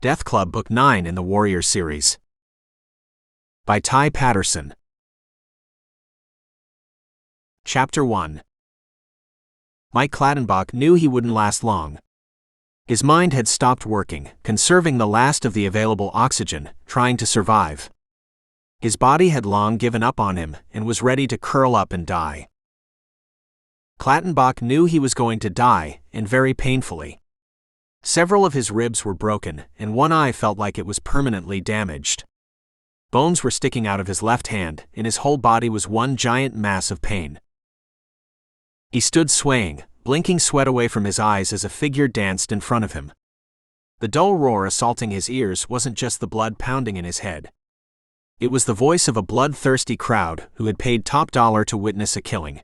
Death Club Book 9 in the Warrior series. By Patterson. Chapter 1. Mike Clattenbach knew he wouldn't last long. His mind had stopped working, conserving the last of the available oxygen, trying to survive. His body had long given up on him and was ready to curl up and die. Clattenbach knew he was going to die, and very painfully. Several of his ribs were broken, and one eye felt like it was permanently damaged. Bones were sticking out of his left hand, and his whole body was one giant mass of pain. He stood swaying, blinking sweat away from his eyes as a figure danced in front of him. The dull roar assaulting his ears wasn't just the blood pounding in his head. It was the voice of a bloodthirsty crowd who had paid top dollar to witness a killing.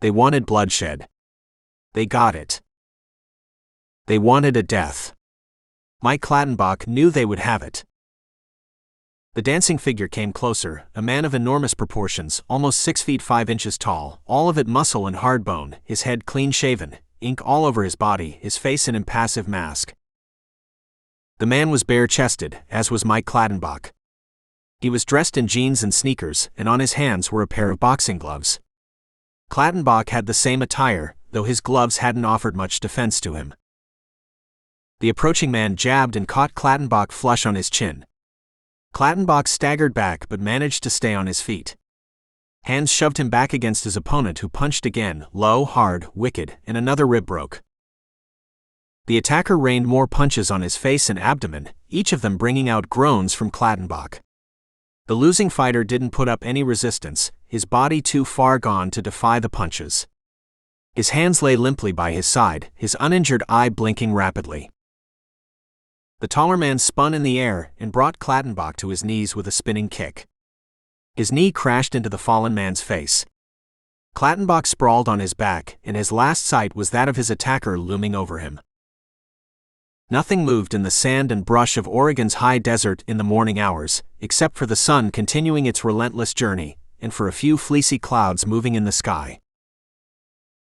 They wanted bloodshed. They got it. They wanted a death. Mike Clattenbach knew they would have it. The dancing figure came closer, a man of enormous proportions, almost 6 feet 5 inches tall, all of it muscle and hard bone, his head clean-shaven, ink all over his body, his face an impassive mask. The man was bare-chested, as was Mike Clattenbach. He was dressed in jeans and sneakers, and on his hands were a pair of boxing gloves. Clattenbach had the same attire, though his gloves hadn't offered much defense to him. The approaching man jabbed and caught Clattenbach flush on his chin. Clattenbach staggered back but managed to stay on his feet. Hands shoved him back against his opponent, who punched again, low, hard, wicked, and another rib broke. The attacker rained more punches on his face and abdomen, each of them bringing out groans from Clattenbach. The losing fighter didn't put up any resistance, his body too far gone to defy the punches. His hands lay limply by his side, his uninjured eye blinking rapidly. The taller man spun in the air and brought Clattenbach to his knees with a spinning kick. His knee crashed into the fallen man's face. Clattenbach sprawled on his back, and his last sight was that of his attacker looming over him. Nothing moved in the sand and brush of Oregon's high desert in the morning hours, except for the sun continuing its relentless journey, and for a few fleecy clouds moving in the sky.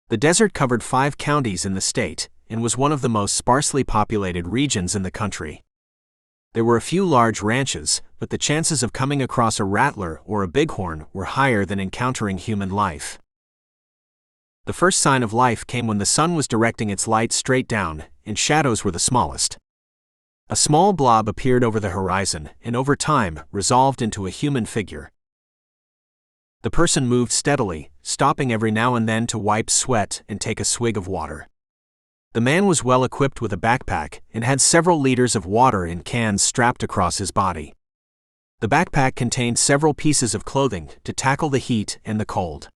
The desert covered 5 counties in the state, and was one of the most sparsely populated regions in the country. There were a few large ranches, but the chances of coming across a rattler or a bighorn were higher than encountering human life. The first sign of life came when the sun was directing its light straight down, and shadows were the smallest. A small blob appeared over the horizon, and over time, resolved into a human figure. The person moved steadily, stopping every now and then to wipe sweat and take a swig of water. The man was well equipped with a backpack and had several liters of water in cans strapped across his body. The backpack contained several pieces of clothing to tackle the heat and the cold.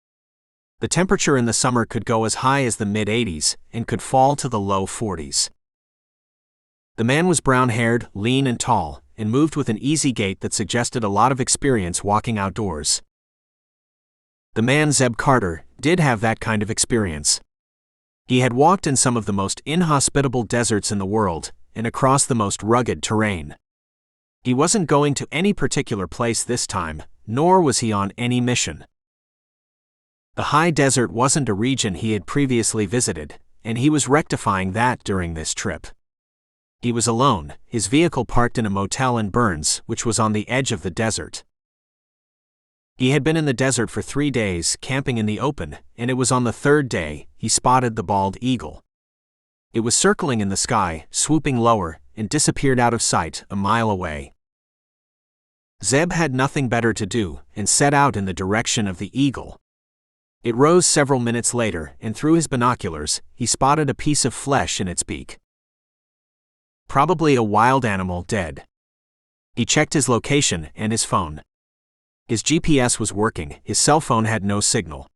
The temperature in the summer could go as high as the mid-80s and could fall to the low 40s. The man was brown-haired, lean and tall, and moved with an easy gait that suggested a lot of experience walking outdoors. The man, Zeb Carter, did have that kind of experience. He had walked in some of the most inhospitable deserts in the world, and across the most rugged terrain. He wasn't going to any particular place this time, nor was he on any mission. The high desert wasn't a region he had previously visited, and he was rectifying that during this trip. He was alone, his vehicle parked in a motel in Burns, which was on the edge of the desert. He had been in the desert for 3 days, camping in the open, and it was on the 3rd day he spotted the bald eagle. It was circling in the sky, swooping lower, and disappeared out of sight a mile away. Zeb had nothing better to do, and set out in the direction of the eagle. It rose several minutes later, and through his binoculars, he spotted a piece of flesh in its beak. Probably a wild animal dead. He checked his location and his phone. His GPS was working, his cell phone had no signal.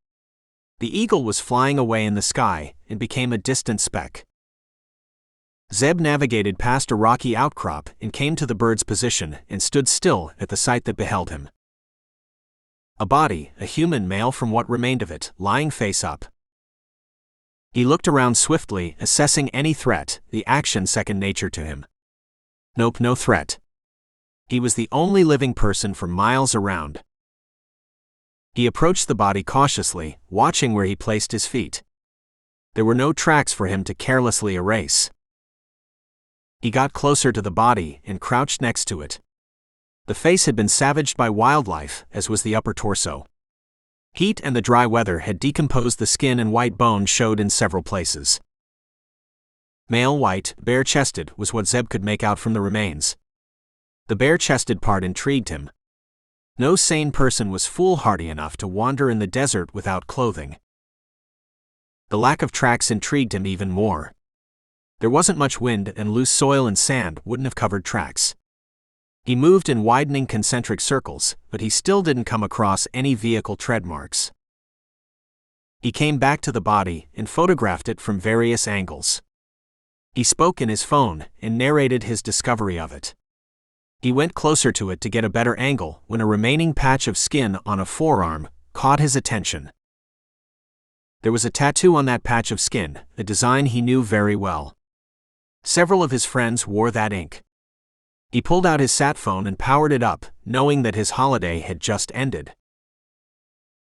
The eagle was flying away in the sky and became a distant speck. Zeb navigated past a rocky outcrop and came to the bird's position and stood still at the sight that beheld him. A body, a human male from what remained of it, lying face up. He looked around swiftly, assessing any threat, the action second nature to him. Nope, no threat. He was the only living person for miles around. He approached the body cautiously, watching where he placed his feet. There were no tracks for him to carelessly erase. He got closer to the body and crouched next to it. The face had been savaged by wildlife, as was the upper torso. Heat and the dry weather had decomposed the skin, and white bone showed in several places. Male white, bare-chested, was what Zeb could make out from the remains. The bare-chested part intrigued him. No sane person was foolhardy enough to wander in the desert without clothing. The lack of tracks intrigued him even more. There wasn't much wind, and loose soil and sand wouldn't have covered tracks. He moved in widening concentric circles, but he still didn't come across any vehicle tread marks. He came back to the body and photographed it from various angles. He spoke in his phone and narrated his discovery of it. He went closer to it to get a better angle when a remaining patch of skin on a forearm caught his attention. There was a tattoo on that patch of skin, a design he knew very well. Several of his friends wore that ink. He pulled out his sat phone and powered it up, knowing that his holiday had just ended.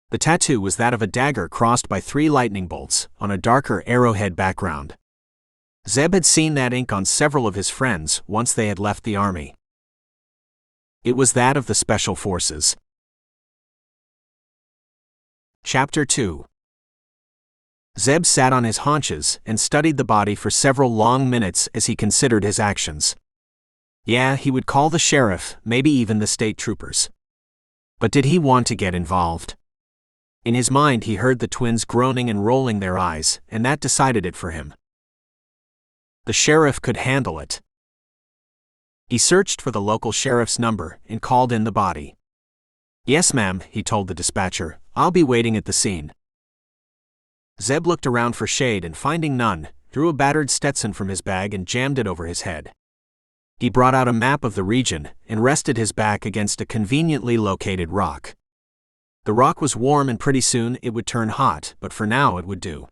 The tattoo was that of a dagger crossed by 3 lightning bolts on a darker arrowhead background. Zeb had seen that ink on several of his friends once they had left the army. It was that of the Special Forces. Chapter 2. Zeb sat on his haunches and studied the body for several long minutes as he considered his actions. Yeah, he would call the sheriff, maybe even the state troopers. But did he want to get involved? In his mind he heard the twins groaning and rolling their eyes, and that decided it for him. The sheriff could handle it. He searched for the local sheriff's number and called in the body. "Yes, ma'am," he told the dispatcher, "I'll be waiting at the scene." Zeb looked around for shade and, finding none, drew a battered Stetson from his bag and jammed it over his head. He brought out a map of the region and rested his back against a conveniently located rock. The rock was warm and pretty soon it would turn hot, but for now it would do.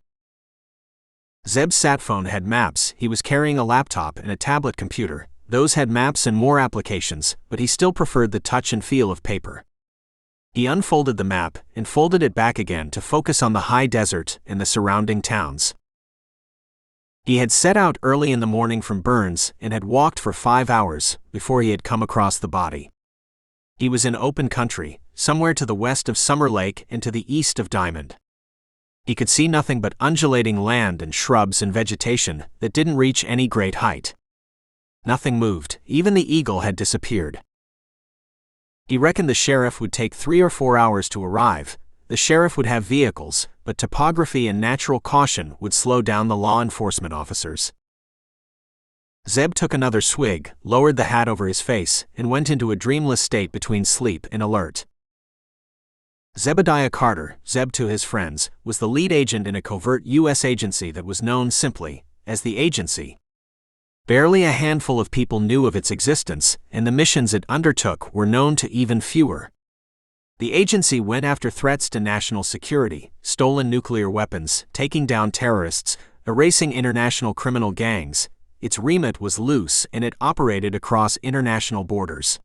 Zeb's sat phone had maps. He was carrying a laptop and a tablet computer. Those had maps and more applications, but he still preferred the touch and feel of paper. He unfolded the map and folded it back again to focus on the high desert and the surrounding towns. He had set out early in the morning from Burns and had walked for 5 hours before he had come across the body. He was in open country, somewhere to the west of Summer Lake and to the east of Diamond. He could see nothing but undulating land and shrubs and vegetation that didn't reach any great height. Nothing moved, even the eagle had disappeared. He reckoned the sheriff would take 3 or 4 hours to arrive. The sheriff would have vehicles, but topography and natural caution would slow down the law enforcement officers. Zeb took another swig, lowered the hat over his face, and went into a dreamless state between sleep and alert. Zebediah Carter, Zeb to his friends, was the lead agent in a covert U.S. agency that was known simply as the Agency. Barely a handful of people knew of its existence, and the missions it undertook were known to even fewer. The agency went after threats to national security, stolen nuclear weapons, taking down terrorists, erasing international criminal gangs. Its remit was loose and it operated across international borders.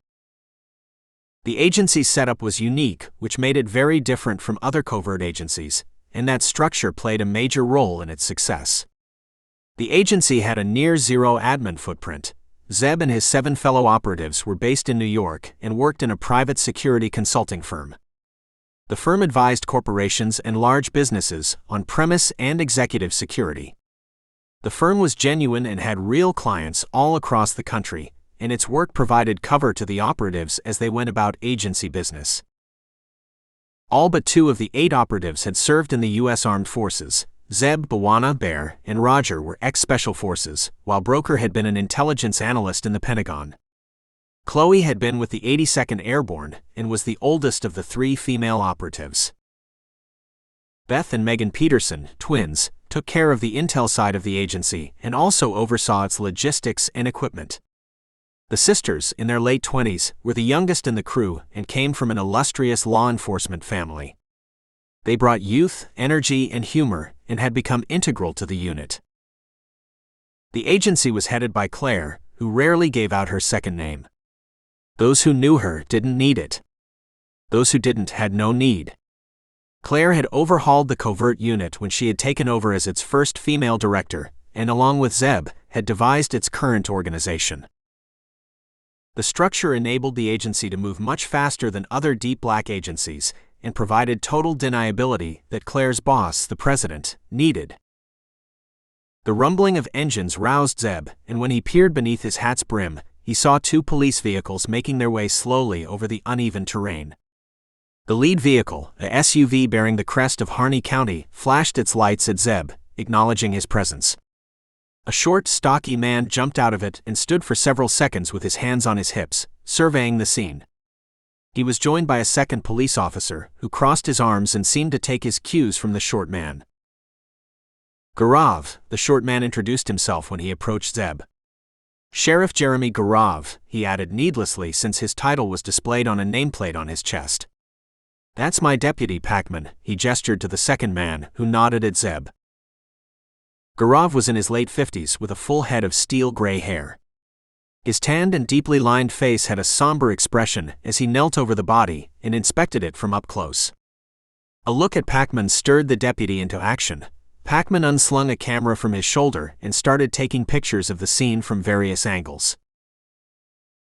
The agency's setup was unique, which made it very different from other covert agencies, and that structure played a major role in its success. The agency had a near-zero admin footprint. Zeb and his 7 fellow operatives were based in New York and worked in a private security consulting firm. The firm advised corporations and large businesses on premise and executive security. The firm was genuine and had real clients all across the country, and its work provided cover to the operatives as they went about agency business. All but 2 of the 8 operatives had served in the U.S. Armed Forces. Zeb, Bawana, Bear, and Roger were ex-Special Forces, while Broker had been an intelligence analyst in the Pentagon. Chloe had been with the 82nd Airborne and was the oldest of the 3 female operatives. Beth and Megan Patterson, twins, took care of the intel side of the agency and also oversaw its logistics and equipment. The sisters, in their late 20s, were the youngest in the crew and came from an illustrious law enforcement family. They brought youth, energy, and humor, and had become integral to the unit. The agency was headed by Claire, who rarely gave out her second name. Those who knew her didn't need it. Those who didn't had no need. Claire had overhauled the covert unit when she had taken over as its first female director, and along with Zeb, had devised its current organization. The structure enabled the agency to move much faster than other deep black agencies and provided total deniability that Claire's boss, the president, needed. The rumbling of engines roused Zeb, and when he peered beneath his hat's brim, he saw two police vehicles making their way slowly over the uneven terrain. The lead vehicle, a SUV bearing the crest of Harney County, flashed its lights at Zeb, acknowledging his presence. A short, stocky man jumped out of it and stood for several seconds with his hands on his hips, surveying the scene. He was joined by a second police officer, who crossed his arms and seemed to take his cues from the short man. Gaurav, the short man introduced himself when he approached Zeb. Sheriff Jeremy Gaurav, he added needlessly since his title was displayed on a nameplate on his chest. That's my deputy, Packman, he gestured to the second man, who nodded at Zeb. Gaurav was in his late 50s with a full head of steel gray hair. His tanned and deeply lined face had a somber expression as he knelt over the body and inspected it from up close. A look at Packman stirred the deputy into action. Packman unslung a camera from his shoulder and started taking pictures of the scene from various angles.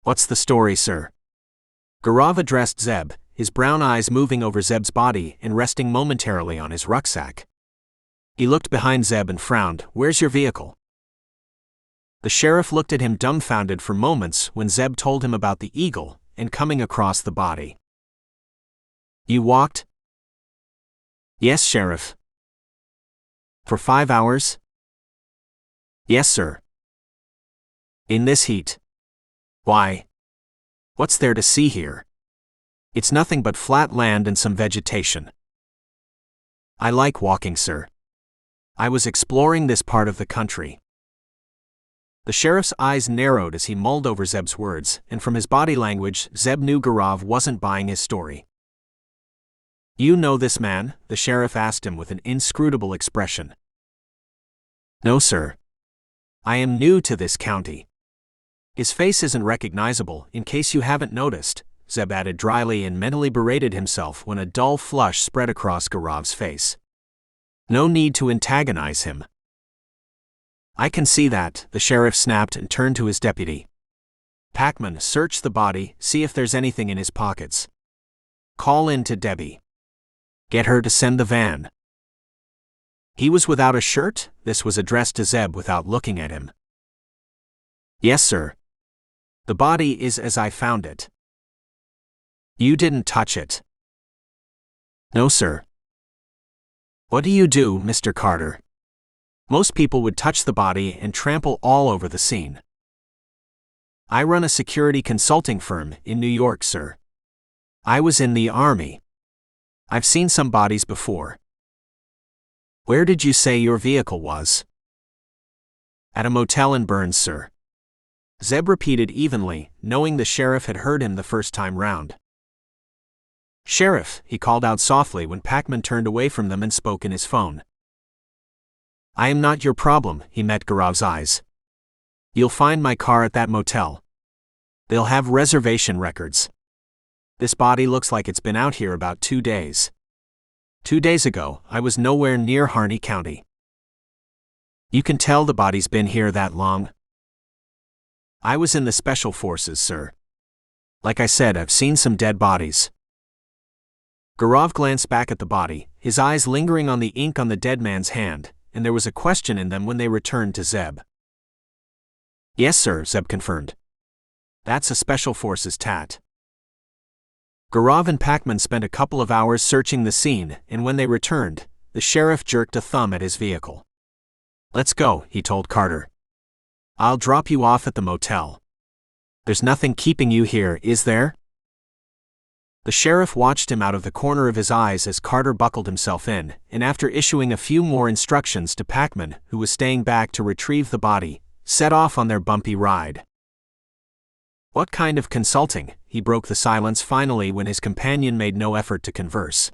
What's the story, sir? Gaurav addressed Zeb, his brown eyes moving over Zeb's body and resting momentarily on his rucksack. He looked behind Zeb and frowned. Where's your vehicle? The sheriff looked at him dumbfounded for moments when Zeb told him about the eagle and coming across the body. You walked? Yes, Sheriff. For 5 hours? Yes, sir. In this heat? Why? What's there to see here? It's nothing but flat land and some vegetation. I like walking, sir. I was exploring this part of the country. The sheriff's eyes narrowed as he mulled over Zeb's words, and from his body language, Zeb knew Gaurav wasn't buying his story. You know this man? The sheriff asked him with an inscrutable expression. No, sir. I am new to this county. His face isn't recognizable, in case you haven't noticed, Zeb added dryly and mentally berated himself when a dull flush spread across Gaurav's face. No need to antagonize him. I can see that, the sheriff snapped and turned to his deputy. Packman, search the body, see if there's anything in his pockets. Call in to Debbie. Get her to send the van. He was without a shirt? This was addressed to Zeb without looking at him. Yes, sir. The body is as I found it. You didn't touch it? No, sir. What do you do, Mr. Carter? Most people would touch the body and trample all over the scene. I run a security consulting firm in New York, sir. I was in the Army. I've seen some bodies before. Where did you say your vehicle was? At a motel in Burns, sir. Zeb repeated evenly, knowing the sheriff had heard him the first time round. Sheriff, he called out softly when Packman turned away from them and spoke in his phone. I am not your problem, he met Gaurav's eyes. You'll find my car at that motel. They'll have reservation records. This body looks like it's been out here about 2 days. 2 days ago, I was nowhere near Harney County. You can tell the body's been here that long. I was in the Special Forces, sir. Like I said, I've seen some dead bodies. Gaurav glanced back at the body, his eyes lingering on the ink on the dead man's hand, and there was a question in them when they returned to Zeb. Yes, sir, Zeb confirmed. That's a Special Forces tat. Gaurav and Packman spent a couple of hours searching the scene, and when they returned, the sheriff jerked a thumb at his vehicle. Let's go, he told Carter. I'll drop you off at the motel. There's nothing keeping you here, is there? The sheriff watched him out of the corner of his eyes as Carter buckled himself in, and after issuing a few more instructions to Packman, who was staying back to retrieve the body, set off on their bumpy ride. What kind of consulting? He broke the silence finally when his companion made no effort to converse.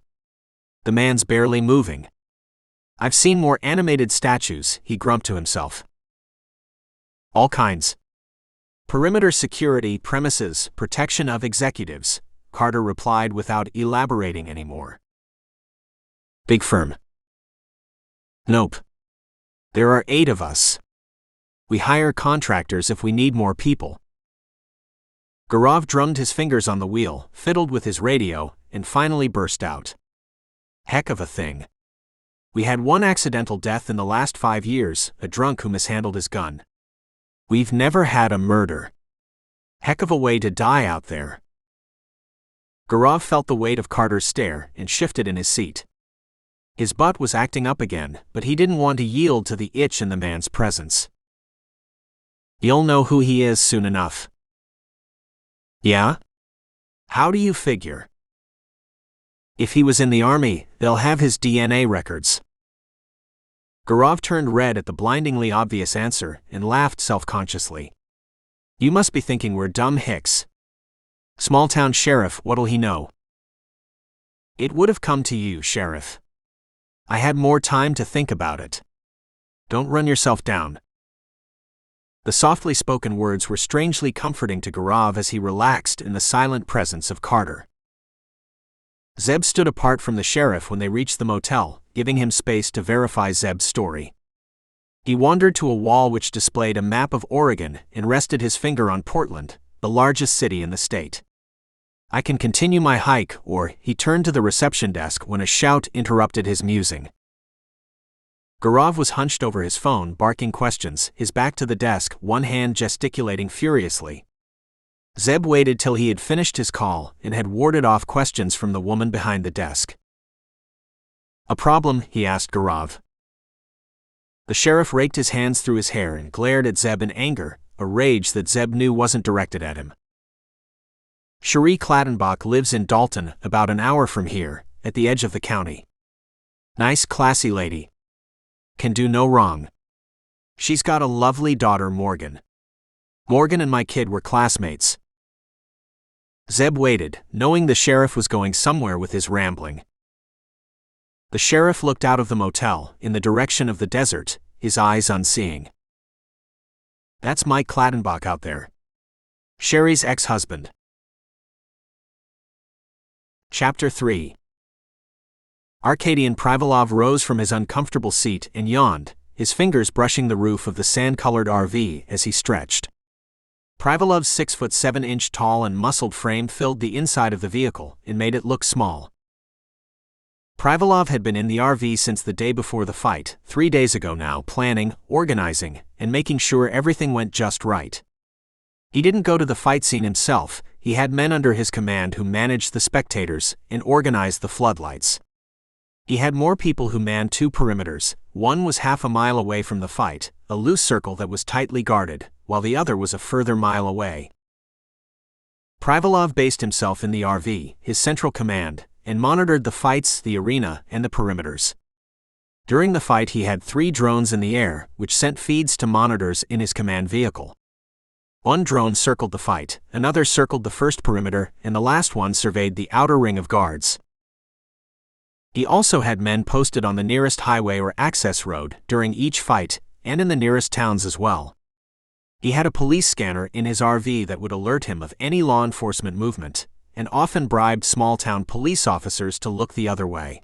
The man's barely moving. I've seen more animated statues, he grumped to himself. All kinds. Perimeter security, premises, protection of executives, Carter replied without elaborating anymore. Big firm. Nope. There are 8 of us. We hire contractors if we need more people. Gaurav drummed his fingers on the wheel, fiddled with his radio, and finally burst out. Heck of a thing. We had one accidental death in the last 5 years, a drunk who mishandled his gun. We've never had a murder. Heck of a way to die out there. Gaurav felt the weight of Carter's stare and shifted in his seat. His butt was acting up again, but he didn't want to yield to the itch in the man's presence. You'll know who he is soon enough. Yeah? How do you figure? If he was in the army, they'll have his DNA records. Gaurav turned red at the blindingly obvious answer and laughed self-consciously. You must be thinking we're dumb hicks. Small-town sheriff, what'll he know? It would have come to you, Sheriff. I had more time to think about it. Don't run yourself down. The softly spoken words were strangely comforting to Gaurav as he relaxed in the silent presence of Carter. Zeb stood apart from the sheriff when they reached the motel, giving him space to verify Zeb's story. He wandered to a wall which displayed a map of Oregon and rested his finger on Portland, the largest city in the state. I can continue my hike, or he turned to the reception desk when a shout interrupted his musing. Gaurav was hunched over his phone, barking questions, his back to the desk, one hand gesticulating furiously. Zeb waited till he had finished his call and had warded off questions from the woman behind the desk. A problem? He asked Gaurav. The sheriff raked his hands through his hair and glared at Zeb in anger, a rage that Zeb knew wasn't directed at him. Cherie Clattenbach lives in Dalton, about an hour from here, at the edge of the county. Nice, classy lady. Can do no wrong. She's got a lovely daughter, Morgan. Morgan and my kid were classmates. Zeb waited, knowing the sheriff was going somewhere with his rambling. The sheriff looked out of the motel, in the direction of the desert, his eyes unseeing. That's Mike Clattenbach out there. Sherry's ex-husband. Chapter 3. Arkadian Privalov rose from his uncomfortable seat and yawned, his fingers brushing the roof of the sand-colored RV as he stretched. Privalov's 6'7" tall and muscled frame filled the inside of the vehicle and made it look small. Privalov had been in the RV since the day before the fight, 3 days ago now, planning, organizing, and making sure everything went just right. He didn't go to the fight scene himself, he had men under his command who managed the spectators and organized the floodlights. He had more people who manned 2 perimeters, one was half a mile away from the fight, a loose circle that was tightly guarded, while the other was a further mile away. Privalov based himself in the RV, his central command, and monitored the fights, the arena, and the perimeters. During the fight he had 3 drones in the air, which sent feeds to monitors in his command vehicle. One drone circled the fight, another circled the first perimeter, and the last one surveyed the outer ring of guards. He also had men posted on the nearest highway or access road during each fight, and in the nearest towns as well. He had a police scanner in his RV that would alert him of any law enforcement movement, and often bribed small-town police officers to look the other way.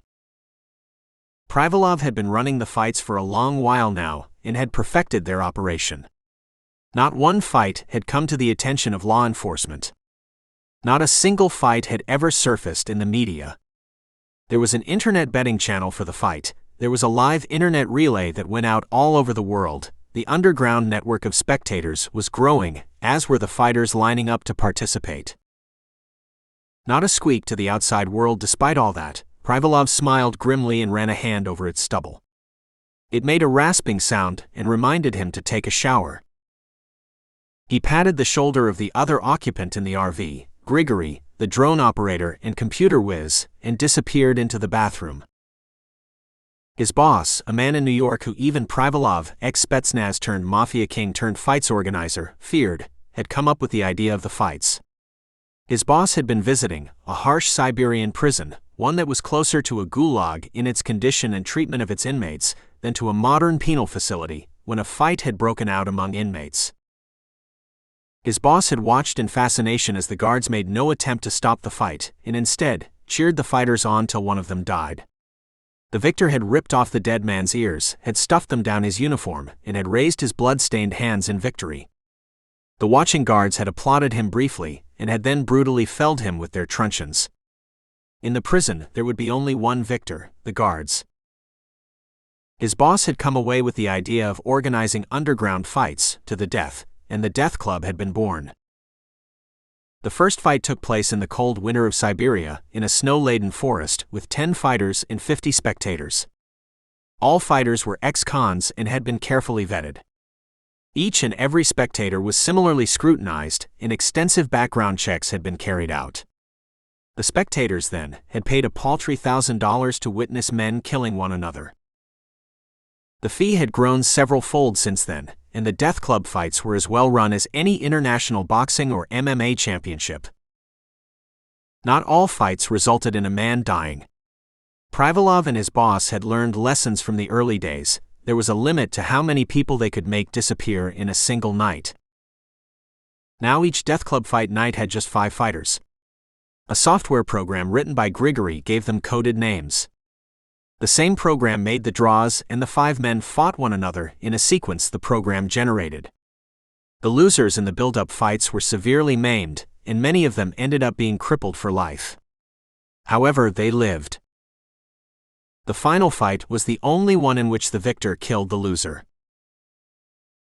Privalov had been running the fights for a long while now, and had perfected their operation. Not one fight had come to the attention of law enforcement. Not a single fight had ever surfaced in the media. There was an internet betting channel for the fight, there was a live internet relay that went out all over the world, the underground network of spectators was growing, as were the fighters lining up to participate. Not a squeak to the outside world despite all that. Privalov smiled grimly and ran a hand over its stubble. It made a rasping sound and reminded him to take a shower. He patted the shoulder of the other occupant in the RV, Grigory, the drone operator and computer whiz, and disappeared into the bathroom. His boss, a man in New York who even Privalov, ex-Spetsnaz turned mafia king turned fights organizer, feared, had come up with the idea of the fights. His boss had been visiting a harsh Siberian prison, one that was closer to a gulag in its condition and treatment of its inmates than to a modern penal facility, when a fight had broken out among inmates. His boss had watched in fascination as the guards made no attempt to stop the fight, and instead, cheered the fighters on till one of them died. The victor had ripped off the dead man's ears, had stuffed them down his uniform, and had raised his blood-stained hands in victory. The watching guards had applauded him briefly, and had then brutally felled him with their truncheons. In the prison, there would be only one victor, the guards. His boss had come away with the idea of organizing underground fights to the death, and the Death Club had been born. The first fight took place in the cold winter of Siberia, in a snow-laden forest, with 10 fighters and 50 spectators. All fighters were ex-cons and had been carefully vetted. Each and every spectator was similarly scrutinized, and extensive background checks had been carried out. The spectators, then, had paid a paltry $1,000 to witness men killing one another. The fee had grown several-fold since then, and the Death Club fights were as well run as any international boxing or MMA championship. Not all fights resulted in a man dying. Privalov and his boss had learned lessons from the early days. There was a limit to how many people they could make disappear in a single night. Now each Death Club fight night had just 5 fighters. A software program written by Grigory gave them coded names. The same program made the draws, and the 5 men fought one another in a sequence the program generated. The losers in the build-up fights were severely maimed, and many of them ended up being crippled for life. However, they lived. The final fight was the only one in which the victor killed the loser.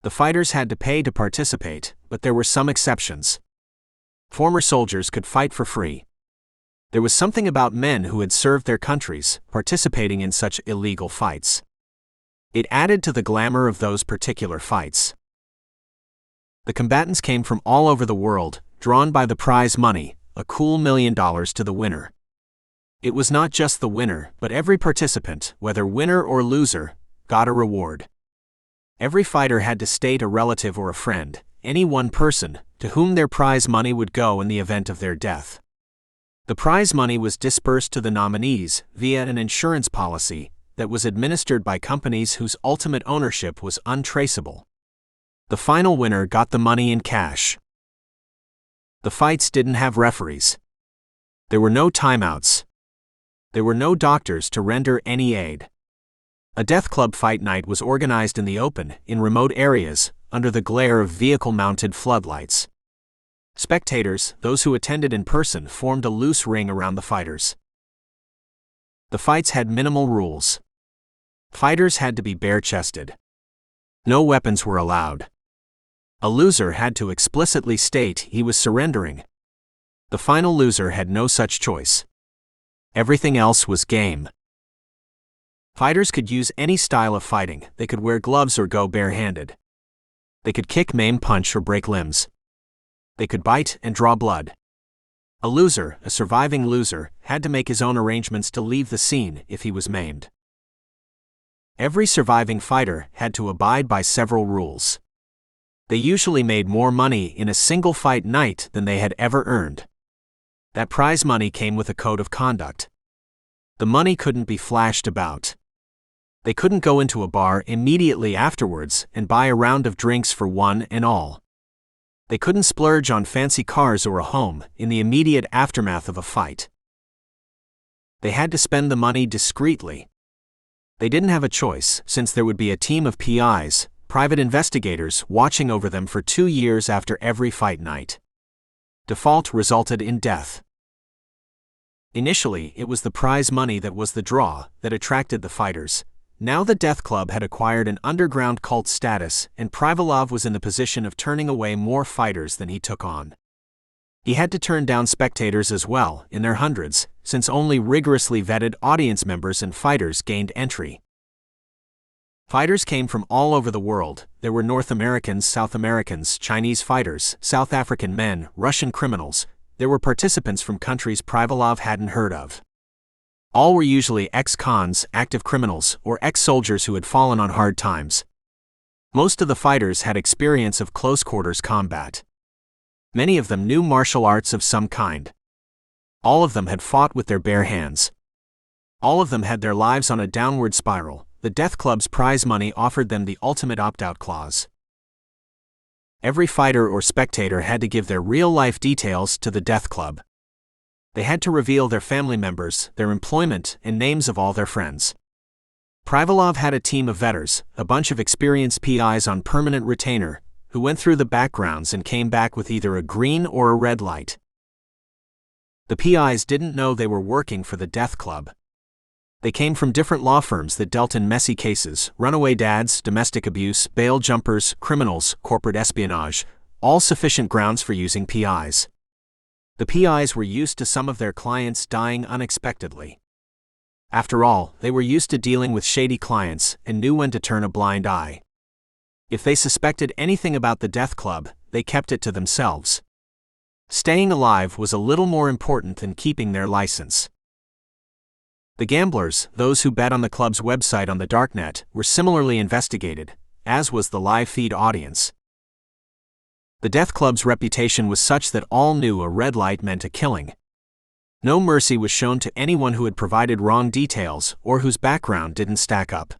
The fighters had to pay to participate, but there were some exceptions. Former soldiers could fight for free. There was something about men who had served their countries participating in such illegal fights. It added to the glamour of those particular fights. The combatants came from all over the world, drawn by the prize money, a cool $1 million to the winner. It was not just the winner, but every participant, whether winner or loser, got a reward. Every fighter had to state a relative or a friend, any one person, to whom their prize money would go in the event of their death. The prize money was dispersed to the nominees via an insurance policy that was administered by companies whose ultimate ownership was untraceable. The final winner got the money in cash. The fights didn't have referees. There were no timeouts. There were no doctors to render any aid. A Death Club fight night was organized in the open, in remote areas, under the glare of vehicle-mounted floodlights. Spectators, those who attended in person, formed a loose ring around the fighters. The fights had minimal rules. Fighters had to be bare-chested. No weapons were allowed. A loser had to explicitly state he was surrendering. The final loser had no such choice. Everything else was game. Fighters could use any style of fighting. They could wear gloves or go barehanded. They could kick, maim, punch, or break limbs. They could bite and draw blood. A loser, a surviving loser, had to make his own arrangements to leave the scene if he was maimed. Every surviving fighter had to abide by several rules. They usually made more money in a single fight night than they had ever earned. That prize money came with a code of conduct. The money couldn't be flashed about. They couldn't go into a bar immediately afterwards and buy a round of drinks for one and all. They couldn't splurge on fancy cars or a home in the immediate aftermath of a fight. They had to spend the money discreetly. They didn't have a choice, since there would be a team of PIs, private investigators, watching over them for 2 years after every fight night. Default resulted in death. Initially, it was the prize money that was the draw that attracted the fighters. Now the Death Club had acquired an underground cult status, and Privalov was in the position of turning away more fighters than he took on. He had to turn down spectators as well, in their hundreds, since only rigorously vetted audience members and fighters gained entry. Fighters came from all over the world. There were North Americans, South Americans, Chinese fighters, South African men, Russian criminals. There were participants from countries Privalov hadn't heard of. All were usually ex-cons, active criminals, or ex-soldiers who had fallen on hard times. Most of the fighters had experience of close-quarters combat. Many of them knew martial arts of some kind. All of them had fought with their bare hands. All of them had their lives on a downward spiral. The Death Club's prize money offered them the ultimate opt-out clause. Every fighter or spectator had to give their real-life details to the Death Club. They had to reveal their family members, their employment, and names of all their friends. Privalov had a team of vetters, a bunch of experienced PIs on permanent retainer, who went through the backgrounds and came back with either a green or a red light. The PIs didn't know they were working for the Death Club. They came from different law firms that dealt in messy cases: runaway dads, domestic abuse, bail jumpers, criminals, corporate espionage, all sufficient grounds for using PIs. The PIs were used to some of their clients dying unexpectedly. After all, they were used to dealing with shady clients and knew when to turn a blind eye. If they suspected anything about the Death Club, they kept it to themselves. Staying alive was a little more important than keeping their license. The gamblers, those who bet on the club's website on the darknet, were similarly investigated, as was the live feed audience. The Death Club's reputation was such that all knew a red light meant a killing. No mercy was shown to anyone who had provided wrong details or whose background didn't stack up.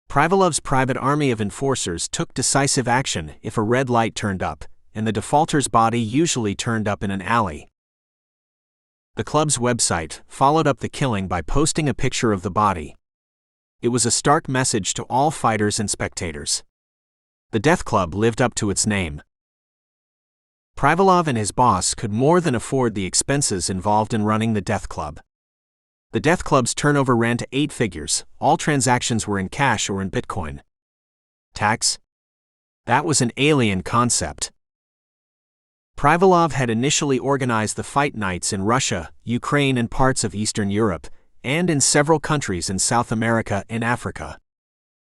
Privalov's private army of enforcers took decisive action if a red light turned up, and the defaulter's body usually turned up in an alley. The club's website followed up the killing by posting a picture of the body. It was a stark message to all fighters and spectators. The Death Club lived up to its name. Privalov and his boss could more than afford the expenses involved in running the Death Club. The Death Club's turnover ran to 8 figures, all transactions were in cash or in Bitcoin. Tax? That was an alien concept. Privalov had initially organized the fight nights in Russia, Ukraine and parts of Eastern Europe, and in several countries in South America and Africa.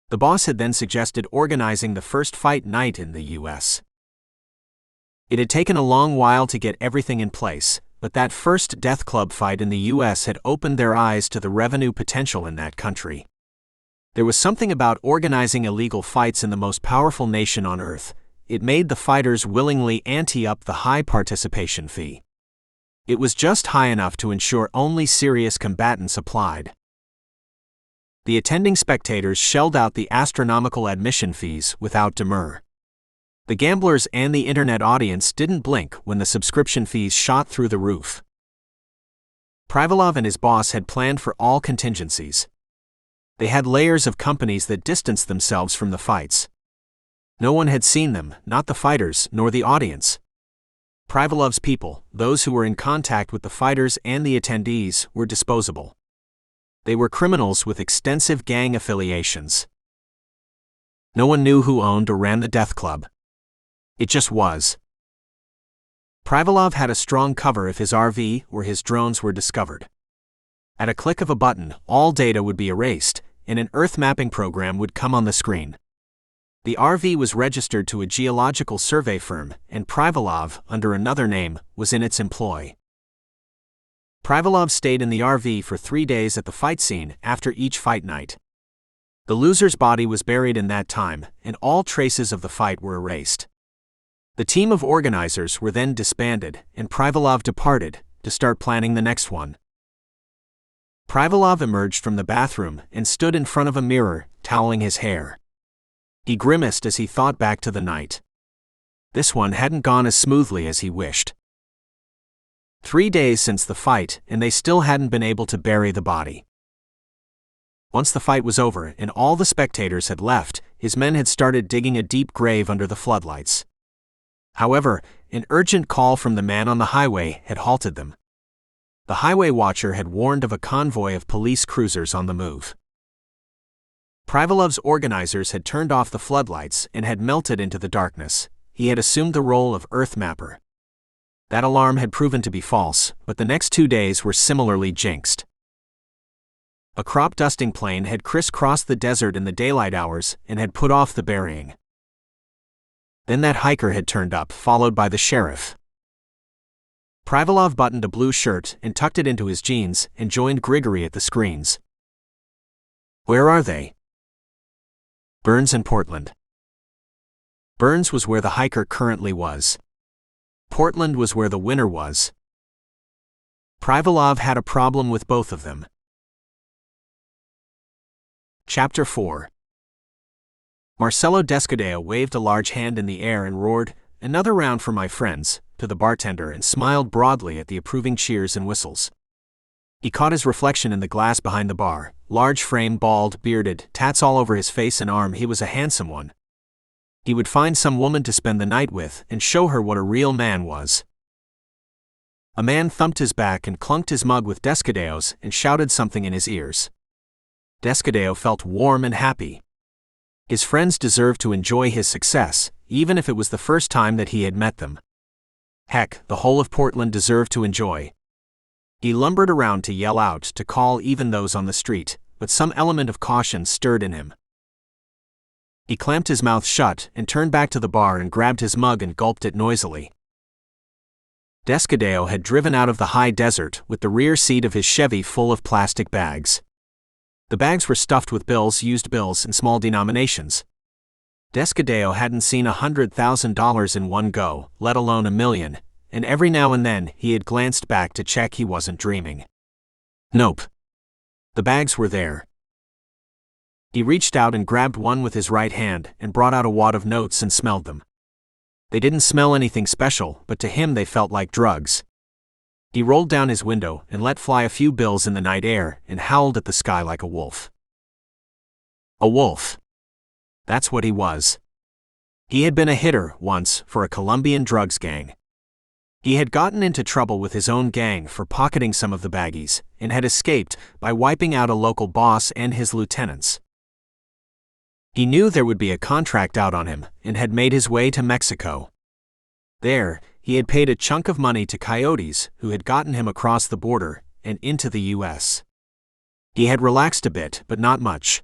The boss had then suggested organizing the first fight night in the US. It had taken a long while to get everything in place, but that first Death Club fight in the US had opened their eyes to the revenue potential in that country. There was something about organizing illegal fights in the most powerful nation on earth. It made the fighters willingly ante up the high participation fee. It was just high enough to ensure only serious combatants applied. The attending spectators shelled out the astronomical admission fees without demur. The gamblers and the internet audience didn't blink when the subscription fees shot through the roof. Privalov and his boss had planned for all contingencies. They had layers of companies that distanced themselves from the fights. No one had seen them, not the fighters nor the audience. Privalov's people, those who were in contact with the fighters and the attendees, were disposable. They were criminals with extensive gang affiliations. No one knew who owned or ran the Death Club. It just was. Privalov had a strong cover if his RV or his drones were discovered. At a click of a button, all data would be erased, and an Earth mapping program would come on the screen. The RV was registered to a geological survey firm, and Privalov, under another name, was in its employ. Privalov stayed in the RV for 3 days at the fight scene after each fight night. The loser's body was buried in that time, and all traces of the fight were erased. The team of organizers were then disbanded, and Privalov departed to start planning the next one. Privalov emerged from the bathroom and stood in front of a mirror, toweling his hair. He grimaced as he thought back to the night. This one hadn't gone as smoothly as he wished. 3 days since the fight, and they still hadn't been able to bury the body. Once the fight was over and all the spectators had left, his men had started digging a deep grave under the floodlights. However, an urgent call from the man on the highway had halted them. The highway watcher had warned of a convoy of police cruisers on the move. Privalov's organizers had turned off the floodlights and had melted into the darkness. He had assumed the role of Earth Mapper. That alarm had proven to be false, but the next 2 days were similarly jinxed. A crop dusting plane had crisscrossed the desert in the daylight hours and had put off the burying. Then that hiker had turned up, followed by the sheriff. Privalov buttoned a blue shirt and tucked it into his jeans and joined Grigory at the screens. Where are they? Burns and Portland. Burns was where the hiker currently was. Portland was where the winner was. Privalov had a problem with both of them. Chapter 4. Marcelo Descadeo waved a large hand in the air and roared, "Another round for my friends," to the bartender and smiled broadly at the approving cheers and whistles. He caught his reflection in the glass behind the bar, large frame, bald, bearded, tats all over his face and arm. He was a handsome one. He would find some woman to spend the night with and show her what a real man was. A man thumped his back and clunked his mug with Descadeo's and shouted something in his ears. Descadeo felt warm and happy. His friends deserved to enjoy his success, even if it was the first time that he had met them. Heck, the whole of Portland deserved to enjoy. He lumbered around to yell out, to call even those on the street, but some element of caution stirred in him. He clamped his mouth shut and turned back to the bar and grabbed his mug and gulped it noisily. Descadeo had driven out of the high desert with the rear seat of his Chevy full of plastic bags. The bags were stuffed with bills, used bills in small denominations. Descadeo hadn't seen $100,000 in one go, let alone $1 million, and every now and then he had glanced back to check he wasn't dreaming. Nope. The bags were there. He reached out and grabbed one with his right hand and brought out a wad of notes and smelled them. They didn't smell anything special, but to him they felt like drugs. He rolled down his window and let fly a few bills in the night air and howled at the sky like a wolf. A wolf. That's what he was. He had been a hitter once for a Colombian drugs gang. He had gotten into trouble with his own gang for pocketing some of the baggies and had escaped by wiping out a local boss and his lieutenants. He knew there would be a contract out on him and had made his way to Mexico. There, he had paid a chunk of money to coyotes who had gotten him across the border and into the U.S. He had relaxed a bit, but not much.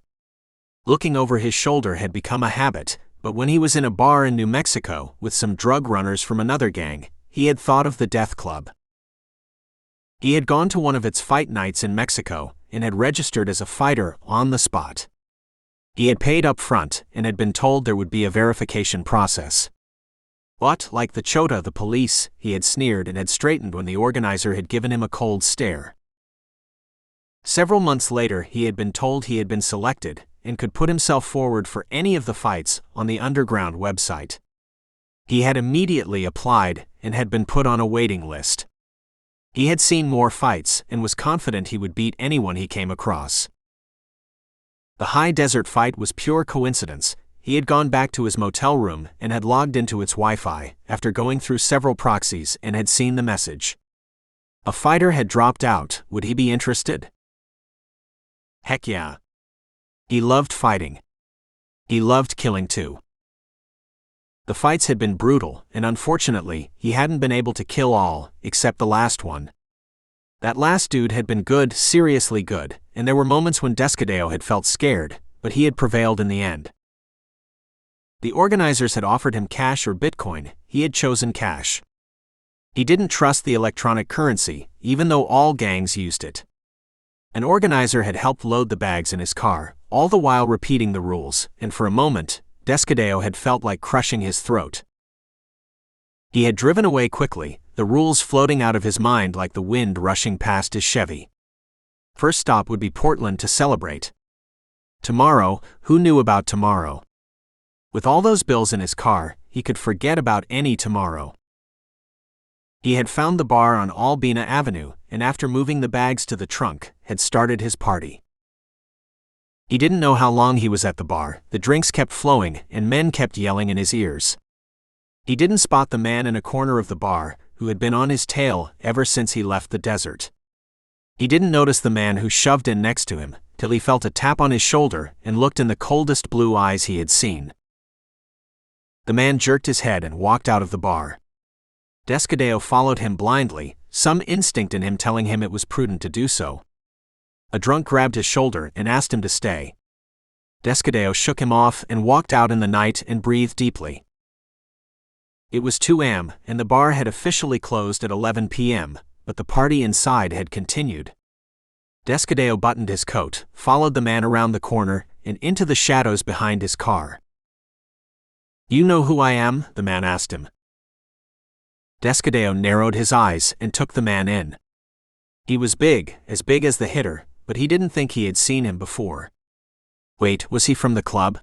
Looking over his shoulder had become a habit, but when he was in a bar in New Mexico with some drug runners from another gang, he had thought of the Death Club. He had gone to one of its fight nights in Mexico and had registered as a fighter on the spot. He had paid up front and had been told there would be a verification process. But, like the Chota, the police, he had sneered and had straightened when the organizer had given him a cold stare. Several months later he had been told he had been selected and could put himself forward for any of the fights on the underground website. He had immediately applied and had been put on a waiting list. He had seen more fights and was confident he would beat anyone he came across. The high desert fight was pure coincidence. He had gone back to his motel room and had logged into its Wi-Fi after going through several proxies and had seen the message. A fighter had dropped out. Would he be interested? Heck yeah. He loved fighting. He loved killing too. The fights had been brutal, and unfortunately, he hadn't been able to kill all, except the last one. That last dude had been good, seriously good, and there were moments when Descadeo had felt scared, but he had prevailed in the end. The organizers had offered him cash or Bitcoin. He had chosen cash. He didn't trust the electronic currency, even though all gangs used it. An organizer had helped load the bags in his car, all the while repeating the rules, and for a moment, Descadeo had felt like crushing his throat. He had driven away quickly, the rules floating out of his mind like the wind rushing past his Chevy. First stop would be Portland to celebrate. Tomorrow, who knew about tomorrow? With all those bills in his car, he could forget about any tomorrow. He had found the bar on Albina Avenue, and after moving the bags to the trunk, had started his party. He didn't know how long he was at the bar. The drinks kept flowing, and men kept yelling in his ears. He didn't spot the man in a corner of the bar, who had been on his tail ever since he left the desert. He didn't notice the man who shoved in next to him, till he felt a tap on his shoulder and looked in the coldest blue eyes he had seen. The man jerked his head and walked out of the bar. Descadeo followed him blindly, some instinct in him telling him it was prudent to do so. A drunk grabbed his shoulder and asked him to stay. Descadeo shook him off and walked out in the night and breathed deeply. It was 2 a.m., and the bar had officially closed at 11 p.m., but the party inside had continued. Descadeo buttoned his coat, followed the man around the corner, and into the shadows behind his car. "You know who I am?" the man asked him. Descadeo narrowed his eyes and took the man in. He was big as the hitter, but he didn't think he had seen him before. Wait, was he from the club?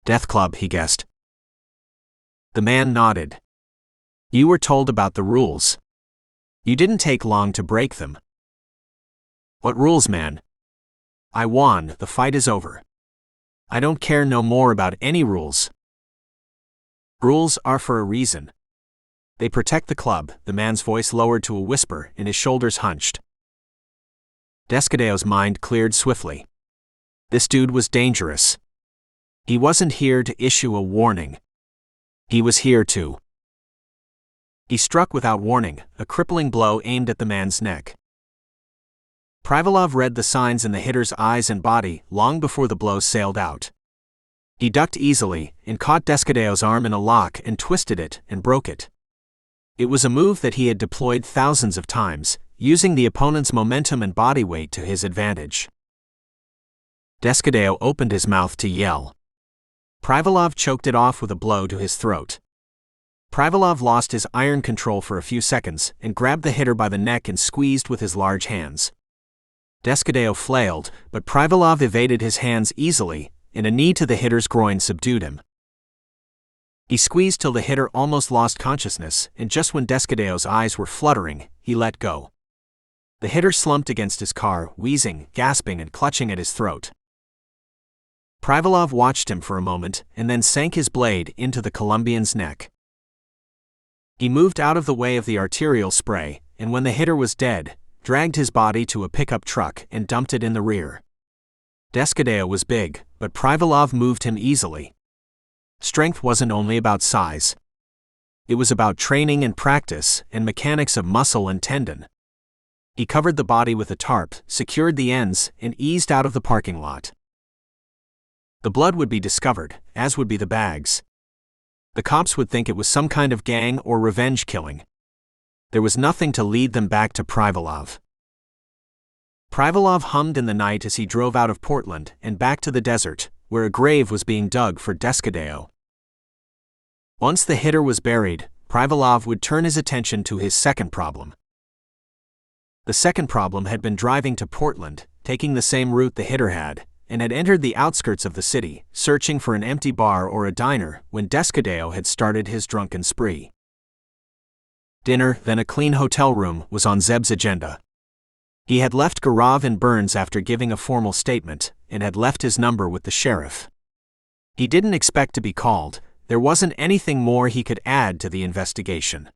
Death Club, he guessed. The man nodded. You were told about the rules. You didn't take long to break them. What rules, man? I won, the fight is over. I don't care no more about any rules. Rules are for a reason. They protect the club, the man's voice lowered to a whisper and his shoulders hunched. Descadeo's mind cleared swiftly. This dude was dangerous. He wasn't here to issue a warning. He was here to. He struck without warning, a crippling blow aimed at the man's neck. Privalov read the signs in the hitter's eyes and body long before the blow sailed out. He ducked easily and caught Descadeo's arm in a lock and twisted it and broke it. It was a move that he had deployed thousands of times, using the opponent's momentum and body weight to his advantage. Descadeo opened his mouth to yell. Privalov choked it off with a blow to his throat. Privalov lost his iron control for a few seconds and grabbed the hitter by the neck and squeezed with his large hands. Descadeo flailed, but Privalov evaded his hands easily, and a knee to the hitter's groin subdued him. He squeezed till the hitter almost lost consciousness, and just when Descadeo's eyes were fluttering, he let go. The hitter slumped against his car, wheezing, gasping, and clutching at his throat. Privalov watched him for a moment and then sank his blade into the Colombian's neck. He moved out of the way of the arterial spray, and when the hitter was dead, dragged his body to a pickup truck and dumped it in the rear. Descadeo was big, but Privalov moved him easily. Strength wasn't only about size. It was about training and practice and mechanics of muscle and tendon. He covered the body with a tarp, secured the ends, and eased out of the parking lot. The blood would be discovered, as would be the bags. The cops would think it was some kind of gang or revenge killing. There was nothing to lead them back to Privalov. Privalov hummed in the night as he drove out of Portland and back to the desert, where a grave was being dug for Descadeo. Once the hitter was buried, Privalov would turn his attention to his second problem. The second problem had been driving to Portland, taking the same route the hitter had, and had entered the outskirts of the city, searching for an empty bar or a diner when Descadeo had started his drunken spree. Dinner, then a clean hotel room, was on Zeb's agenda. He had left Gaurav in Burns after giving a formal statement, and had left his number with the sheriff. He didn't expect to be called. There wasn't anything more he could add to the investigation.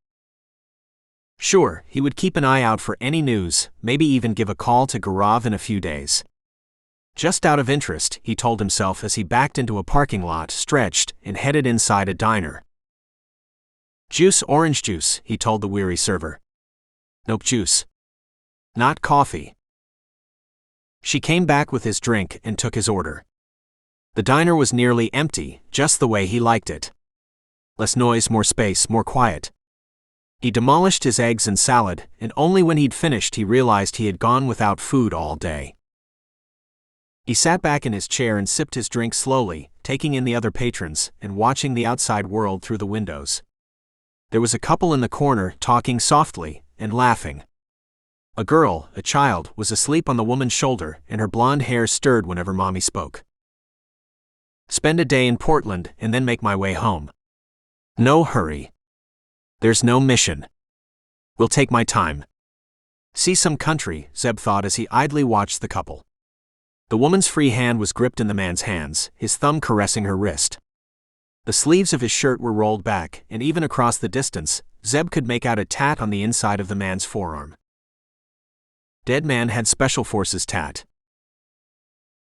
Sure, he would keep an eye out for any news, maybe even give a call to Gaurav in a few days. Just out of interest, he told himself as he backed into a parking lot, stretched, and headed inside a diner. Juice, orange juice, he told the weary server. Nope, juice. Not coffee. She came back with his drink and took his order. The diner was nearly empty, just the way he liked it. Less noise, more space, more quiet. He demolished his eggs and salad, and only when he'd finished he realized he had gone without food all day. He sat back in his chair and sipped his drink slowly, taking in the other patrons and watching the outside world through the windows. There was a couple in the corner, talking softly and laughing. A girl, a child, was asleep on the woman's shoulder, and her blonde hair stirred whenever Mommy spoke. Spend a day in Portland and then make my way home. No hurry. There's no mission. Will take my time. See some country, Zeb thought as he idly watched the couple. The woman's free hand was gripped in the man's hands, his thumb caressing her wrist. The sleeves of his shirt were rolled back, and even across the distance, Zeb could make out a tat on the inside of the man's forearm. Dead man had Special Forces tat.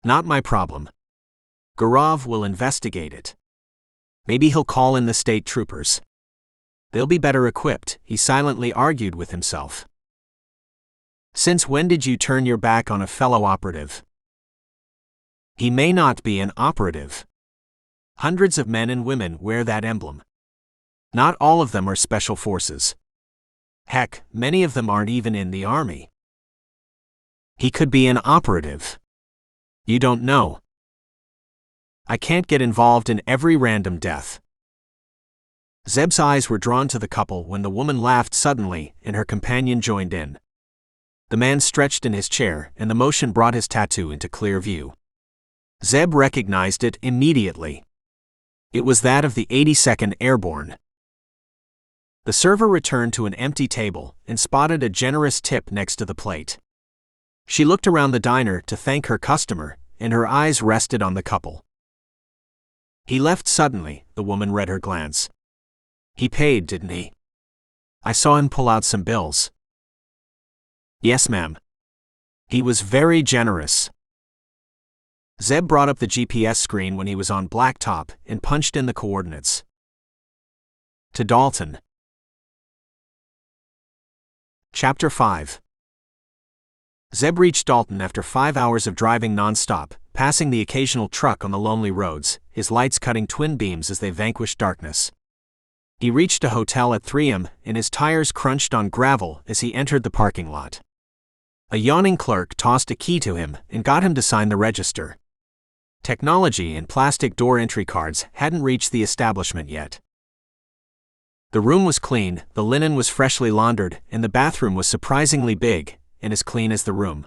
Not my problem. Gaurav will investigate it. Maybe he'll call in the state troopers. They'll be better equipped, he silently argued with himself. Since when did you turn your back on a fellow operative? He may not be an operative. Hundreds of men and women wear that emblem. Not all of them are special forces. Heck, many of them aren't even in the army. He could be an operative. You don't know. I can't get involved in every random death. Zeb's eyes were drawn to the couple when the woman laughed suddenly and her companion joined in. The man stretched in his chair and the motion brought his tattoo into clear view. Zeb recognized it immediately. It was that of the 82nd Airborne. The server returned to an empty table and spotted a generous tip next to the plate. She looked around the diner to thank her customer, and her eyes rested on the couple. "He left suddenly," the woman read her glance. "He paid, didn't he? I saw him pull out some bills." "Yes, ma'am. He was very generous." Zeb brought up the GPS screen when he was on blacktop and punched in the coordinates. To Dalton. Chapter 5. Zeb reached Dalton after 5 hours of driving non-stop, passing the occasional truck on the lonely roads, his lights cutting twin beams as they vanquished darkness. He reached a hotel at 3 a.m., and his tires crunched on gravel as he entered the parking lot. A yawning clerk tossed a key to him and got him to sign the register. Technology and plastic door entry cards hadn't reached the establishment yet. The room was clean, the linen was freshly laundered, and the bathroom was surprisingly big, and as clean as the room.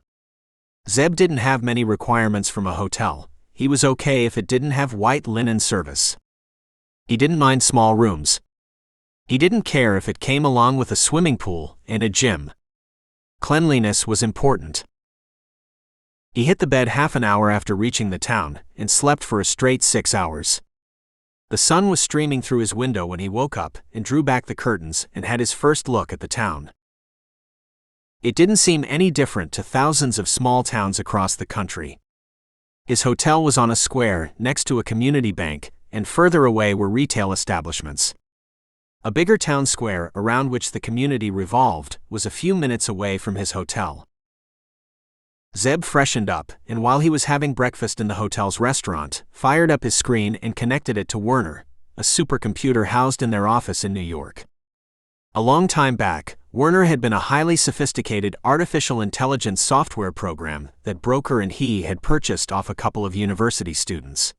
Zeb didn't have many requirements from a hotel. He was okay if it didn't have white linen service. He didn't mind small rooms. He didn't care if it came along with a swimming pool and a gym. Cleanliness was important. He hit the bed half an hour after reaching the town, and slept for a straight 6 hours. The sun was streaming through his window when he woke up and drew back the curtains and had his first look at the town. It didn't seem any different to thousands of small towns across the country. His hotel was on a square next to a community bank, and further away were retail establishments. A bigger town square around which the community revolved was a few minutes away from his hotel. Zeb freshened up, and while he was having breakfast in the hotel's restaurant, fired up his screen and connected it to Werner, a supercomputer housed in their office in New York. A long time back, Werner had been a highly sophisticated artificial intelligence software program that Broker and he had purchased off a couple of university students.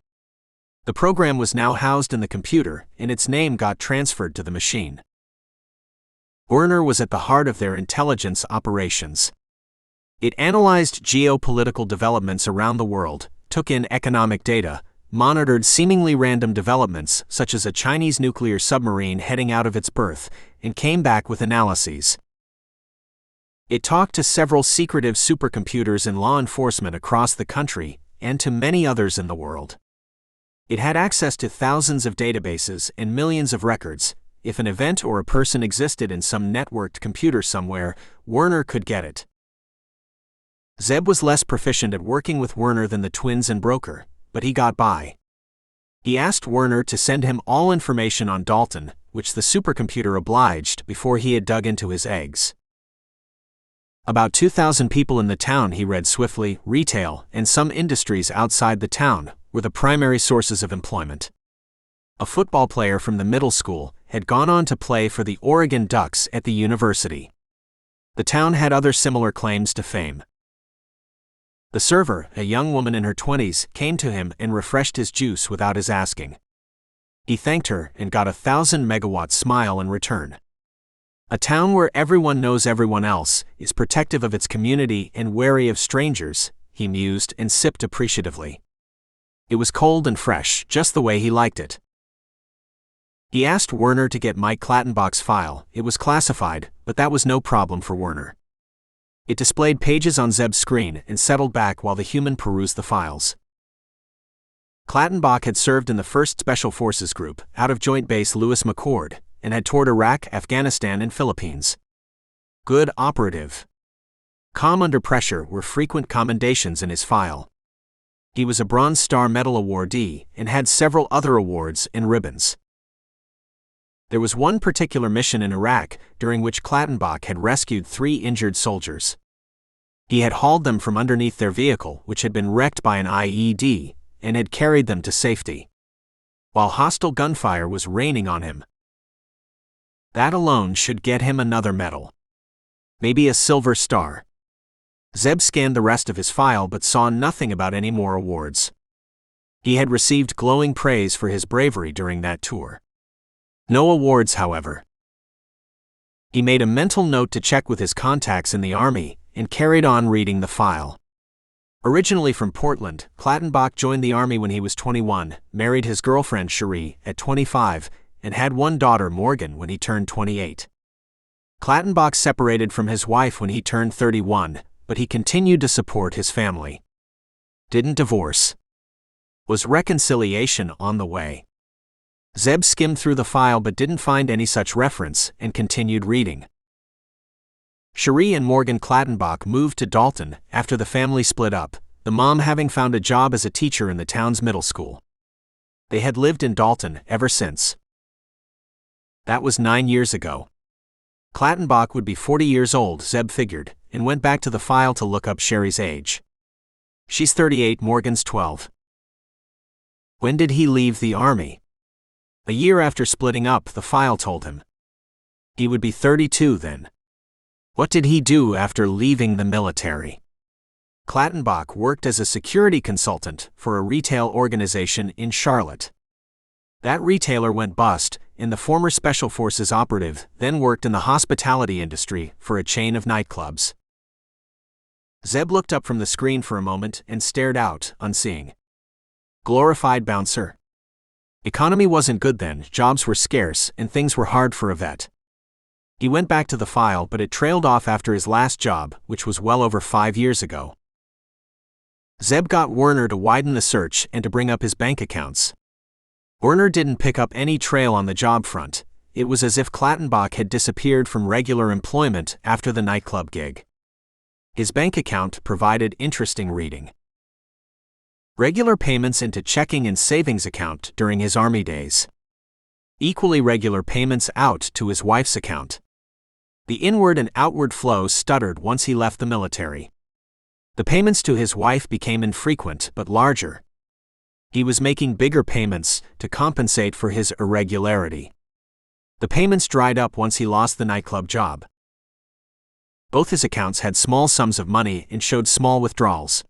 The program was now housed in the computer, and its name got transferred to the machine. Werner was at the heart of their intelligence operations. It analyzed geopolitical developments around the world, took in economic data, monitored seemingly random developments such as a Chinese nuclear submarine heading out of its berth, and came back with analyses. It talked to several secretive supercomputers and law enforcement across the country, and to many others in the world. It had access to thousands of databases and millions of records. If an event or a person existed in some networked computer somewhere, Werner could get it. Zeb was less proficient at working with Werner than the twins and Broker, but he got by. He asked Werner to send him all information on Dalton, which the supercomputer obliged before he had dug into his eggs. About 2,000 people in the town, he read swiftly. Retail and some industries outside the town were the primary sources of employment. A football player from the middle school had gone on to play for the Oregon Ducks at the university. The town had other similar claims to fame. The server, a young woman in her 20s, came to him and refreshed his juice without his asking. He thanked her and got a 1,000-megawatt smile in return. A town where everyone knows everyone else, is protective of its community and wary of strangers, he mused and sipped appreciatively. It was cold and fresh, just the way he liked it. He asked Werner to get Mike Clattenbach's file. It was classified, but that was no problem for Werner. It displayed pages on Zeb's screen and settled back while the human perused the files. Clattenbach had served in the 1st Special Forces Group, out of Joint Base Lewis McChord, and had toured Iraq, Afghanistan, and Philippines. Good operative. Calm under pressure were frequent commendations in his file. He was a Bronze Star Medal awardee and had several other awards and ribbons. There was one particular mission in Iraq during which Clattenbach had rescued 3 injured soldiers. He had hauled them from underneath their vehicle, which had been wrecked by an IED, and had carried them to safety, while hostile gunfire was raining on him. That alone should get him another medal. Maybe a Silver Star. Zeb scanned the rest of his file but saw nothing about any more awards. He had received glowing praise for his bravery during that tour. No awards, however. He made a mental note to check with his contacts in the Army, and carried on reading the file. Originally from Portland, Clattenbach joined the Army when he was 21, married his girlfriend Cherie at 25, and had one daughter, Morgan, when he turned 28. Clattenbach separated from his wife when he turned 31, but he continued to support his family. Didn't divorce. Was reconciliation on the way? Zeb skimmed through the file but didn't find any such reference and continued reading. Cherie and Morgan Clattenbach moved to Dalton after the family split up, the mom having found a job as a teacher in the town's middle school. They had lived in Dalton ever since. That was 9 years ago. Clattenbach would be 40 years old, Zeb figured, and went back to the file to look up Cherie's age. She's 38, Morgan's 12. When did he leave the army? A year after splitting up, the file told him. He would be 32 then. What did he do after leaving the military? Clattenbach worked as a security consultant for a retail organization in Charlotte. That retailer went bust, and the former Special Forces operative then worked in the hospitality industry for a chain of nightclubs. Zeb looked up from the screen for a moment and stared out, unseeing. Glorified bouncer. Economy wasn't good then, jobs were scarce, and things were hard for a vet. He went back to the file, but it trailed off after his last job, which was well over 5 years ago. Zeb got Werner to widen the search and to bring up his bank accounts. Werner didn't pick up any trail on the job front. It was as if Clattenbach had disappeared from regular employment after the nightclub gig. His bank account provided interesting reading. Regular payments into checking and savings account during his army days. Equally regular payments out to his wife's account. The inward and outward flow stuttered once he left the military. The payments to his wife became infrequent but larger. He was making bigger payments to compensate for his irregularity. The payments dried up once he lost the nightclub job. Both his accounts had small sums of money and showed small withdrawals.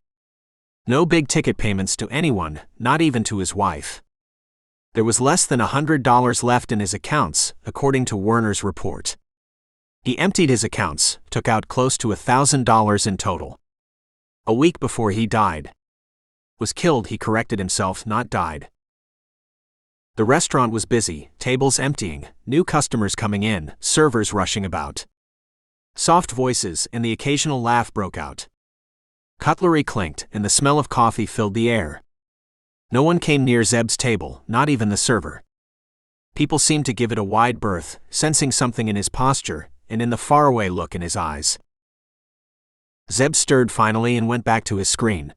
No big ticket payments to anyone, not even to his wife. There was less than $100 left in his accounts, according to Werner's report. He emptied his accounts, took out close to $1,000 in total. A week before he died. Was killed, he corrected himself, not died. The restaurant was busy, tables emptying, new customers coming in, servers rushing about. Soft voices and the occasional laugh broke out. Cutlery clinked and the smell of coffee filled the air. No one came near Zeb's table, not even the server. People seemed to give it a wide berth, sensing something in his posture and in the faraway look in his eyes. Zeb stirred finally and went back to his screen.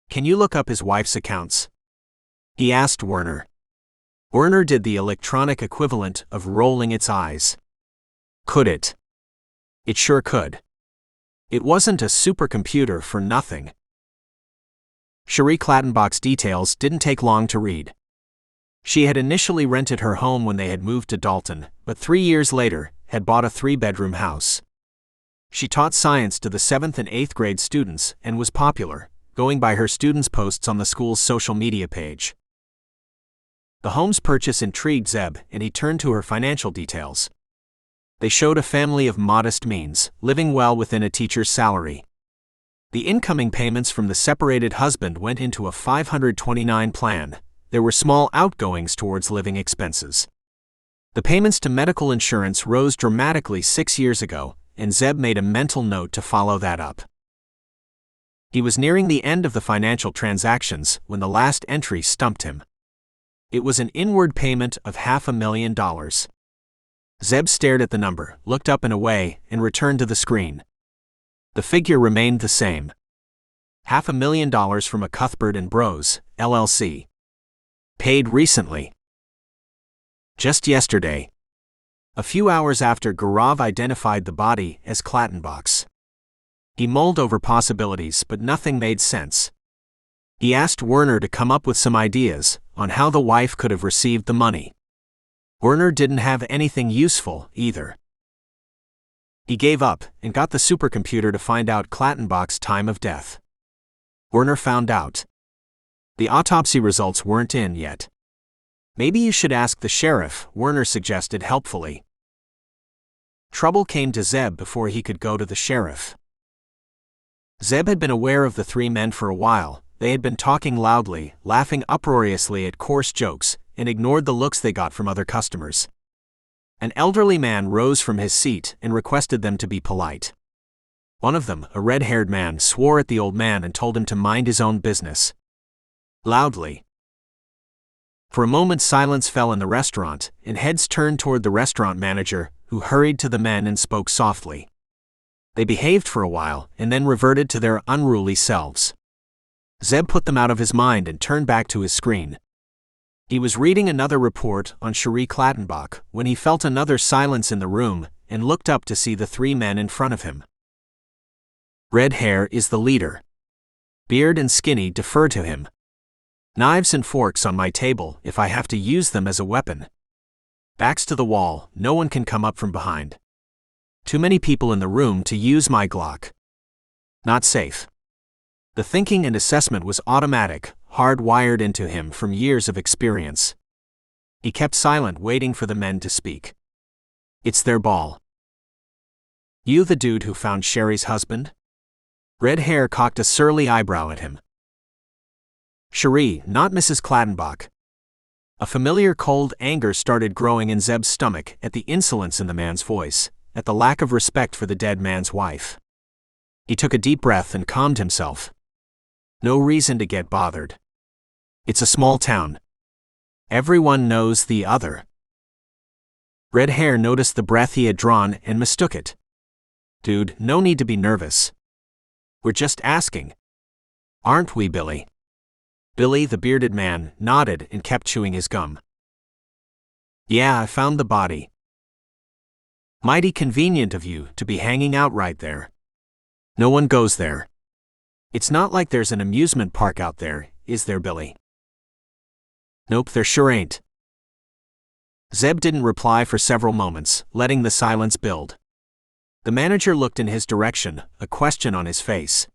Can you look up his wife's accounts? He asked Werner. Werner did the electronic equivalent of rolling its eyes. Could it? It sure could. It wasn't a supercomputer for nothing. Cherie Clattenbach's details didn't take long to read. She had initially rented her home when they had moved to Dalton, but 3 years later, had bought a 3-bedroom house. She taught science to the 7th and 8th grade students and was popular, going by her students' posts on the school's social media page. The home's purchase intrigued Zeb, and he turned to her financial details. They showed a family of modest means, living well within a teacher's salary. The incoming payments from the separated husband went into a 529 plan. There were small outgoings towards living expenses. The payments to medical insurance rose dramatically 6 years ago, and Zeb made a mental note to follow that up. He was nearing the end of the financial transactions when the last entry stumped him. It was an inward payment of $500,000. Zeb stared at the number, looked up and away, and returned to the screen. The figure remained the same. $500,000 from a Cuthbert and Bros, LLC. Paid recently. Just yesterday. A few hours after Gaurav identified the body as Clattenbach's. He mulled over possibilities, but nothing made sense. He asked Werner to come up with some ideas on how the wife could have received the money. Werner didn't have anything useful, either. He gave up and got the supercomputer to find out Clattenbach's time of death. Werner found out. The autopsy results weren't in yet. Maybe you should ask the sheriff, Werner suggested helpfully. Trouble came to Zeb before he could go to the sheriff. Zeb had been aware of the 3 men for a while. They had been talking loudly, laughing uproariously at coarse jokes, and ignored the looks they got from other customers. An elderly man rose from his seat and requested them to be polite. One of them, a red-haired man, swore at the old man and told him to mind his own business. Loudly. For a moment silence fell in the restaurant, and heads turned toward the restaurant manager, who hurried to the men and spoke softly. They behaved for a while, and then reverted to their unruly selves. Zeb put them out of his mind and turned back to his screen. He was reading another report on Cherie Clattenbach when he felt another silence in the room and looked up to see the three men in front of him. Red hair is the leader. Beard and Skinny defer to him. Knives and forks on my table if I have to use them as a weapon. Backs to the wall, no one can come up from behind. Too many people in the room to use my Glock. Not safe. The thinking and assessment was automatic, hardwired into him from years of experience. He kept silent, waiting for the men to speak. It's their ball. You the dude who found Sherry's husband? Red hair cocked a surly eyebrow at him. Cherie, not Mrs. Clattenbach. A familiar cold anger started growing in Zeb's stomach at the insolence in the man's voice, at the lack of respect for the dead man's wife. He took a deep breath and calmed himself. No reason to get bothered. It's a small town. Everyone knows the other. Red hair noticed the breath he had drawn and mistook it. Dude, no need to be nervous. We're just asking. Aren't we, Billy? Billy, the bearded man, nodded and kept chewing his gum. Yeah, I found the body. Mighty convenient of you to be hanging out right there. No one goes there. It's not like there's an amusement park out there, is there, Billy? Nope, there sure ain't. Zeb didn't reply for several moments, letting the silence build. The manager looked in his direction, a question on his face.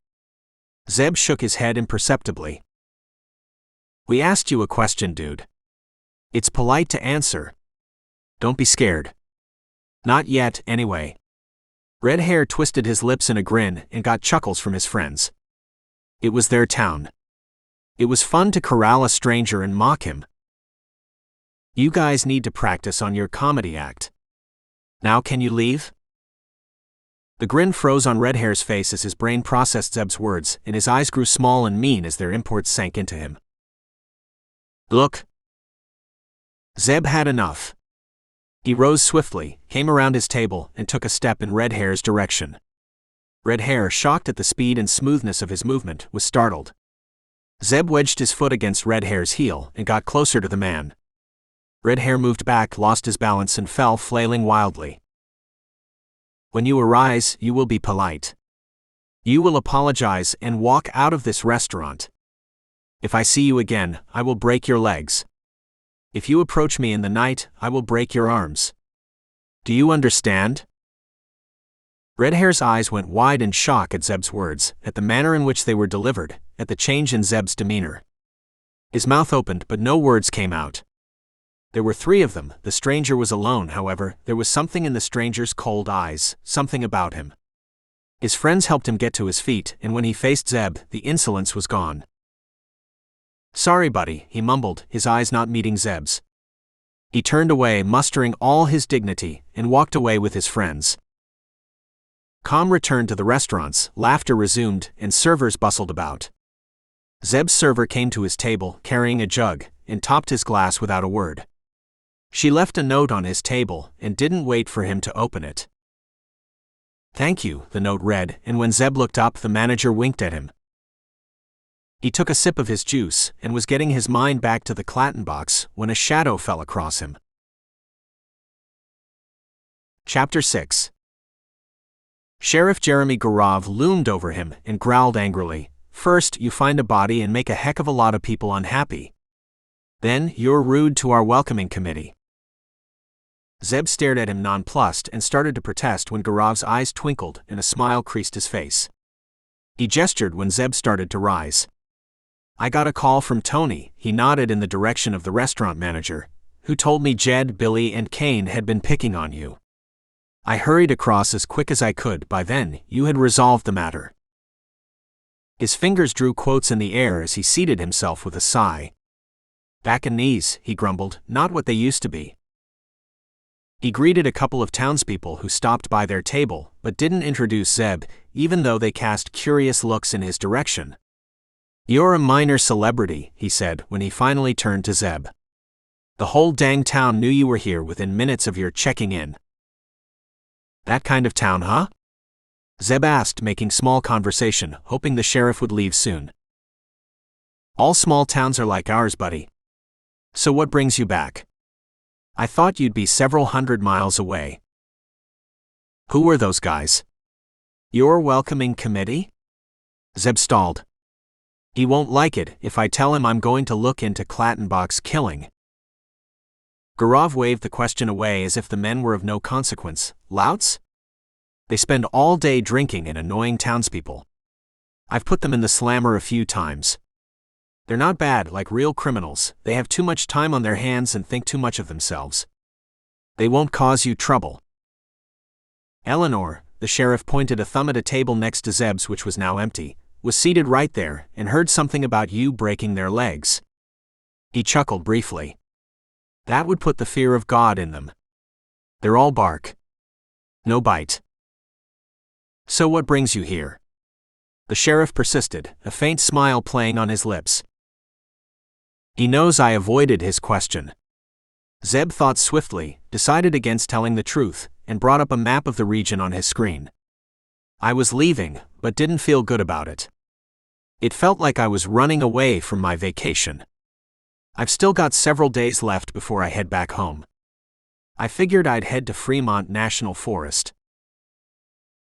Zeb shook his head imperceptibly. We asked you a question, dude. It's polite to answer. Don't be scared. Not yet, anyway. Red hair twisted his lips in a grin and got chuckles from his friends. It was their town. It was fun to corral a stranger and mock him. You guys need to practice on your comedy act. Now can you leave? The grin froze on Red hair's face as his brain processed Zeb's words, and his eyes grew small and mean as their import sank into him. Look. Zeb had enough. He rose swiftly, came around his table, and took a step in Red hair's direction. Red hair, shocked at the speed and smoothness of his movement, was startled. Zeb wedged his foot against Red hair's heel and got closer to the man. Red hair moved back, lost his balance, and fell, flailing wildly. When you arise, you will be polite. You will apologize and walk out of this restaurant. If I see you again, I will break your legs. If you approach me in the night, I will break your arms. Do you understand? Red hair's eyes went wide in shock at Zeb's words, at the manner in which they were delivered, at the change in Zeb's demeanor. His mouth opened, but no words came out. There were three of them. The stranger was alone, however. There was something in the stranger's cold eyes, something about him. His friends helped him get to his feet, and when he faced Zeb, the insolence was gone. Sorry, buddy, he mumbled, his eyes not meeting Zeb's. He turned away, mustering all his dignity, and walked away with his friends. Calm returned to the restaurants, laughter resumed, and servers bustled about. Zeb's server came to his table, carrying a jug, and topped his glass without a word. She left a note on his table, and didn't wait for him to open it. Thank you, the note read, and when Zeb looked up, the manager winked at him. He took a sip of his juice, and was getting his mind back to the Clattenbachs when a shadow fell across him. Chapter 6. Sheriff Jeremy Garov loomed over him and growled angrily. First, you find a body and make a heck of a lot of people unhappy. Then, you're rude to our welcoming committee. Zeb stared at him nonplussed and started to protest when Garov's eyes twinkled and a smile creased his face. He gestured when Zeb started to rise. I got a call from Tony, he nodded in the direction of the restaurant manager, who told me Jed, Billy, and Kane had been picking on you. I hurried across as quick as I could. By then, you had resolved the matter. His fingers drew quotes in the air as he seated himself with a sigh. Back and knees, he grumbled, not what they used to be. He greeted a couple of townspeople who stopped by their table, but didn't introduce Zeb, even though they cast curious looks in his direction. "You're a minor celebrity," he said when he finally turned to Zeb. "The whole dang town knew you were here within minutes of your checking in." "That kind of town, huh?" Zeb asked, making small conversation, hoping the sheriff would leave soon. "All small towns are like ours, buddy. So what brings you back? I thought you'd be several hundred miles away." "Who were those guys?" "Your welcoming committee?" Zeb stalled. "He won't like it if I tell him I'm going to look into Clattenbach's killing." Gaurav waved the question away as if the men were of no consequence. "Louts? They spend all day drinking and annoying townspeople. I've put them in the slammer a few times. They're not bad, like real criminals. They have too much time on their hands and think too much of themselves. They won't cause you trouble." Eleanor, the sheriff pointed a thumb at a table next to Zeb's, which was now empty, was seated right there and heard something about you breaking their legs. He chuckled briefly. "That would put the fear of God in them. They're all bark. No bite." "So what brings you here?" The sheriff persisted, a faint smile playing on his lips. He knows I avoided his question. Zeb thought swiftly, decided against telling the truth, and brought up a map of the region on his screen. "I was leaving, but didn't feel good about it. It felt like I was running away from my vacation. I've still got several days left before I head back home. I figured I'd head to Fremont National Forest."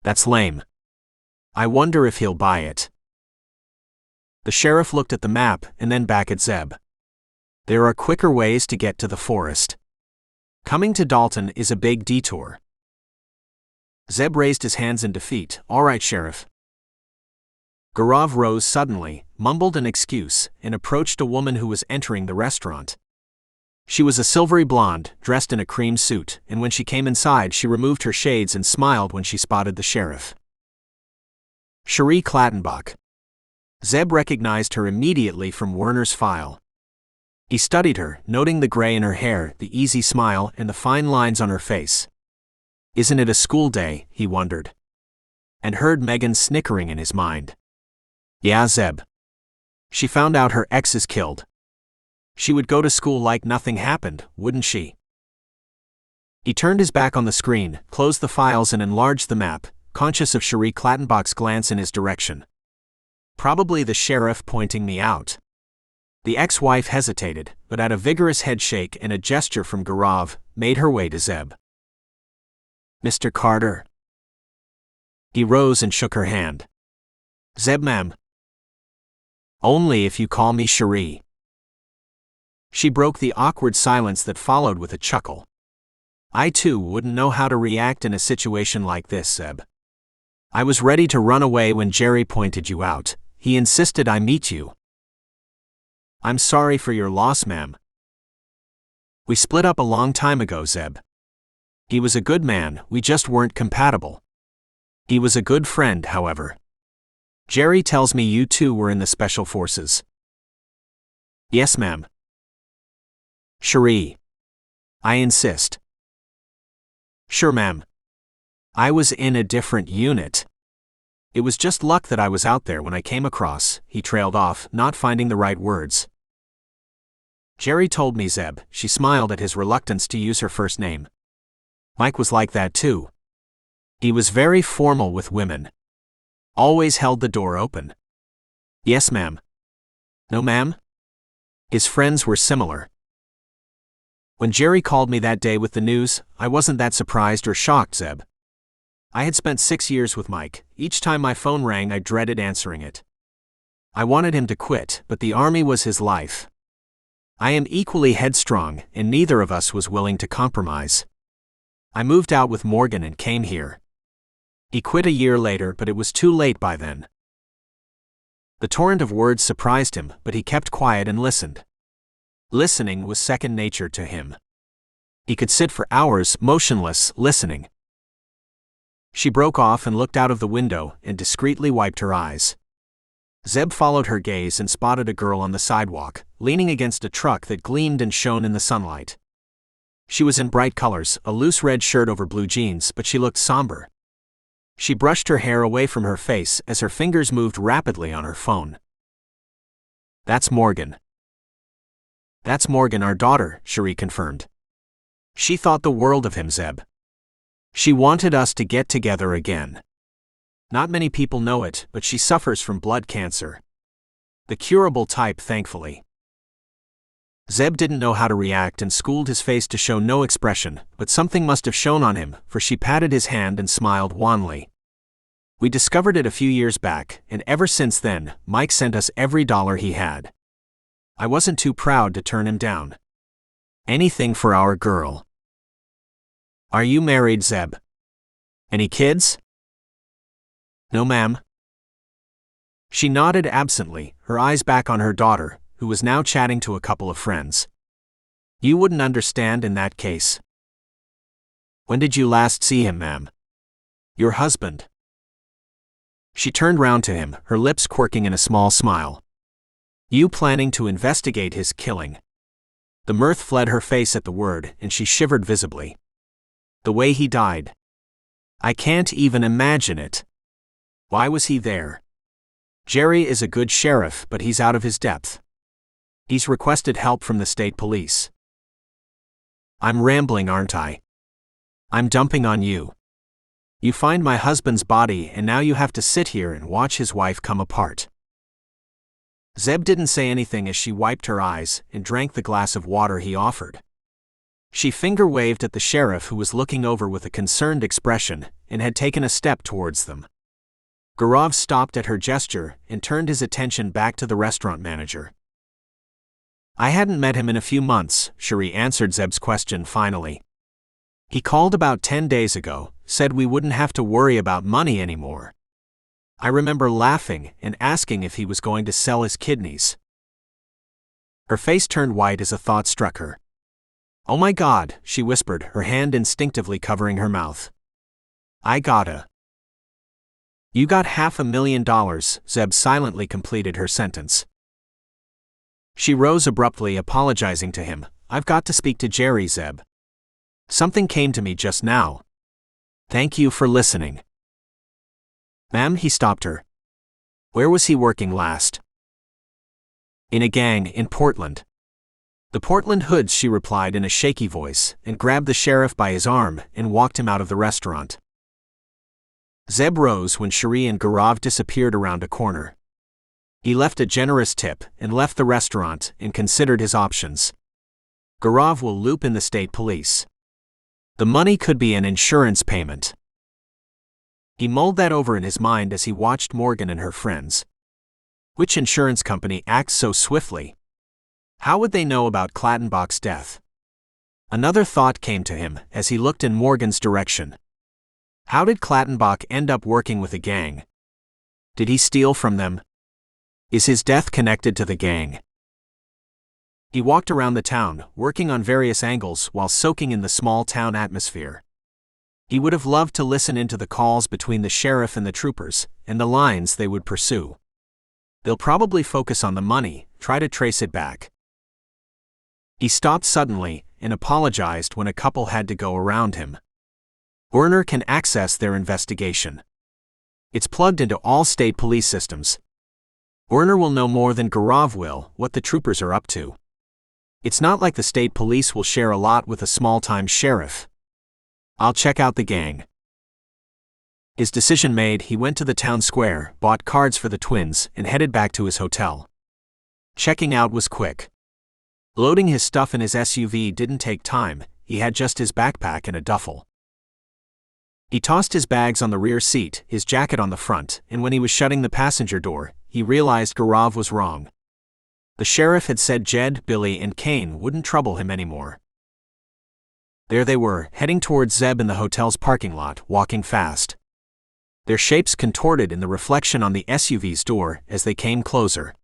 "That's lame. I wonder if he'll buy it." The sheriff looked at the map and then back at Zeb. "There are quicker ways to get to the forest. Coming to Dalton is a big detour." Zeb raised his hands in defeat. "All right, Sheriff." Gaurav rose suddenly, mumbled an excuse, and approached a woman who was entering the restaurant. She was a silvery blonde, dressed in a cream suit, and when she came inside she removed her shades and smiled when she spotted the sheriff. Cherie Clattenbach. Zeb recognized her immediately from Werner's file. He studied her, noting the gray in her hair, the easy smile, and the fine lines on her face. Isn't it a school day, he wondered. And heard Megan snickering in his mind. Yeah, Zeb. She found out her ex is killed. She would go to school like nothing happened, wouldn't she? He turned his back on the screen, closed the files and enlarged the map, conscious of Cherie Clattenbach's glance in his direction. Probably the sheriff pointing me out. The ex-wife hesitated, but at a vigorous headshake and a gesture from Gaurav, made her way to Zeb. "Mr. Carter." He rose and shook her hand. "Zeb, ma'am." "Only if you call me Cherie." She broke the awkward silence that followed with a chuckle. "I too wouldn't know how to react in a situation like this, Zeb. I was ready to run away when Jerry pointed you out. He insisted I meet you." "I'm sorry for your loss, ma'am." "We split up a long time ago, Zeb. He was a good man, we just weren't compatible. He was a good friend, however. Jerry tells me you two were in the Special Forces." "Yes, ma'am." "Cherie. I insist." "Sure, ma'am. I was in a different unit. It was just luck that I was out there when I came across," he trailed off, not finding the right words. "Jerry told me, Zeb." She smiled at his reluctance to use her first name. "Mike was like that too. He was very formal with women. Always held the door open." "Yes, ma'am." "No, ma'am?" His friends were similar. When Jerry called me that day with the news, I wasn't that surprised or shocked, Zeb. I had spent 6 years with Mike. Each time my phone rang, I dreaded answering it. I wanted him to quit, but the army was his life. I am equally headstrong, and neither of us was willing to compromise. I moved out with Morgan and came here. He quit a year later, but it was too late by then. The torrent of words surprised him, but he kept quiet and listened. Listening was second nature to him. He could sit for hours, motionless, listening. She broke off and looked out of the window and discreetly wiped her eyes. Zeb followed her gaze and spotted a girl on the sidewalk, leaning against a truck that gleamed and shone in the sunlight. She was in bright colors, a loose red shirt over blue jeans, but she looked somber. She brushed her hair away from her face as her fingers moved rapidly on her phone. That's Morgan. That's Morgan, our daughter, Cherie confirmed. She thought the world of him, Zeb. She wanted us to get together again. Not many people know it, but she suffers from blood cancer. The curable type, thankfully. Zeb didn't know how to react and schooled his face to show no expression, but something must have shown on him, for she patted his hand and smiled wanly. We discovered it a few years back, and ever since then, Mike sent us every dollar he had. I wasn't too proud to turn him down. Anything for our girl. Are you married, Zeb? Any kids? No, ma'am. She nodded absently, her eyes back on her daughter, who was now chatting to a couple of friends. You wouldn't understand in that case. When did you last see him, ma'am? Your husband. She turned round to him, her lips quirking in a small smile. You planning to investigate his killing? The mirth fled her face at the word, and she shivered visibly. The way he died. I can't even imagine it. Why was he there? Jerry is a good sheriff, but he's out of his depth. He's requested help from the state police. I'm rambling, aren't I? I'm dumping on you. You find my husband's body and now you have to sit here and watch his wife come apart. Zeb didn't say anything as she wiped her eyes and drank the glass of water he offered. She finger-waved at the sheriff, who was looking over with a concerned expression and had taken a step towards them. Gaurav stopped at her gesture and turned his attention back to the restaurant manager. I hadn't met him in a few months, Cherie answered Zeb's question finally. He called about 10 days ago, said we wouldn't have to worry about money anymore. I remember laughing and asking if he was going to sell his kidneys. Her face turned white as a thought struck her. Oh my God, she whispered, her hand instinctively covering her mouth. I gotta. You got $500,000, Zeb silently completed her sentence. She rose abruptly, apologizing to him. I've got to speak to Jerry, Zeb. Something came to me just now. Thank you for listening. Ma'am, he stopped her. Where was he working last? In a gang in Portland. The Portland Hoods, she replied in a shaky voice, and grabbed the sheriff by his arm and walked him out of the restaurant. Zeb rose when Cherie and Gaurav disappeared around a corner. He left a generous tip and left the restaurant and considered his options. Gaurav will loop in the state police. The money could be an insurance payment. He mulled that over in his mind as he watched Morgan and her friends. Which insurance company acts so swiftly? How would they know about Clattenbach's death? Another thought came to him as he looked in Morgan's direction. How did Clattenbach end up working with a gang? Did he steal from them? Is his death connected to the gang? He walked around the town, working on various angles while soaking in the small town atmosphere. He would have loved to listen into the calls between the sheriff and the troopers, and the lines they would pursue. They'll probably focus on the money, try to trace it back. He stopped suddenly and apologized when a couple had to go around him. Werner can access their investigation. It's plugged into all state police systems. Werner will know more than Gaurav will what the troopers are up to. It's not like the state police will share a lot with a small-time sheriff. I'll check out the gang. His decision made, he went to the town square, bought cards for the twins, and headed back to his hotel. Checking out was quick. Loading his stuff in his SUV didn't take time, he had just his backpack and a duffel. He tossed his bags on the rear seat, his jacket on the front, and when he was shutting the passenger door, he realized Gaurav was wrong. The sheriff had said Jed, Billy, and Kane wouldn't trouble him anymore. There they were, heading towards Zeb in the hotel's parking lot, walking fast. Their shapes contorted in the reflection on the SUV's door as they came closer.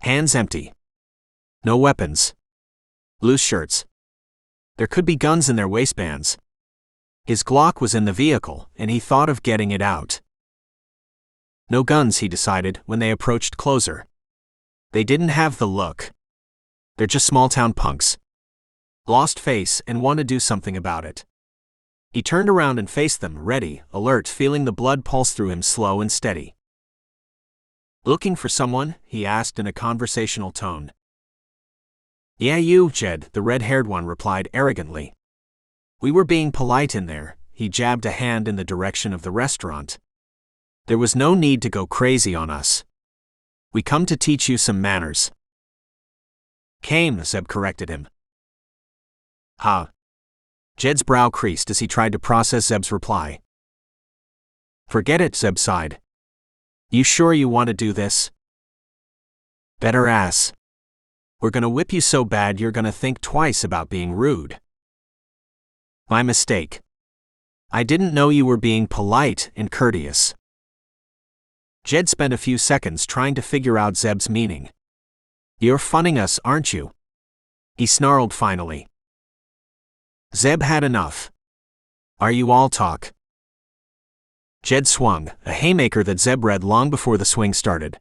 Hands empty. No weapons. Loose shirts. There could be guns in their waistbands. His Glock was in the vehicle, and he thought of getting it out. No guns, he decided, when they approached closer. They didn't have the look. They're just small-town punks. Lost face and want to do something about it. He turned around and faced them, ready, alert, feeling the blood pulse through him slow and steady. "Looking for someone?" he asked in a conversational tone. "Yeah, you, Jed," the red-haired one replied arrogantly. "We were being polite in there." He jabbed a hand in the direction of the restaurant. "There was no need to go crazy on us. We come to teach you some manners." "Came," Zeb corrected him. "Huh." Jed's brow creased as he tried to process Zeb's reply. "Forget it," Zeb sighed. "You sure you want to do this?" "Better ass. We're gonna whip you so bad you're gonna think twice about being rude." "My mistake. I didn't know you were being polite and courteous." Jed spent a few seconds trying to figure out Zeb's meaning. "You're funning us, aren't you?" he snarled finally. Zeb had enough. "Are you all talk?" Jed swung, a haymaker that Zeb read long before the swing started.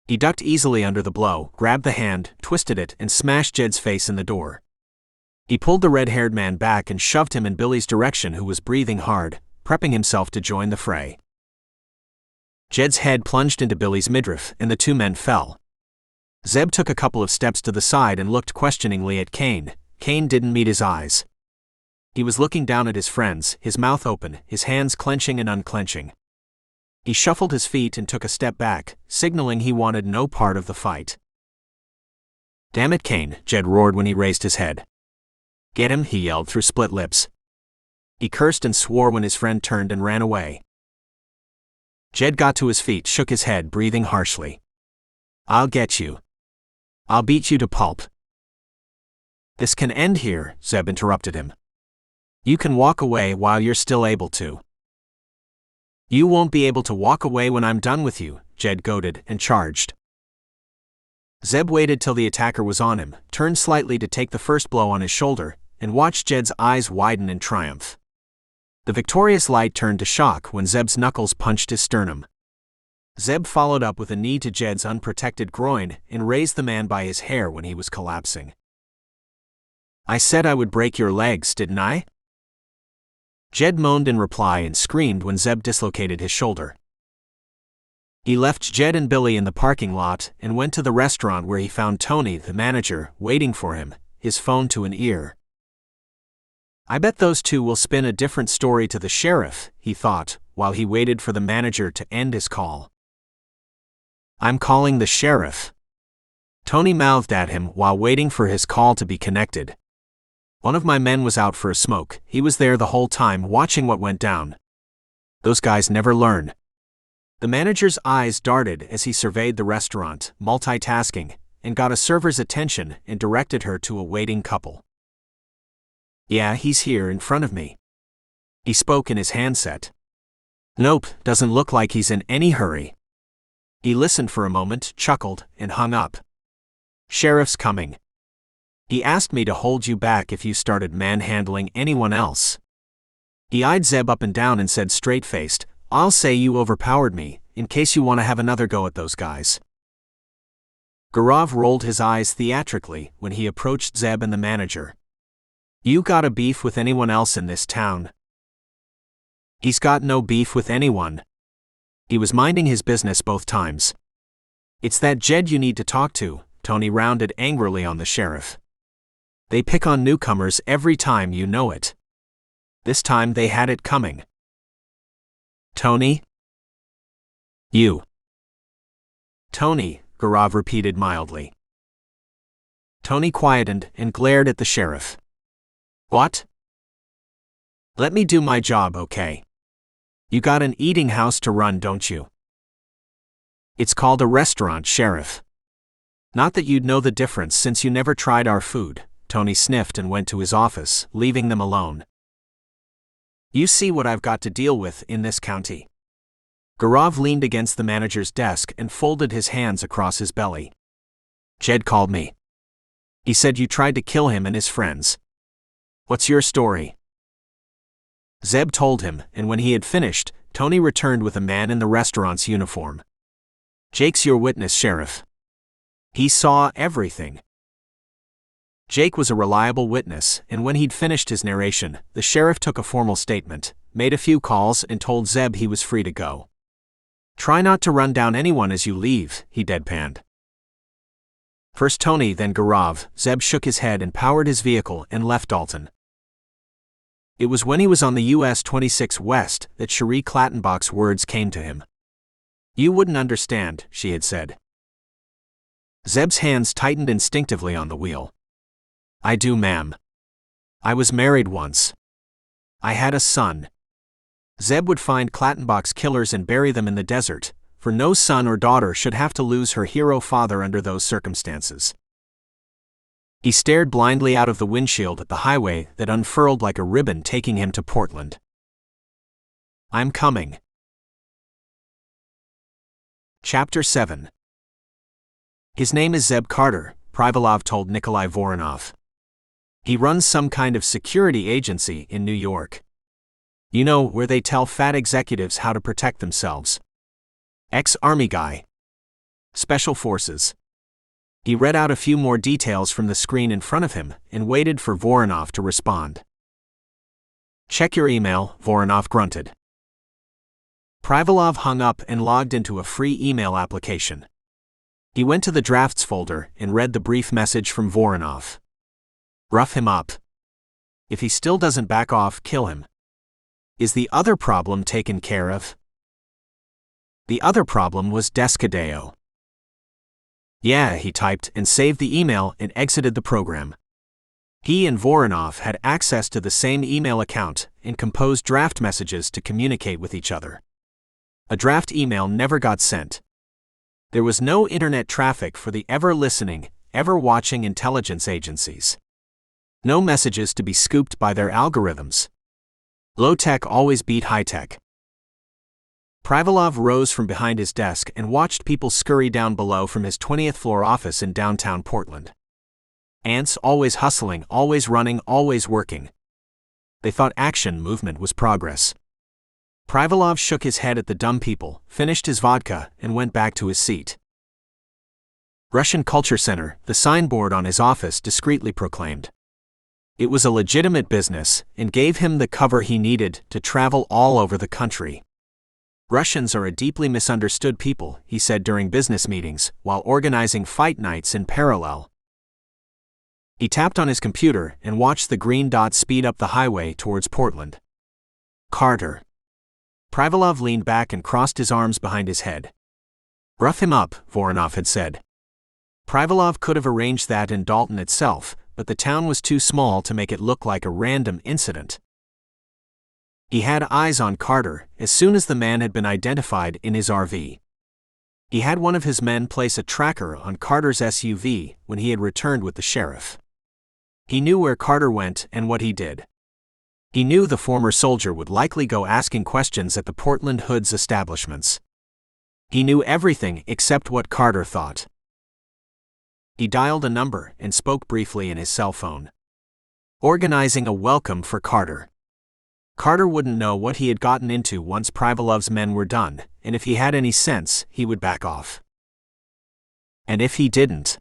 He ducked easily under the blow, grabbed the hand, twisted it, and smashed Jed's face in the door. He pulled the red-haired man back and shoved him in Billy's direction, who was breathing hard, prepping himself to join the fray. Jed's head plunged into Billy's midriff, and the two men fell. Zeb took a couple of steps to the side and looked questioningly at Kane. Kane didn't meet his eyes. He was looking down at his friends, his mouth open, his hands clenching and unclenching. He shuffled his feet and took a step back, signaling he wanted no part of the fight. "Damn it, Kane," Jed roared when he raised his head. "Get him," he yelled through split lips. He cursed and swore when his friend turned and ran away. Jed got to his feet, shook his head, breathing harshly. "I'll get you. I'll beat you to pulp." "This can end here," Zeb interrupted him. "You can walk away while you're still able to." "You won't be able to walk away when I'm done with you," Jed goaded and charged. Zeb waited till the attacker was on him, turned slightly to take the first blow on his shoulder, and watched Jed's eyes widen in triumph. The victorious light turned to shock when Zeb's knuckles punched his sternum. Zeb followed up with a knee to Jed's unprotected groin and raised the man by his hair when he was collapsing. "I said I would break your legs, didn't I?" Jed moaned in reply and screamed when Zeb dislocated his shoulder. He left Jed and Billy in the parking lot and went to the restaurant, where he found Tony, the manager, waiting for him, his phone to an ear. "I bet those two will spin a different story to the sheriff," he thought, while he waited for the manager to end his call. "I'm calling the sheriff," Tony mouthed at him while waiting for his call to be connected. "One of my men was out for a smoke. He was there the whole time, watching what went down. Those guys never learn." The manager's eyes darted as he surveyed the restaurant, multitasking, and got a server's attention and directed her to a waiting couple. "Yeah, he's here in front of me." He spoke in his handset. "Nope, doesn't look like he's in any hurry." He listened for a moment, chuckled, and hung up. "Sheriff's coming. He asked me to hold you back if you started manhandling anyone else." He eyed Zeb up and down and said straight-faced, "I'll say you overpowered me, in case you want to have another go at those guys." Gaurav rolled his eyes theatrically when he approached Zeb and the manager. "You got a beef with anyone else in this town?" "He's got no beef with anyone." He was minding his business both times. "It's that Jed you need to talk to," Tony rounded angrily on the sheriff. "They pick on newcomers every time, you know it. This time they had it coming." "Tony?" "You." "Tony," Gaurav repeated mildly. Tony quietened and glared at the sheriff. "What?" "Let me do my job, okay? You got an eating house to run, don't you?" "It's called a restaurant, Sheriff. Not that you'd know the difference since you never tried our food." Tony sniffed and went to his office, leaving them alone. "You see what I've got to deal with in this county." Gaurav leaned against the manager's desk and folded his hands across his belly. "Jed called me. He said you tried to kill him and his friends. What's your story?" Zeb told him, and when he had finished, Tony returned with a man in the restaurant's uniform. "Jake's your witness, Sheriff. He saw everything." Jake was a reliable witness, and when he'd finished his narration, the sheriff took a formal statement, made a few calls, and told Zeb he was free to go. "Try not to run down anyone as you leave," he deadpanned. First Tony, then Gaurav, Zeb shook his head and powered his vehicle and left Dalton. It was when he was on the US 26 West that Cherie Clattenbach's words came to him. "You wouldn't understand," she had said. Zeb's hands tightened instinctively on the wheel. "I do, ma'am. I was married once. I had a son." Zeb would find Clattenbach's killers and bury them in the desert, for no son or daughter should have to lose her hero father under those circumstances. He stared blindly out of the windshield at the highway that unfurled like a ribbon taking him to Portland. "I'm coming." Chapter 7. "His name is Zeb Carter," Privalov told Nikolai Voronov. "He runs some kind of security agency in New York. You know, where they tell fat executives how to protect themselves. Ex-army guy. Special forces." He read out a few more details from the screen in front of him and waited for Voronov to respond. "Check your email," Voronov grunted. Privalov hung up and logged into a free email application. He went to the drafts folder and read the brief message from Voronov. "Rough him up. If he still doesn't back off, kill him. Is the other problem taken care of?" The other problem was Descadeo. "Yeah," he typed and saved the email and exited the program. He and Voronov had access to the same email account and composed draft messages to communicate with each other. A draft email never got sent. There was no internet traffic for the ever-listening, ever-watching intelligence agencies. No messages to be scooped by their algorithms. Low-tech always beat high-tech. Privalov rose from behind his desk and watched people scurry down below from his 20th floor office in downtown Portland. Ants always hustling, always running, always working. They thought action movement was progress. Privalov shook his head at the dumb people, finished his vodka, and went back to his seat. Russian Culture Center, the signboard on his office discreetly proclaimed. It was a legitimate business and gave him the cover he needed to travel all over the country. "Russians are a deeply misunderstood people," he said during business meetings, while organizing fight nights in parallel. He tapped on his computer and watched the green dot speed up the highway towards Portland. "Carter." Privalov leaned back and crossed his arms behind his head. "Rough him up," Voronov had said. Privalov could have arranged that in Dalton itself, but the town was too small to make it look like a random incident. He had eyes on Carter as soon as the man had been identified in his RV. He had one of his men place a tracker on Carter's SUV when he had returned with the sheriff. He knew where Carter went and what he did. He knew the former soldier would likely go asking questions at the Portland Hoods establishments. He knew everything except what Carter thought. He dialed a number and spoke briefly in his cell phone. Organizing a welcome for Carter. Carter wouldn't know what he had gotten into once Privalov's men were done, and if he had any sense, he would back off. And if he didn't?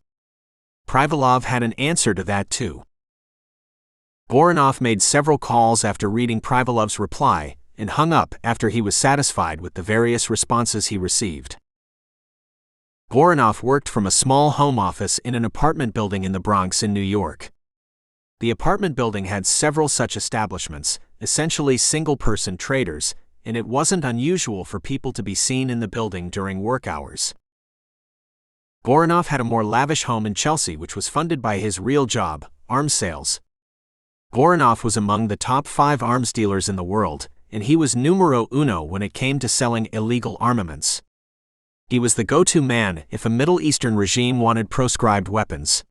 Privalov had an answer to that too. Voronov made several calls after reading Privalov's reply, and hung up after he was satisfied with the various responses he received. Voronov worked from a small home office in an apartment building in the Bronx in New York. The apartment building had several such establishments, essentially single-person traders, and it wasn't unusual for people to be seen in the building during work hours. Voronov had a more lavish home in Chelsea which was funded by his real job, arms sales. Voronov was among the top 5 arms dealers in the world, and he was numero uno when it came to selling illegal armaments. He was the go-to man if a Middle Eastern regime wanted proscribed weapons.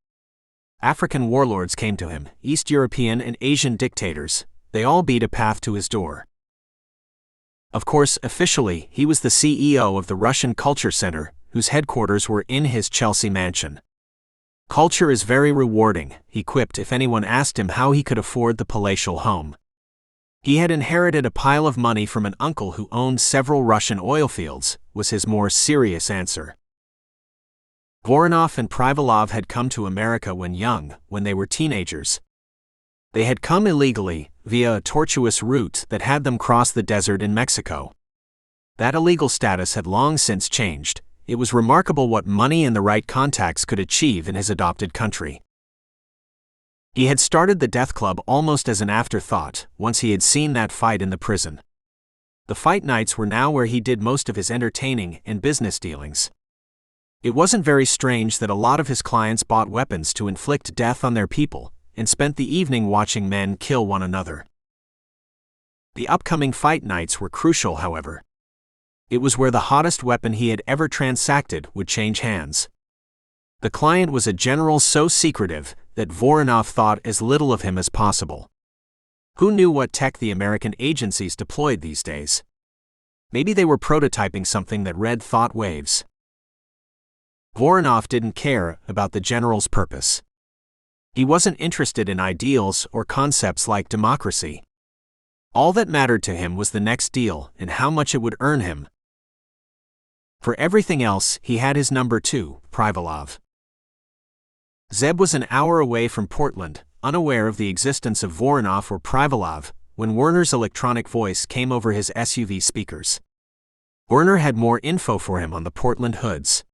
African warlords came to him, East European and Asian dictators, they all beat a path to his door. Of course, officially, he was the CEO of the Russian Culture Center, whose headquarters were in his Chelsea mansion. "Culture is very rewarding," he quipped if anyone asked him how he could afford the palatial home. He had inherited a pile of money from an uncle who owned several Russian oil fields, was his more serious answer. Voronov and Privalov had come to America when they were teenagers. They had come illegally, via a tortuous route that had them cross the desert in Mexico. That illegal status had long since changed. It was remarkable what money and the right contacts could achieve in his adopted country. He had started the Death Club almost as an afterthought, once he had seen that fight in the prison. The fight nights were now where he did most of his entertaining and business dealings. It wasn't very strange that a lot of his clients bought weapons to inflict death on their people, and spent the evening watching men kill one another. The upcoming fight nights were crucial, however. It was where the hottest weapon he had ever transacted would change hands. The client was a general so secretive that Voronov thought as little of him as possible. Who knew what tech the American agencies deployed these days? Maybe they were prototyping something that read thought waves. Voronov didn't care about the general's purpose. He wasn't interested in ideals or concepts like democracy. All that mattered to him was the next deal and how much it would earn him. For everything else, he had his number two, Privalov. Zeb was an hour away from Portland, unaware of the existence of Voronov or Privalov, when Werner's electronic voice came over his SUV speakers. Werner had more info for him on the Portland hoods.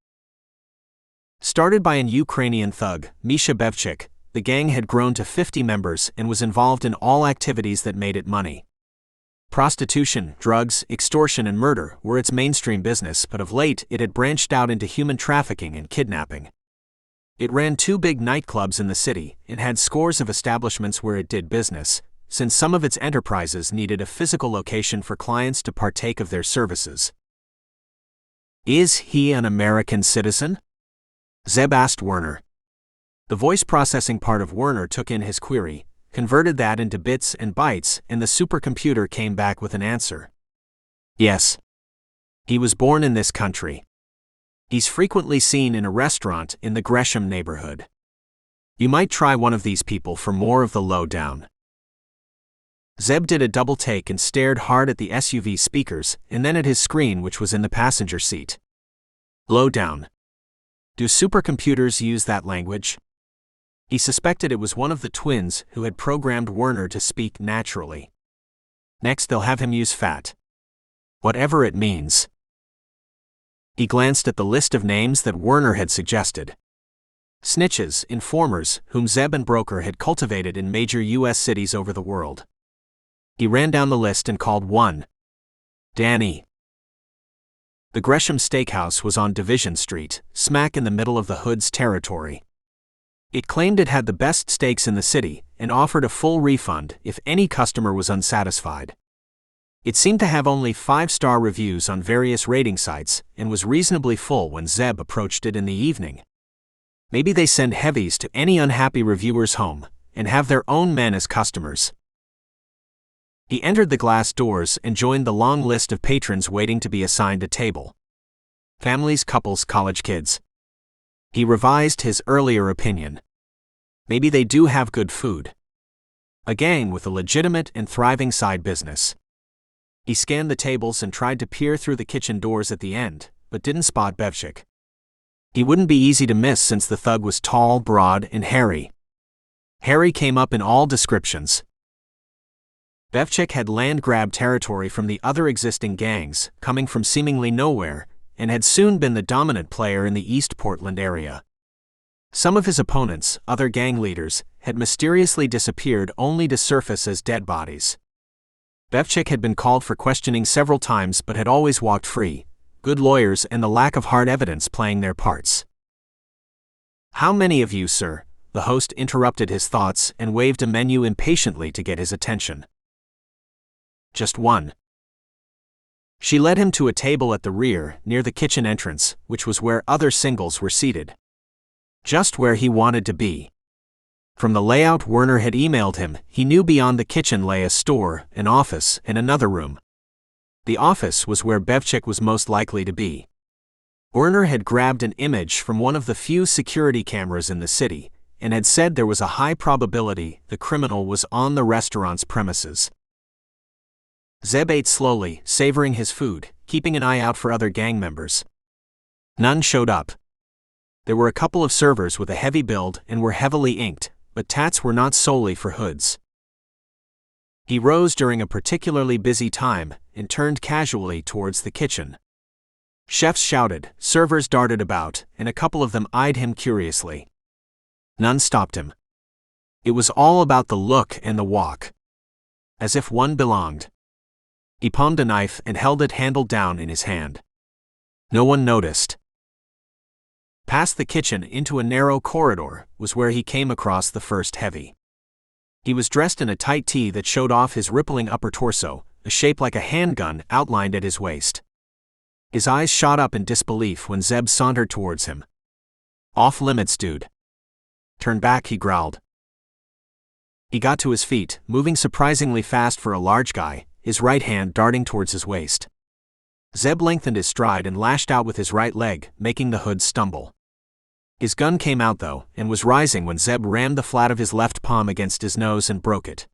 Started by an Ukrainian thug, Misha Bevchik, the gang had grown to 50 members and was involved in all activities that made it money. Prostitution, drugs, extortion and murder were its mainstream business, but of late it had branched out into human trafficking and kidnapping. It ran 2 big nightclubs in the city and had scores of establishments where it did business, since some of its enterprises needed a physical location for clients to partake of their services. Is he an American citizen? Zeb asked Werner. The voice processing part of Werner took in his query, converted that into bits and bytes, and the supercomputer came back with an answer. Yes. He was born in this country. He's frequently seen in a restaurant in the Gresham neighborhood. You might try one of these people for more of the lowdown. Zeb did a double take and stared hard at the SUV speakers and then at his screen, which was in the passenger seat. Lowdown. Do supercomputers use that language? He suspected it was one of the twins who had programmed Werner to speak naturally. Next they'll have him use fat. Whatever it means. He glanced at the list of names that Werner had suggested. Snitches, informers, whom Zeb and Broker had cultivated in major U.S. cities over the world. He ran down the list and called one. Danny. The Gresham Steakhouse was on Division Street, smack in the middle of the Hood's territory. It claimed it had the best steaks in the city and offered a full refund if any customer was unsatisfied. It seemed to have only 5-star reviews on various rating sites and was reasonably full when Zeb approached it in the evening. Maybe they send heavies to any unhappy reviewer's home and have their own men as customers. He entered the glass doors and joined the long list of patrons waiting to be assigned a table. Families, couples, college kids. He revised his earlier opinion. Maybe they do have good food. A gang with a legitimate and thriving side business. He scanned the tables and tried to peer through the kitchen doors at the end, but didn't spot Bevchik. He wouldn't be easy to miss since the thug was tall, broad, and hairy. Hairy came up in all descriptions. Bevchik had land-grab territory from the other existing gangs, coming from seemingly nowhere, and had soon been the dominant player in the East Portland area. Some of his opponents, other gang leaders, had mysteriously disappeared only to surface as dead bodies. Bevchik had been called for questioning several times but had always walked free, good lawyers and the lack of hard evidence playing their parts. How many of you, sir? The host interrupted his thoughts and waved a menu impatiently to get his attention. Just one. She led him to a table at the rear, near the kitchen entrance, which was where other singles were seated. Just where he wanted to be. From the layout Werner had emailed him, he knew beyond the kitchen lay a store, an office, and another room. The office was where Bevchik was most likely to be. Werner had grabbed an image from one of the few security cameras in the city, and had said there was a high probability the criminal was on the restaurant's premises. Zeb ate slowly, savoring his food, keeping an eye out for other gang members. None showed up. There were a couple of servers with a heavy build and were heavily inked, but tats were not solely for hoods. He rose during a particularly busy time and turned casually towards the kitchen. Chefs shouted, servers darted about, and a couple of them eyed him curiously. None stopped him. It was all about the look and the walk. As if one belonged. He palmed a knife and held it handle down in his hand. No one noticed. Past the kitchen into a narrow corridor was where he came across the first heavy. He was dressed in a tight tee that showed off his rippling upper torso, a shape like a handgun outlined at his waist. His eyes shot up in disbelief when Zeb sauntered towards him. Off limits, dude. Turn back, he growled. He got to his feet, moving surprisingly fast for a large guy, his right hand darting towards his waist. Zeb lengthened his stride and lashed out with his right leg, making the hood stumble. His gun came out though, and was rising when Zeb rammed the flat of his left palm against his nose and broke it.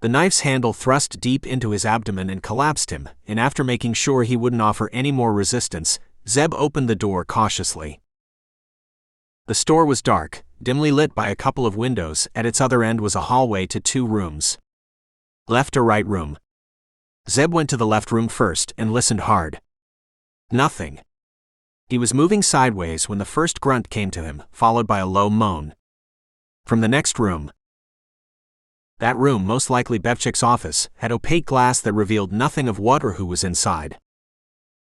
The knife's handle thrust deep into his abdomen and collapsed him, and after making sure he wouldn't offer any more resistance, Zeb opened the door cautiously. The store was dark, dimly lit by a couple of windows. At its other end was a hallway to 2 rooms. Left or right room? Zeb went to the left room first and listened hard. Nothing. He was moving sideways when the first grunt came to him, followed by a low moan. From the next room. That room, most likely Bevchik's office, had opaque glass that revealed nothing of what or who was inside.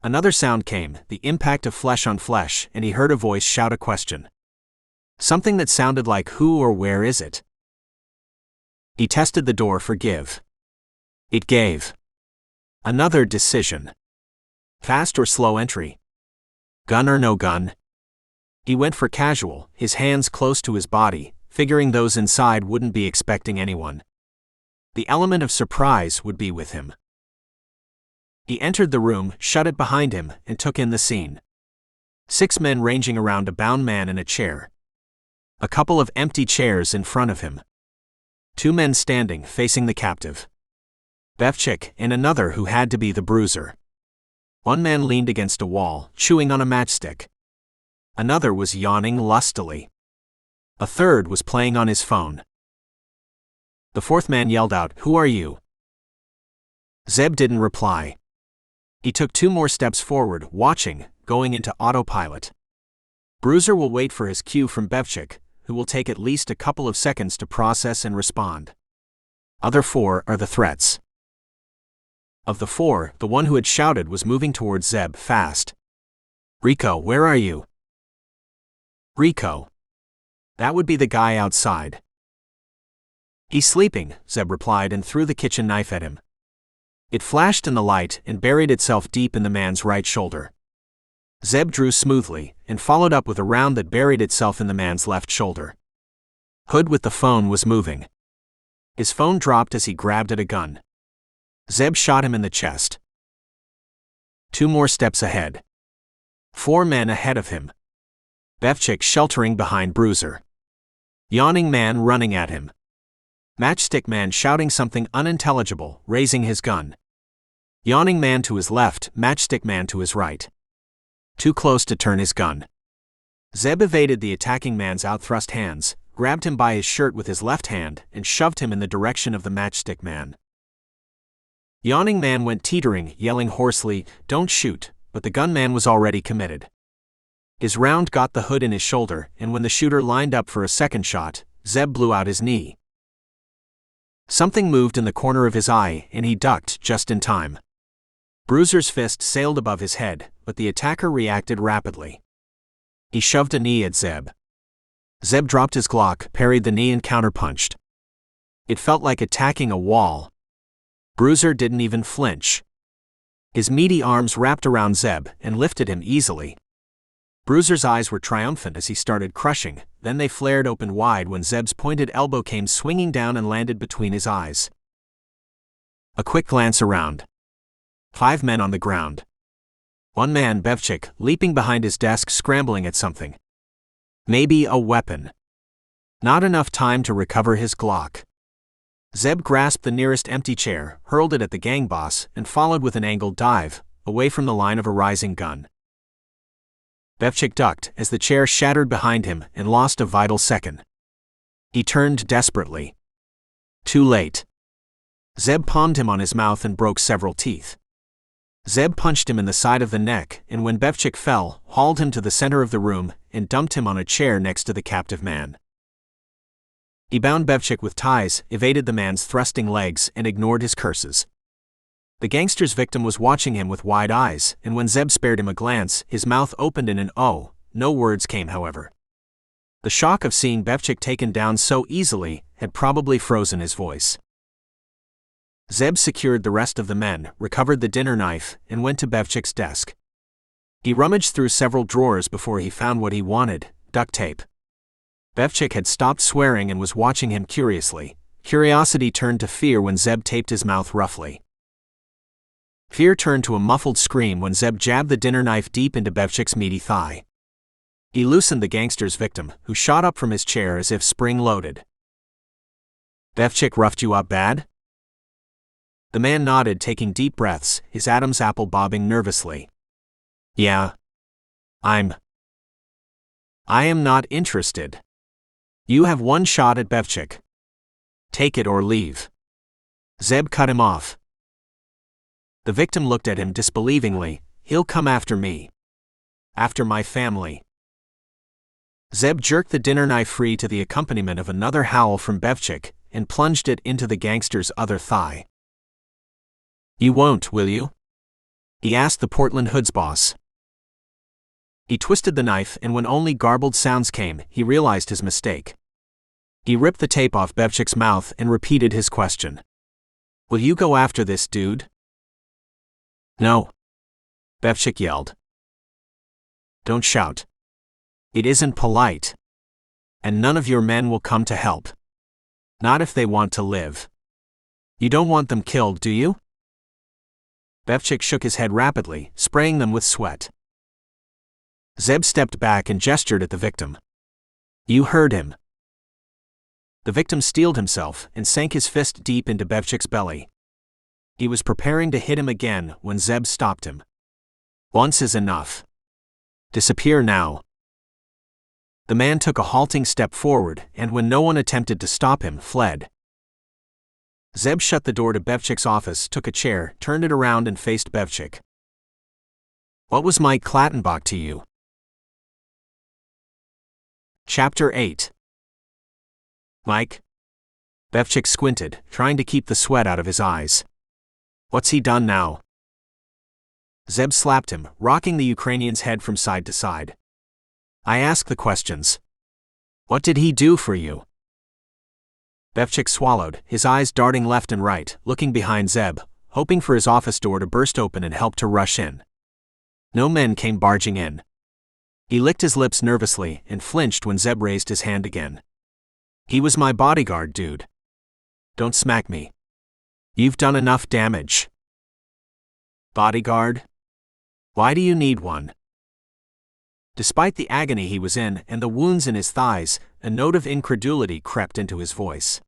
Another sound came, the impact of flesh on flesh, and he heard a voice shout a question. Something that sounded like who or where is it? He tested the door for give. It gave. Another decision. Fast or slow entry? Gun or no gun? He went for casual, his hands close to his body, figuring those inside wouldn't be expecting anyone. The element of surprise would be with him. He entered the room, shut it behind him, and took in the scene. 6 men ranging around a bound man in a chair. A couple of empty chairs in front of him. 2 men standing, facing the captive. Bevchik and another who had to be the bruiser. 1 man leaned against a wall, chewing on a matchstick. Another was yawning lustily. A third was playing on his phone. The 4th man yelled out, "Who are you?" Zeb didn't reply. He took 2 more steps forward, watching, going into autopilot. Bruiser will wait for his cue from Bevchik, who will take at least a couple of seconds to process and respond. Other 4 are the threats. Of the 4, the one who had shouted was moving towards Zeb fast. "Rico, where are you?" Rico. That would be the guy outside. "He's sleeping," Zeb replied and threw the kitchen knife at him. It flashed in the light and buried itself deep in the man's right shoulder. Zeb drew smoothly and followed up with a round that buried itself in the man's left shoulder. Hood with the phone was moving. His phone dropped as he grabbed at a gun. Zeb shot him in the chest. 2 more steps ahead. 4 men ahead of him. Bevchik sheltering behind Bruiser. Yawning man running at him. Matchstick man shouting something unintelligible, raising his gun. Yawning man to his left, matchstick man to his right. Too close to turn his gun. Zeb evaded the attacking man's outthrust hands, grabbed him by his shirt with his left hand, and shoved him in the direction of the matchstick man. Yawning man went teetering, yelling hoarsely, "Don't shoot," but the gunman was already committed. His round got the hood in his shoulder, and when the shooter lined up for a second shot, Zeb blew out his knee. Something moved in the corner of his eye, and he ducked just in time. Bruiser's fist sailed above his head, but the attacker reacted rapidly. He shoved a knee at Zeb. Zeb dropped his Glock, parried the knee and counterpunched. It felt like attacking a wall. Bruiser didn't even flinch. His meaty arms wrapped around Zeb and lifted him easily. Bruiser's eyes were triumphant as he started crushing, then they flared open wide when Zeb's pointed elbow came swinging down and landed between his eyes. A quick glance around. 5 men on the ground. 1 man, Bevchik, leaping behind his desk scrambling at something. Maybe a weapon. Not enough time to recover his Glock. Zeb grasped the nearest empty chair, hurled it at the gang boss, and followed with an angled dive, away from the line of a rising gun. Bevchik ducked as the chair shattered behind him and lost a vital second. He turned desperately. Too late. Zeb palmed him on his mouth and broke several teeth. Zeb punched him in the side of the neck, and when Bevchik fell, hauled him to the center of the room and dumped him on a chair next to the captive man. He bound Bevchik with ties, evaded the man's thrusting legs, and ignored his curses. The gangster's victim was watching him with wide eyes, and when Zeb spared him a glance, his mouth opened in an "oh." No words came, however. The shock of seeing Bevchik taken down so easily had probably frozen his voice. Zeb secured the rest of the men, recovered the dinner knife, and went to Bevchik's desk. He rummaged through several drawers before he found what he wanted: duct tape. Bevchik had stopped swearing and was watching him curiously. Curiosity turned to fear when Zeb taped his mouth roughly. Fear turned to a muffled scream when Zeb jabbed the dinner knife deep into Bevchik's meaty thigh. He loosened the gangster's victim, who shot up from his chair as if spring-loaded. "Bevchik roughed you up bad?" The man nodded, taking deep breaths, his Adam's apple bobbing nervously. "Yeah. I am not interested. You have one shot at Bevchik. Take it or leave." Zeb cut him off. The victim looked at him disbelievingly. "He'll come after me. After my family." Zeb jerked the dinner knife free to the accompaniment of another howl from Bevchik and plunged it into the gangster's other thigh. "You won't, will you?" he asked the Portland Hood's boss. He twisted the knife, and when only garbled sounds came, he realized his mistake. He ripped the tape off Bevchik's mouth and repeated his question. "Will you go after this dude?" "No," Bevchik yelled. "Don't shout. It isn't polite. And none of your men will come to help. Not if they want to live. You don't want them killed, do you?" Bevchik shook his head rapidly, spraying them with sweat. Zeb stepped back and gestured at the victim. "You heard him." The victim steeled himself and sank his fist deep into Bevchik's belly. He was preparing to hit him again when Zeb stopped him. "Once is enough. Disappear now." The man took a halting step forward, and when no one attempted to stop him, fled. Zeb shut the door to Bevchik's office, took a chair, turned it around and faced Bevchik. "What was Mike Clattenbach to you?" Chapter 8. "Mike?" Bevchik squinted, trying to keep the sweat out of his eyes. "What's he done now?" Zeb slapped him, rocking the Ukrainian's head from side to side. "I ask the questions. What did he do for you?" Bevchik swallowed, his eyes darting left and right, looking behind Zeb, hoping for his office door to burst open and help to rush in. No men came barging in. He licked his lips nervously and flinched when Zeb raised his hand again. "He was my bodyguard, dude. Don't smack me. You've done enough damage." "Bodyguard? Why do you need one?" Despite the agony he was in and the wounds in his thighs, a note of incredulity crept into his voice.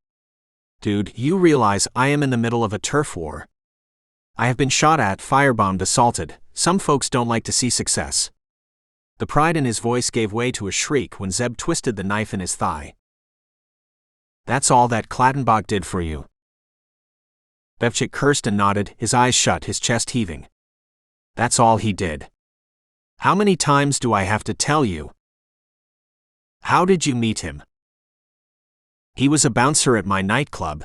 "Dude, you realize I am in the middle of a turf war. I have been shot at, firebombed, assaulted. Some folks don't like to see success." The pride in his voice gave way to a shriek when Zeb twisted the knife in his thigh. "That's all that Clattenbach did for you?" Bevchik cursed and nodded, his eyes shut, his chest heaving. "That's all he did. How many times do I have to tell you?" "How did you meet him?" "He was a bouncer at my nightclub.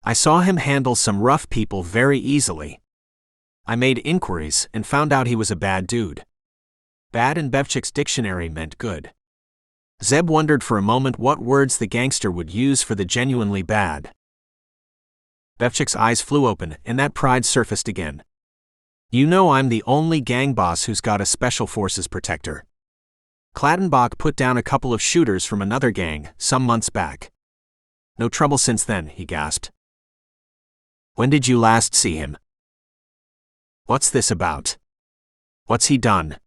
I saw him handle some rough people very easily. I made inquiries and found out he was a bad dude." Bad in Bevchik's dictionary meant good. Zeb wondered for a moment what words the gangster would use for the genuinely bad. Bevchik's eyes flew open, and that pride surfaced again. "You know I'm the only gang boss who's got a special forces protector. Clattenbach put down a couple of shooters from another gang some months back. No trouble since then," he gasped. "When did you last see him?" "What's this about? What's he done?"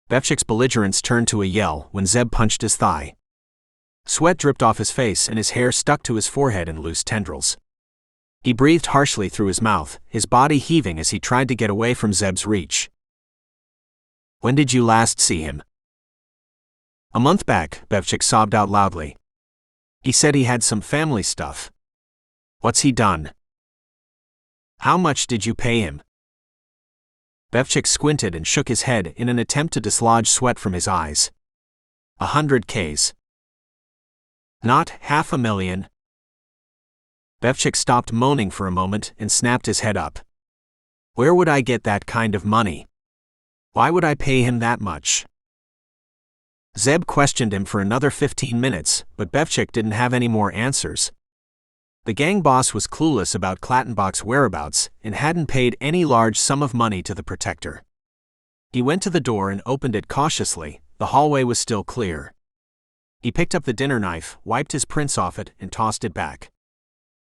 Bevchik's belligerence turned to a yell when Zeb punched his thigh. Sweat dripped off his face and his hair stuck to his forehead in loose tendrils. He breathed harshly through his mouth, his body heaving as he tried to get away from Zeb's reach. When did you last see him? A month back, Bevchik sobbed out loudly. He said he had some family stuff. What's he done? How much did you pay him? Bevchik squinted and shook his head in an attempt to dislodge sweat from his eyes. 100 Ks. Not $500,000. Bevchik stopped moaning for a moment and snapped his head up. Where would I get that kind of money? Why would I pay him that much? Zeb questioned him for another 15 minutes, but Bevchik didn't have any more answers. The gang boss was clueless about Clattenbach's whereabouts and hadn't paid any large sum of money to the protector. He went to the door and opened it cautiously. The hallway was still clear. He picked up the dinner knife, wiped his prints off it, and tossed it back.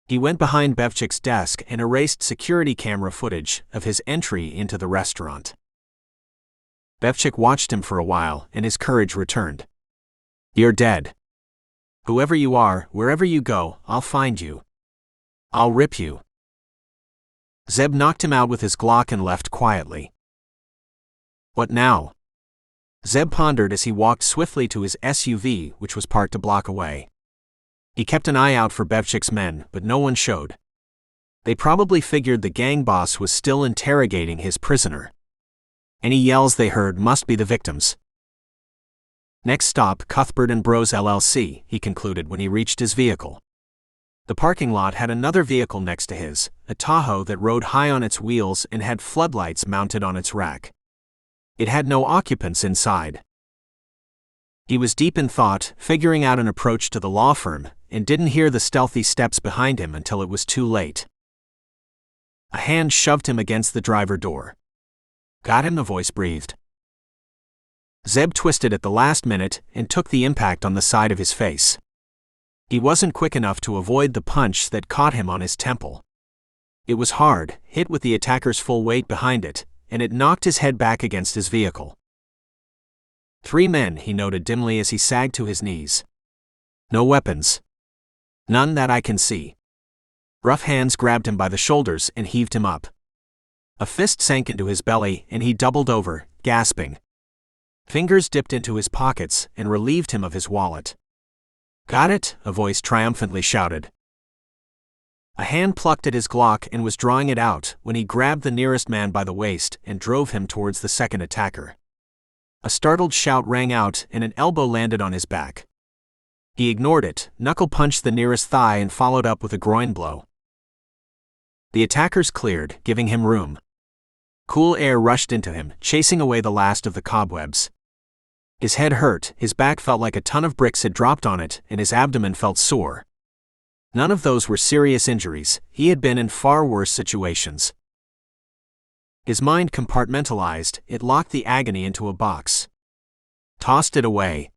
He went behind Bevchik's desk and erased security camera footage of his entry into the restaurant. Bevchik watched him for a while, and his courage returned. You're dead. Whoever you are, wherever you go, I'll find you. I'll rip you. Zeb knocked him out with his Glock and left quietly. What now? Zeb pondered as he walked swiftly to his SUV, which was parked a block away. He kept an eye out for Bevchik's men, but no one showed. They probably figured the gang boss was still interrogating his prisoner. Any yells they heard must be the victims. Next stop, Cuthbert and Bros LLC, he concluded when he reached his vehicle. The parking lot had another vehicle next to his, a Tahoe that rode high on its wheels and had floodlights mounted on its rack. It had no occupants inside. He was deep in thought, figuring out an approach to the law firm, and didn't hear the stealthy steps behind him until it was too late. A hand shoved him against the driver door. Got him, the voice breathed. Zeb twisted at the last minute and took the impact on the side of his face. He wasn't quick enough to avoid the punch that caught him on his temple. It was hard, hit with the attacker's full weight behind it, and it knocked his head back against his vehicle. 3 men, he noted dimly as he sagged to his knees. No weapons. None that I can see. Rough hands grabbed him by the shoulders and heaved him up. A fist sank into his belly and he doubled over, gasping. Fingers dipped into his pockets and relieved him of his wallet. Got it, a voice triumphantly shouted. A hand plucked at his Glock and was drawing it out when he grabbed the nearest man by the waist and drove him towards the second attacker. A startled shout rang out and an elbow landed on his back. He ignored it, knuckle-punched the nearest thigh and followed up with a groin blow. The attackers cleared, giving him room. Cool air rushed into him, chasing away the last of the cobwebs. His head hurt, his back felt like a ton of bricks had dropped on it, and his abdomen felt sore. None of those were serious injuries. He had been in far worse situations. His mind compartmentalized, it locked the agony into a box. Tossed it away.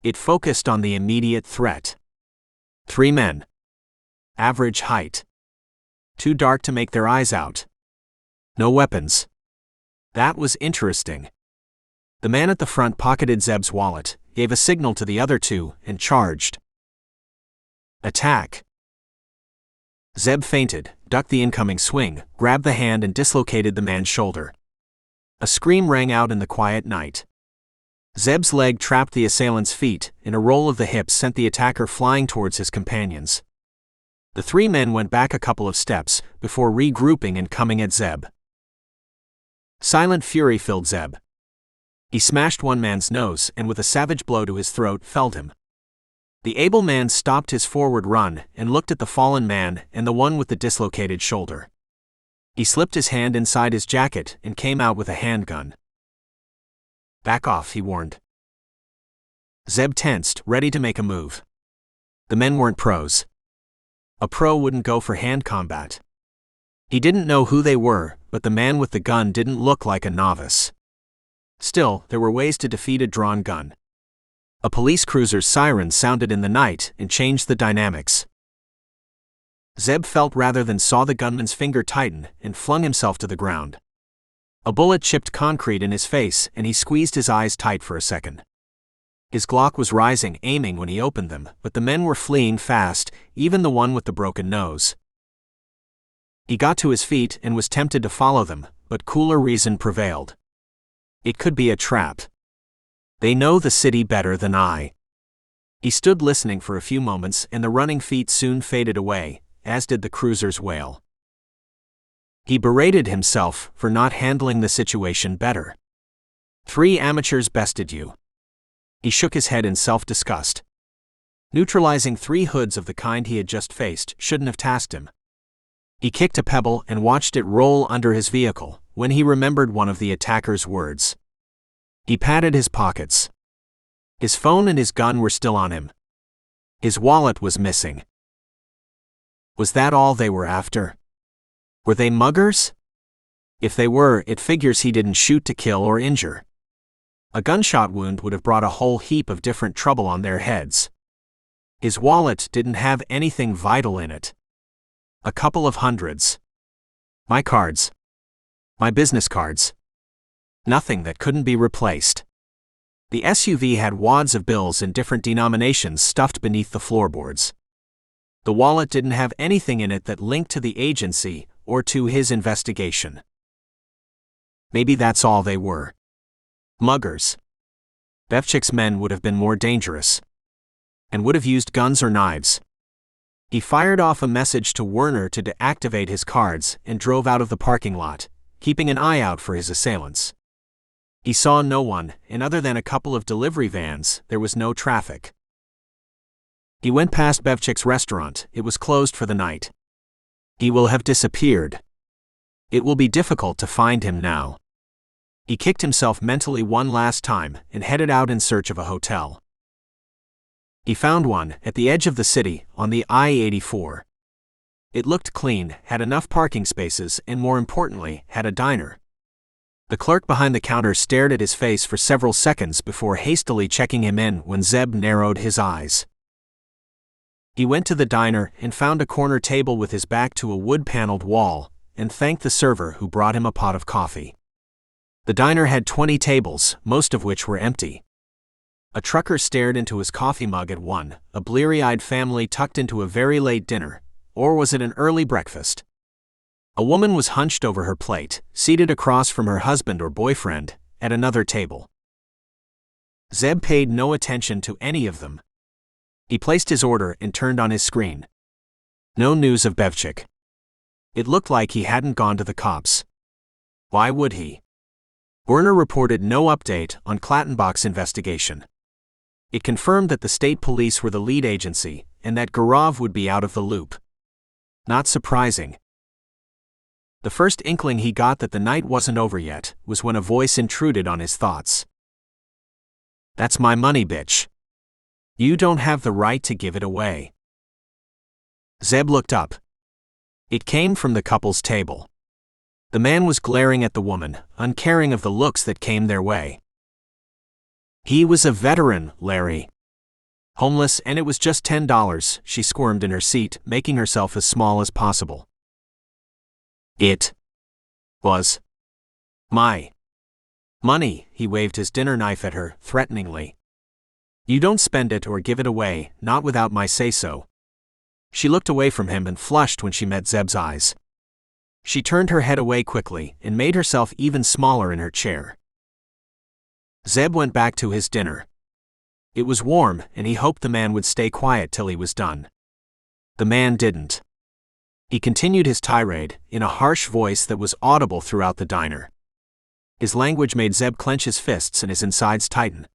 It focused on the immediate threat. 3 men. Average height. Too dark to make their eyes out. No weapons. That was interesting. The man at the front pocketed Zeb's wallet, gave a signal to the other 2, and charged. Attack. Zeb feinted, ducked the incoming swing, grabbed the hand and dislocated the man's shoulder. A scream rang out in the quiet night. Zeb's leg trapped the assailant's feet, and a roll of the hips sent the attacker flying towards his companions. The 3 men went back a couple of steps, before regrouping and coming at Zeb. Silent fury filled Zeb. He smashed one man's nose and with a savage blow to his throat felled him. The able man stopped his forward run and looked at the fallen man and the one with the dislocated shoulder. He slipped his hand inside his jacket and came out with a handgun. Back off, he warned. Zeb tensed, ready to make a move. The men weren't pros. A pro wouldn't go for hand combat. He didn't know who they were, but the man with the gun didn't look like a novice. Still, there were ways to defeat a drawn gun. A police cruiser's siren sounded in the night and changed the dynamics. Zeb felt rather than saw the gunman's finger tighten and flung himself to the ground. A bullet chipped concrete in his face and he squeezed his eyes tight for a second. His Glock was rising, aiming when he opened them, but the men were fleeing fast, even the one with the broken nose. He got to his feet and was tempted to follow them, but cooler reason prevailed. It could be a trap. They know the city better than I. He stood listening for a few moments, and the running feet soon faded away, as did the cruiser's wail. He berated himself for not handling the situation better. 3 amateurs bested you. He shook his head in self-disgust. Neutralizing 3 hoods of the kind he had just faced shouldn't have tasked him. He kicked a pebble and watched it roll under his vehicle, when he remembered one of the attacker's words. He patted his pockets. His phone and his gun were still on him. His wallet was missing. Was that all they were after? Were they muggers? If they were, it figures he didn't shoot to kill or injure. A gunshot wound would have brought a whole heap of different trouble on their heads. His wallet didn't have anything vital in it. A couple of hundreds. My cards. My business cards. Nothing that couldn't be replaced. The SUV had wads of bills in different denominations stuffed beneath the floorboards. The wallet didn't have anything in it that linked to the agency or to his investigation. Maybe that's all they were. Muggers. Bevchik's men would have been more dangerous. And would have used guns or knives. He fired off a message to Werner to deactivate his cards and drove out of the parking lot, keeping an eye out for his assailants. He saw no one, and other than a couple of delivery vans, there was no traffic. He went past Bevchik's restaurant. It was closed for the night. He will have disappeared. It will be difficult to find him now. He kicked himself mentally one last time and headed out in search of a hotel. He found one at the edge of the city on the I-84. It looked clean, had enough parking spaces, and more importantly, had a diner. The clerk behind the counter stared at his face for several seconds before hastily checking him in when Zeb narrowed his eyes. He went to the diner and found a corner table with his back to a wood-paneled wall, and thanked the server who brought him a pot of coffee. The diner had 20 tables, most of which were empty. A trucker stared into his coffee mug at one, a bleary-eyed family tucked into a very late dinner, or was it an early breakfast? A woman was hunched over her plate, seated across from her husband or boyfriend, at another table. Zeb paid no attention to any of them. He placed his order and turned on his screen. No news of Bevchik. It looked like he hadn't gone to the cops. Why would he? Werner reported no update on Clattenbach's investigation. It confirmed that the state police were the lead agency, and that Gurov would be out of the loop. Not surprising. The first inkling he got that the night wasn't over yet was when a voice intruded on his thoughts. That's my money, bitch. You don't have the right to give it away. Zeb looked up. It came from the couple's table. The man was glaring at the woman, uncaring of the looks that came their way. He was a veteran, Larry. Homeless, and it was just $10, she squirmed in her seat, making herself as small as possible. It was my money, he waved his dinner knife at her, threateningly. You don't spend it or give it away, not without my say-so. She looked away from him and flushed when she met Zeb's eyes. She turned her head away quickly and made herself even smaller in her chair. Zeb went back to his dinner. It was warm, and he hoped the man would stay quiet till he was done. The man didn't. He continued his tirade, in a harsh voice that was audible throughout the diner. His language made Zeb clench his fists and his insides tighten.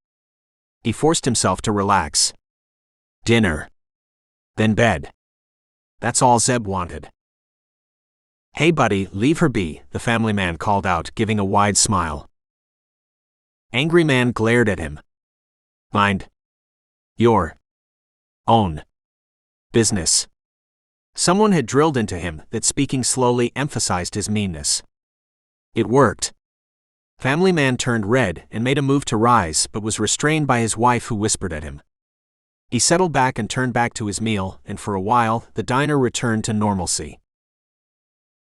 He forced himself to relax. Dinner. Then bed. That's all Zeb wanted. Hey buddy, leave her be, the family man called out, giving a wide smile. Angry man glared at him. Mind your own business. Someone had drilled into him that speaking slowly emphasized his meanness. It worked. Family man turned red and made a move to rise, but was restrained by his wife, who whispered at him. He settled back and turned back to his meal, and for a while, the diner returned to normalcy.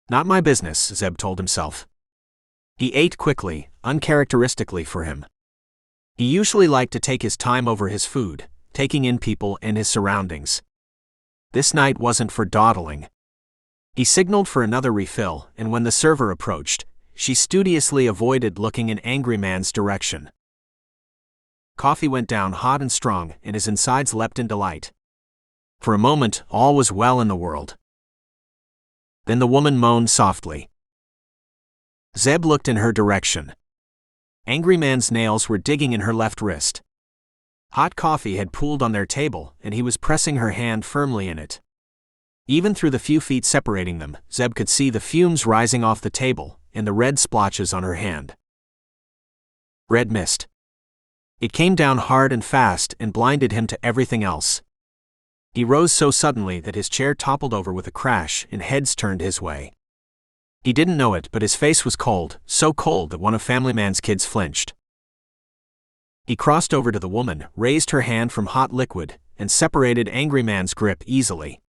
Not my business, Zeb told himself. He ate quickly, uncharacteristically for him. He usually liked to take his time over his food, taking in people and his surroundings. This night wasn't for dawdling. He signaled for another refill, and when the server approached, she studiously avoided looking in Angry Man's direction. Coffee went down hot and strong, and his insides leapt in delight. For a moment, all was well in the world. Then the woman moaned softly. Zeb looked in her direction. Angry Man's nails were digging in her left wrist. Hot coffee had pooled on their table, and he was pressing her hand firmly in it. Even through the few feet separating them, Zeb could see the fumes rising off the table, and the red splotches on her hand. Red mist. It came down hard and fast and blinded him to everything else. He rose so suddenly that his chair toppled over with a crash and heads turned his way. He didn't know it, but his face was cold, so cold that one of Family Man's kids flinched. He crossed over to the woman, raised her hand from hot liquid, and separated Angry Man's grip easily.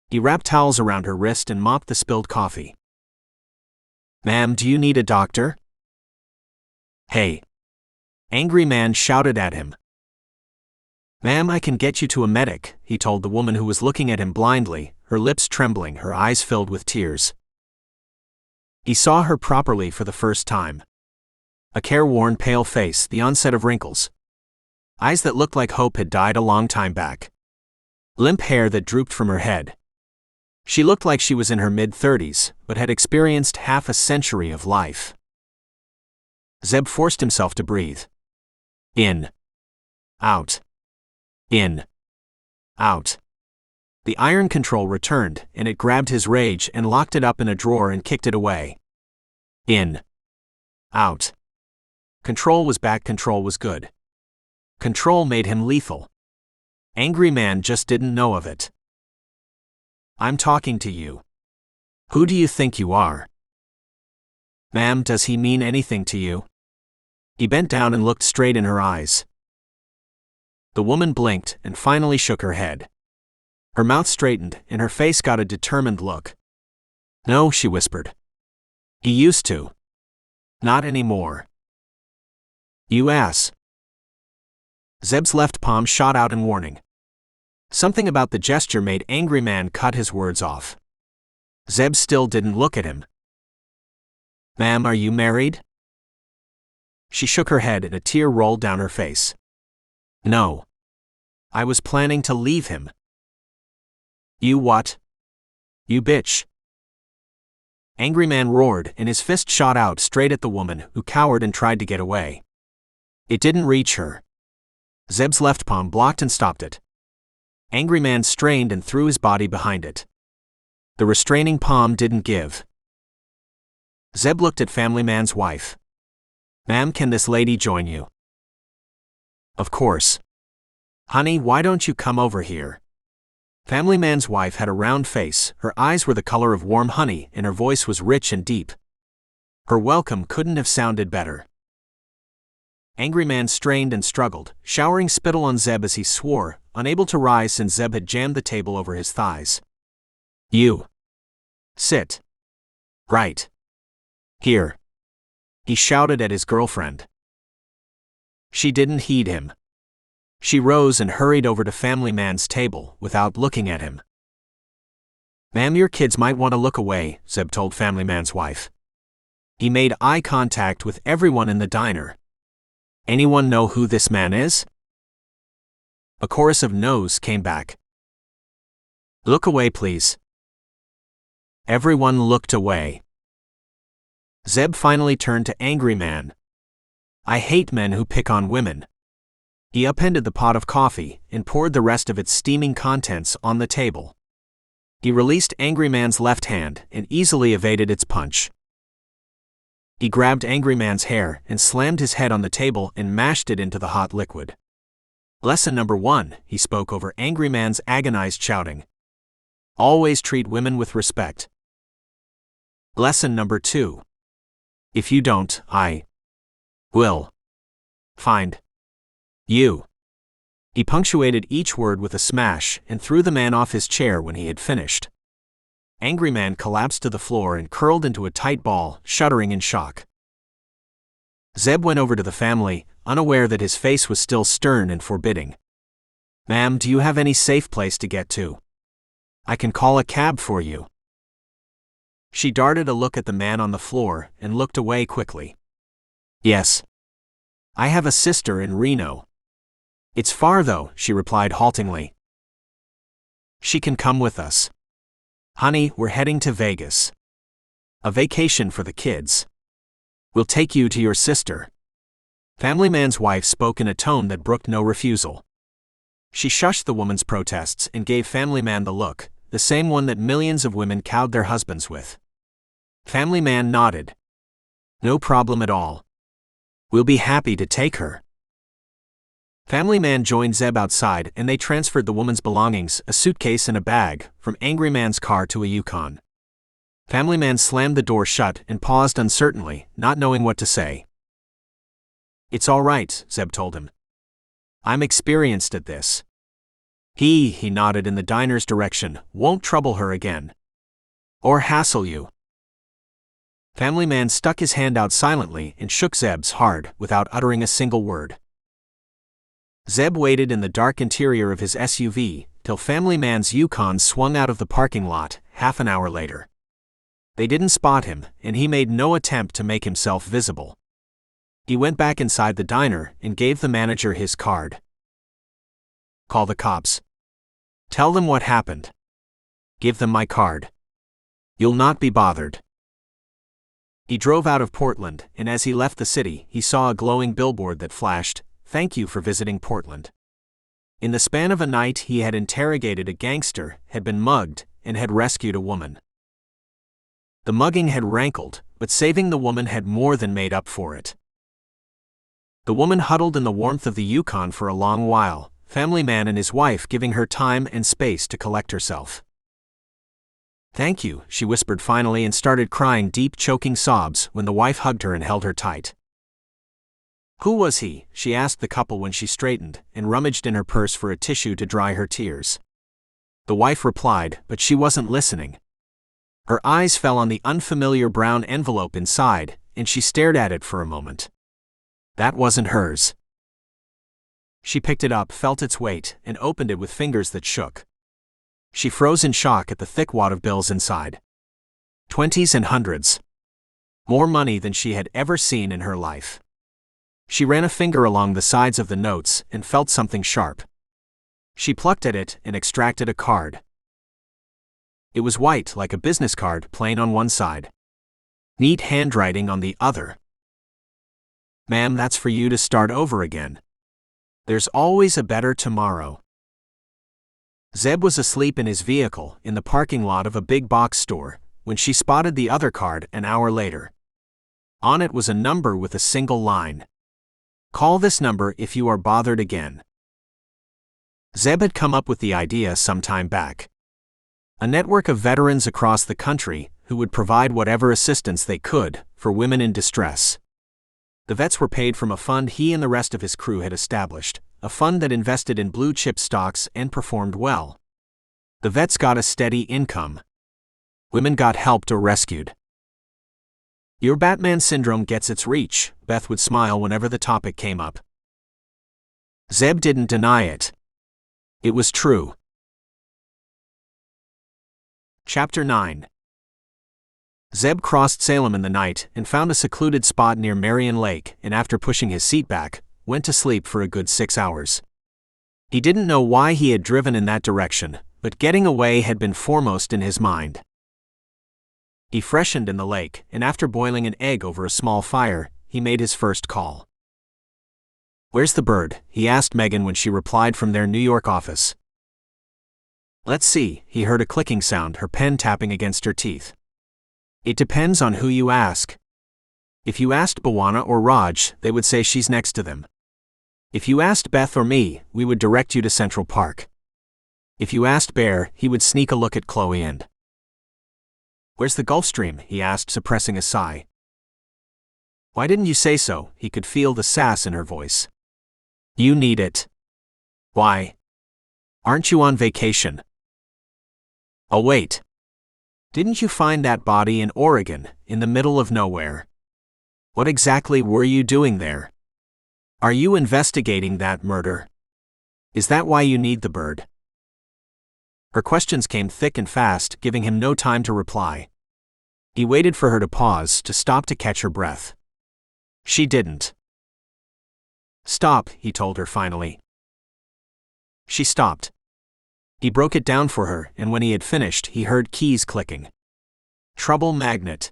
He wrapped towels around her wrist and mopped the spilled coffee. "Ma'am, do you need a doctor?" "Hey!" Angry Man shouted at him. "Ma'am, I can get you to a medic," he told the woman who was looking at him blindly, her lips trembling, her eyes filled with tears. He saw her properly for the first time. A careworn, pale face, the onset of wrinkles. Eyes that looked like hope had died a long time back. Limp hair that drooped from her head. She looked like she was in her mid-30s, but had experienced half a century of life. Zeb forced himself to breathe. In. Out. In. Out. The iron control returned, and it grabbed his rage and locked it up in a drawer and kicked it away. In. Out. Control was back, control was good. Control made him lethal. Angry Man just didn't know of it. "I'm talking to you. Who do you think you are?" "Ma'am, does he mean anything to you?" He bent down and looked straight in her eyes. The woman blinked and finally shook her head. Her mouth straightened, and her face got a determined look. "No," she whispered. "He used to. Not anymore." "You ass." Zeb's left palm shot out in warning. Something about the gesture made Angry Man cut his words off. Zeb still didn't look at him. "Ma'am, are you married?" She shook her head and a tear rolled down her face. "No. I was planning to leave him." "You what? You bitch." Angry Man roared, and his fist shot out straight at the woman, who cowered and tried to get away. It didn't reach her. Zeb's left palm blocked and stopped it. Angry Man strained and threw his body behind it. The restraining palm didn't give. Zeb looked at Family Man's wife. "Ma'am, can this lady join you?" "Of course." "Honey, why don't you come over here?" Family Man's wife had a round face, her eyes were the color of warm honey, and her voice was rich and deep. Her welcome couldn't have sounded better. Angry Man strained and struggled, showering spittle on Zeb as he swore, unable to rise since Zeb had jammed the table over his thighs. "You. Sit. Right. Here." He shouted at his girlfriend. She didn't heed him. She rose and hurried over to Family Man's table, without looking at him. "Ma'am, your kids might want to look away," Zeb told Family Man's wife. He made eye contact with everyone in the diner. "Anyone know who this man is?" A chorus of no's came back. "Look away, please." Everyone looked away. Zeb finally turned to Angry Man. "I hate men who pick on women." He upended the pot of coffee and poured the rest of its steaming contents on the table. He released Angry Man's left hand and easily evaded its punch. He grabbed Angry Man's hair and slammed his head on the table and mashed it into the hot liquid. "Lesson number 1, he spoke over Angry Man's agonized shouting. "Always treat women with respect." Lesson number 2. "If you don't, I will find you." He punctuated each word with a smash and threw the man off his chair when he had finished. Angry Man collapsed to the floor and curled into a tight ball, shuddering in shock. Zeb went over to the family, unaware that his face was still stern and forbidding. "Ma'am, do you have any safe place to get to? I can call a cab for you." She darted a look at the man on the floor and looked away quickly. Yes. I have a sister in Reno. It's far though, she replied haltingly. She can come with us. Honey, we're heading to Vegas. A vacation for the kids. We'll take you to your sister. Family Man's wife spoke in a tone that brooked no refusal. She shushed the woman's protests and gave Family Man the look, the same one that millions of women cowed their husbands with. Family Man nodded. No problem at all. We'll be happy to take her. Family Man joined Zeb outside and they transferred the woman's belongings, a suitcase and a bag, from Angry Man's car to a Yukon. Family Man slammed the door shut and paused uncertainly, not knowing what to say. It's all right, Zeb told him. I'm experienced at this. He nodded in the diner's direction, won't trouble her again. Or hassle you. Family Man stuck his hand out silently and shook Zeb's hard, without uttering a single word. Zeb waited in the dark interior of his SUV, till Family Man's Yukon swung out of the parking lot, half an hour later. They didn't spot him, and he made no attempt to make himself visible. He went back inside the diner and gave the manager his card. Call the cops. Tell them what happened. Give them my card. You'll not be bothered. He drove out of Portland, and as he left the city, he saw a glowing billboard that flashed, "Thank you for visiting Portland." In the span of a night, he had interrogated a gangster, had been mugged, and had rescued a woman. The mugging had rankled, but saving the woman had more than made up for it. The woman huddled in the warmth of the Yukon for a long while, Family Man and his wife giving her time and space to collect herself. Thank you, she whispered finally and started crying deep choking sobs when the wife hugged her and held her tight. Who was he? She asked the couple when she straightened and rummaged in her purse for a tissue to dry her tears. The wife replied, but she wasn't listening. Her eyes fell on the unfamiliar brown envelope inside, and she stared at it for a moment. That wasn't hers. She picked it up, felt its weight, and opened it with fingers that shook. She froze in shock at the thick wad of bills inside. 20s and hundreds. More money than she had ever seen in her life. She ran a finger along the sides of the notes and felt something sharp. She plucked at it and extracted a card. It was white like a business card, plain on one side. Neat handwriting on the other. Ma'am, that's for you to start over again. There's always a better tomorrow. Zeb was asleep in his vehicle in the parking lot of a big box store when she spotted the other card an hour later. On it was a number with a single line. Call this number if you are bothered again. Zeb had come up with the idea some time back. A network of veterans across the country who would provide whatever assistance they could for women in distress. The vets were paid from a fund he and the rest of his crew had established, a fund that invested in blue-chip stocks and performed well. The vets got a steady income. Women got helped or rescued. Your Batman syndrome gets its reach, Beth would smile whenever the topic came up. Zeb didn't deny it. It was true. Chapter 9. Zeb crossed Salem in the night and found a secluded spot near Marion Lake and after pushing his seat back, went to sleep for a good 6 hours. He didn't know why he had driven in that direction, but getting away had been foremost in his mind. He freshened in the lake, and after boiling an egg over a small fire, he made his first call. Where's the bird? He asked Megan when she replied from their New York office. Let's see, he heard a clicking sound, her pen tapping against her teeth. It depends on who you ask. If you asked Bawana or Raj, they would say she's next to them. If you asked Beth or me, we would direct you to Central Park. If you asked Bear, he would sneak a look at Chloe and... Where's the Gulf Stream? He asked, suppressing a sigh. Why didn't you say so? He could feel the sass in her voice. You need it. Why? Aren't you on vacation? Oh wait. Didn't you find that body in Oregon, in the middle of nowhere? What exactly were you doing there? Are you investigating that murder? Is that why you need the bird? Her questions came thick and fast, giving him no time to reply. He waited for her to pause, to stop to catch her breath. She didn't. Stop, he told her finally. She stopped. He broke it down for her, and when he had finished, he heard keys clicking. Trouble magnet.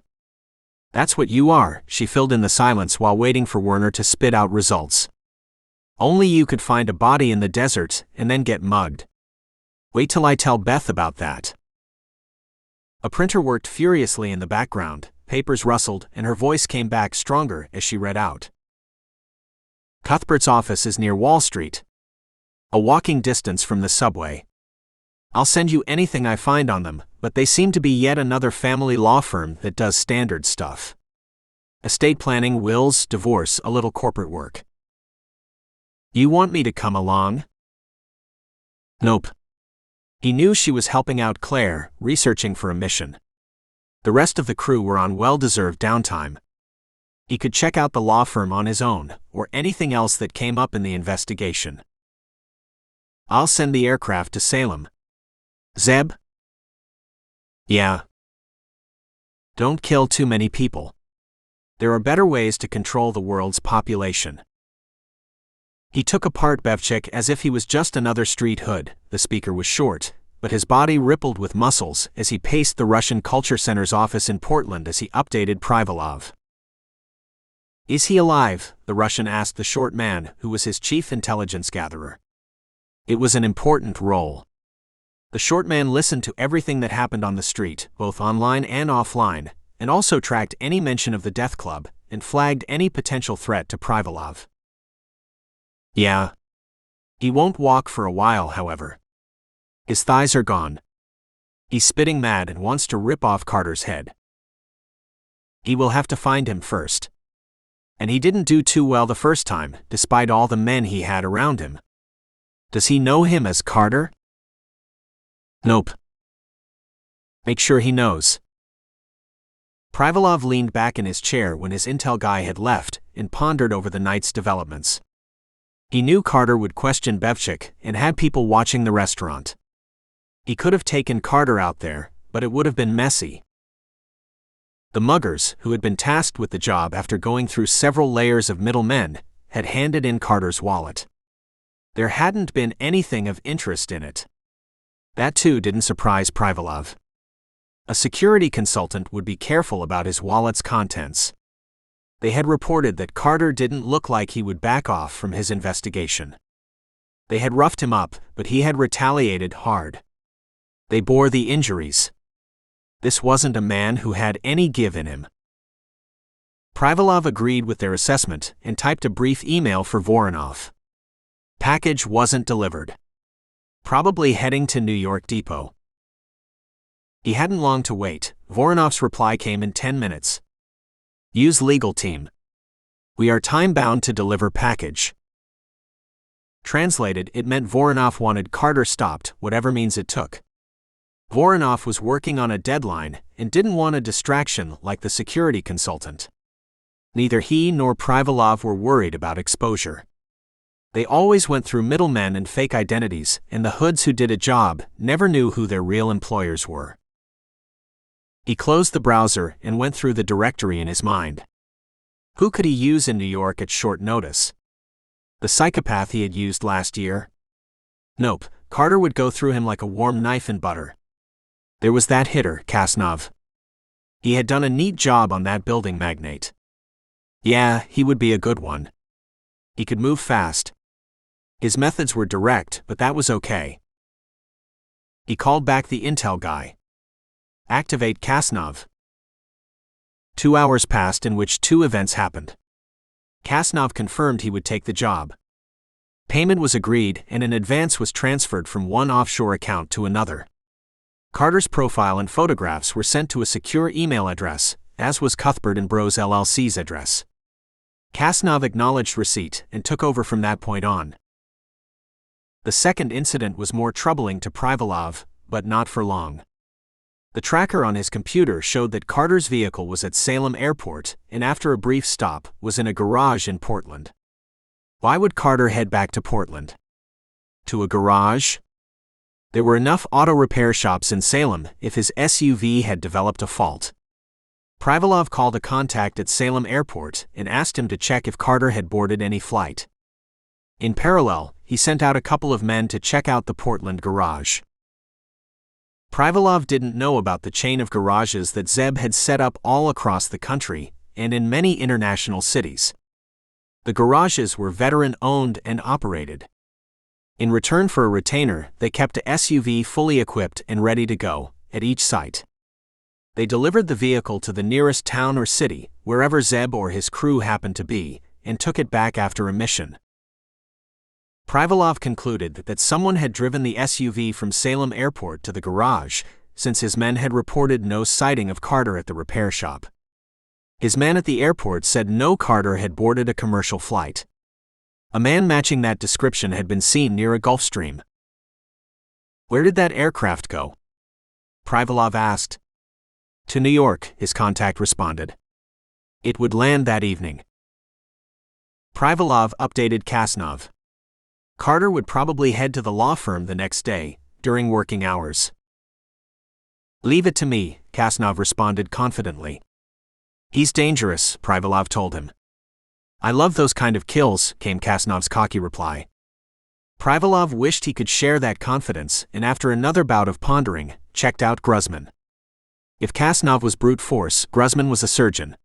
That's what you are, she filled in the silence while waiting for Werner to spit out results. Only you could find a body in the desert and then get mugged. Wait till I tell Beth about that. A printer worked furiously in the background, papers rustled, and her voice came back stronger as she read out. Cuthbert's office is near Wall Street. A walking distance from the subway. I'll send you anything I find on them, but they seem to be yet another family law firm that does standard stuff. Estate planning, wills, divorce, a little corporate work. You want me to come along? Nope. He knew she was helping out Claire, researching for a mission. The rest of the crew were on well-deserved downtime. He could check out the law firm on his own, or anything else that came up in the investigation. I'll send the aircraft to Salem. Zeb? Yeah. Don't kill too many people. There are better ways to control the world's population. He took apart Bevchik as if he was just another street hood. The speaker was short, but his body rippled with muscles as he paced the Russian Culture Center's office in Portland as he updated Privalov. Is he alive? The Russian asked the short man, who was his chief intelligence gatherer. It was an important role. The short man listened to everything that happened on the street, both online and offline, and also tracked any mention of the death club, and flagged any potential threat to Privalov. Yeah. He won't walk for a while, however. His thighs are gone. He's spitting mad and wants to rip off Carter's head. He will have to find him first. And he didn't do too well the first time, despite all the men he had around him. Does he know him as Carter? Nope. Make sure he knows. Privalov leaned back in his chair when his intel guy had left and pondered over the night's developments. He knew Carter would question Bevchik and had people watching the restaurant. He could have taken Carter out there, but it would have been messy. The muggers, who had been tasked with the job after going through several layers of middlemen, had handed in Carter's wallet. There hadn't been anything of interest in it. That too didn't surprise Privalov. A security consultant would be careful about his wallet's contents. They had reported that Carter didn't look like he would back off from his investigation. They had roughed him up, but he had retaliated hard. They bore the injuries. This wasn't a man who had any give in him. Privalov agreed with their assessment and typed a brief email for Voronov. Package wasn't delivered. Probably heading to New York Depot. He hadn't long to wait. Voronov's reply came in 10 minutes. Use legal team. We are time-bound to deliver package. Translated, it meant Voronov wanted Carter stopped, whatever means it took. Voronov was working on a deadline and didn't want a distraction like the security consultant. Neither he nor Privalov were worried about exposure. They always went through middlemen and fake identities, and the hoods who did a job never knew who their real employers were. He closed the browser and went through the directory in his mind. Who could he use in New York at short notice? The psychopath he had used last year? Nope, Carter would go through him like a warm knife in butter. There was that hitter, Kasnov. He had done a neat job on that building magnate. Yeah, he would be a good one. He could move fast. His methods were direct, but that was okay. He called back the intel guy. Activate Kasnov. 2 hours passed in which 2 events happened. Kasnov confirmed he would take the job. Payment was agreed and an advance was transferred from one offshore account to another. Carter's profile and photographs were sent to a secure email address, as was Cuthbert and Bros LLC's address. Kasnov acknowledged receipt and took over from that point on. The second incident was more troubling to Privalov, but not for long. The tracker on his computer showed that Carter's vehicle was at Salem Airport and after a brief stop was in a garage in Portland. Why would Carter head back to Portland? To a garage? There were enough auto repair shops in Salem if his SUV had developed a fault. Privalov called a contact at Salem Airport and asked him to check if Carter had boarded any flight. In parallel, he sent out a couple of men to check out the Portland garage. Privalov didn't know about the chain of garages that Zeb had set up all across the country and in many international cities. The garages were veteran-owned and operated. In return for a retainer, they kept a SUV fully equipped and ready to go at each site. They delivered the vehicle to the nearest town or city, wherever Zeb or his crew happened to be, and took it back after a mission. Privalov concluded that someone had driven the SUV from Salem Airport to the garage, since his men had reported no sighting of Carter at the repair shop. His man at the airport said no Carter had boarded a commercial flight. A man matching that description had been seen near a Gulfstream. "Where did that aircraft go?" Privalov asked. "To New York," his contact responded. "It would land that evening." Privalov updated Kasnov. Carter would probably head to the law firm the next day, during working hours. "Leave it to me," Kasnov responded confidently. "He's dangerous," Privalov told him. "I love those kind of kills," came Kasnov's cocky reply. Privalov wished he could share that confidence and after another bout of pondering, checked out Gruzman. If Kasnov was brute force, Gruzman was a surgeon.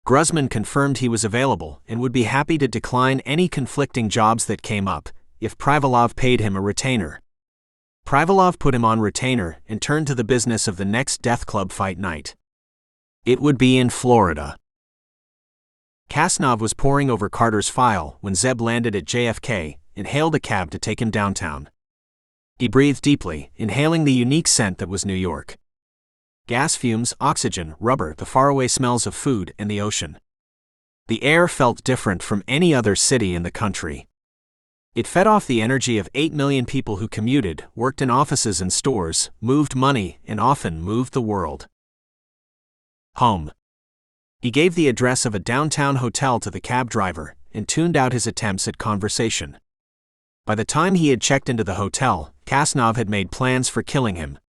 Gruzman confirmed he was available and would be happy to decline any conflicting jobs that came up, if Privalov paid him a retainer. Privalov put him on retainer and turned to the business of the next Death Club fight night. It would be in Florida. Kasnov was poring over Carter's file when Zeb landed at JFK and hailed a cab to take him downtown. He breathed deeply, inhaling the unique scent that was New York. Gas fumes, oxygen, rubber, the faraway smells of food and the ocean. The air felt different from any other city in the country. It fed off the energy of 8 million people who commuted, worked in offices and stores, moved money, and often moved the world. Home. He gave the address of a downtown hotel to the cab driver and tuned out his attempts at conversation. By the time he had checked into the hotel, Kasnov had made plans for killing him.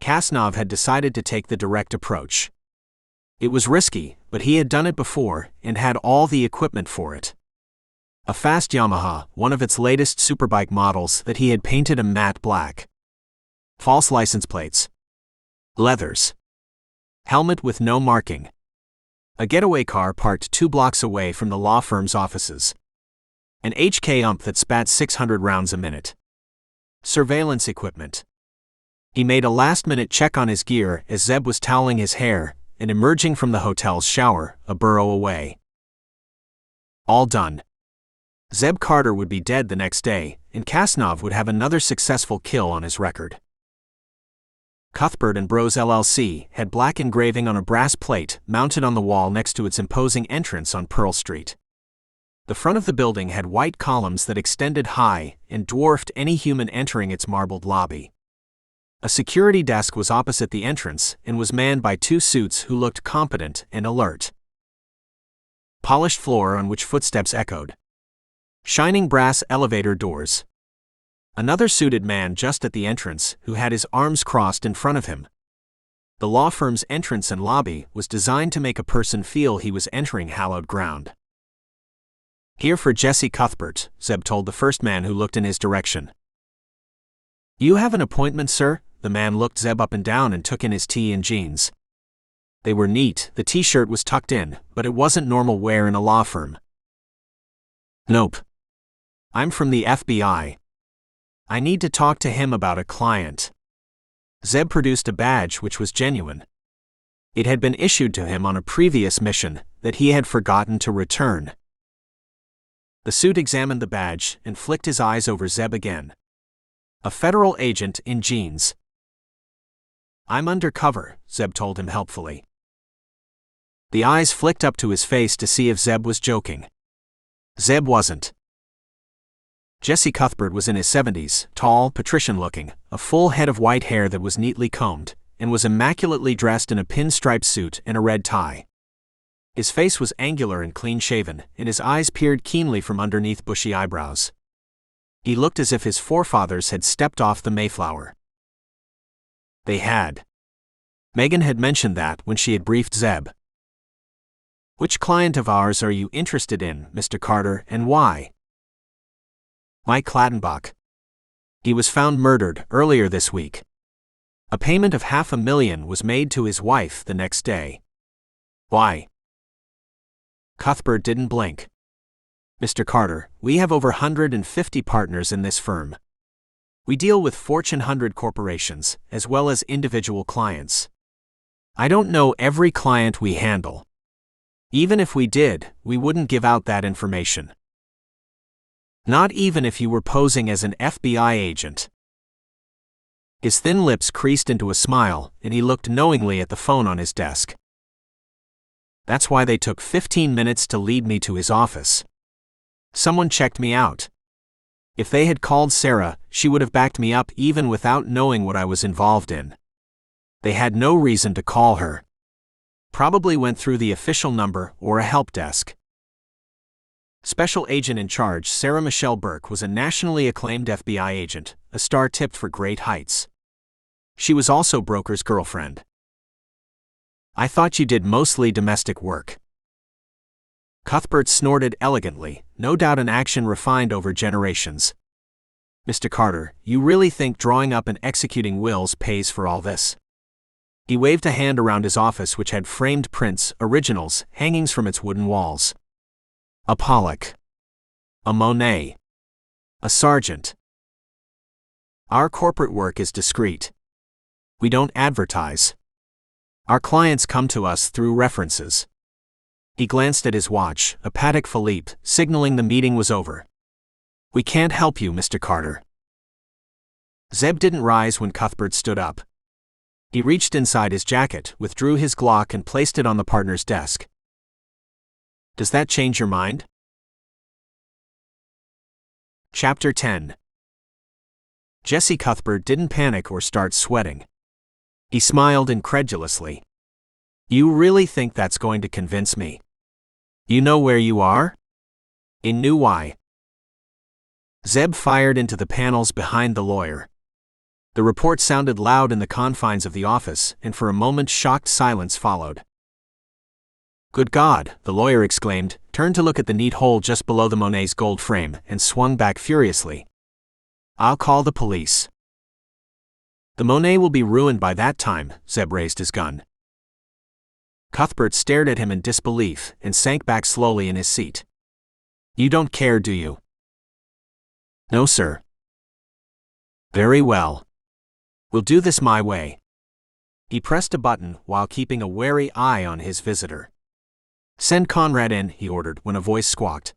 Kasnov had decided to take the direct approach. It was risky, but he had done it before and had all the equipment for it. A fast Yamaha, one of its latest superbike models that he had painted a matte black. False license plates. Leathers. Helmet with no marking. A getaway car parked 2 blocks away from the law firm's offices. An HK ump that spat 600 rounds a minute. Surveillance equipment. He made a last-minute check on his gear as Zeb was toweling his hair and emerging from the hotel's shower, a borough away. All done. Zeb Carter would be dead the next day, and Kasnov would have another successful kill on his record. Cuthbert and Bros LLC had black engraving on a brass plate mounted on the wall next to its imposing entrance on Pearl Street. The front of the building had white columns that extended high and dwarfed any human entering its marbled lobby. A security desk was opposite the entrance and was manned by 2 suits who looked competent and alert. Polished floor on which footsteps echoed. Shining brass elevator doors. Another suited man just at the entrance who had his arms crossed in front of him. The law firm's entrance and lobby was designed to make a person feel he was entering hallowed ground. "Here for Jesse Cuthbert," Zeb told the first man who looked in his direction. "You have an appointment, sir?" The man looked Zeb up and down and took in his tee and jeans. They were neat, the t-shirt was tucked in, but it wasn't normal wear in a law firm. "Nope. I'm from the FBI. I need to talk to him about a client." Zeb produced a badge which was genuine. It had been issued to him on a previous mission that he had forgotten to return. The suit examined the badge and flicked his eyes over Zeb again. A federal agent in jeans. "I'm undercover," Zeb told him helpfully. The eyes flicked up to his face to see if Zeb was joking. Zeb wasn't. Jesse Cuthbert was in his 70s, tall, patrician-looking, a full head of white hair that was neatly combed, and was immaculately dressed in a pinstripe suit and a red tie. His face was angular and clean-shaven, and his eyes peered keenly from underneath bushy eyebrows. He looked as if his forefathers had stepped off the Mayflower. They had. Megan had mentioned that when she had briefed Zeb. "Which client of ours are you interested in, Mr. Carter, and why?" "Mike Clattenbach. He was found murdered earlier this week. A payment of $500,000 was made to his wife the next day." "Why?" Cuthbert didn't blink. "Mr. Carter, we have over 150 partners in this firm. We deal with Fortune 100 corporations, as well as individual clients. I don't know every client we handle. Even if we did, we wouldn't give out that information. Not even if you were posing as an FBI agent." His thin lips creased into a smile, and he looked knowingly at the phone on his desk. "That's why they took 15 minutes to lead me to his office. Someone checked me out. If they had called Sarah, she would have backed me up even without knowing what I was involved in. They had no reason to call her. Probably went through the official number or a help desk." Special agent in charge Sarah Michelle Burke was a nationally acclaimed FBI agent, a star tipped for great heights. She was also Broker's girlfriend. "I thought you did mostly domestic work." Cuthbert snorted elegantly, no doubt an action refined over generations. "Mr. Carter, you really think drawing up and executing wills pays for all this?" He waved a hand around his office, which had framed prints, originals, hangings from its wooden walls. "A Pollock. A Monet. A Sargent. Our corporate work is discreet. We don't advertise. Our clients come to us through references." He glanced at his watch, a Patek Philippe, signaling the meeting was over. "We can't help you, Mr. Carter." Zeb didn't rise when Cuthbert stood up. He reached inside his jacket, withdrew his Glock, and placed it on the partner's desk. "Does that change your mind?" Chapter 10. Jesse Cuthbert didn't panic or start sweating. He smiled incredulously. "You really think that's going to convince me? You know where you are?" In New Y. Zeb fired into the panels behind the lawyer. The report sounded loud in the confines of the office, and for a moment shocked silence followed. "Good God," the lawyer exclaimed, turned to look at the neat hole just below the Monet's gold frame, and swung back furiously. "I'll call the police." "The Monet will be ruined by that time." Zeb raised his gun. Cuthbert stared at him in disbelief, and sank back slowly in his seat. "You don't care, do you?" "No, sir." "Very well. We'll do this my way." He pressed a button while keeping a wary eye on his visitor. "Send Conrad in," he ordered when a voice squawked.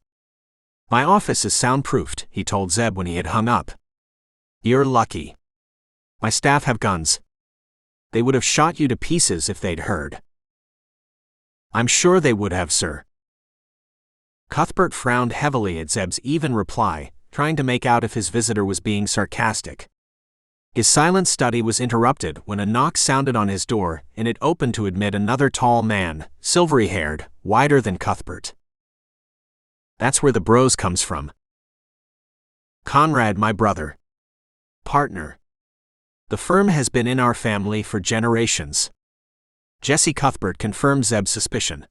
"My office is soundproofed," he told Zeb when he had hung up. "You're lucky. My staff have guns. They would have shot you to pieces if they'd heard." "I'm sure they would have, sir." Cuthbert frowned heavily at Zeb's even reply, trying to make out if his visitor was being sarcastic. His silent study was interrupted when a knock sounded on his door, and it opened to admit another tall man, silvery-haired, wider than Cuthbert. "That's where the bros comes from. Conrad, my brother. Partner. The firm has been in our family for generations." Jesse Cuthbert confirmed Zeb's suspicion.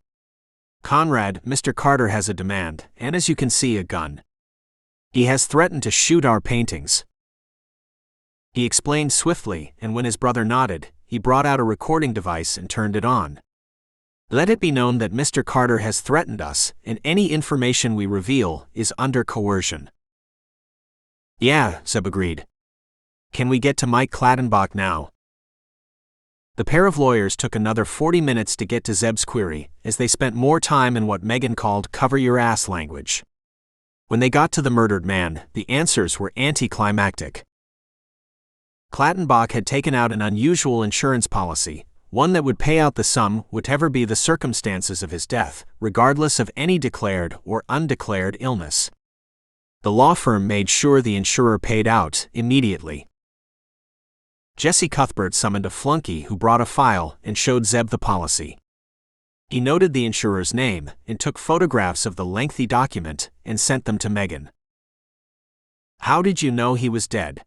"Conrad, Mr. Carter has a demand, and as you can see, a gun. He has threatened to shoot our paintings." He explained swiftly, and when his brother nodded, he brought out a recording device and turned it on. "Let it be known that Mr. Carter has threatened us, and any information we reveal is under coercion." "Yeah," Zeb agreed. "Can we get to Mike Clattenbach now?" The pair of lawyers took another 40 minutes to get to Zeb's query, as they spent more time in what Megan called cover-your-ass language. When they got to the murdered man, the answers were anticlimactic. Clattenbach had taken out an unusual insurance policy, one that would pay out the sum whatever be the circumstances of his death, regardless of any declared or undeclared illness. The law firm made sure the insurer paid out immediately. Jesse Cuthbert summoned a flunky who brought a file and showed Zeb the policy. He noted the insurer's name and took photographs of the lengthy document and sent them to Megan. "How did you know he was dead?"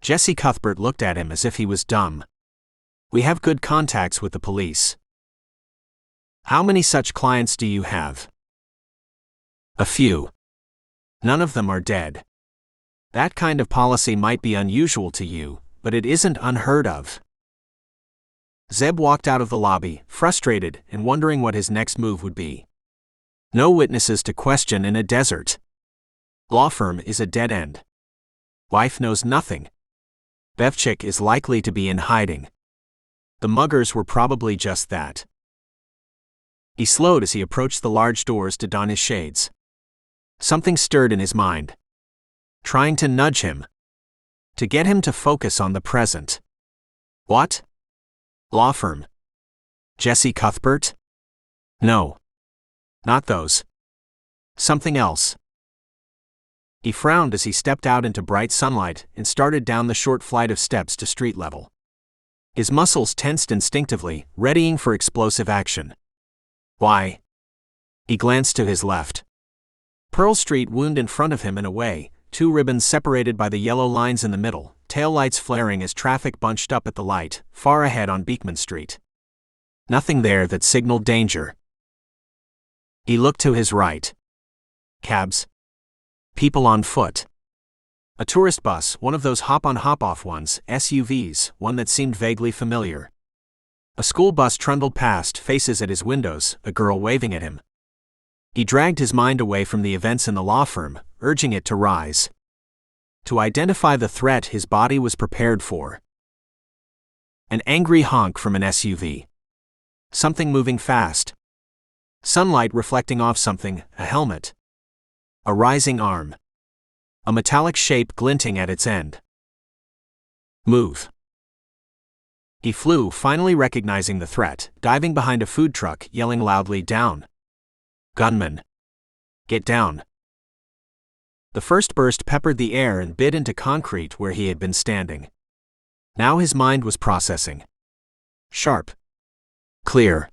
Jesse Cuthbert looked at him as if he was dumb. We have good contacts with the police. How many such clients do you have? A few. None of them are dead. That kind of policy might be unusual to you, but it isn't unheard of. Zeb walked out of the lobby, frustrated and wondering what his next move would be. No witnesses to question in a desert. Law firm is a dead end. Wife knows nothing. Bevchik is likely to be in hiding. The muggers were probably just that. He slowed as he approached the large doors to don his shades. Something stirred in his mind. Trying to nudge him. To get him to focus on the present. What? Law firm. Jesse Cuthbert? No. Not those. Something else. He frowned as he stepped out into bright sunlight and started down the short flight of steps to street level. His muscles tensed instinctively, readying for explosive action. Why? He glanced to his left. Pearl Street wound in front of him and away, two ribbons separated by the yellow lines in the middle, taillights flaring as traffic bunched up at the light, far ahead on Beekman Street. Nothing there that signaled danger. He looked to his right. Cabs. People on foot. A tourist bus, one of those hop-on hop-off ones, SUVs, one that seemed vaguely familiar. A school bus trundled past, faces at his windows, a girl waving at him. He dragged his mind away from the events in the law firm, urging it to rise. To identify the threat his body was prepared for. An angry honk from an SUV. Something moving fast. Sunlight reflecting off something, a helmet. A rising arm. A metallic shape glinting at its end. Move. He flew, finally recognizing the threat, diving behind a food truck, yelling loudly, "Down! Gunman! Get down!" The first burst peppered the air and bit into concrete where he had been standing. Now his mind was processing. Sharp. Clear.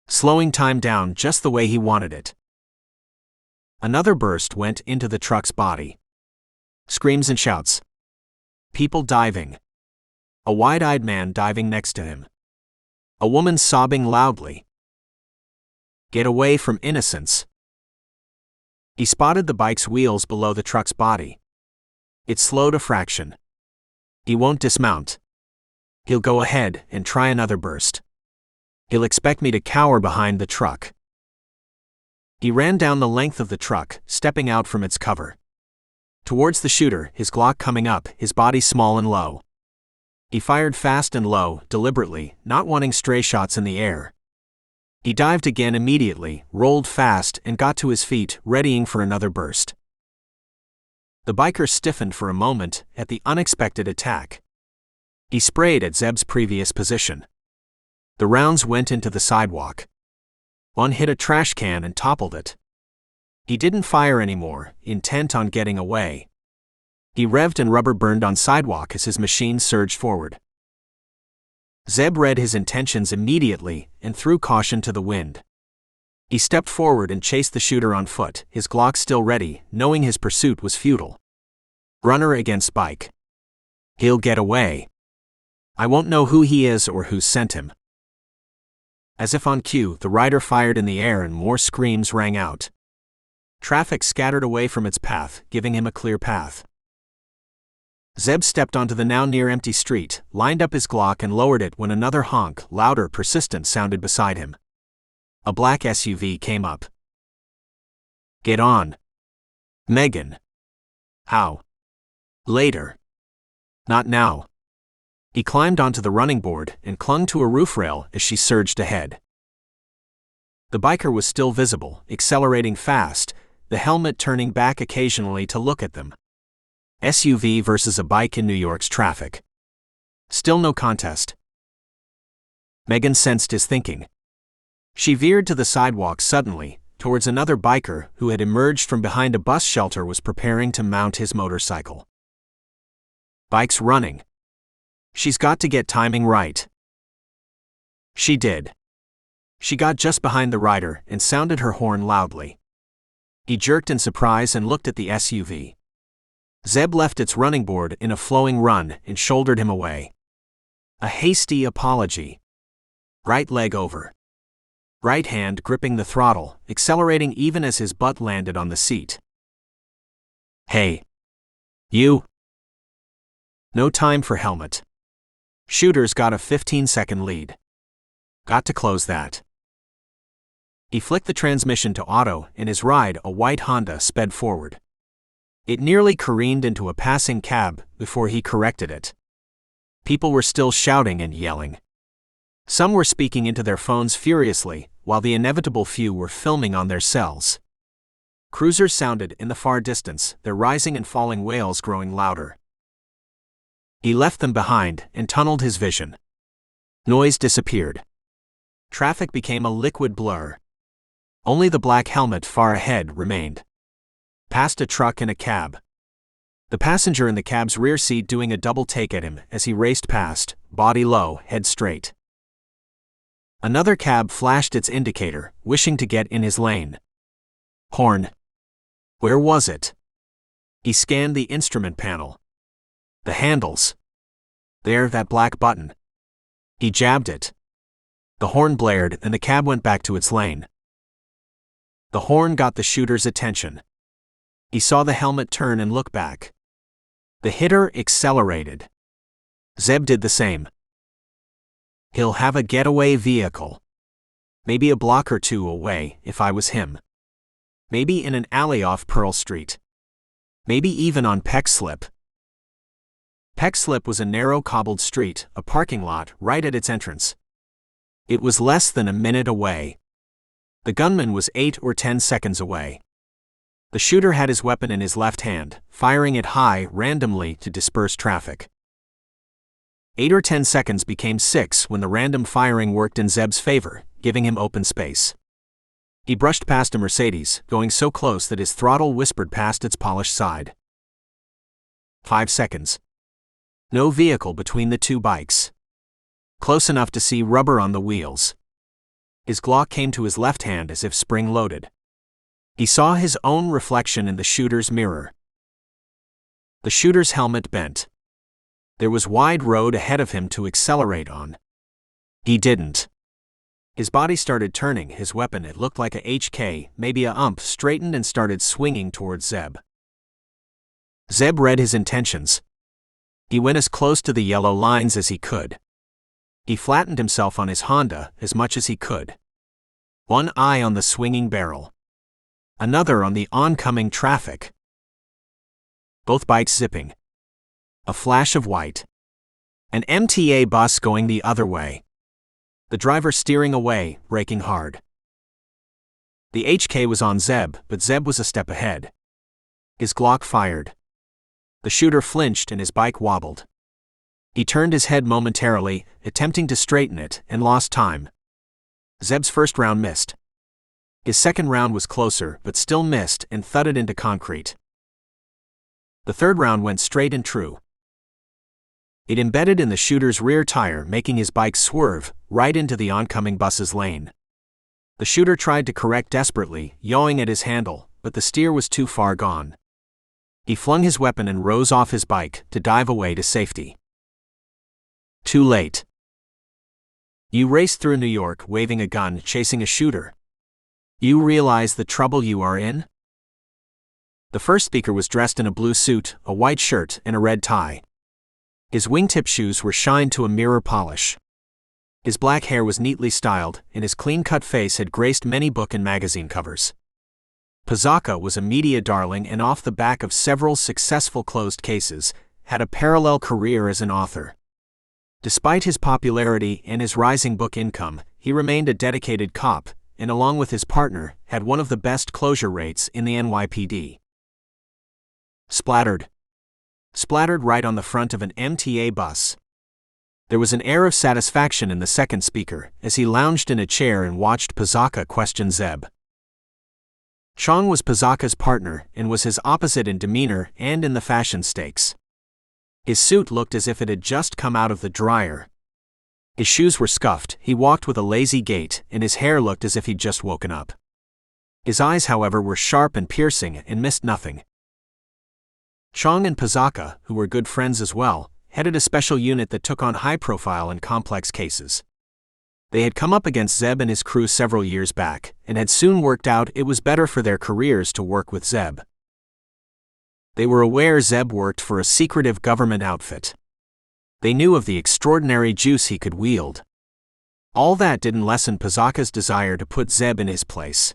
Slowing time down just the way he wanted it. Another burst went into the truck's body. Screams and shouts. People diving. A wide-eyed man diving next to him. A woman sobbing loudly. Get away from innocence. He spotted the bike's wheels below the truck's body. It slowed a fraction. He won't dismount. He'll go ahead and try another burst. He'll expect me to cower behind the truck. He ran down the length of the truck, stepping out from its cover. Towards the shooter, his Glock coming up, his body small and low. He fired fast and low, deliberately, not wanting stray shots in the air. He dived again immediately, rolled fast, and got to his feet, readying for another burst. The biker stiffened for a moment at the unexpected attack. He sprayed at Zeb's previous position. The rounds went into the sidewalk. One hit a trash can and toppled it. He didn't fire anymore, intent on getting away. He revved and rubber burned on sidewalk as his machine surged forward. Zeb read his intentions immediately and threw caution to the wind. He stepped forward and chased the shooter on foot, his Glock still ready, knowing his pursuit was futile. Runner against bike. He'll get away. I won't know who he is or who sent him. As if on cue, the rider fired in the air and more screams rang out. Traffic scattered away from its path, giving him a clear path. Zeb stepped onto the now near-empty street, lined up his Glock and lowered it when another honk, louder, persistent, sounded beside him. A black SUV came up. Get on. Megan. How? Later. Not now. He climbed onto the running board and clung to a roof rail as she surged ahead. The biker was still visible, accelerating fast, the helmet turning back occasionally to look at them. SUV versus a bike in New York's traffic. Still no contest. Megan sensed his thinking. She veered to the sidewalk suddenly, towards another biker who had emerged from behind a bus shelter was preparing to mount his motorcycle. Bike's running. She's got to get timing right. She did. She got just behind the rider and sounded her horn loudly. He jerked in surprise and looked at the SUV. Zeb left its running board in a flowing run and shouldered him away. A hasty apology. Right leg over. Right hand gripping the throttle, accelerating even as his butt landed on the seat. Hey. You. No time for helmet. Shooter's got a 15-second lead. Got to close that. He flicked the transmission to auto, and his ride, a white Honda, sped forward. It nearly careened into a passing cab before he corrected it. People were still shouting and yelling. Some were speaking into their phones furiously, while the inevitable few were filming on their cells. Cruisers sounded in the far distance, their rising and falling wails growing louder. He left them behind and tunneled his vision. Noise disappeared. Traffic became a liquid blur. Only the black helmet far ahead remained. Past a truck and a cab. The passenger in the cab's rear seat doing a double take at him as he raced past, body low, head straight. Another cab flashed its indicator, wishing to get in his lane. Horn. Where was it? He scanned the instrument panel. The handles. There, that black button. He jabbed it. The horn blared and the cab went back to its lane. The horn got the shooter's attention. He saw the helmet turn and look back. The hitter accelerated. Zeb did the same. He'll have a getaway vehicle. Maybe a block or two away, if I was him. Maybe in an alley off Pearl Street. Maybe even on Peck Slip. Peck Slip was a narrow cobbled street, a parking lot right at its entrance. It was less than a minute away. The gunman was 8 or 10 seconds away. The shooter had his weapon in his left hand, firing it high randomly to disperse traffic. 8 or 10 seconds became 6 when the random firing worked in Zeb's favor, giving him open space. He brushed past a Mercedes, going so close that his throttle whispered past its polished side. 5 seconds. No vehicle between the two bikes. Close enough to see rubber on the wheels. His Glock came to his left hand as if spring-loaded. He saw his own reflection in the shooter's mirror. The shooter's helmet bent. There was wide road ahead of him to accelerate on. He didn't. His body started turning, his weapon, it looked like a HK, maybe a UMP, straightened and started swinging towards Zeb. Zeb read his intentions. He went as close to the yellow lines as he could. He flattened himself on his Honda as much as he could. One eye on the swinging barrel. Another on the oncoming traffic. Both bikes zipping. A flash of white. An MTA bus going the other way. The driver steering away, braking hard. The HK was on Zeb, but Zeb was a step ahead. His Glock fired. The shooter flinched and his bike wobbled. He turned his head momentarily, attempting to straighten it, and lost time. Zeb's first round missed. His second round was closer, but still missed and thudded into concrete. The third round went straight and true. It embedded in the shooter's rear tire, making his bike swerve right into the oncoming bus's lane. The shooter tried to correct desperately, yawing at his handle, but the steer was too far gone. He flung his weapon and rose off his bike to dive away to safety. Too late. You race through New York waving a gun, chasing a shooter. You realize the trouble you are in? The first speaker was dressed in a blue suit, a white shirt, and a red tie. His wingtip shoes were shined to a mirror polish. His black hair was neatly styled, and his clean-cut face had graced many book and magazine covers. Pizzacca was a media darling and off the back of several successful closed cases, had a parallel career as an author. Despite his popularity and his rising book income, he remained a dedicated cop, and along with his partner, had one of the best closure rates in the NYPD. Splattered. Splattered right on the front of an MTA bus. There was an air of satisfaction in the second speaker as he lounged in a chair and watched Pizzacca question Zeb. Chong was Pizzacca's partner and was his opposite in demeanor and in the fashion stakes. His suit looked as if it had just come out of the dryer. His shoes were scuffed, he walked with a lazy gait, and his hair looked as if he'd just woken up. His eyes, however, were sharp and piercing and missed nothing. Chong and Pizzacca, who were good friends as well, headed a special unit that took on high-profile and complex cases. They had come up against Zeb and his crew several years back, and had soon worked out it was better for their careers to work with Zeb. They were aware Zeb worked for a secretive government outfit. They knew of the extraordinary juice he could wield. All that didn't lessen Pazaka's desire to put Zeb in his place.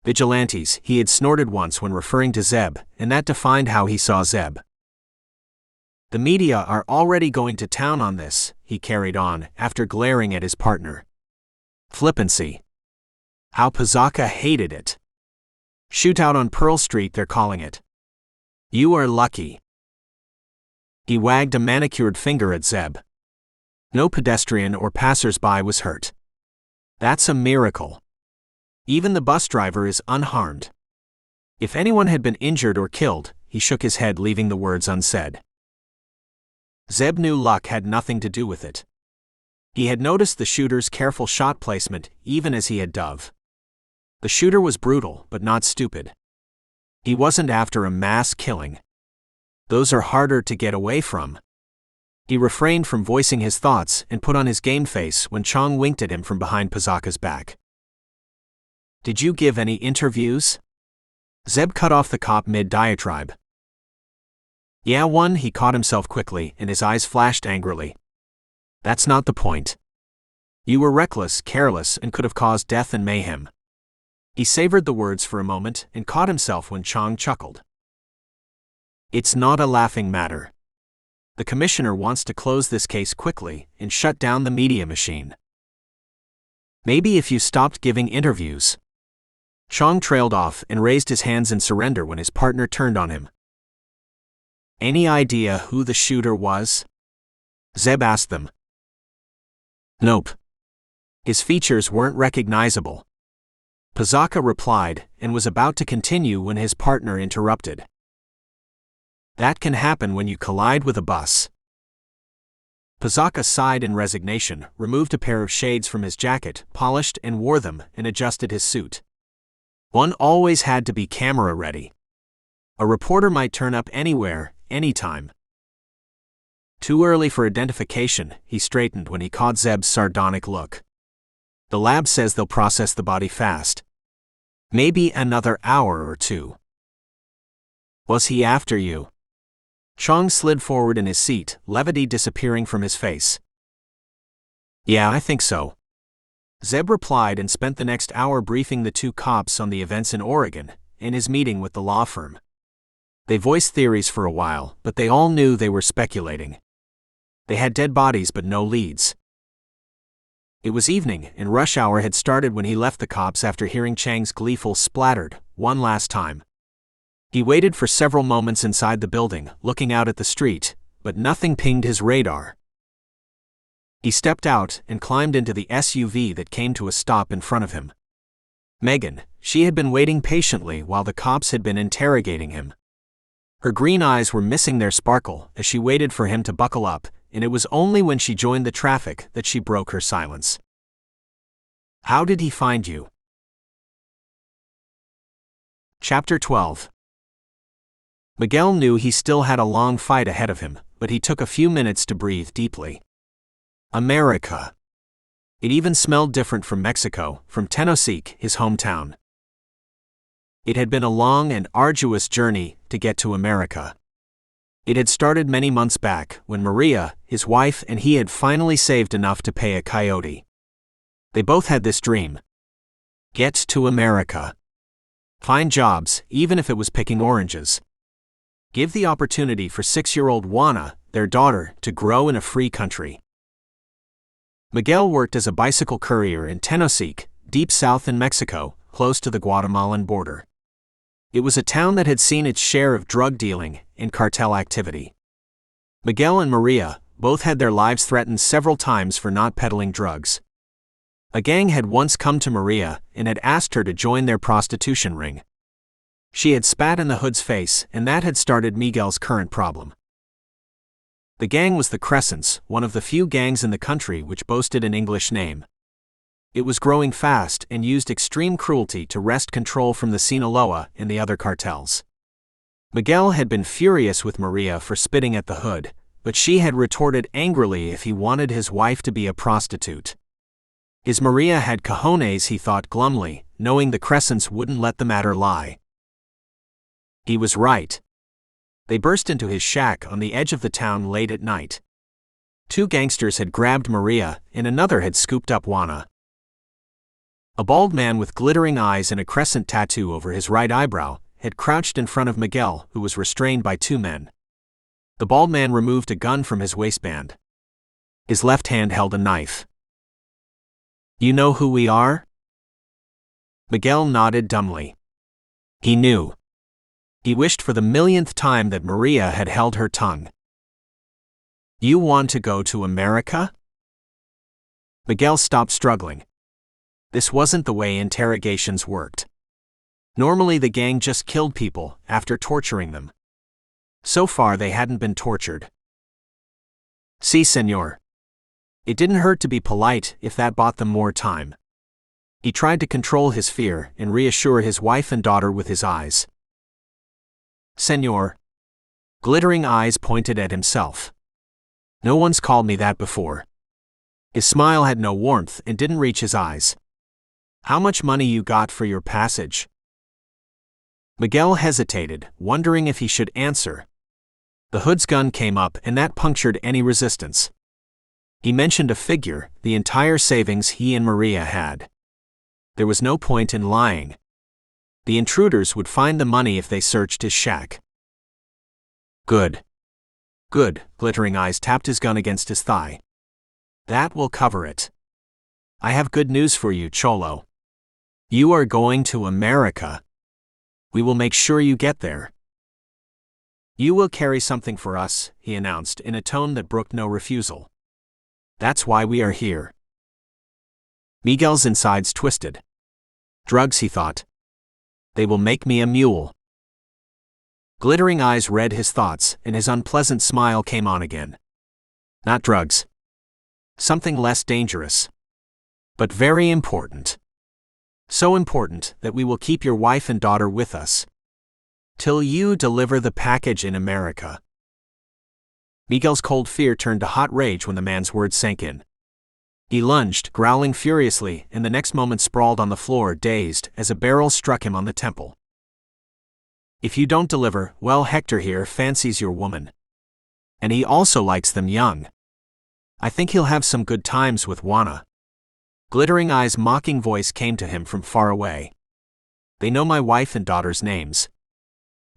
Vigilantes, he had snorted once when referring to Zeb, and that defined how he saw Zeb. The media are already going to town on this, he carried on, after glaring at his partner. Flippancy. How Pazaka hated it. Shootout on Pearl Street, they're calling it. You are lucky. He wagged a manicured finger at Zeb. No pedestrian or passers-by was hurt. That's a miracle. Even the bus driver is unharmed. If anyone had been injured or killed, he shook his head, leaving the words unsaid. Zeb knew luck had nothing to do with it. He had noticed the shooter's careful shot placement, even as he had Dove. The shooter was brutal, but not stupid. He wasn't after a mass killing. Those are harder to get away from. He refrained from voicing his thoughts and put on his game face when Chong winked at him from behind Pazaka's back. Did you give any interviews? Zeb cut off the cop mid-diatribe. Yeah, one, he caught himself quickly, and his eyes flashed angrily. That's not the point. You were reckless, careless, and could have caused death and mayhem. He savored the words for a moment and caught himself when Chong chuckled. It's not a laughing matter. The commissioner wants to close this case quickly and shut down the media machine. Maybe if you stopped giving interviews. Chong trailed off and raised his hands in surrender when his partner turned on him. Any idea who the shooter was? Zeb asked them. Nope. His features weren't recognizable. Pazaka replied and was about to continue when his partner interrupted. That can happen when you collide with a bus. Pazaka sighed in resignation, removed a pair of shades from his jacket, polished and wore them, and adjusted his suit. One always had to be camera ready. A reporter might turn up anywhere, anytime. Too early for identification, he straightened when he caught Zeb's sardonic look. The lab says they'll process the body fast. Maybe another hour or two. Was he after you? Chong slid forward in his seat, levity disappearing from his face. Yeah, I think so. Zeb replied and spent the next hour briefing the two cops on the events in Oregon and his meeting with the law firm. They voiced theories for a while, but they all knew they were speculating. They had dead bodies but no leads. It was evening, and rush hour had started when he left the cops after hearing Chang's gleeful splattered one last time. He waited for several moments inside the building, looking out at the street, but nothing pinged his radar. He stepped out and climbed into the SUV that came to a stop in front of him. Megan, she had been waiting patiently while the cops had been interrogating him. Her green eyes were missing their sparkle as she waited for him to buckle up, and it was only when she joined the traffic that she broke her silence. How did he find you? Chapter 12. Miguel knew he still had a long fight ahead of him, but he took a few minutes to breathe deeply. America. It even smelled different from Mexico, from Tennessee, his hometown. It had been a long and arduous journey to get to America. It had started many months back when Maria, his wife, and he had finally saved enough to pay a coyote. They both had this dream. Get to America. Find jobs, even if it was picking oranges. Give the opportunity for 6-year-old Juana, their daughter, to grow in a free country. Miguel worked as a bicycle courier in Tennessee, deep south in Mexico, close to the Guatemalan border. It was a town that had seen its share of drug dealing and cartel activity. Miguel and Maria both had their lives threatened several times for not peddling drugs. A gang had once come to Maria and had asked her to join their prostitution ring. She had spat in the hood's face, and that had started Miguel's current problem. The gang was the Crescents, one of the few gangs in the country which boasted an English name. It was growing fast and used extreme cruelty to wrest control from the Sinaloa and the other cartels. Miguel had been furious with Maria for spitting at the hood, but she had retorted angrily if he wanted his wife to be a prostitute. His Maria had cojones, he thought glumly, knowing the Crescents wouldn't let the matter lie. He was right. They burst into his shack on the edge of the town late at night. 2 gangsters had grabbed Maria, and another had scooped up Juana. A bald man with glittering eyes and a crescent tattoo over his right eyebrow had crouched in front of Miguel, who was restrained by 2 men. The bald man removed a gun from his waistband. His left hand held a knife. "You know who we are?" Miguel nodded dumbly. He knew. He wished for the millionth time that Maria had held her tongue. "You want to go to America?" Miguel stopped struggling. This wasn't the way interrogations worked. Normally the gang just killed people after torturing them. So far they hadn't been tortured. "Si, senor." It didn't hurt to be polite if that bought them more time. He tried to control his fear and reassure his wife and daughter with his eyes. "Senor." Glittering eyes pointed at himself. "No one's called me that before." His smile had no warmth and didn't reach his eyes. "How much money you got for your passage?" Miguel hesitated, wondering if he should answer. The hood's gun came up and that punctured any resistance. He mentioned a figure, the entire savings he and Maria had. There was no point in lying. The intruders would find the money if they searched his shack. "Good. Good," Glittering Eyes tapped his gun against his thigh. "That will cover it. I have good news for you, Cholo. You are going to America. We will make sure you get there." "You will carry something for us," he announced in a tone that brooked no refusal. "That's why we are here." Miguel's insides twisted. Drugs, he thought. They will make me a mule. Glittering Eyes read his thoughts, and his unpleasant smile came on again. "Not drugs. Something less dangerous. But very important. So important that we will keep your wife and daughter with us. Till you deliver the package in America." Miguel's cold fear turned to hot rage when the man's words sank in. He lunged, growling furiously, and the next moment sprawled on the floor, dazed, as a barrel struck him on the temple. "If you don't deliver, well, Hector here fancies your woman. And he also likes them young. I think he'll have some good times with Juana." Glittering Eyes' mocking voice came to him from far away. "They know my wife and daughter's names."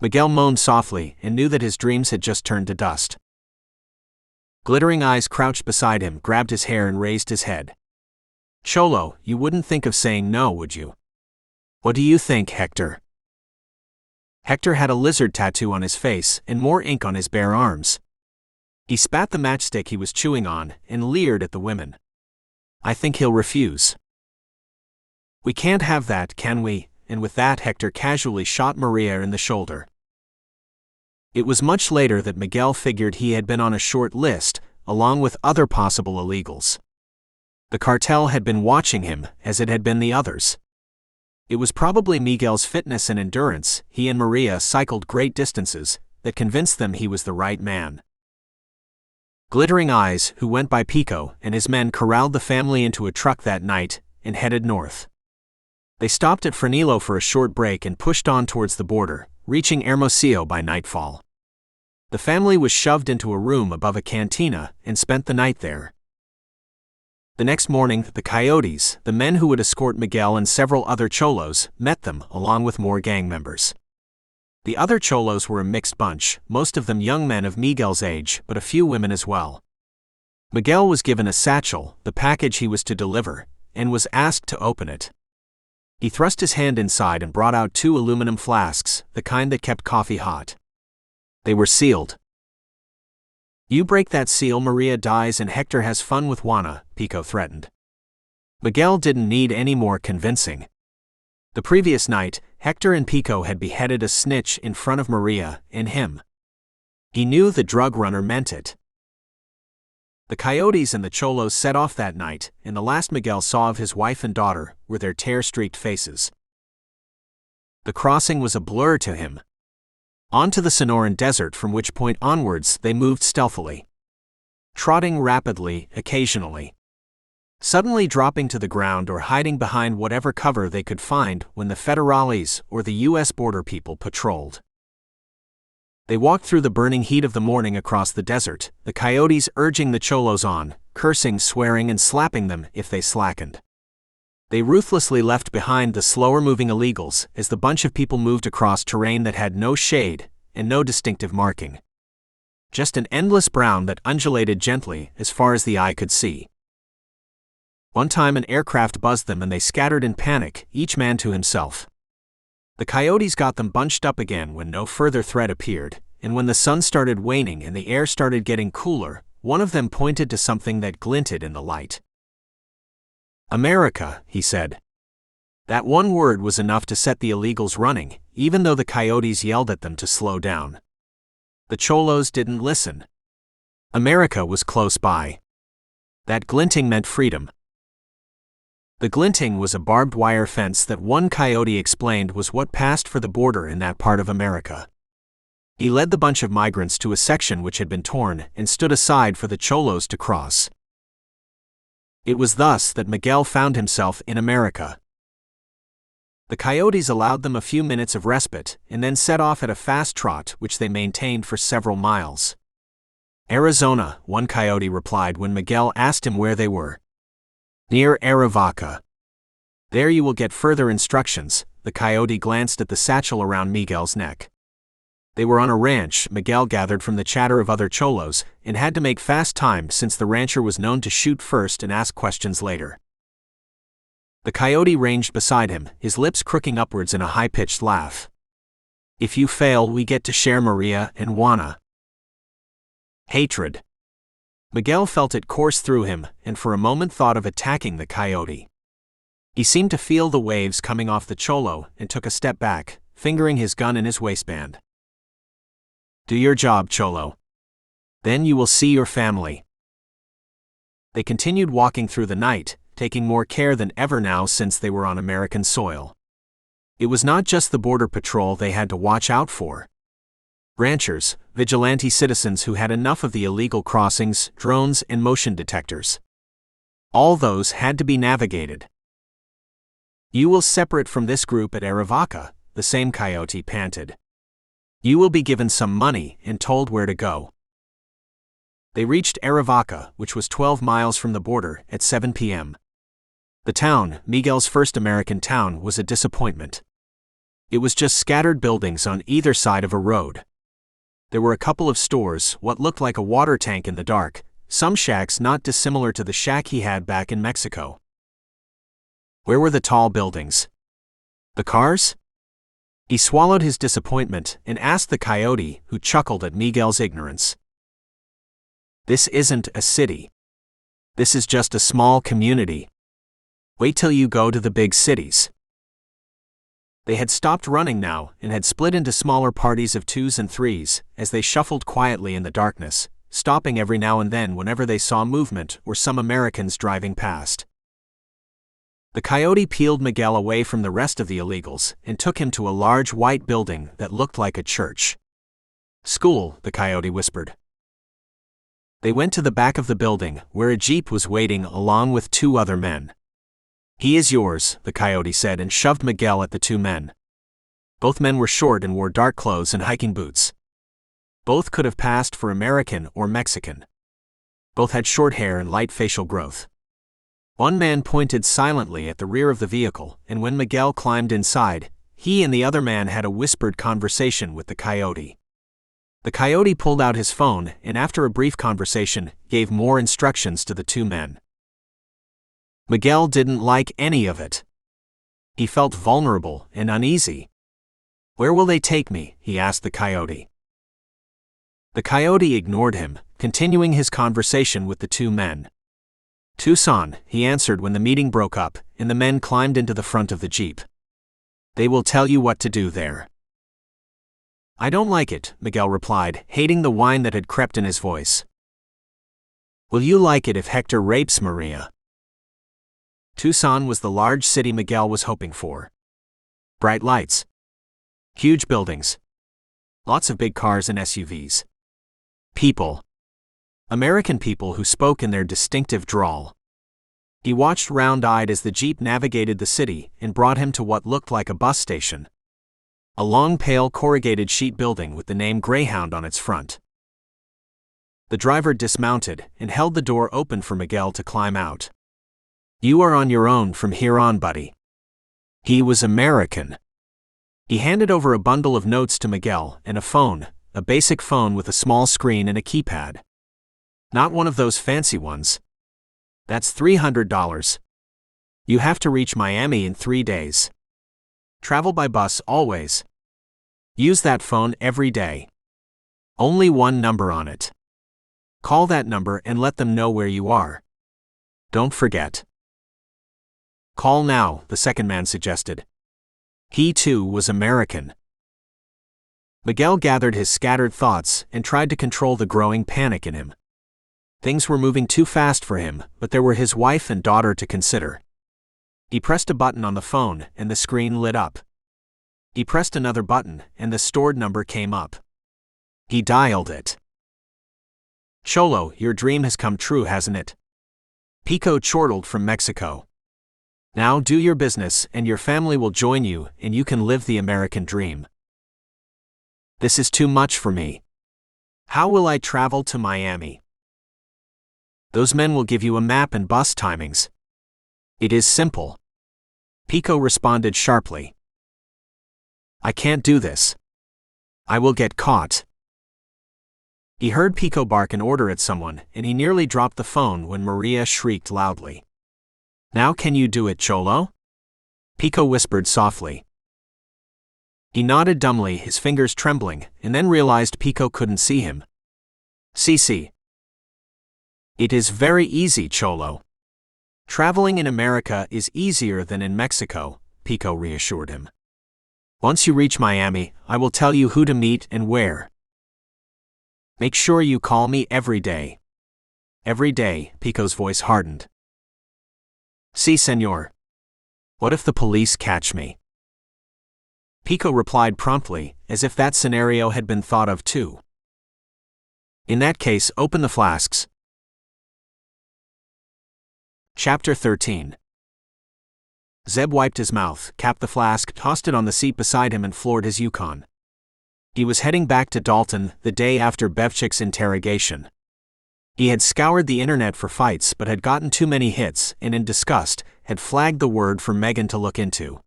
Miguel moaned softly and knew that his dreams had just turned to dust. Glittering Eyes crouched beside him, grabbed his hair and raised his head. "Cholo, you wouldn't think of saying no, would you? What do you think, Hector?" Hector had a lizard tattoo on his face and more ink on his bare arms. He spat the matchstick he was chewing on and leered at the women. "I think he'll refuse." "We can't have that, can we?" And with that Hector casually shot Maria in the shoulder. It was much later that Miguel figured he had been on a short list, along with other possible illegals. The cartel had been watching him, as it had been the others. It was probably Miguel's fitness and endurance, he and Maria cycled great distances, that convinced them he was the right man. Glittering Eyes, who went by Pico, and his men corralled the family into a truck that night and headed north. They stopped at Frenilo for a short break and pushed on towards the border, reaching Hermosillo by nightfall. The family was shoved into a room above a cantina and spent the night there. The next morning, the Coyotes, the men who would escort Miguel and several other cholos, met them, along with more gang members. The other cholos were a mixed bunch, most of them young men of Miguel's age, but a few women as well. Miguel was given a satchel, the package he was to deliver, and was asked to open it. He thrust his hand inside and brought out 2 aluminum flasks, the kind that kept coffee hot. They were sealed. "You break that seal, Maria dies and Hector has fun with Juana," Pico threatened. Miguel didn't need any more convincing. The previous night, Hector and Pico had beheaded a snitch in front of Maria and him. He knew the drug runner meant it. The Coyotes and the Cholos set off that night, and the last Miguel saw of his wife and daughter were their tear-streaked faces. The crossing was a blur to him. On to the Sonoran Desert, from which point onwards they moved stealthily. trotting rapidly, occasionally. Suddenly dropping to the ground or hiding behind whatever cover they could find when the federales or the U.S. border people patrolled. They walked through the burning heat of the morning across the desert, the coyotes urging the cholos on, cursing, swearing, and slapping them if they slackened. They ruthlessly left behind the slower-moving illegals as the bunch of people moved across terrain that had no shade and no distinctive marking. Just an endless brown that undulated gently as far as the eye could see. One time an aircraft buzzed them and they scattered in panic, each man to himself. The coyotes got them bunched up again when no further threat appeared, and when the sun started waning and the air started getting cooler, one of them pointed to something that glinted in the light. "America," he said. That one word was enough to set the illegals running, even though the coyotes yelled at them to slow down. The cholos didn't listen. America was close by. That glinting meant freedom. The glinting was a barbed wire fence that one coyote explained was what passed for the border in that part of America. He led the bunch of migrants to a section which had been torn and stood aside for the cholos to cross. It was thus that Miguel found himself in America. The coyotes allowed them a few minutes of respite and then set off at a fast trot which they maintained for several miles. "Arizona," one coyote replied when Miguel asked him where they were. "Near Arivaca." "There you will get further instructions." The coyote glanced at the satchel around Miguel's neck. They were on a ranch, Miguel gathered from the chatter of other cholos, and had to make fast time since the rancher was known to shoot first and ask questions later. The coyote ranged beside him, his lips crooking upwards in a high-pitched laugh. "If you fail, we get to share Maria and Juana." Hatred. Miguel felt it course through him, and for a moment thought of attacking the coyote. He seemed to feel the waves coming off the cholo and took a step back, fingering his gun in his waistband. "Do your job, cholo. Then you will see your family." They continued walking through the night, taking more care than ever now since they were on American soil. It was not just the border patrol they had to watch out for. Ranchers, vigilante citizens who had enough of the illegal crossings, drones, and motion detectors. All those had to be navigated. "You will separate from this group at Arivaca," the same coyote panted. "You will be given some money and told where to go." They reached Arivaca, which was 12 miles from the border, at 7 p.m. The town, Miguel's first American town, was a disappointment. It was just scattered buildings on either side of a road. There were a couple of stores, what looked like a water tank in the dark, some shacks not dissimilar to the shack he had back in Mexico. Where were the tall buildings? The cars? He swallowed his disappointment and asked the coyote, who chuckled at Miguel's ignorance. "This isn't a city. This is just a small community. Wait till you go to the big cities." They had stopped running now and had split into smaller parties of 2s and 3s as they shuffled quietly in the darkness, stopping every now and then whenever they saw movement or some Americans driving past. The coyote peeled Miguel away from the rest of the illegals and took him to a large white building that looked like a church. "School," the coyote whispered. They went to the back of the building, where a jeep was waiting along with 2 other men. "He is yours," the coyote said and shoved Miguel at the 2 men. Both men were short and wore dark clothes and hiking boots. Both could have passed for American or Mexican. Both had short hair and light facial growth. One man pointed silently at the rear of the vehicle, and when Miguel climbed inside, he and the other man had a whispered conversation with the coyote. The coyote pulled out his phone and after a brief conversation, gave more instructions to the 2 men. Miguel didn't like any of it. He felt vulnerable and uneasy. "Where will they take me?" he asked the coyote. The coyote ignored him, continuing his conversation with the 2 men. "Tucson," he answered when the meeting broke up, and the men climbed into the front of the jeep. "They will tell you what to do there." "I don't like it," Miguel replied, hating the whine that had crept in his voice. "Will you like it if Hector rapes Maria?" Tucson was the large city Miguel was hoping for. Bright lights. Huge buildings. Lots of big cars and SUVs. People. American people who spoke in their distinctive drawl. He watched round-eyed as the jeep navigated the city and brought him to what looked like a bus station. A long pale corrugated sheet building with the name Greyhound on its front. The driver dismounted and held the door open for Miguel to climb out. "You are on your own from here on, buddy." He was American. He handed over a bundle of notes to Miguel and a phone, a basic phone with a small screen and a keypad. Not one of those fancy ones. "That's $300. You have to reach Miami in 3 days. Travel by bus always. Use that phone every day. Only one number on it. Call that number and let them know where you are. Don't forget." "Call now," the second man suggested. He too was American. Miguel gathered his scattered thoughts and tried to control the growing panic in him. Things were moving too fast for him, but there were his wife and daughter to consider. He pressed a button on the phone and the screen lit up. He pressed another button and the stored number came up. He dialed it. "Cholo, your dream has come true, hasn't it? Pico chortled from Mexico. Now do your business and your family will join you and you can live the American dream." "This is too much for me. How will I travel to Miami?" "Those men will give you a map and bus timings. It is simple." Pico responded sharply. "I can't do this. I will get caught." He heard Pico bark an order at someone and he nearly dropped the phone when Maria shrieked loudly. "Now can you do it, Cholo?" Pico whispered softly. He nodded dumbly, his fingers trembling, and then realized Pico couldn't see him. "Sí. It is very easy, Cholo. Traveling in America is easier than in Mexico," Pico reassured him. "Once you reach Miami, I will tell you who to meet and where. Make sure you call me every day." "Every day," Pico's voice hardened. "Sí, señor. What if the police catch me?" Pico replied promptly, as if that scenario had been thought of too. "In that case, open the flasks." Chapter 13. Zeb wiped his mouth, capped the flask, tossed it on the seat beside him and floored his Yukon. He was heading back to Dalton the day after Bevchik's interrogation. He had scoured the internet for fights but had gotten too many hits and in disgust had flagged the word for Megan to look into.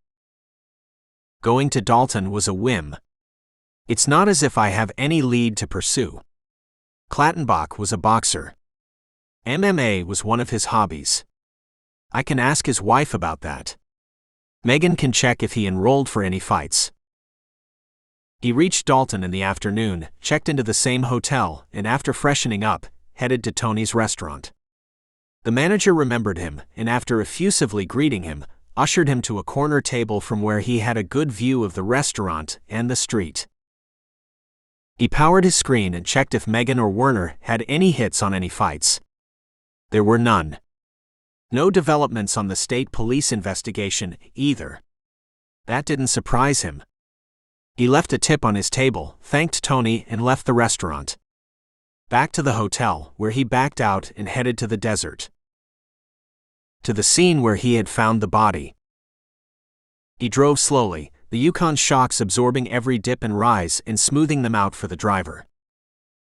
Going to Dalton was a whim. It's not as if I have any lead to pursue. Clattenbach was a boxer. MMA was one of his hobbies. I can ask his wife about that. Megan can check if he enrolled for any fights. He reached Dalton in the afternoon, checked into the same hotel, and after freshening up, headed to Tony's restaurant. The manager remembered him, and after effusively greeting him, ushered him to a corner table from where he had a good view of the restaurant and the street. He powered his screen and checked if Megan or Werner had any hits on any fights. There were none. No developments on the state police investigation, either. That didn't surprise him. He left a tip on his table, thanked Tony, and left the restaurant. Back to the hotel, where he backed out and headed to the desert. To the scene where he had found the body. He drove slowly, the Yukon shocks absorbing every dip and rise and smoothing them out for the driver.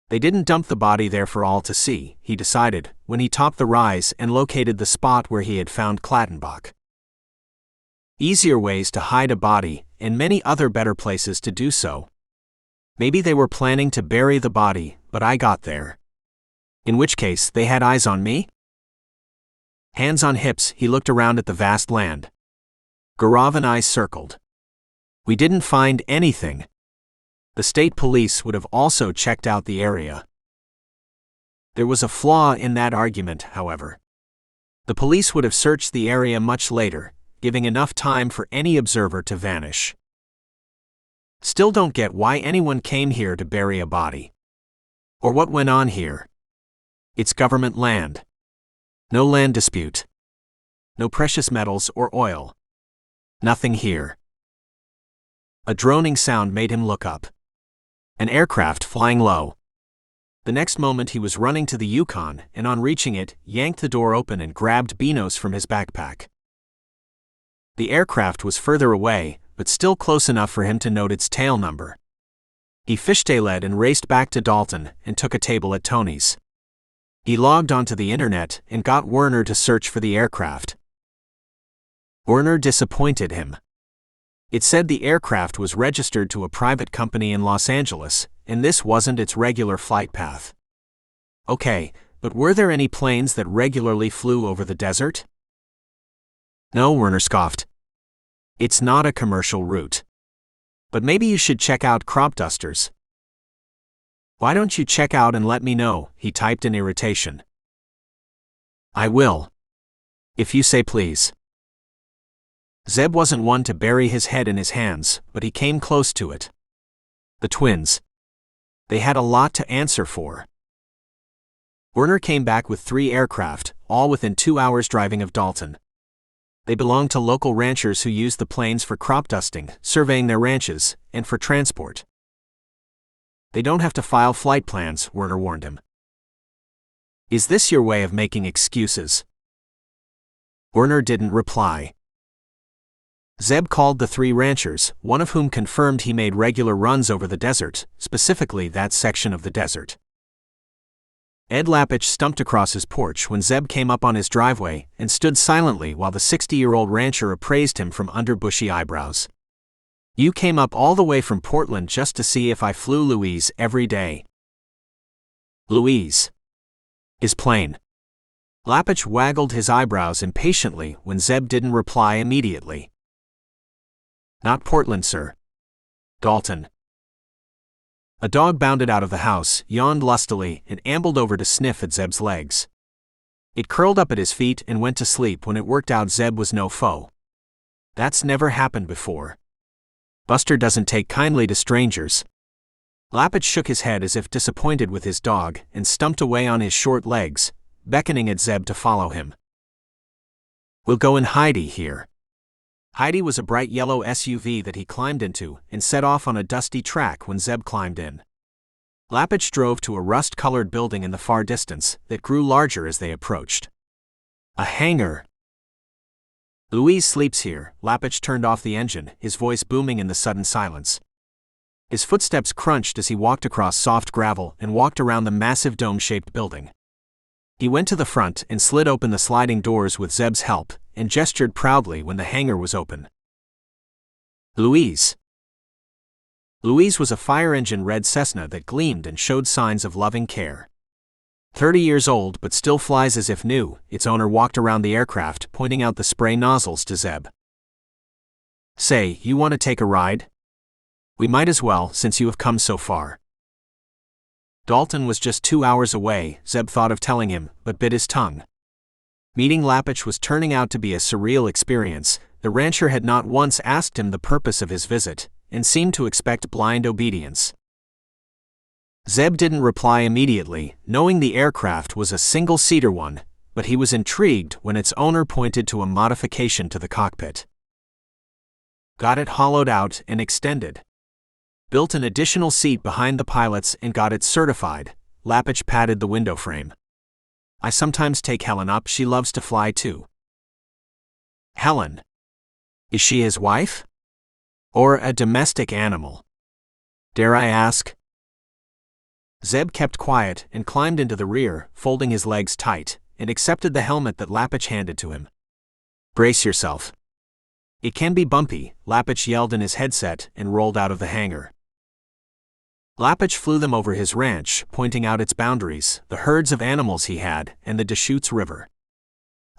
They didn't dump the body there for all to see, he decided, when he topped the rise and located the spot where he had found Clattenbach. Easier ways to hide a body, and many other better places to do so. Maybe they were planning to bury the body, but I got there. In which case, they had eyes on me? Hands on hips, he looked around at the vast land. Gaurav and I circled. We didn't find anything. The state police would have also checked out the area. There was a flaw in that argument, however. The police would have searched the area much later, giving enough time for any observer to vanish. Still don't get why anyone came here to bury a body. Or what went on here. It's government land. No land dispute. No precious metals or oil. Nothing here. A droning sound made him look up. An aircraft flying low. The next moment he was running to the Yukon and on reaching it, yanked the door open and grabbed Beanos from his backpack. The aircraft was further away, but still close enough for him to note its tail number. He fishtailed and raced back to Dalton and took a table at Tony's. He logged onto the internet and got Werner to search for the aircraft. Werner disappointed him. It said the aircraft was registered to a private company in Los Angeles, and this wasn't its regular flight path. Okay, but were there any planes that regularly flew over the desert? No, Werner scoffed. It's not a commercial route. But maybe you should check out crop dusters. Why don't you check out and let me know, he typed in irritation. I will. If you say please. Zeb wasn't one to bury his head in his hands, but he came close to it. The twins. They had a lot to answer for. Werner came back with 3 aircraft, all within 2 hours driving of Dalton. They belonged to local ranchers who used the planes for crop dusting, surveying their ranches, and for transport. They don't have to file flight plans, Werner warned him. Is this your way of making excuses? Werner didn't reply. Zeb called the 3 ranchers, one of whom confirmed he made regular runs over the desert, specifically that section of the desert. Ed Lapich stumped across his porch when Zeb came up on his driveway and stood silently while the 60-year-old rancher appraised him from under bushy eyebrows. You came up all the way from Portland just to see if I flew Louise every day. Louise. His plane. Lapich waggled his eyebrows impatiently when Zeb didn't reply immediately. Not Portland, sir. Dalton. A dog bounded out of the house, yawned lustily, and ambled over to sniff at Zeb's legs. It curled up at his feet and went to sleep when it worked out Zeb was no foe. That's never happened before. Buster doesn't take kindly to strangers. Lapich shook his head as if disappointed with his dog and stumped away on his short legs, beckoning at Zeb to follow him. We'll go in Heidi here. Heidi was a bright yellow SUV that he climbed into and set off on a dusty track when Zeb climbed in. Lapich drove to a rust-colored building in the far distance that grew larger as they approached. A hangar. Louise sleeps here. Lapich turned off the engine, his voice booming in the sudden silence. His footsteps crunched as he walked across soft gravel and walked around the massive dome-shaped building. He went to the front and slid open the sliding doors with Zeb's help, and gestured proudly when the hangar was open. Louise. Louise was a fire-engine red Cessna that gleamed and showed signs of loving care. 30 years old but still flies as if new, its owner walked around the aircraft pointing out the spray nozzles to Zeb. Say, you want to take a ride? We might as well, since you have come so far. Dalton was just 2 hours away, Zeb thought of telling him, but bit his tongue. Meeting Lapich was turning out to be a surreal experience. The rancher had not once asked him the purpose of his visit, and seemed to expect blind obedience. Zeb didn't reply immediately, knowing the aircraft was a single-seater one, but he was intrigued when its owner pointed to a modification to the cockpit. Got it hollowed out and extended. Built an additional seat behind the pilots and got it certified. Lapich patted the window frame. I sometimes take Helen up, she loves to fly too. Helen. Is she his wife? Or a domestic animal? Dare I ask? Zeb kept quiet and climbed into the rear, folding his legs tight, and accepted the helmet that Lapich handed to him. Brace yourself. It can be bumpy, Lapich yelled in his headset and rolled out of the hangar. Lapich flew them over his ranch, pointing out its boundaries, the herds of animals he had, and the Deschutes River.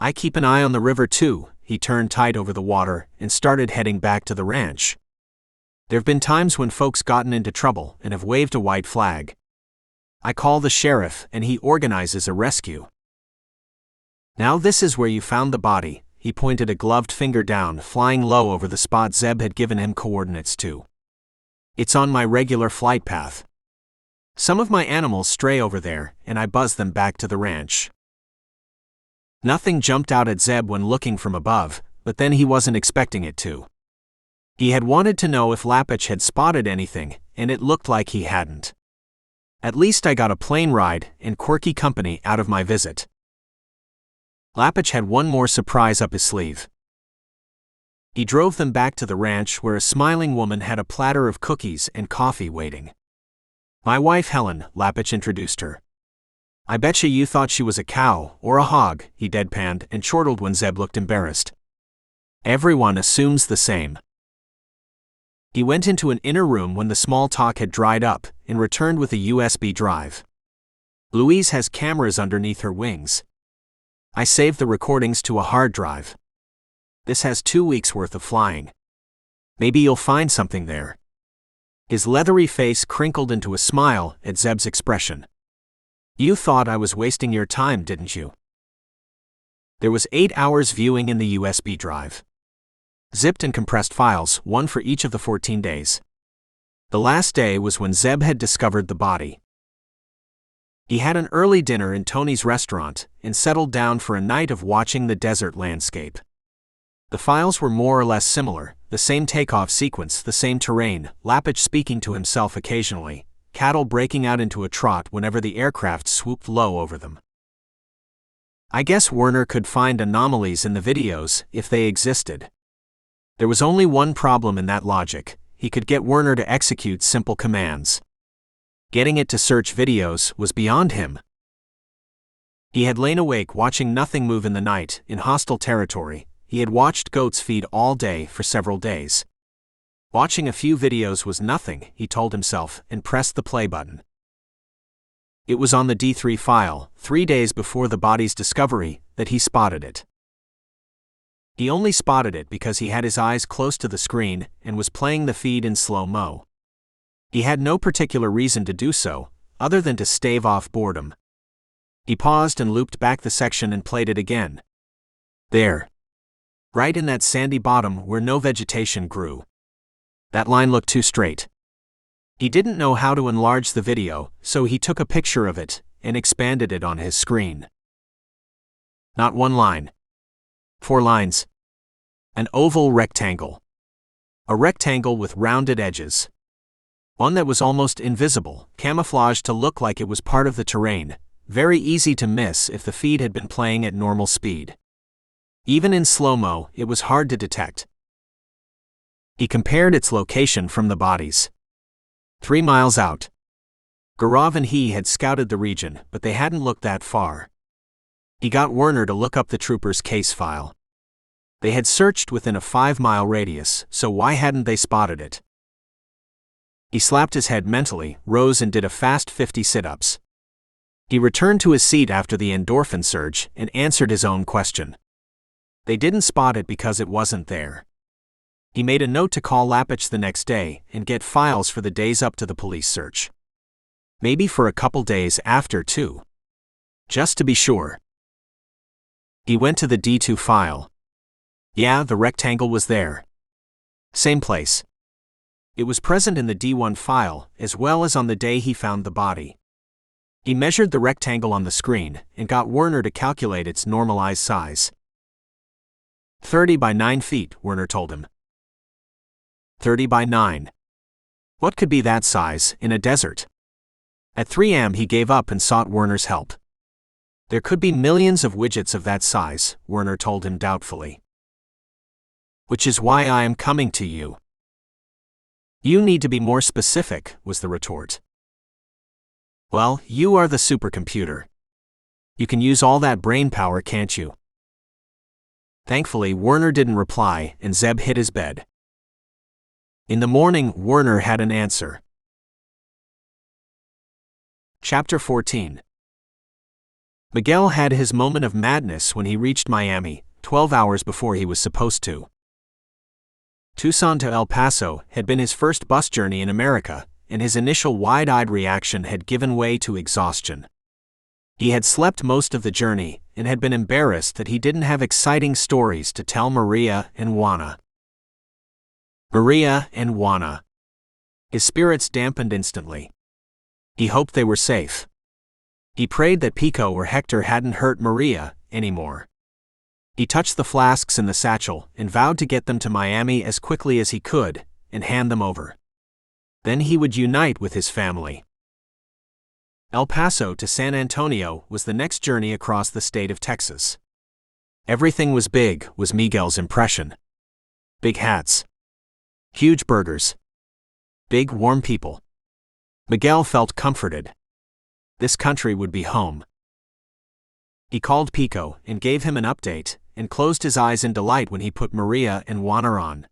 I keep an eye on the river too. He turned tight over the water and started heading back to the ranch. There've been times when folks gotten into trouble and have waved a white flag. I call the sheriff and he organizes a rescue. Now this is where you found the body. He pointed a gloved finger down, flying low over the spot Zeb had given him coordinates to. It's on my regular flight path. Some of my animals stray over there, and I buzz them back to the ranch. Nothing jumped out at Zeb when looking from above, but then he wasn't expecting it to. He had wanted to know if Lapich had spotted anything, and it looked like he hadn't. At least I got a plane ride and quirky company out of my visit. Lapich had one more surprise up his sleeve. He drove them back to the ranch where a smiling woman had a platter of cookies and coffee waiting. My wife Helen, Lapich introduced her. I betcha you thought she was a cow or a hog, he deadpanned and chortled when Zeb looked embarrassed. Everyone assumes the same. He went into an inner room when the small talk had dried up and returned with a USB drive. Louise has cameras underneath her wings. I saved the recordings to a hard drive. This has 2 weeks worth of flying. Maybe you'll find something there. His leathery face crinkled into a smile at Zeb's expression. You thought I was wasting your time, didn't you? There was 8 hours viewing in the USB drive. Zipped and compressed files, one for each of the 14 days. The last day was when Zeb had discovered the body. He had an early dinner in Tony's restaurant and settled down for a night of watching the desert landscape. The files were more or less similar, the same takeoff sequence, the same terrain, Lapich speaking to himself occasionally, cattle breaking out into a trot whenever the aircraft swooped low over them. I guess Werner could find anomalies in the videos if they existed. There was only one problem in that logic: he could get Werner to execute simple commands. Getting it to search videos was beyond him. He had lain awake watching nothing move in the night, in hostile territory. He had watched goats feed all day for several days. Watching a few videos was nothing, he told himself, and pressed the play button. It was on the D3 file, 3 days before the body's discovery, that he spotted it. He only spotted it because he had his eyes close to the screen and was playing the feed in slow-mo. He had no particular reason to do so, other than to stave off boredom. He paused and looped back the section and played it again. There. Right in that sandy bottom where no vegetation grew. That line looked too straight. He didn't know how to enlarge the video, so he took a picture of it and expanded it on his screen. Not one line. 4 lines. An oval rectangle. A rectangle with rounded edges. One that was almost invisible, camouflaged to look like it was part of the terrain, very easy to miss if the feed had been playing at normal speed. Even in slow-mo, it was hard to detect. He compared its location from the bodies. 3 miles out. Gaurav and he had scouted the region, but they hadn't looked that far. He got Werner to look up the trooper's case file. They had searched within a 5-mile radius, so why hadn't they spotted it? He slapped his head mentally, rose and did a fast 50 sit-ups. He returned to his seat after the endorphin surge and answered his own question. They didn't spot it because it wasn't there. He made a note to call Lapich the next day and get files for the days up to the police search. Maybe for a couple days after too. Just to be sure. He went to the D2 file. Yeah, the rectangle was there. Same place. It was present in the D1 file, as well as on the day he found the body. He measured the rectangle on the screen and got Werner to calculate its normalized size. 30 by 9 feet, Werner told him. 30 by 9. What could be that size in a desert? At 3 a.m. he gave up and sought Werner's help. There could be millions of widgets of that size, Werner told him doubtfully. Which is why I am coming to you. You need to be more specific, was the retort. Well, you are the supercomputer. You can use all that brain power, can't you? Thankfully, Werner didn't reply, and Zeb hit his bed. In the morning, Werner had an answer. Chapter 14. Miguel had his moment of madness when he reached Miami, 12 hours before he was supposed to. Tucson to El Paso had been his first bus journey in America, and his initial wide-eyed reaction had given way to exhaustion. He had slept most of the journey and had been embarrassed that he didn't have exciting stories to tell Maria and Juana. Maria and Juana. His spirits dampened instantly. He hoped they were safe. He prayed that Pico or Hector hadn't hurt Maria anymore. He touched the flasks in the satchel and vowed to get them to Miami as quickly as he could and hand them over. Then he would unite with his family. El Paso to San Antonio was the next journey across the state of Texas. Everything was big, was Miguel's impression. Big hats. Huge burgers. Big, warm people. Miguel felt comforted. This country would be home. He called Pico and gave him an update, and closed his eyes in delight when he put Maria and Juana on.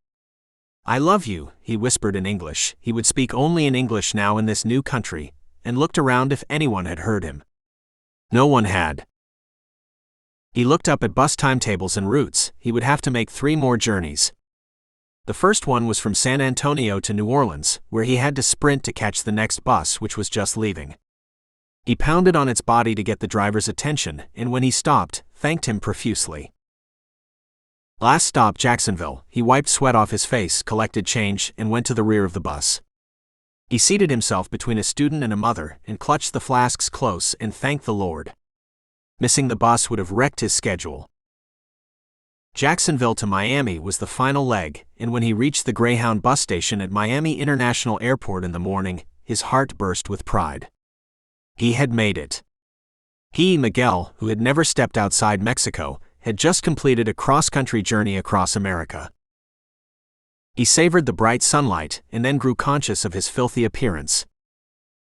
"I love you," he whispered in English. He would speak only in English now in this new country, and looked around if anyone had heard him. No one had. He looked up at bus timetables and routes. He would have to make 3 more journeys. The first one was from San Antonio to New Orleans, where he had to sprint to catch the next bus, which was just leaving. He pounded on its body to get the driver's attention, and when he stopped, thanked him profusely. Last stop, Jacksonville. He wiped sweat off his face, collected change, and went to the rear of the bus. He seated himself between a student and a mother, and clutched the flasks close and thanked the Lord. Missing the bus would have wrecked his schedule. Jacksonville to Miami was the final leg, and when he reached the Greyhound bus station at Miami International Airport in the morning, his heart burst with pride. He had made it. He, Miguel, who had never stepped outside Mexico, had just completed a cross-country journey across America. He savored the bright sunlight and then grew conscious of his filthy appearance.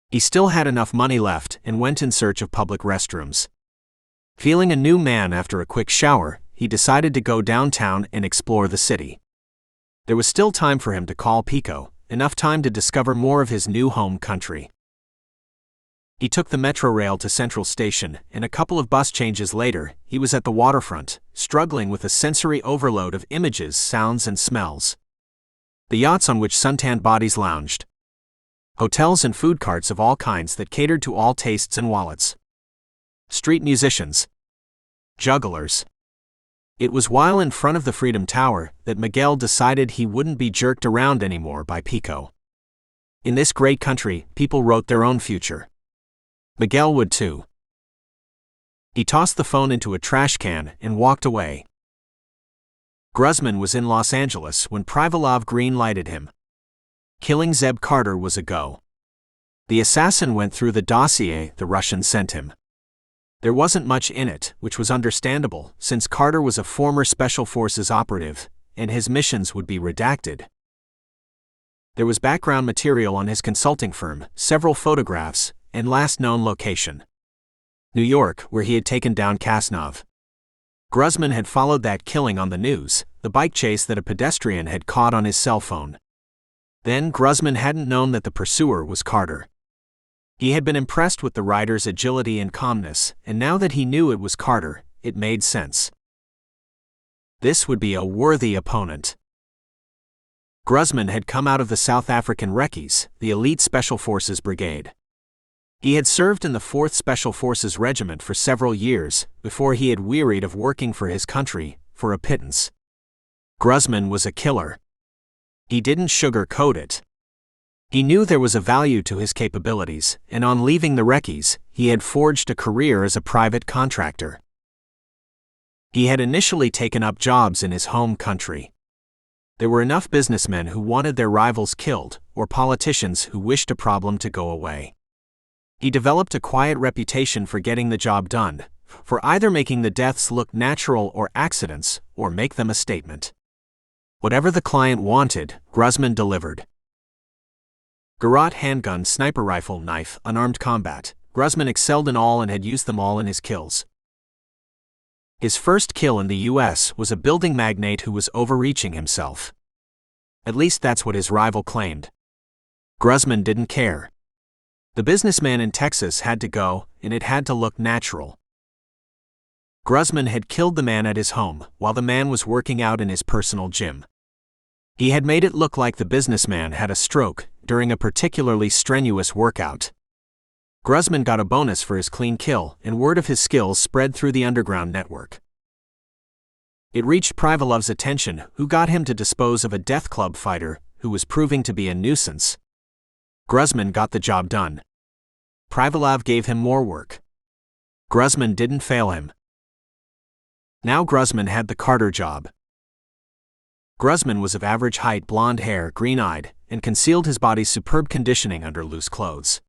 He still had enough money left and went in search of public restrooms. Feeling a new man after a quick shower, he decided to go downtown and explore the city. There was still time for him to call Pico, enough time to discover more of his new home country. He took the metro rail to Central Station, and a couple of bus changes later, he was at the waterfront, struggling with a sensory overload of images, sounds, and smells. The yachts on which suntanned bodies lounged. Hotels and food carts of all kinds that catered to all tastes and wallets. Street musicians. Jugglers. It was while in front of the Freedom Tower that Miguel decided he wouldn't be jerked around anymore by Pico. In this great country, people wrote their own future. Miguel would too. He tossed the phone into a trash can and walked away. Gruzman was in Los Angeles when Privalov green-lighted him. Killing Zeb Carter was a go. The assassin went through the dossier the Russians sent him. There wasn't much in it, which was understandable, since Carter was a former Special Forces operative, and his missions would be redacted. There was background material on his consulting firm, several photographs, and last known location. New York, where he had taken down Kasnov. Gruzman had followed that killing on the news, the bike chase that a pedestrian had caught on his cell phone. Then Gruzman hadn't known that the pursuer was Carter. He had been impressed with the rider's agility and calmness, and now that he knew it was Carter, it made sense. This would be a worthy opponent. Gruzman had come out of the South African Recce's, the elite Special Forces Brigade. He had served in the 4th Special Forces Regiment for several years, before he had wearied of working for his country, for a pittance. Gruzman was a killer. He didn't sugarcoat it. He knew there was a value to his capabilities, and on leaving the Recce's, he had forged a career as a private contractor. He had initially taken up jobs in his home country. There were enough businessmen who wanted their rivals killed, or politicians who wished a problem to go away. He developed a quiet reputation for getting the job done, for either making the deaths look natural or accidents, or make them a statement. Whatever the client wanted, Gruzman delivered. Garrote handgun, sniper rifle, knife, unarmed combat. Gruzman excelled in all and had used them all in his kills. His first kill in the U.S. was a building magnate who was overreaching himself. At least that's what his rival claimed. Gruzman didn't care. The businessman in Texas had to go, and it had to look natural. Gruzman had killed the man at his home, while the man was working out in his personal gym. He had made it look like the businessman had a stroke during a particularly strenuous workout. Gruzman got a bonus for his clean kill, and word of his skills spread through the underground network. It reached Privalov's attention, who got him to dispose of a death club fighter who was proving to be a nuisance. Gruzman got the job done. Privalov gave him more work. Gruzman didn't fail him. Now Gruzman had the Carter job. Gruzman was of average height, blonde hair, green-eyed, and concealed his body's superb conditioning under loose clothes.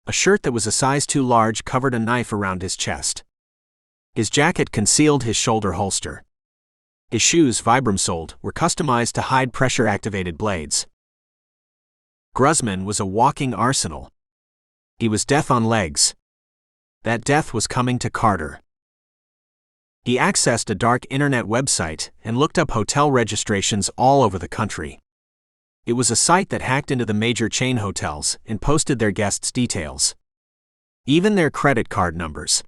A shirt that was a size too large covered a knife around his chest. His jacket concealed his shoulder holster. His shoes, Vibram-soled, were customized to hide pressure-activated blades. Gruzman was a walking arsenal. He was death on legs. That death was coming to Carter. He accessed a dark internet website and looked up hotel registrations all over the country. It was a site that hacked into the major chain hotels and posted their guests' details, even their credit card numbers.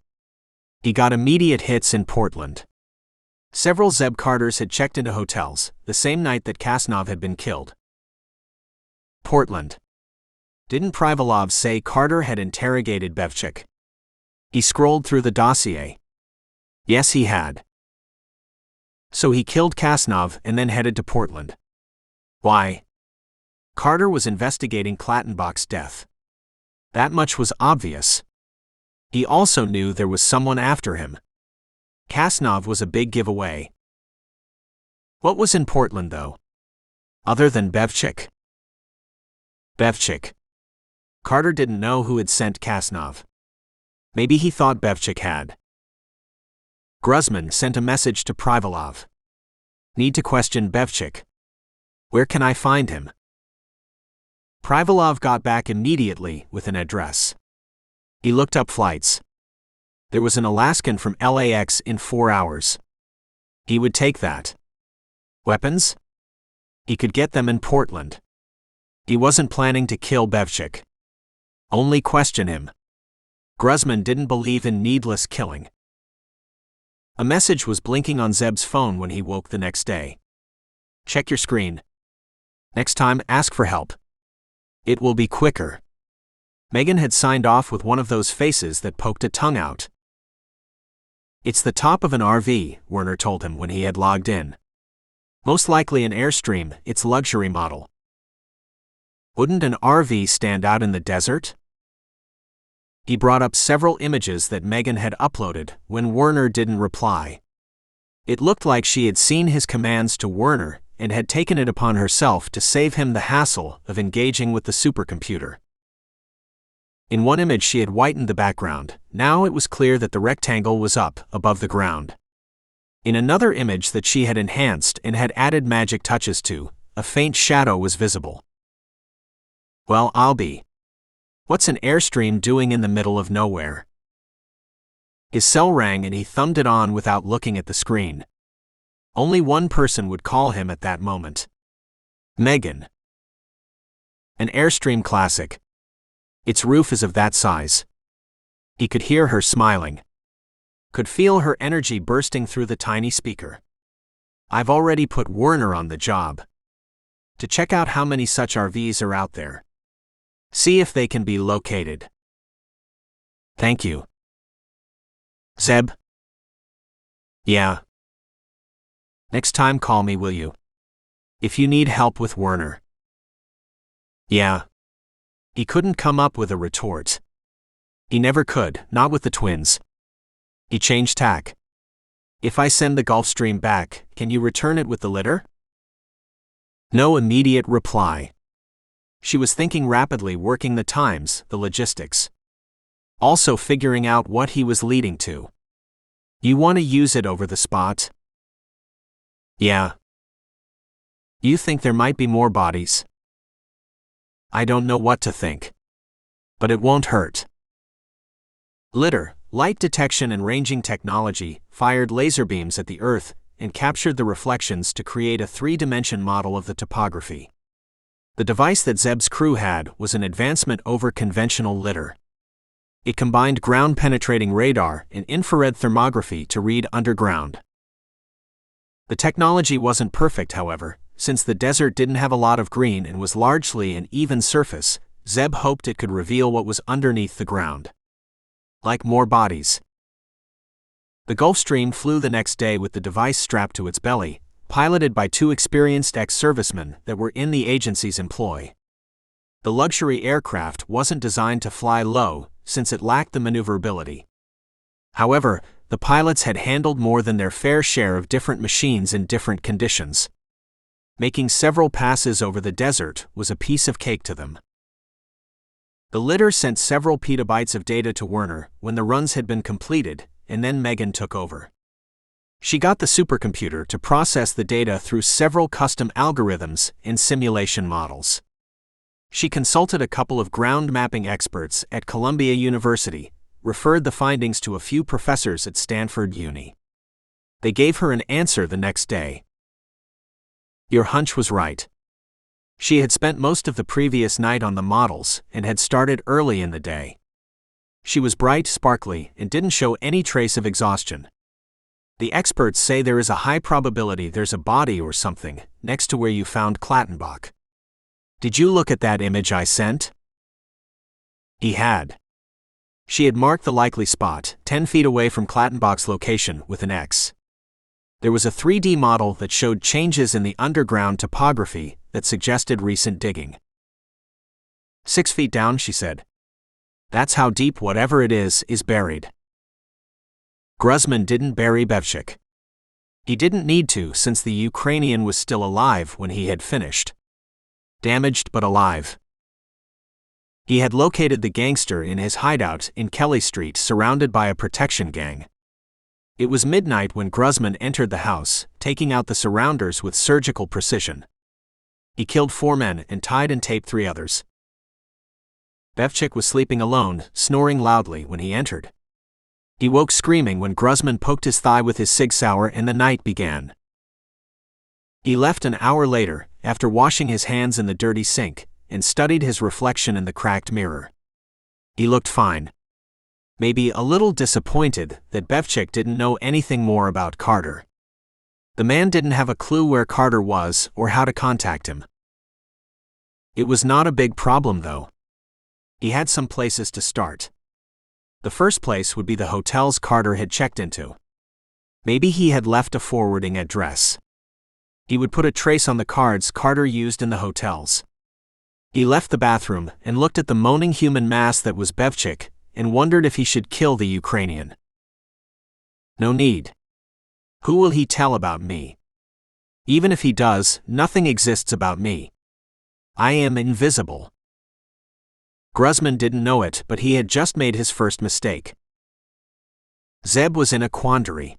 He got immediate hits in Portland. Several Zeb Carters had checked into hotels the same night that Kasnov had been killed. Portland. Didn't Privalov say Carter had interrogated Bevchik? He scrolled through the dossier. Yes, he had. So he killed Kasnov and then headed to Portland. Why? Carter was investigating Clattenbach's death. That much was obvious. He also knew there was someone after him. Kasnov was a big giveaway. What was in Portland, though? Other than Bevchik? Bevchik. Carter didn't know who had sent Kasnov. Maybe he thought Bevchik had. Gruzman sent a message to Privalov. Need to question Bevchik. Where can I find him? Privalov got back immediately with an address. He looked up flights. There was an Alaskan from LAX in 4 hours. He would take that. Weapons? He could get them in Portland. He wasn't planning to kill Bevchik. Only question him. Gruzman didn't believe in needless killing. A message was blinking on Zeb's phone when he woke the next day. Check your screen. Next time, ask for help. It will be quicker. Megan had signed off with one of those faces that poked a tongue out. It's the top of an RV, Werner told him when he had logged in. Most likely an Airstream, its luxury model. Wouldn't an RV stand out in the desert? He brought up several images that Megan had uploaded when Werner didn't reply. It looked like she had seen his commands to Werner and had taken it upon herself to save him the hassle of engaging with the supercomputer. In one image she had whitened the background. Now it was clear that the rectangle was up above the ground. In another image that she had enhanced and had added magic touches to, a faint shadow was visible. Well, I'll be. What's an Airstream doing in the middle of nowhere? His cell rang and he thumbed it on without looking at the screen. Only one person would call him at that moment. Megan. An Airstream Classic. Its roof is of that size. He could hear her smiling. Could feel her energy bursting through the tiny speaker. I've already put Werner on the job. To check out how many such RVs are out there. See if they can be located. Thank you. Zeb? Yeah. Next time call me, will you? If you need help with Werner. Yeah. He couldn't come up with a retort. He never could, not with the twins. He changed tack. If I send the Gulfstream back, can you return it with the litter? No immediate reply. She was thinking rapidly, working the times, the logistics. Also figuring out what he was leading to. You want to use it over the spot? Yeah. You think there might be more bodies? I don't know what to think. But it won't hurt. Litter, light detection and ranging technology, fired laser beams at the Earth and captured the reflections to create a three-dimension model of the topography. The device that Zeb's crew had was an advancement over conventional litter. It combined ground-penetrating radar and infrared thermography to read underground. The technology wasn't perfect, however. Since the desert didn't have a lot of green and was largely an even surface, Zeb hoped it could reveal what was underneath the ground. Like more bodies. The Gulfstream flew the next day with the device strapped to its belly, piloted by two experienced ex-servicemen that were in the agency's employ. The luxury aircraft wasn't designed to fly low, since it lacked the maneuverability. However, the pilots had handled more than their fair share of different machines in different conditions. Making several passes over the desert was a piece of cake to them. The litter sent several petabytes of data to Werner when the runs had been completed, and then Megan took over. She got the supercomputer to process the data through several custom algorithms and simulation models. She consulted a couple of ground mapping experts at Columbia University, referred the findings to a few professors at Stanford Uni. They gave her an answer the next day. Your hunch was right. She had spent most of the previous night on the models and had started early in the day. She was bright, sparkly, and didn't show any trace of exhaustion. The experts say there is a high probability there's a body or something next to where you found Clattenbach. Did you look at that image I sent? He had. She had marked the likely spot, 10 feet away from Clattenbach's location, with an X. There was a 3D model that showed changes in the underground topography that suggested recent digging. 6 feet down, she said. That's how deep whatever it is buried. Gruzman didn't bury Bevchik. He didn't need to, since the Ukrainian was still alive when he had finished. Damaged but alive. He had located the gangster in his hideout in Kelly Street, surrounded by a protection gang. It was midnight when Gruzman entered the house, taking out the surrounders with surgical precision. He killed 4 men and tied and taped 3 others. Bevchik was sleeping alone, snoring loudly when he entered. He woke screaming when Gruzman poked his thigh with his Sig Sauer and the night began. He left an hour later, after washing his hands in the dirty sink, and studied his reflection in the cracked mirror. He looked fine. Maybe a little disappointed that Bevchik didn't know anything more about Carter. The man didn't have a clue where Carter was or how to contact him. It was not a big problem, though. He had some places to start. The first place would be the hotels Carter had checked into. Maybe he had left a forwarding address. He would put a trace on the cards Carter used in the hotels. He left the bathroom and looked at the moaning human mass that was Bevchik and wondered if he should kill the Ukrainian. No need. Who will he tell about me? Even if he does, nothing exists about me. I am invisible. Gruzman didn't know it, but he had just made his first mistake. Zeb was in a quandary.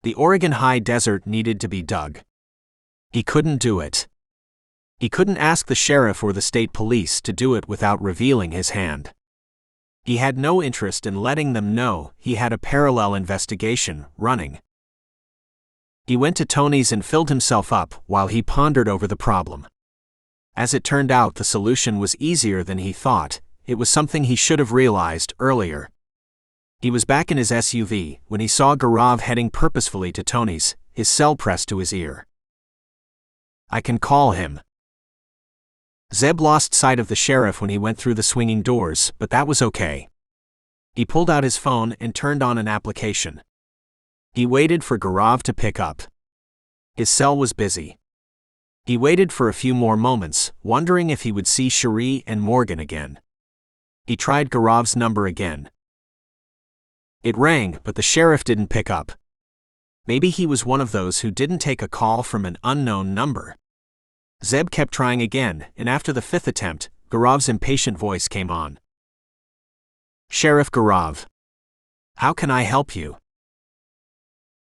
The Oregon high desert needed to be dug. He couldn't do it. He couldn't ask the sheriff or the state police to do it without revealing his hand. He had no interest in letting them know he had a parallel investigation running. He went to Tony's and filled himself up while he pondered over the problem. As it turned out, the solution was easier than he thought. It was something he should have realized earlier. He was back in his SUV when he saw Gaurav heading purposefully to Tony's, his cell pressed to his ear. I can call him. Zeb lost sight of the sheriff when he went through the swinging doors, but that was okay. He pulled out his phone and turned on an application. He waited for Gaurav to pick up. His cell was busy. He waited for a few more moments, wondering if he would see Cherie and Morgan again. He tried Gaurav's number again. It rang, but the sheriff didn't pick up. Maybe he was one of those who didn't take a call from an unknown number. Zeb kept trying again, and after the 5th attempt, Gaurav's impatient voice came on. Sheriff Gaurav. How can I help you?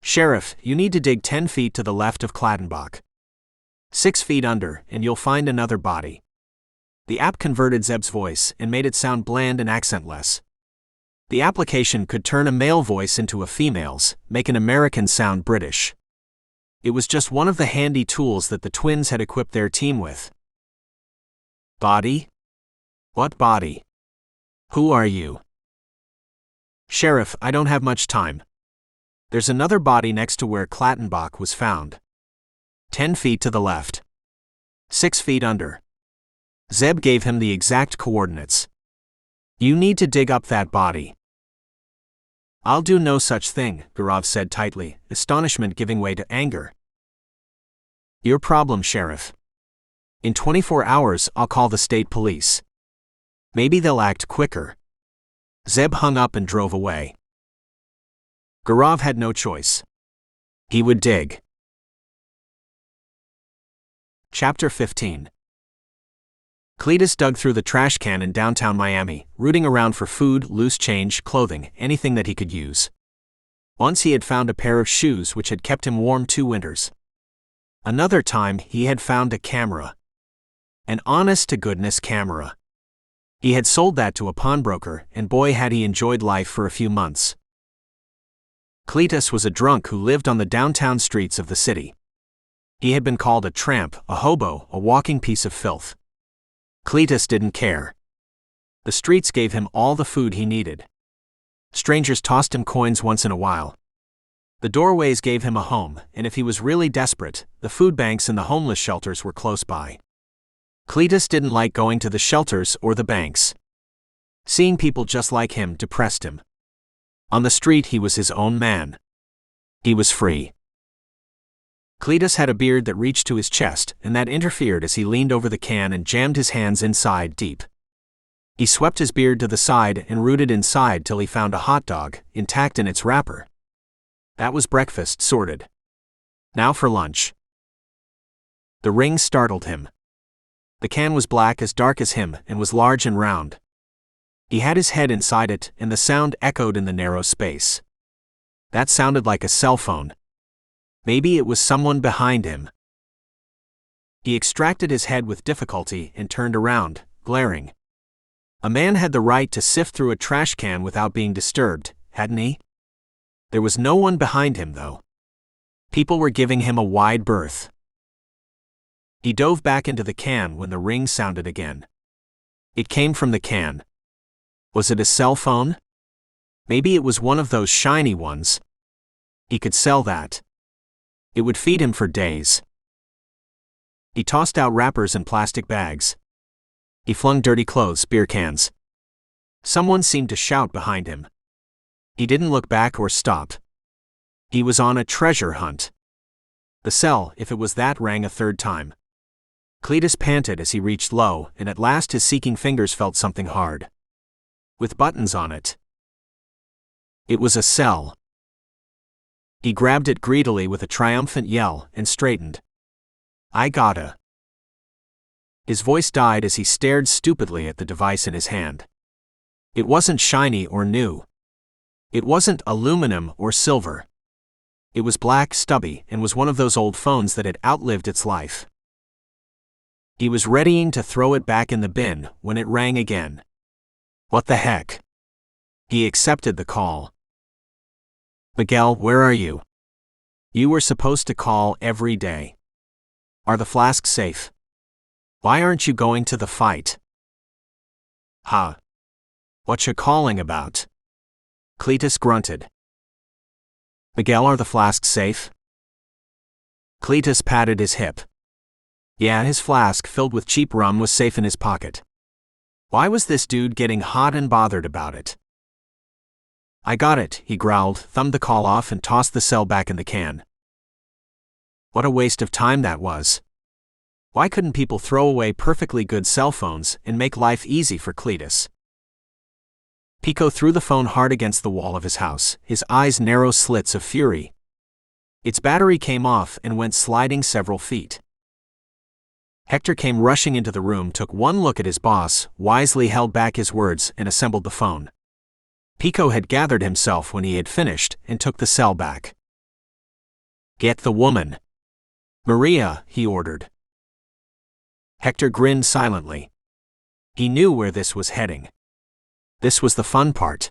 Sheriff, you need to dig 10 feet to the left of Clattenbach. 6 feet under, and you'll find another body. The app converted Zeb's voice and made it sound bland and accentless. The application could turn a male voice into a female's, make an American sound British. It was just one of the handy tools that the twins had equipped their team with. Body? What body? Who are you? Sheriff, I don't have much time. There's another body next to where Clattenbach was found. 10 feet to the left. 6 feet under. Zeb gave him the exact coordinates. You need to dig up that body. I'll do no such thing, Gaurav said tightly, astonishment giving way to anger. Your problem, Sheriff. In 24 hours, I'll call the state police. Maybe they'll act quicker. Zeb hung up and drove away. Gaurav had no choice. He would dig. Chapter 15. Cletus dug through the trash can in downtown Miami, rooting around for food, loose change, clothing, anything that he could use. Once he had found a pair of shoes which had kept him warm 2 winters. Another time he had found a camera. An honest-to-goodness camera. He had sold that to a pawnbroker, and boy had he enjoyed life for a few months. Cletus was a drunk who lived on the downtown streets of the city. He had been called a tramp, a hobo, a walking piece of filth. Cletus didn't care. The streets gave him all the food he needed. Strangers tossed him coins once in a while. The doorways gave him a home, and if he was really desperate, the food banks and the homeless shelters were close by. Cletus didn't like going to the shelters or the banks. Seeing people just like him depressed him. On the street he was his own man. He was free. Cletus had a beard that reached to his chest, and that interfered as he leaned over the can and jammed his hands inside deep. He swept his beard to the side and rooted inside till he found a hot dog, intact in its wrapper. That was breakfast sorted. Now for lunch. The ring startled him. The can was black, as dark as him, and was large and round. He had his head inside it, and the sound echoed in the narrow space. That sounded like a cell phone. Maybe it was someone behind him. He extracted his head with difficulty and turned around, glaring. A man had the right to sift through a trash can without being disturbed, hadn't he? There was no one behind him, though. People were giving him a wide berth. He dove back into the can when the ring sounded again. It came from the can. Was it a cell phone? Maybe it was one of those shiny ones. He could sell that. It would feed him for days. He tossed out wrappers and plastic bags. He flung dirty clothes, beer cans. Someone seemed to shout behind him. He didn't look back or stop. He was on a treasure hunt. The cell, if it was that, rang a third time. Cletus panted as he reached low, and at last his seeking fingers felt something hard. With buttons on it. It was a cell. He grabbed it greedily with a triumphant yell and straightened. I gotta. His voice died as he stared stupidly at the device in his hand. It wasn't shiny or new. It wasn't aluminum or silver. It was black, stubby, and was one of those old phones that had outlived its life. He was readying to throw it back in the bin when it rang again. What the heck? He accepted the call. Miguel, where are you? You were supposed to call every day. Are the flasks safe? Why aren't you going to the fight? Huh? What you calling about? Cletus grunted. Miguel, are the flasks safe? Cletus patted his hip. Yeah, his flask filled with cheap rum was safe in his pocket. Why was this dude getting hot and bothered about it? I got it, he growled, thumbed the call off and tossed the cell back in the can. What a waste of time that was. Why couldn't people throw away perfectly good cell phones and make life easy for Cletus? Pico threw the phone hard against the wall of his house, his eyes narrow slits of fury. Its battery came off and went sliding several feet. Hector came rushing into the room, took one look at his boss, wisely held back his words, and assembled the phone. Pico had gathered himself when he had finished and took the cell back. Get the woman. Maria, he ordered. Hector grinned silently. He knew where this was heading. This was the fun part.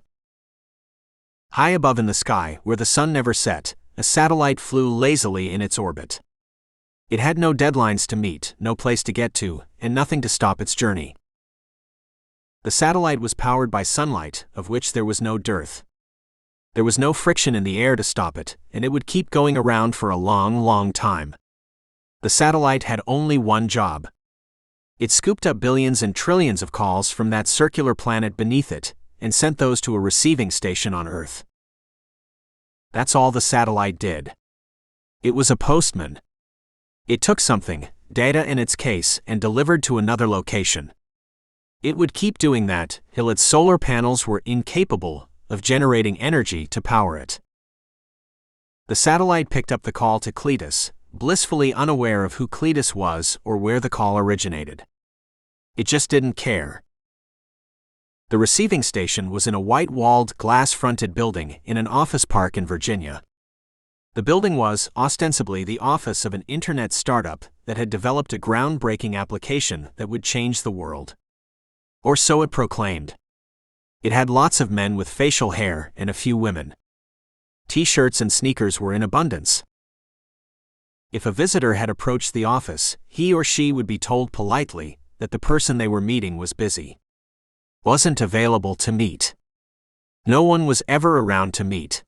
High above in the sky, where the sun never set, a satellite flew lazily in its orbit. It had no deadlines to meet, no place to get to, and nothing to stop its journey. The satellite was powered by sunlight, of which there was no dearth. There was no friction in the air to stop it, and it would keep going around for a long, long time. The satellite had only one job. It scooped up billions and trillions of calls from that circular planet beneath it, and sent those to a receiving station on Earth. That's all the satellite did. It was a postman. It took something, data in its case, and delivered to another location. It would keep doing that till its solar panels were incapable of generating energy to power it. The satellite picked up the call to Cletus, blissfully unaware of who Cletus was or where the call originated. It just didn't care. The receiving station was in a white-walled, glass-fronted building in an office park in Virginia. The building was, ostensibly, the office of an internet startup that had developed a groundbreaking application that would change the world. Or so it proclaimed. It had lots of men with facial hair and a few women. T-shirts and sneakers were in abundance. If a visitor had approached the office, he or she would be told politely that the person they were meeting was busy. Wasn't available to meet. No one was ever around to meet.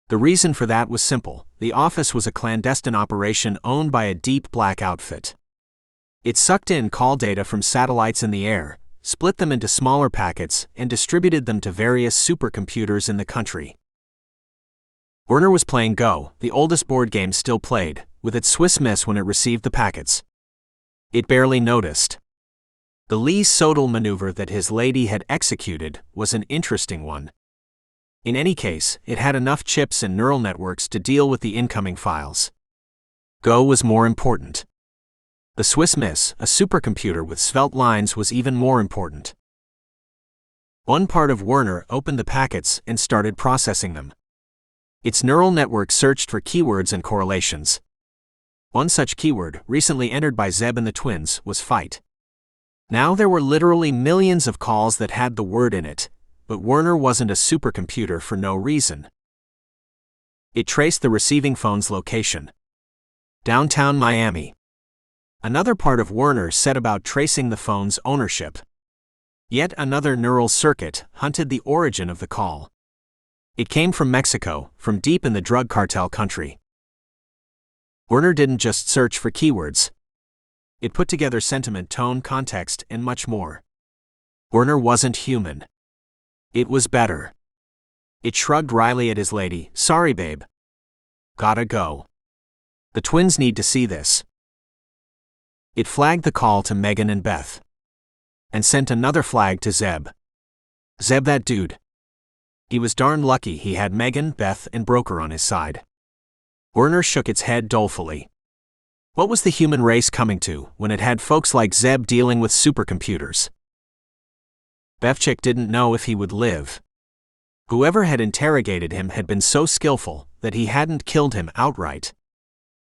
The reason for that was simple. The office was a clandestine operation owned by a deep black outfit. It sucked in call data from satellites in the air, split them into smaller packets, and distributed them to various supercomputers in the country. Werner was playing Go, the oldest board game still played, with its Swiss miss when it received the packets. It barely noticed. The Lee Sodal maneuver that his lady had executed was an interesting one. In any case, it had enough chips and neural networks to deal with the incoming files. Go was more important. The Swiss miss, a supercomputer with svelte lines, was even more important. One part of Werner opened the packets and started processing them. Its neural network searched for keywords and correlations. One such keyword, recently entered by Zeb and the twins, was fight. Now there were literally millions of calls that had the word in it, but Werner wasn't a supercomputer for no reason. It traced the receiving phone's location. Downtown Miami. Another part of Werner set about tracing the phone's ownership. Yet another neural circuit hunted the origin of the call. It came from Mexico, from deep in the drug cartel country. Werner didn't just search for keywords. It put together sentiment, tone, context, and much more. Werner wasn't human. It was better. It shrugged wryly at his lady. Sorry, babe. Gotta go. The twins need to see this. It flagged the call to Megan and Beth. And sent another flag to Zeb. Zeb, that dude. He was darn lucky he had Megan, Beth, and Broker on his side. Werner shook its head dolefully. What was the human race coming to when it had folks like Zeb dealing with supercomputers? Bevchik didn't know if he would live. Whoever had interrogated him had been so skillful that he hadn't killed him outright.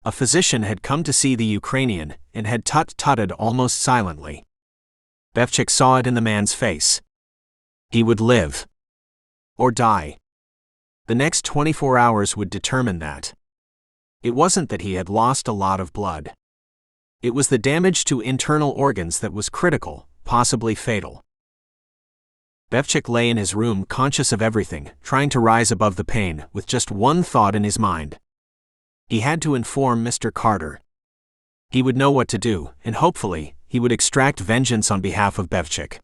A physician had come to see the Ukrainian and had tut-tutted almost silently. Bevchik saw it in the man's face. He would live. Or die. The next 24 hours would determine that. It wasn't that he had lost a lot of blood. It was the damage to internal organs that was critical, possibly fatal. Bevchik lay in his room conscious of everything, trying to rise above the pain, with just one thought in his mind. He had to inform Mr. Carter. He would know what to do, and hopefully, he would extract vengeance on behalf of Bevchik.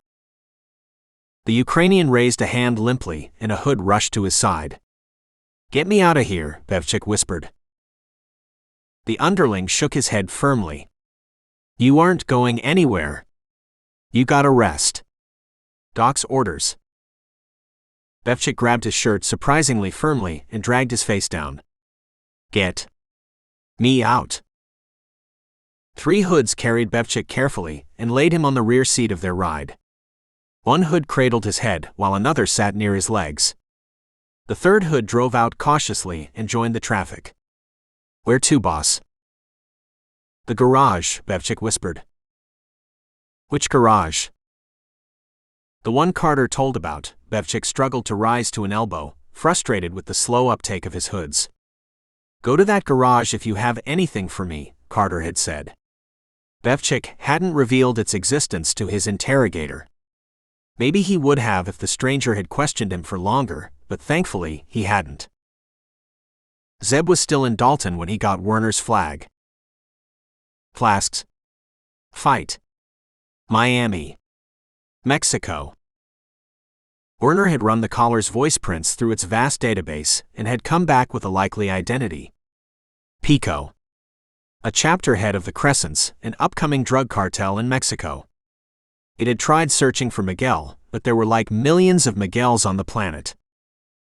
The Ukrainian raised a hand limply, and a hood rushed to his side. Get me out of here, Bevchik whispered. The underling shook his head firmly. You aren't going anywhere. You gotta rest. Doc's orders. Bevchik grabbed his shirt surprisingly firmly and dragged his face down. Get me out. 3 hoods carried Bevchik carefully and laid him on the rear seat of their ride. One hood cradled his head while another sat near his legs. The third hood drove out cautiously and joined the traffic. Where to, boss? The garage, Bevchik whispered. Which garage? The one Carter told about. Bevchik struggled to rise to an elbow, frustrated with the slow uptake of his hoods. Go to that garage if you have anything for me, Carter had said. Bevchik hadn't revealed its existence to his interrogator. Maybe he would have if the stranger had questioned him for longer, but thankfully he hadn't. Zeb was still in Dalton when he got Werner's flag. Flasks. Fight. Miami. Mexico. Werner had run the caller's voice prints through its vast database and had come back with a likely identity. Pico. A chapter head of the Crescents, an upcoming drug cartel in Mexico. It had tried searching for Miguel, but there were like millions of Miguels on the planet.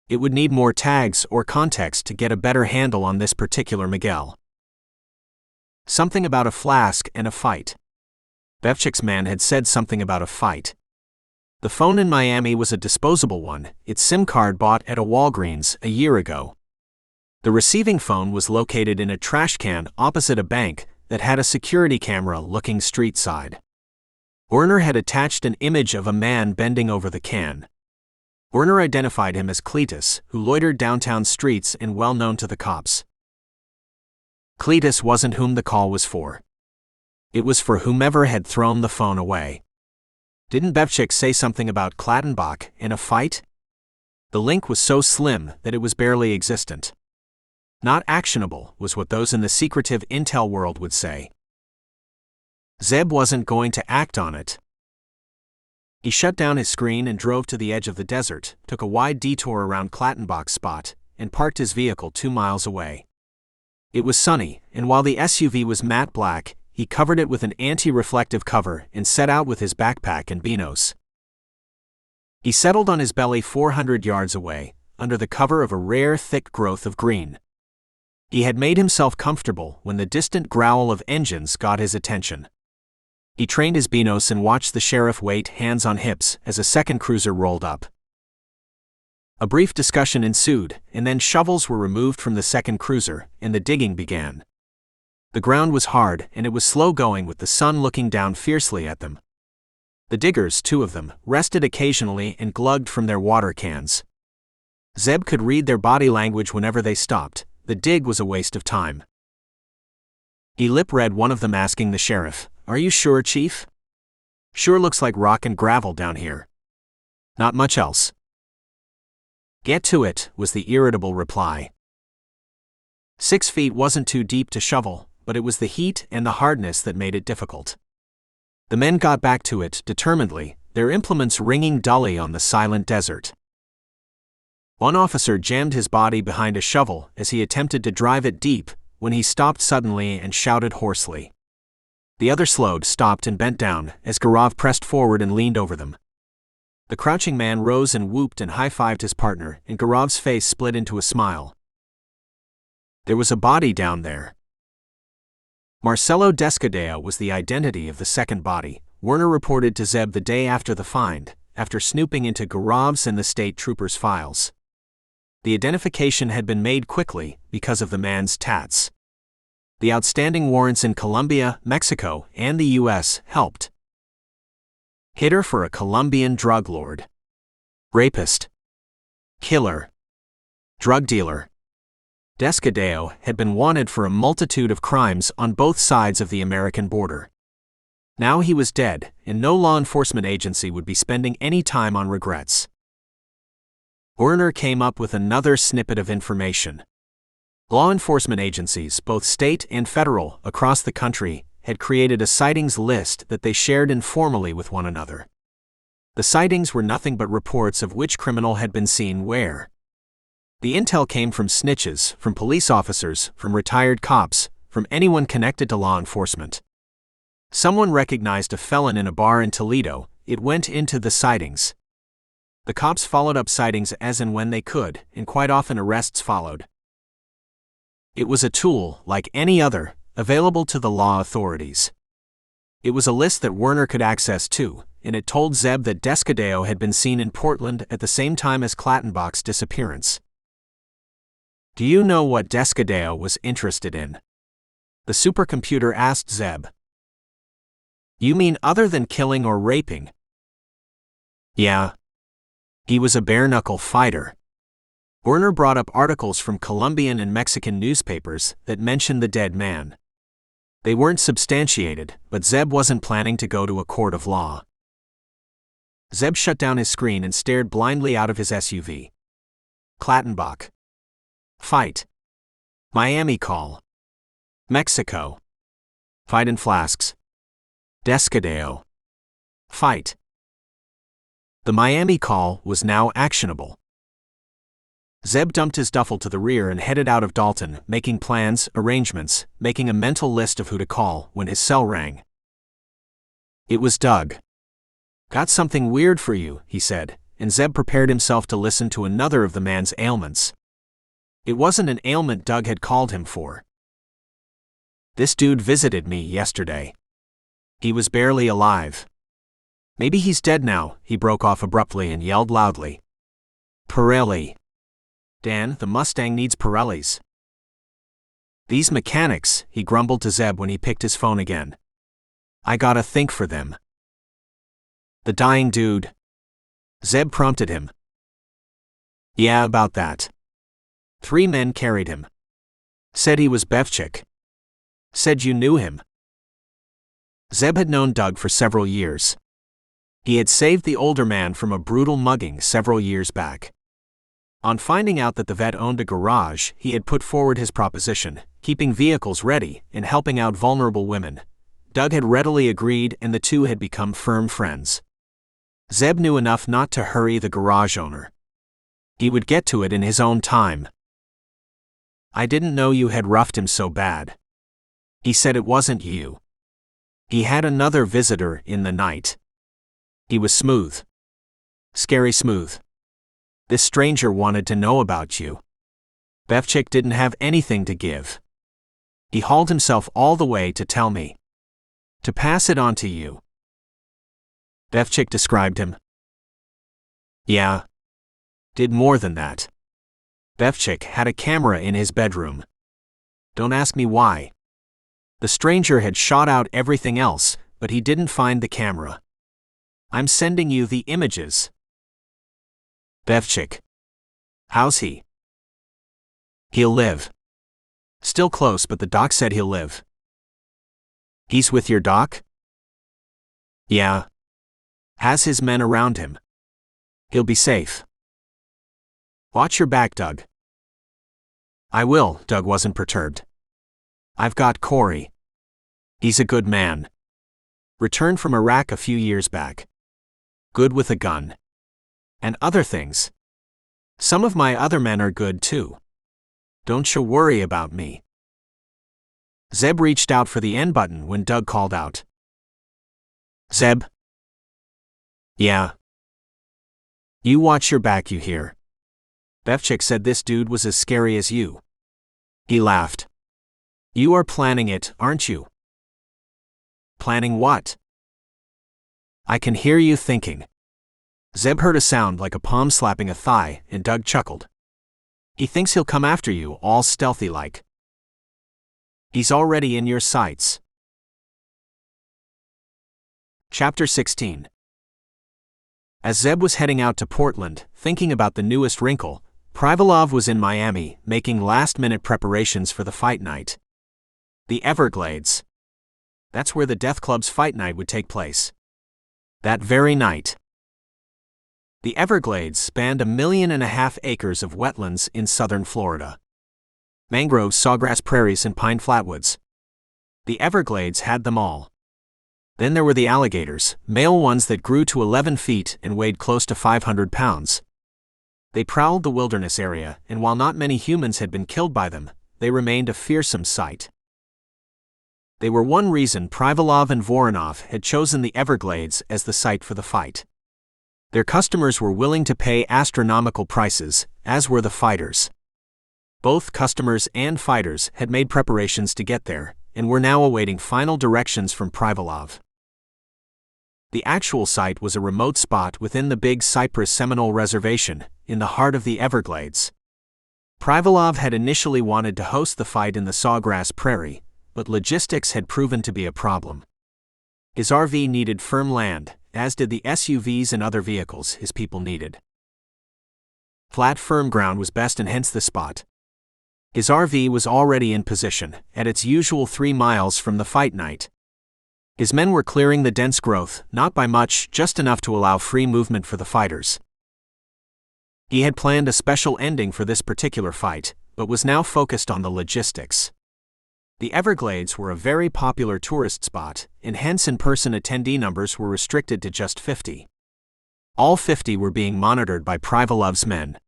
It would need more tags or context to get a better handle on this particular Miguel. Something about a flask and a fight. Bevchik's man had said something about a fight. The phone in Miami was a disposable one, its SIM card bought at a Walgreens a year ago. The receiving phone was located in a trash can opposite a bank that had a security camera looking street side. Werner had attached an image of a man bending over the can. Werner identified him as Cletus, who loitered downtown streets and well known to the cops. Cletus wasn't whom the call was for. It was for whomever had thrown the phone away. Didn't Bevchik say something about Clattenbach in a fight? The link was so slim that it was barely existent. Not actionable, was what those in the secretive intel world would say. Zeb wasn't going to act on it. He shut down his screen and drove to the edge of the desert, took a wide detour around Clattenbach's spot, and parked his vehicle 2 miles away. It was sunny, and while the SUV was matte black, he covered it with an anti-reflective cover and set out with his backpack and binos. He settled on his belly 400 yards away, under the cover of a rare thick growth of green. He had made himself comfortable when the distant growl of engines got his attention. He trained his binos and watched the sheriff wait hands on hips as a second cruiser rolled up. A brief discussion ensued, and then shovels were removed from the second cruiser, and the digging began. The ground was hard, and it was slow going with the sun looking down fiercely at them. The diggers, 2 of them, rested occasionally and glugged from their water cans. Zeb could read their body language whenever they stopped. The dig was a waste of time. He lip-read one of them asking the sheriff, "Are you sure, Chief?" "Sure looks like rock and gravel down here. Not much else." "Get to it," was the irritable reply. 6 feet wasn't too deep to shovel, but it was the heat and the hardness that made it difficult. The men got back to it determinedly, their implements ringing dully on the silent desert. One officer jammed his body behind a shovel as he attempted to drive it deep, when he stopped suddenly and shouted hoarsely. The other slowed, stopped and bent down as Gaurav pressed forward and leaned over them. The crouching man rose and whooped and high-fived his partner, and Gaurav's face split into a smile. There was a body down there. Marcelo Descadeo was the identity of the second body, Werner reported to Zeb the day after the find, after snooping into Gaurav's and the state troopers' files. The identification had been made quickly because of the man's tats. The outstanding warrants in Colombia, Mexico, and the U.S. helped. Hitter for a Colombian drug lord. Rapist. Killer. Drug dealer. Descadeo had been wanted for a multitude of crimes on both sides of the American border. Now he was dead, and no law enforcement agency would be spending any time on regrets. Werner came up with another snippet of information. Law enforcement agencies, both state and federal, across the country, had created a sightings list that they shared informally with one another. The sightings were nothing but reports of which criminal had been seen where. The intel came from snitches, from police officers, from retired cops, from anyone connected to law enforcement. Someone recognized a felon in a bar in Toledo, it went into the sightings. The cops followed up sightings as and when they could, and quite often arrests followed. It was a tool, like any other, available to the law authorities. It was a list that Werner could access too, and it told Zeb that Descadeo had been seen in Portland at the same time as Clattenbach's disappearance. "Do you know what Descadeo was interested in?" the supercomputer asked Zeb. "You mean other than killing or raping?" "Yeah. He was a bare-knuckle fighter." Werner brought up articles from Colombian and Mexican newspapers that mentioned the dead man. They weren't substantiated, but Zeb wasn't planning to go to a court of law. Zeb shut down his screen and stared blindly out of his SUV. Clattenbach. Fight. Miami call. Mexico. Fight in flasks. Descadeo. Fight. The Miami call was now actionable. Zeb dumped his duffel to the rear and headed out of Dalton, making plans, arrangements, making a mental list of who to call when his cell rang. It was Doug. "Got something weird for you," he said, and Zeb prepared himself to listen to another of the man's ailments. It wasn't an ailment Doug had called him for. "This dude visited me yesterday. He was barely alive. Maybe he's dead now, he broke off abruptly and yelled loudly. Pirelli. Dan, the Mustang needs Pirellis. These mechanics, he grumbled to Zeb when he picked his phone again. I gotta think for them. The dying dude. Zeb prompted him. Yeah, about that. 3 men carried him. Said he was Bevchik. Said you knew him. Zeb had known Doug for several years. He had saved the older man from a brutal mugging several years back. On finding out that the vet owned a garage, he had put forward his proposition, keeping vehicles ready and helping out vulnerable women. Doug had readily agreed and the two had become firm friends. Zeb knew enough not to hurry the garage owner. He would get to it in his own time. I didn't know you had roughed him so bad. He said it wasn't you. He had another visitor in the night. He was smooth. Scary smooth. This stranger wanted to know about you. Bevchik didn't have anything to give. He hauled himself all the way to tell me. To pass it on to you. Bevchik described him. Yeah. Did more than that. Bevchik had a camera in his bedroom. Don't ask me why. The stranger had shot out everything else, but he didn't find the camera. I'm sending you the images. Bevchik. How's he? He'll live. Still close, but the doc said he'll live. He's with your doc? Yeah. Has his men around him. He'll be safe. Watch your back, Doug. I will, Doug wasn't perturbed. I've got Corey. He's a good man. Returned from Iraq a few years back. Good with a gun. And other things. Some of my other men are good too. Don't you worry about me. Zeb reached out for the end button when Doug called out. Zeb? Yeah. You watch your back, you hear. Bevchik said this dude was as scary as you. He laughed. You are planning it, aren't you? Planning what? I can hear you thinking. Zeb heard a sound like a palm slapping a thigh, and Doug chuckled. He thinks he'll come after you, all stealthy-like. He's already in your sights. Chapter 16. As Zeb was heading out to Portland, thinking about the newest wrinkle, Privalov was in Miami, making last-minute preparations for the fight night. The Everglades. That's where the Death Club's fight night would take place. That very night. The Everglades spanned 1.5 million acres of wetlands in southern Florida. Mangroves, sawgrass prairies, and pine flatwoods. The Everglades had them all. Then there were the alligators, male ones that grew to 11 feet and weighed close to 500 pounds. They prowled the wilderness area, and while not many humans had been killed by them, they remained a fearsome sight. They were one reason Privalov and Voronov had chosen the Everglades as the site for the fight. Their customers were willing to pay astronomical prices, as were the fighters. Both customers and fighters had made preparations to get there, and were now awaiting final directions from Privalov. The actual site was a remote spot within the Big Cypress Seminole Reservation, in the heart of the Everglades. Privalov had initially wanted to host the fight in the Sawgrass Prairie, but logistics had proven to be a problem. His RV needed firm land, as did the SUVs and other vehicles his people needed. Flat, firm ground was best, and hence the spot. His RV was already in position, at its usual 3 miles from the fight night. His men were clearing the dense growth, not by much, just enough to allow free movement for the fighters. He had planned a special ending for this particular fight, but was now focused on the logistics. The Everglades were a very popular tourist spot, and hence in-person attendee numbers were restricted to just 50. All 50 were being monitored by Privalov's men.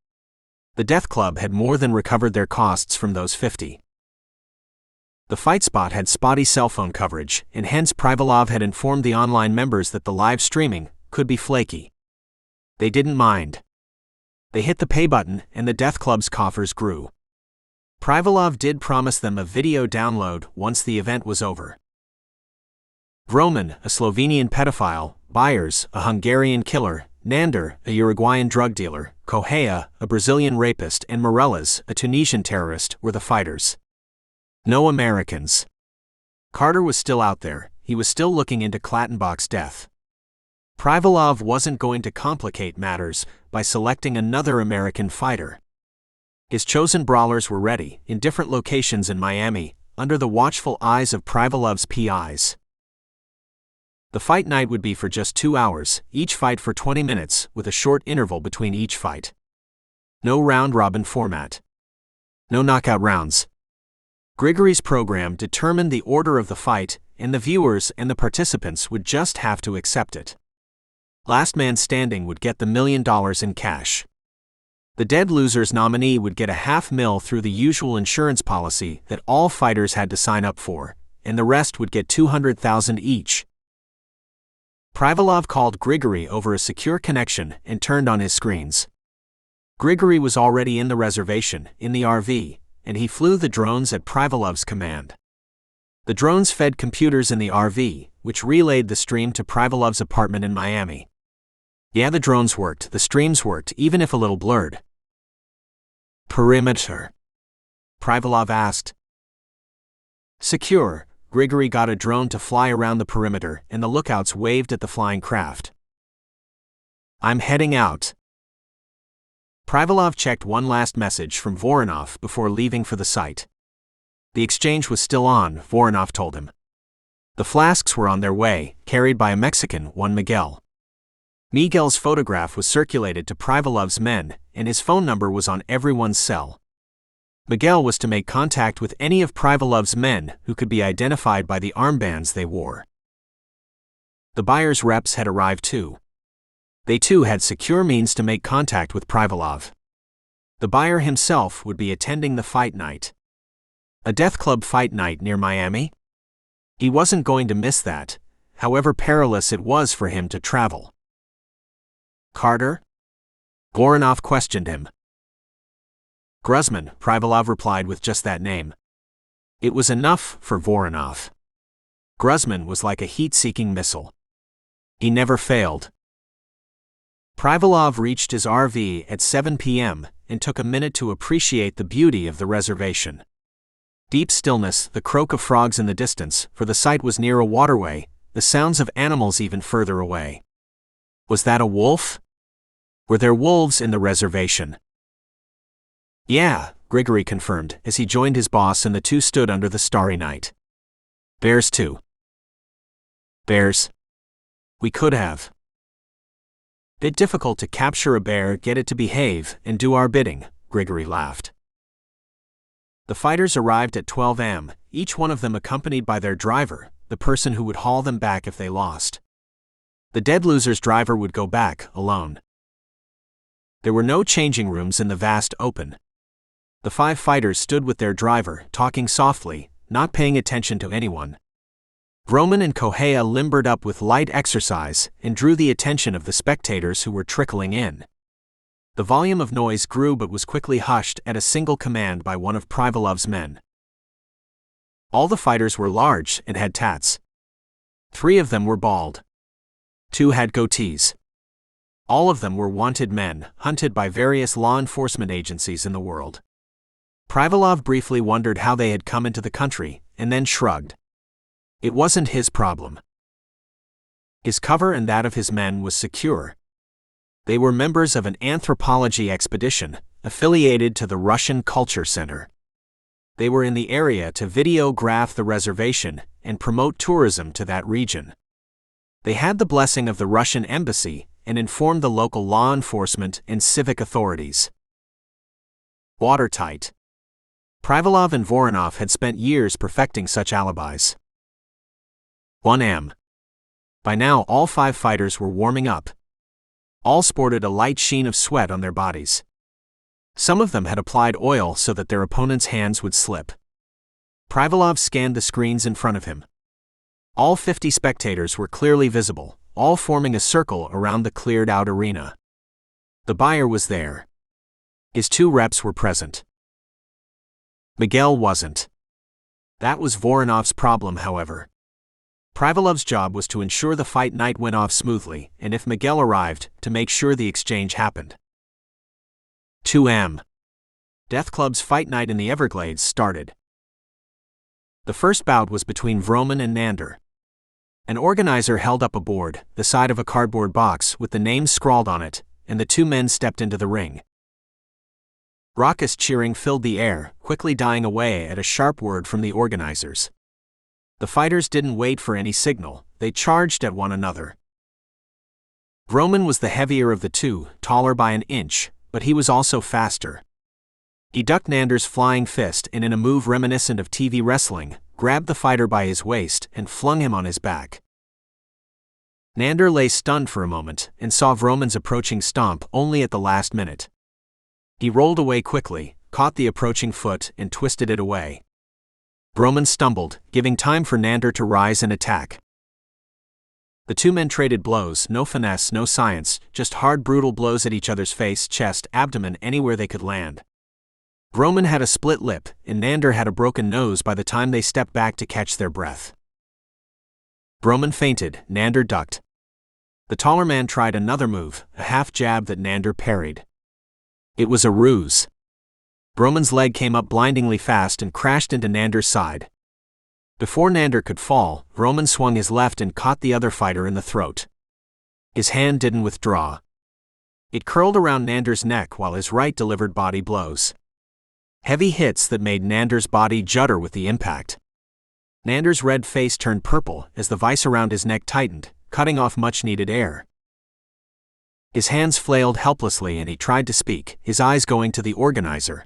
The Death Club had more than recovered their costs from those 50. The fight spot had spotty cell phone coverage, and hence Privalov had informed the online members that the live streaming could be flaky. They didn't mind. They hit the pay button, and the Death Club's coffers grew. Privalov did promise them a video download once the event was over. Vroman, a Slovenian pedophile; Byers, a Hungarian killer; Nander, a Uruguayan drug dealer; Correa, a Brazilian rapist; and Morelas, a Tunisian terrorist, were the fighters. No Americans. Carter was still out there. He was still looking into Clattenbach's death. Privalov wasn't going to complicate matters by selecting another American fighter. His chosen brawlers were ready, in different locations in Miami, under the watchful eyes of Privalov's PIs. The fight night would be for just 2 hours, each fight for 20 minutes, with a short interval between each fight. No round-robin format. No knockout rounds. Grigory's program determined the order of the fight, and the viewers and the participants would just have to accept it. Last man standing would get the $1 million in cash. The dead loser's nominee would get $500,000 through the usual insurance policy that all fighters had to sign up for, and the rest would get $200,000 each. Privalov called Grigory over a secure connection and turned on his screens. Grigory was already in the reservation, in the RV, and he flew the drones at Privalov's command. The drones fed computers in the RV, which relayed the stream to Privalov's apartment in Miami. Yeah, the drones worked, the streams worked, even if a little blurred. Perimeter? Privalov asked. Secure. Grigory got a drone to fly around the perimeter, and the lookouts waved at the flying craft. I'm heading out. Privalov checked one last message from Voronov before leaving for the site. The exchange was still on, Voronov told him. The flasks were on their way, carried by a Mexican, one Miguel. Miguel's photograph was circulated to Privalov's men, and his phone number was on everyone's cell. Miguel was to make contact with any of Privalov's men who could be identified by the armbands they wore. The buyer's reps had arrived too. They too had secure means to make contact with Privalov. The buyer himself would be attending the fight night. A death club fight night near Miami? He wasn't going to miss that, however perilous it was for him to travel. Carter? Voronov questioned him. Gruzman, Privalov replied with just that name. It was enough for Voronov. Gruzman was like a heat-seeking missile. He never failed. Privalov reached his RV at 7 p.m. and took a minute to appreciate the beauty of the reservation. Deep stillness, the croak of frogs in the distance, for the site was near a waterway, the sounds of animals even further away. Was that a wolf? Were there wolves in the reservation? Yeah, Grigory confirmed as he joined his boss and the two stood under the starry night. Bears too. Bears? We could have. Bit difficult to capture a bear, get it to behave, and do our bidding, Grigory laughed. The fighters arrived at 12 a.m., each one of them accompanied by their driver, the person who would haul them back if they lost. The dead loser's driver would go back, alone. There were no changing rooms in the vast open. The 5 fighters stood with their driver, talking softly, not paying attention to anyone. Vroman and Correa limbered up with light exercise and drew the attention of the spectators who were trickling in. The volume of noise grew but was quickly hushed at a single command by one of Privalov's men. All the fighters were large and had tats. 3 of them were bald. 2 had goatees. All of them were wanted men, hunted by various law enforcement agencies in the world. Privalov briefly wondered how they had come into the country, and then shrugged. It wasn't his problem. His cover and that of his men was secure. They were members of an anthropology expedition, affiliated to the Russian Culture Center. They were in the area to videograph the reservation and promote tourism to that region. They had the blessing of the Russian embassy and informed the local law enforcement and civic authorities. Watertight. Privalov and Voronov had spent years perfecting such alibis. 1 a.m. By now all 5 fighters were warming up. All sported a light sheen of sweat on their bodies. Some of them had applied oil so that their opponent's hands would slip. Privalov scanned the screens in front of him. All 50 spectators were clearly visible, all forming a circle around the cleared-out arena. The buyer was there. His 2 reps were present. Miguel wasn't. That was Voronov's problem, however. Privalov's job was to ensure the fight night went off smoothly, and if Miguel arrived, to make sure the exchange happened. 2 a.m. Death Club's fight night in the Everglades started. The first bout was between Vroman and Nander. An organizer held up a board, the side of a cardboard box with the names scrawled on it, and the two men stepped into the ring. Raucous cheering filled the air, quickly dying away at a sharp word from the organizers. The fighters didn't wait for any signal, they charged at one another. Vroman was the heavier of the two, taller by an inch, but he was also faster. He ducked Nander's flying fist and in a move reminiscent of TV wrestling, grabbed the fighter by his waist and flung him on his back. Nander lay stunned for a moment and saw Vroman's approaching stomp only at the last minute. He rolled away quickly, caught the approaching foot and twisted it away. Vroman stumbled, giving time for Nander to rise and attack. The two men traded blows, no finesse, no science, just hard brutal blows at each other's face, chest, abdomen, anywhere they could land. Vroman had a split lip, and Nander had a broken nose by the time they stepped back to catch their breath. Vroman feinted, Nander ducked. The taller man tried another move, a half jab that Nander parried. It was a ruse. Vroman's leg came up blindingly fast and crashed into Nander's side. Before Nander could fall, Vroman swung his left and caught the other fighter in the throat. His hand didn't withdraw. It curled around Nander's neck while his right delivered body blows. Heavy hits that made Nander's body judder with the impact. Nander's red face turned purple as the vice around his neck tightened, cutting off much-needed air. His hands flailed helplessly and he tried to speak, his eyes going to the organizer.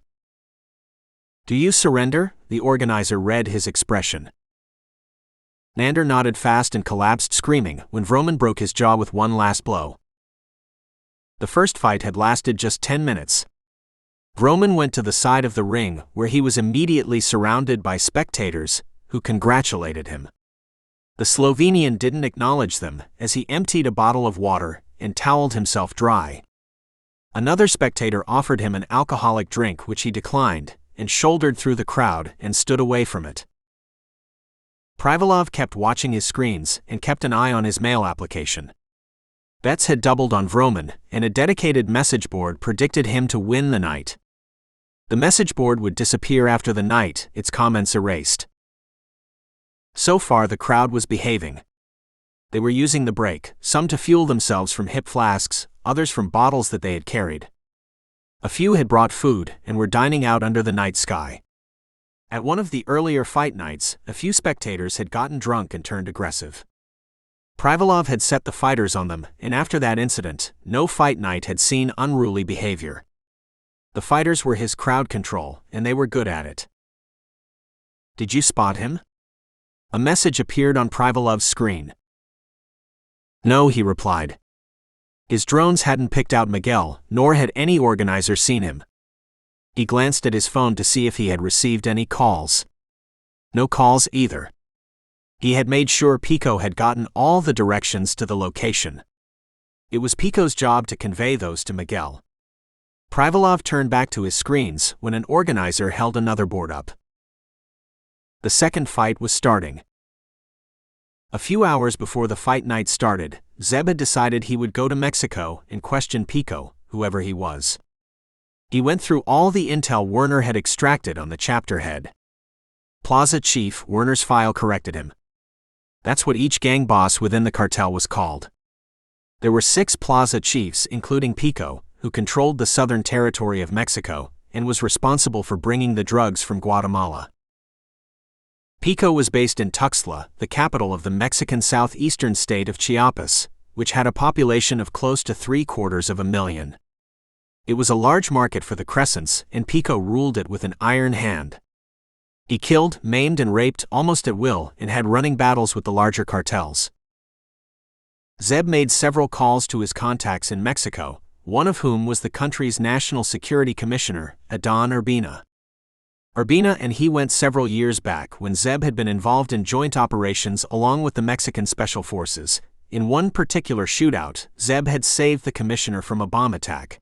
"Do you surrender?" The organizer read his expression. Nander nodded fast and collapsed screaming when Vroman broke his jaw with one last blow. The first fight had lasted just 10 minutes. Vroman went to the side of the ring where he was immediately surrounded by spectators who congratulated him. The Slovenian didn't acknowledge them as he emptied a bottle of water and toweled himself dry. Another spectator offered him an alcoholic drink which he declined, and shouldered through the crowd and stood away from it. Privalov kept watching his screens and kept an eye on his mail application. Bets had doubled on Vroman, and a dedicated message board predicted him to win the night. The message board would disappear after the night, its comments erased. So far the crowd was behaving. They were using the break, some to fuel themselves from hip flasks, others from bottles that they had carried. A few had brought food and were dining out under the night sky. At one of the earlier fight nights, a few spectators had gotten drunk and turned aggressive. Privalov had set the fighters on them, and after that incident, no fight night had seen unruly behavior. The fighters were his crowd control, and they were good at it. "Did you spot him?" A message appeared on Privalov's screen. "No," he replied. His drones hadn't picked out Miguel, nor had any organizer seen him. He glanced at his phone to see if he had received any calls. No calls either. He had made sure Pico had gotten all the directions to the location. It was Pico's job to convey those to Miguel. Privalov turned back to his screens when an organizer held another board up. The second fight was starting. A few hours before the fight night started, Zeb had decided he would go to Mexico and question Pico, whoever he was. He went through all the intel Werner had extracted on the chapter head. Plaza Chief, Werner's file corrected him. That's what each gang boss within the cartel was called. There were 6 Plaza Chiefs, including Pico, who controlled the southern territory of Mexico and was responsible for bringing the drugs from Guatemala. Pico was based in Tuxtla, the capital of the Mexican southeastern state of Chiapas, which had a population of close to 750,000. It was a large market for the Crescents, and Pico ruled it with an iron hand. He killed, maimed and raped almost at will and had running battles with the larger cartels. Zeb made several calls to his contacts in Mexico, one of whom was the country's National Security Commissioner, Adán Urbina. Urbina and he went several years back when Zeb had been involved in joint operations along with the Mexican Special Forces. In one particular shootout, Zeb had saved the commissioner from a bomb attack.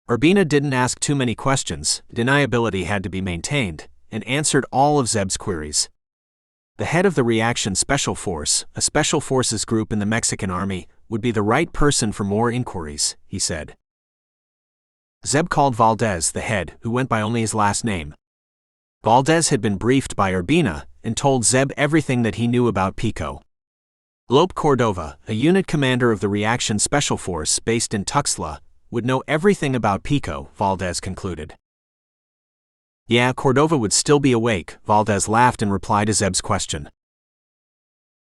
Urbina didn't ask too many questions, deniability had to be maintained, and answered all of Zeb's queries. The head of the Reaction Special Force, a special forces group in the Mexican army, would be the right person for more inquiries, he said. Zeb called Valdez the head, who went by only his last name. Valdez had been briefed by Urbina and told Zeb everything that he knew about Pico. Lope Cordova, a unit commander of the Reaction Special Force based in Tuxtla, would know everything about Pico, Valdez concluded. Yeah, Cordova would still be awake, Valdez laughed in reply to Zeb's question.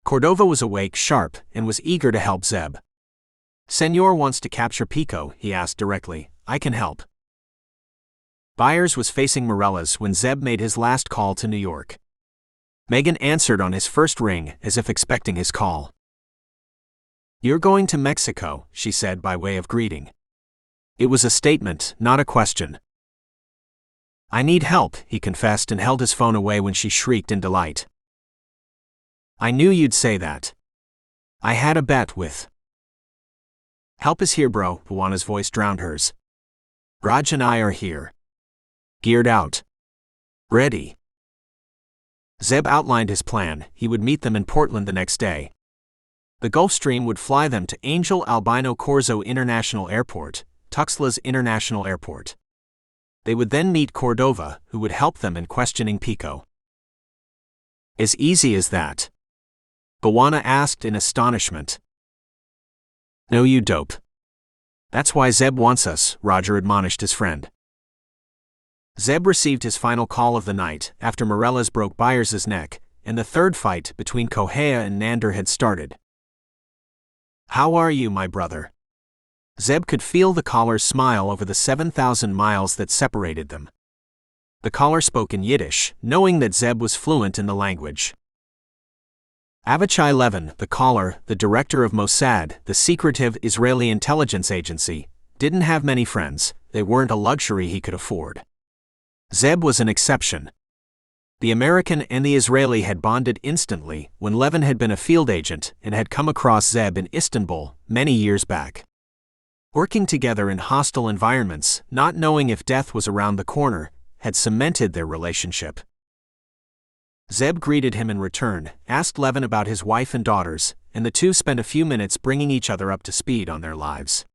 Cordova was awake, sharp, and was eager to help Zeb. Senor wants to capture Pico, he asked directly. I can help. Byers was facing Morellas when Zeb made his last call to New York. Megan answered on his first ring, as if expecting his call. You're going to Mexico, she said by way of greeting. It was a statement, not a question. I need help, he confessed and held his phone away when she shrieked in delight. I knew you'd say that. I had a bet with. Help is here, bro, Juana's voice drowned hers. Raj and I are here. Geared out. Ready. Zeb outlined his plan. He would meet them in Portland the next day. The Gulfstream would fly them to Angel Albino Corzo International Airport, Tuxtla's International Airport. They would then meet Cordova, who would help them in questioning Pico. As easy as that? Juana asked in astonishment. No, you dope. That's why Zeb wants us, Roger admonished his friend. Zeb received his final call of the night after Morellas broke Byers' neck, and the third fight between Correa and Nander had started. How are you, my brother? Zeb could feel the caller's smile over the 7,000 miles that separated them. The caller spoke in Yiddish, knowing that Zeb was fluent in the language. Avichai Levin, the caller, the director of Mossad, the secretive Israeli intelligence agency, didn't have many friends. They weren't a luxury he could afford. Zeb was an exception. The American and the Israeli had bonded instantly when Levin had been a field agent and had come across Zeb in Istanbul many years back. Working together in hostile environments, not knowing if death was around the corner, had cemented their relationship. Zeb greeted him in return, asked Levin about his wife and daughters, and the two spent a few minutes bringing each other up to speed on their lives.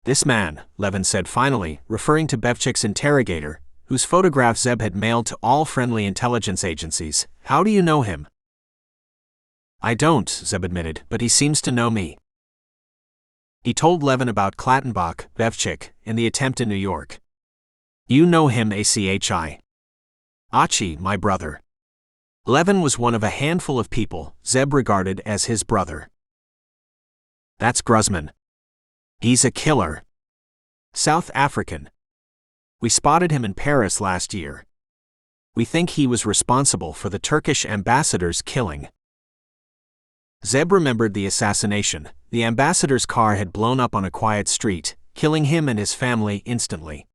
This man, Levin said finally, referring to Bevchik's interrogator, whose photograph Zeb had mailed to all friendly intelligence agencies, how do you know him? I don't, Zeb admitted, but he seems to know me. He told Levin about Klattenbach, Bevchik, and the attempt in New York. You know him, ACHI. Achi, my brother. Levin was one of a handful of people Zeb regarded as his brother. That's Gruzman. He's a killer. South African. We spotted him in Paris last year. We think he was responsible for the Turkish ambassador's killing. Zeb remembered the assassination. The ambassador's car had blown up on a quiet street, killing him and his family instantly.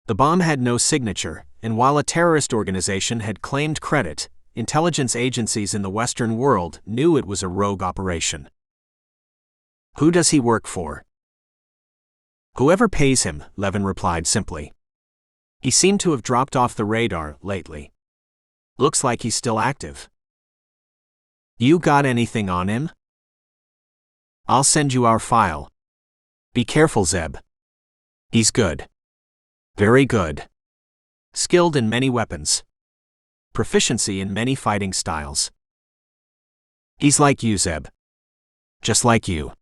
The bomb had no signature, and while a terrorist organization had claimed credit, intelligence agencies in the Western world knew it was a rogue operation. Who does he work for? Whoever pays him, Levin replied simply. He seemed to have dropped off the radar lately. Looks like he's still active. You got anything on him? I'll send you our file. Be careful, Zeb. He's good. Very good. Skilled in many weapons. Proficiency in many fighting styles. He's like you, Zeb. Just like you.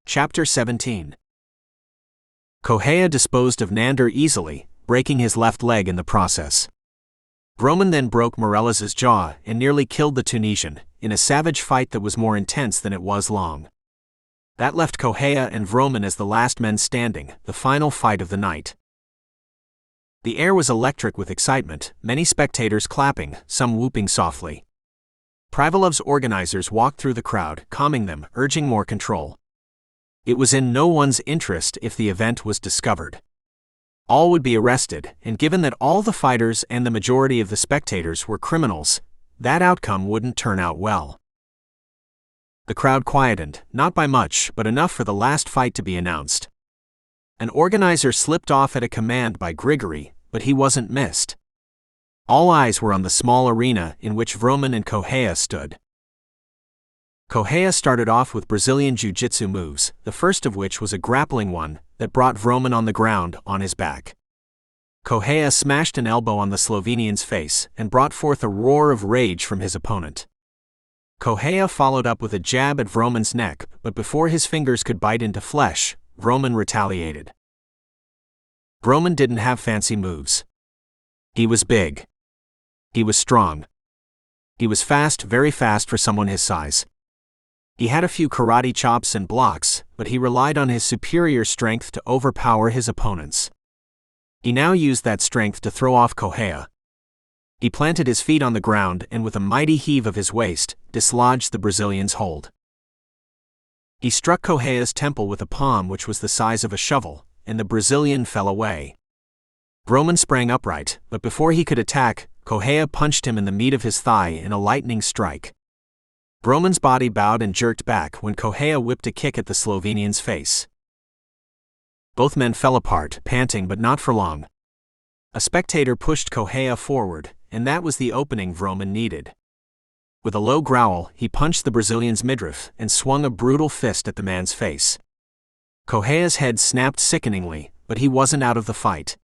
Chapter 17. Correa disposed of Nander easily, breaking his left leg in the process. Vroman then broke Morellas' jaw and nearly killed the Tunisian, in a savage fight that was more intense than it was long. That left Correa and Vroman as the last men standing, the final fight of the night. The air was electric with excitement, many spectators clapping, some whooping softly. Privalov's organizers walked through the crowd, calming them, urging more control. It was in no one's interest if the event was discovered. All would be arrested, and given that all the fighters and the majority of the spectators were criminals, that outcome wouldn't turn out well. The crowd quietened, not by much, but enough for the last fight to be announced. An organizer slipped off at a command by Grigory, but he wasn't missed. All eyes were on the small arena in which Vroman and Correia stood. Correia started off with Brazilian jiu-jitsu moves, the first of which was a grappling one that brought Vroman on the ground on his back. Correia smashed an elbow on the Slovenian's face and brought forth a roar of rage from his opponent. Correia followed up with a jab at Vroman's neck, but before his fingers could bite into flesh, Vroman retaliated. Vroman didn't have fancy moves. He was big. He was strong. He was fast, very fast for someone his size. He had a few karate chops and blocks, but he relied on his superior strength to overpower his opponents. He now used that strength to throw off Correia. He planted his feet on the ground and with a mighty heave of his waist, dislodged the Brazilian's hold. He struck Correia's temple with a palm which was the size of a shovel, and the Brazilian fell away. Vroman sprang upright, but before he could attack, Correia punched him in the meat of his thigh in a lightning strike. Vroman's body bowed and jerked back when Correia whipped a kick at the Slovenian's face. Both men fell apart, panting but not for long. A spectator pushed Correia forward, and that was the opening Vroman needed. With a low growl, he punched the Brazilian's midriff and swung a brutal fist at the man's face. Correia's head snapped sickeningly, but he wasn't out of the fight.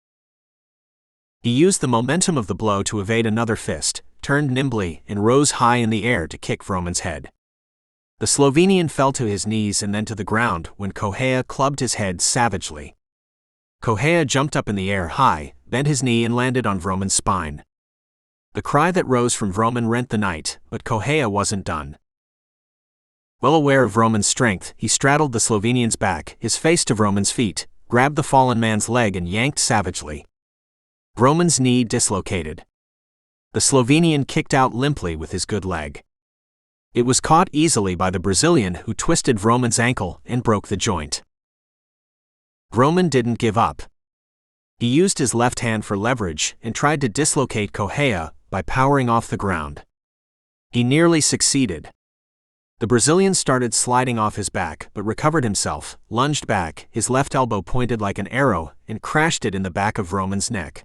He used the momentum of the blow to evade another fist, turned nimbly, and rose high in the air to kick Vroman's head. The Slovenian fell to his knees and then to the ground when Correia clubbed his head savagely. Correia jumped up in the air high, bent his knee and landed on Vroman's spine. The cry that rose from Vroman rent the night, but Correia wasn't done. Well aware of Vroman's strength, he straddled the Slovenian's back, his face to Vroman's feet, grabbed the fallen man's leg and yanked savagely. Vroman's knee dislocated. The Slovenian kicked out limply with his good leg. It was caught easily by the Brazilian who twisted Vroman's ankle and broke the joint. Vroman didn't give up. He used his left hand for leverage and tried to dislocate Correia by powering off the ground. He nearly succeeded. The Brazilian started sliding off his back but recovered himself, lunged back, his left elbow pointed like an arrow, and crashed it in the back of Vroman's neck.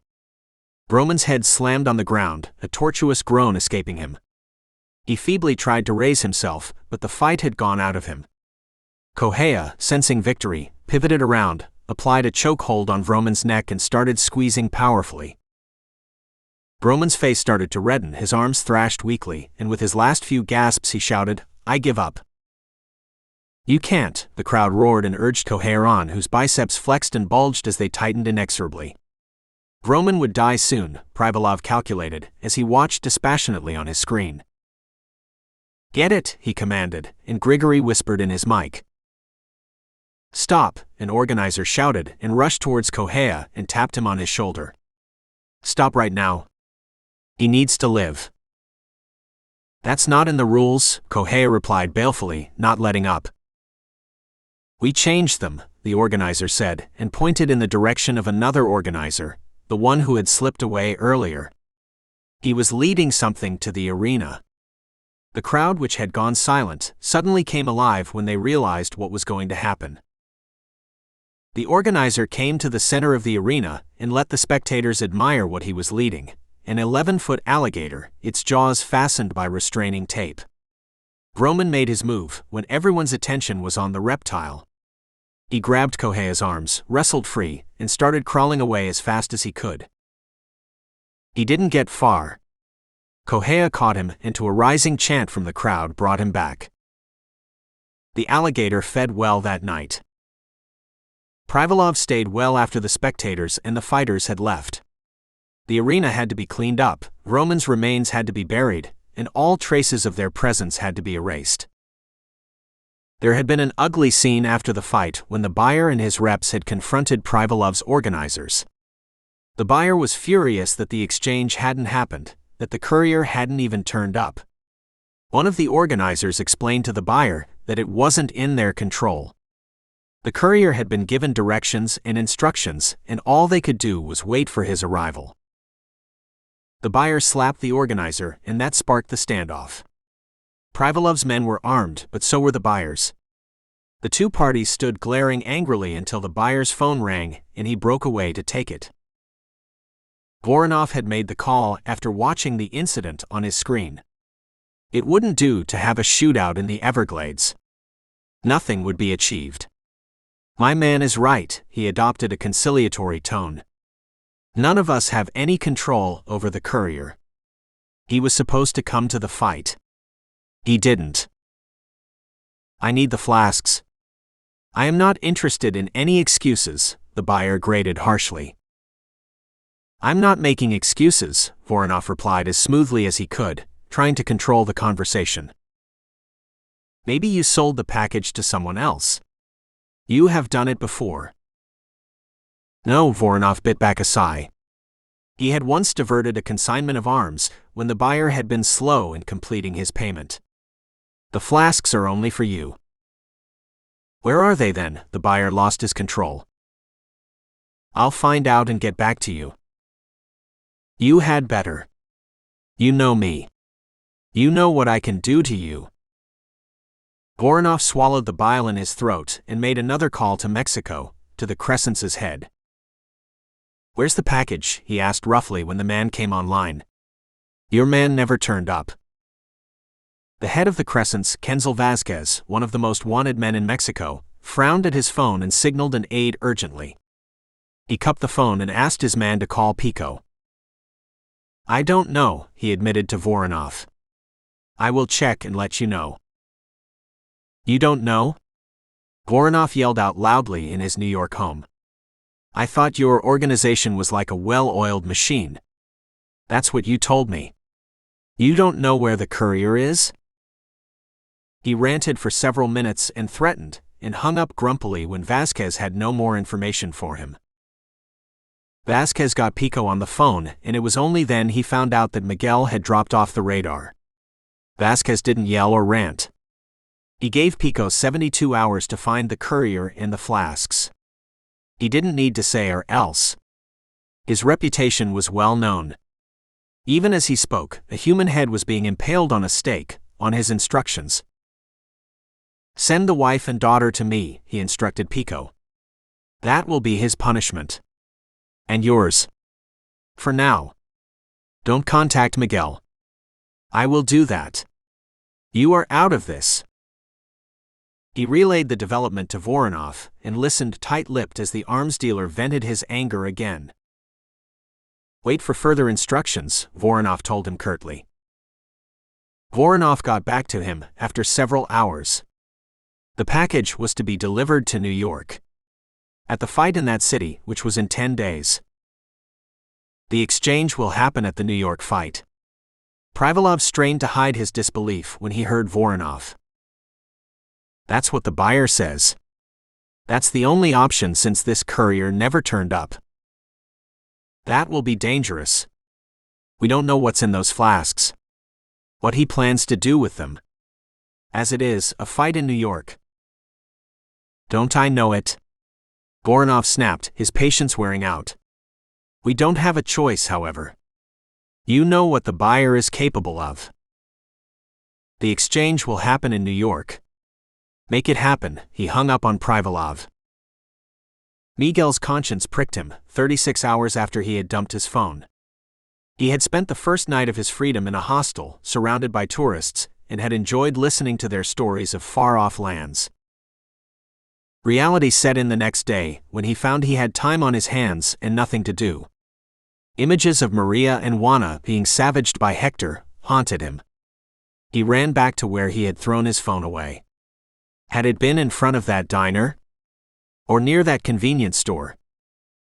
Vroman's head slammed on the ground, a tortuous groan escaping him. He feebly tried to raise himself, but the fight had gone out of him. Correia, sensing victory, pivoted around, applied a chokehold on Vroman's neck and started squeezing powerfully. Vroman's face started to redden, his arms thrashed weakly, and with his last few gasps he shouted, "I give up." "You can't," the crowd roared and urged Correia on, whose biceps flexed and bulged as they tightened inexorably. Vroman would die soon, Privalov calculated, as he watched dispassionately on his screen. "Get it," he commanded, and Grigory whispered in his mic. "Stop," an organizer shouted and rushed towards Correia and tapped him on his shoulder. "Stop right now. He needs to live." "That's not in the rules," Correia replied balefully, not letting up. "We changed them," the organizer said, and pointed in the direction of another organizer, the one who had slipped away earlier. He was leading something to the arena. The crowd, which had gone silent, suddenly came alive when they realized what was going to happen. The organizer came to the center of the arena and let the spectators admire what he was leading, an 11-foot alligator, its jaws fastened by restraining tape. Vroman made his move when everyone's attention was on the reptile. He grabbed Correia's arms, wrestled free, and started crawling away as fast as he could. He didn't get far. Correia caught him, and to a rising chant from the crowd brought him back. The alligator fed well that night. Privalov stayed well after the spectators and the fighters had left. The arena had to be cleaned up, Vroman's remains had to be buried, and all traces of their presence had to be erased. There had been an ugly scene after the fight when the buyer and his reps had confronted Privalov's organizers. The buyer was furious that the exchange hadn't happened, that the courier hadn't even turned up. One of the organizers explained to the buyer that it wasn't in their control. The courier had been given directions and instructions, and all they could do was wait for his arrival. The buyer slapped the organizer, and that sparked the standoff. Privalov's men were armed, but so were the buyers. The two parties stood glaring angrily until the buyer's phone rang, and he broke away to take it. Voronov had made the call after watching the incident on his screen. It wouldn't do to have a shootout in the Everglades. Nothing would be achieved. My man is right, he adopted a conciliatory tone. None of us have any control over the courier. He was supposed to come to the fight. He didn't. I need the flasks. I am not interested in any excuses, the buyer grated harshly. I'm not making excuses, Voronov replied as smoothly as he could, trying to control the conversation. Maybe you sold the package to someone else. You have done it before. No, Voronov bit back a sigh. He had once diverted a consignment of arms when the buyer had been slow in completing his payment. The flasks are only for you. Where are they then? The buyer lost his control. I'll find out and get back to you. You had better. You know me. You know what I can do to you. Voronov swallowed the bile in his throat and made another call to Mexico, to the Crescence's head. Where's the package? He asked roughly when the man came online. Your man never turned up. The head of the Crescents, Kenzel Vasquez, one of the most wanted men in Mexico, frowned at his phone and signaled an aide urgently. He cupped the phone and asked his man to call Pico. I don't know, he admitted to Voronov. I will check and let you know. You don't know? Voronov yelled out loudly in his New York home. I thought your organization was like a well-oiled machine. That's what you told me. You don't know where the courier is? He ranted for several minutes and threatened, and hung up grumpily when Vasquez had no more information for him. Vasquez got Pico on the phone, and it was only then he found out that Miguel had dropped off the radar. Vasquez didn't yell or rant. He gave Pico 72 hours to find the courier and the flasks. He didn't need to say or else. His reputation was well known. Even as he spoke, a human head was being impaled on a stake, on his instructions. Send the wife and daughter to me, he instructed Pico. That will be his punishment. And yours. For now. Don't contact Miguel. I will do that. You are out of this. He relayed the development to Voronov and listened tight-lipped as the arms dealer vented his anger again. Wait for further instructions, Voronov told him curtly. Voronov got back to him after several hours. The package was to be delivered to New York. At the fight in that city, which was in 10 days. The exchange will happen at the New York fight. Privalov strained to hide his disbelief when he heard Voronov. That's what the buyer says. That's the only option since this courier never turned up. That will be dangerous. We don't know what's in those flasks. What he plans to do with them. As it is, a fight in New York. Don't I know it? Voronov snapped, his patience wearing out. We don't have a choice, however. You know what the buyer is capable of. The exchange will happen in New York. Make it happen, he hung up on Privalov. Miguel's conscience pricked him, 36 hours after he had dumped his phone. He had spent the first night of his freedom in a hostel, surrounded by tourists, and had enjoyed listening to their stories of far-off lands. Reality set in the next day, when he found he had time on his hands and nothing to do. Images of Maria and Juana being savaged by Hector haunted him. He ran back to where he had thrown his phone away. Had it been in front of that diner? Or near that convenience store?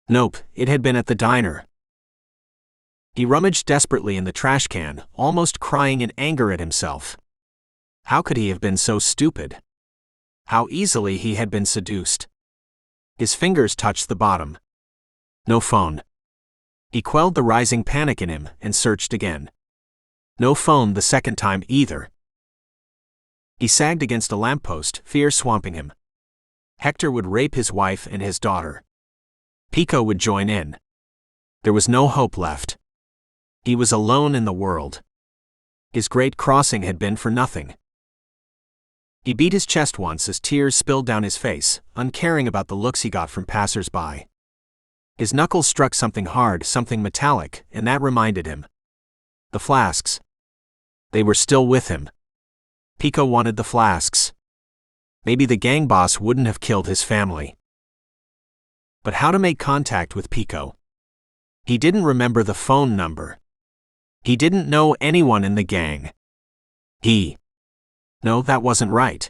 Nope, it had been at the diner. He rummaged desperately in the trash can, almost crying in anger at himself. How could he have been so stupid? How easily he had been seduced. His fingers touched the bottom. No phone. He quelled the rising panic in him and searched again. No phone the second time either. He sagged against a lamppost, fear swamping him. Hector would rape his wife and his daughter. Pico would join in. There was no hope left. He was alone in the world. His great crossing had been for nothing. He beat his chest once as tears spilled down his face, uncaring about the looks he got from passers-by. His knuckles struck something hard, something metallic, and that reminded him. The flasks. They were still with him. Pico wanted the flasks. Maybe the gang boss wouldn't have killed his family. But how to make contact with Pico? He didn't remember the phone number. He didn't know anyone in the gang. No, that wasn't right.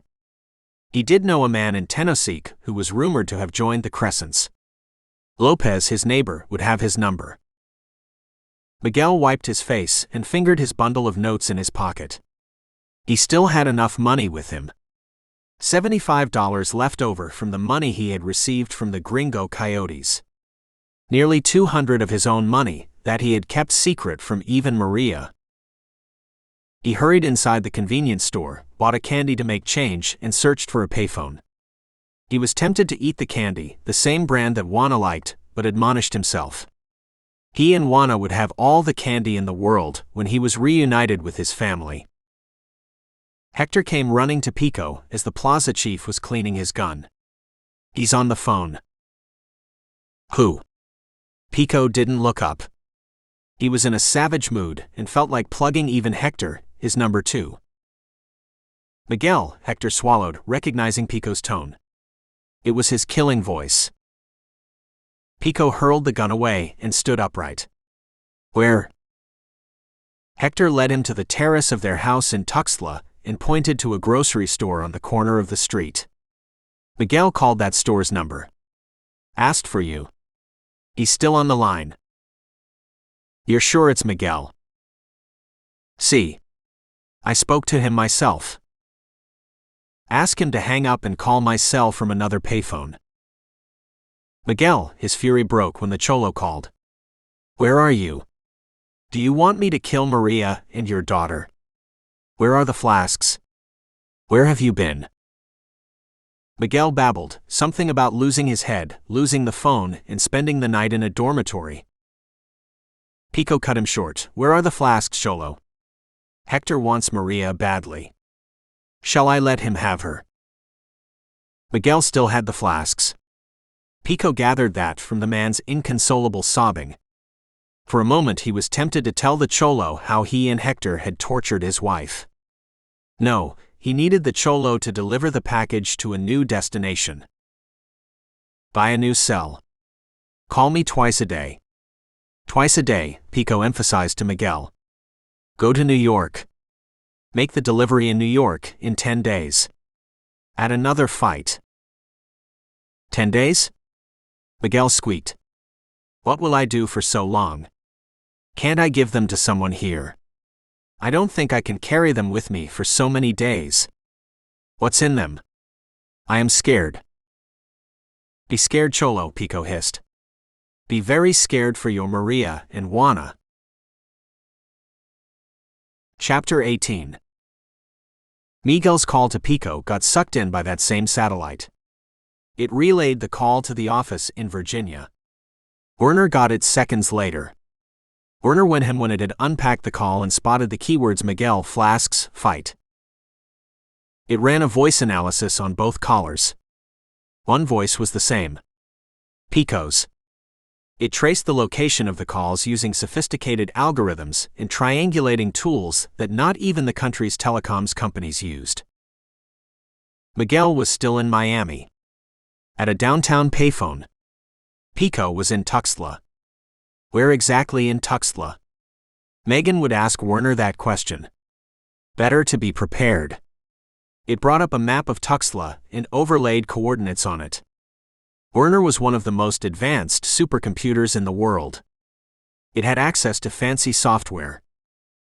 He did know a man in Tennessee who was rumored to have joined the Crescents. Lopez, his neighbor, would have his number. Miguel wiped his face and fingered his bundle of notes in his pocket. He still had enough money with him. $75 left over from the money he had received from the Gringo Coyotes. Nearly $200 of his own money that he had kept secret from even Maria. He hurried inside the convenience store, bought a candy to make change, and searched for a payphone. He was tempted to eat the candy, the same brand that Juana liked, but admonished himself. He and Juana would have all the candy in the world when he was reunited with his family. Hector came running to Pico as the plaza chief was cleaning his gun. He's on the phone. Who? Pico didn't look up. He was in a savage mood and felt like plugging even Hector, his number 2. Miguel, Hector swallowed, recognizing Pico's tone. It was his killing voice. Pico hurled the gun away and stood upright. Where? Hector led him to the terrace of their house in Tuxtla and pointed to a grocery store on the corner of the street. Miguel called that store's number. Asked for you. He's still on the line. You're sure it's Miguel? See. I spoke to him myself. Ask him to hang up and call my cell from another payphone. Miguel, his fury broke when the cholo called. Where are you? Do you want me to kill Maria and your daughter? Where are the flasks? Where have you been? Miguel babbled, something about losing his head, losing the phone, and spending the night in a dormitory. Pico cut him short. Where are the flasks, cholo? Hector wants Maria badly. Shall I let him have her? Miguel still had the flasks. Pico gathered that from the man's inconsolable sobbing. For a moment he was tempted to tell the cholo how he and Hector had tortured his wife. No, he needed the cholo to deliver the package to a new destination. Buy a new cell. Call me twice a day. Twice a day, Pico emphasized to Miguel. Go to New York. Make the delivery in New York in 10 days. Add another fight. 10 days? Miguel squeaked. What will I do for so long? Can't I give them to someone here? I don't think I can carry them with me for so many days. What's in them? I am scared. Be scared, cholo, Pico hissed. Be very scared for your Maria and Juana. Chapter 18. Miguel's call to Pico got sucked in by that same satellite. It relayed the call to the office in Virginia. Werner got it seconds later. Werner went him when it had unpacked the call and spotted the keywords Miguel, flasks, fight. It ran a voice analysis on both callers. One voice was the same. Pico's. It traced the location of the calls using sophisticated algorithms and triangulating tools that not even the country's telecoms companies used. Miguel was still in Miami. At a downtown payphone. Pico was in Tuxtla. Where exactly in Tuxtla? Megan would ask Werner that question. Better to be prepared. It brought up a map of Tuxtla and overlaid coordinates on it. Werner was one of the most advanced supercomputers in the world. It had access to fancy software.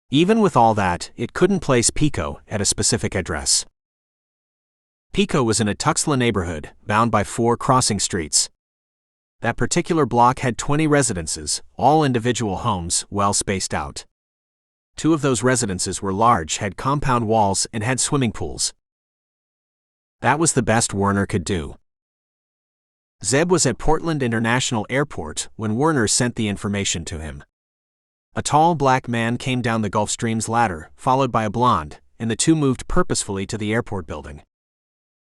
Even with all that, it couldn't place Pico at a specific address. Pico was in a Tuxtla neighborhood, bound by 4 crossing streets. That particular block had 20 residences, all individual homes, well spaced out. 2 of those residences were large, had compound walls, and had swimming pools. That was the best Werner could do. Zeb was at Portland International Airport when Werner sent the information to him. A tall black man came down the Gulfstream's ladder, followed by a blonde, and the 2 moved purposefully to the airport building.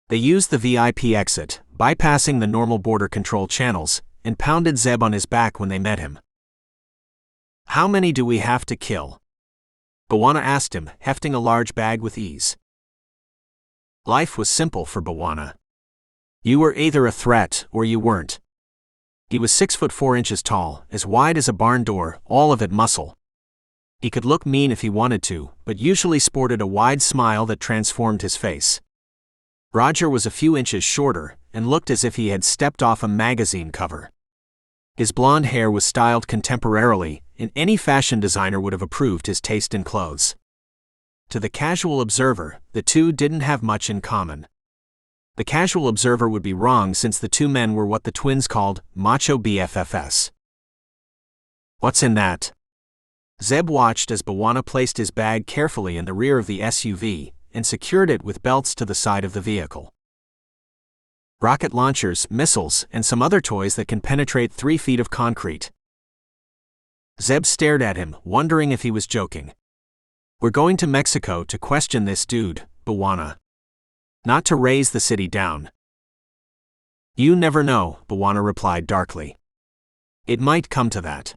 They used the VIP exit, bypassing the normal border control channels, and pounded Zeb on his back when they met him. "How many do we have to kill?" Bwana asked him, hefting a large bag with ease. Life was simple for Bwana. You were either a threat or you weren't. He was 6'4" tall, as wide as a barn door, all of it muscle. He could look mean if he wanted to, but usually sported a wide smile that transformed his face. Roger was a few inches shorter, and looked as if he had stepped off a magazine cover. His blonde hair was styled contemporarily, and any fashion designer would have approved his taste in clothes. To the casual observer, the two didn't have much in common. The casual observer would be wrong since the two men were what the twins called macho BFFs. "What's in that?" Zeb watched as Bwana placed his bag carefully in the rear of the SUV and secured it with belts to the side of the vehicle. "Rocket launchers, missiles, and some other toys that can penetrate 3 feet of concrete." Zeb stared at him, wondering if he was joking. "We're going to Mexico to question this dude, Bwana. Not to raise the city down." "You never know," Bwana replied darkly. "It might come to that."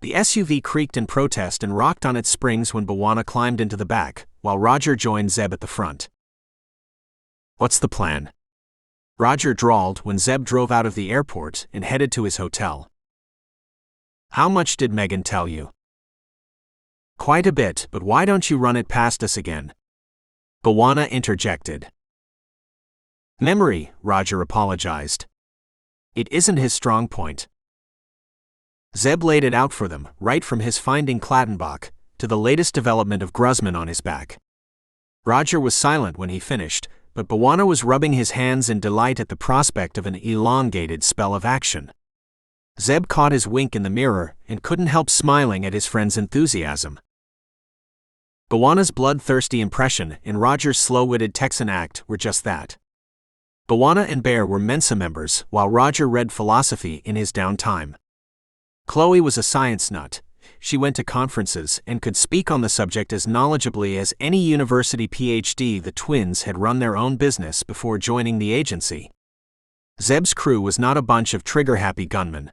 The SUV creaked in protest and rocked on its springs when Bwana climbed into the back, while Roger joined Zeb at the front. "What's the plan?" Roger drawled when Zeb drove out of the airport and headed to his hotel. "How much did Megan tell you?" "Quite a bit, but why don't you run it past us again?" Bwana interjected. "Memory," Roger apologized. "It isn't his strong point." Zeb laid it out for them, right from his finding Clattenbach to the latest development of Gruzman on his back. Roger was silent when he finished, but Bwana was rubbing his hands in delight at the prospect of an elongated spell of action. Zeb caught his wink in the mirror and couldn't help smiling at his friend's enthusiasm. Bwana's bloodthirsty impression and Roger's slow-witted Texan act were just that. Bwana and Bear were Mensa members, while Roger read philosophy in his downtime. Chloe was a science nut. She went to conferences and could speak on the subject as knowledgeably as any university PhD. The twins had run their own business before joining the agency. Zeb's crew was not a bunch of trigger-happy gunmen.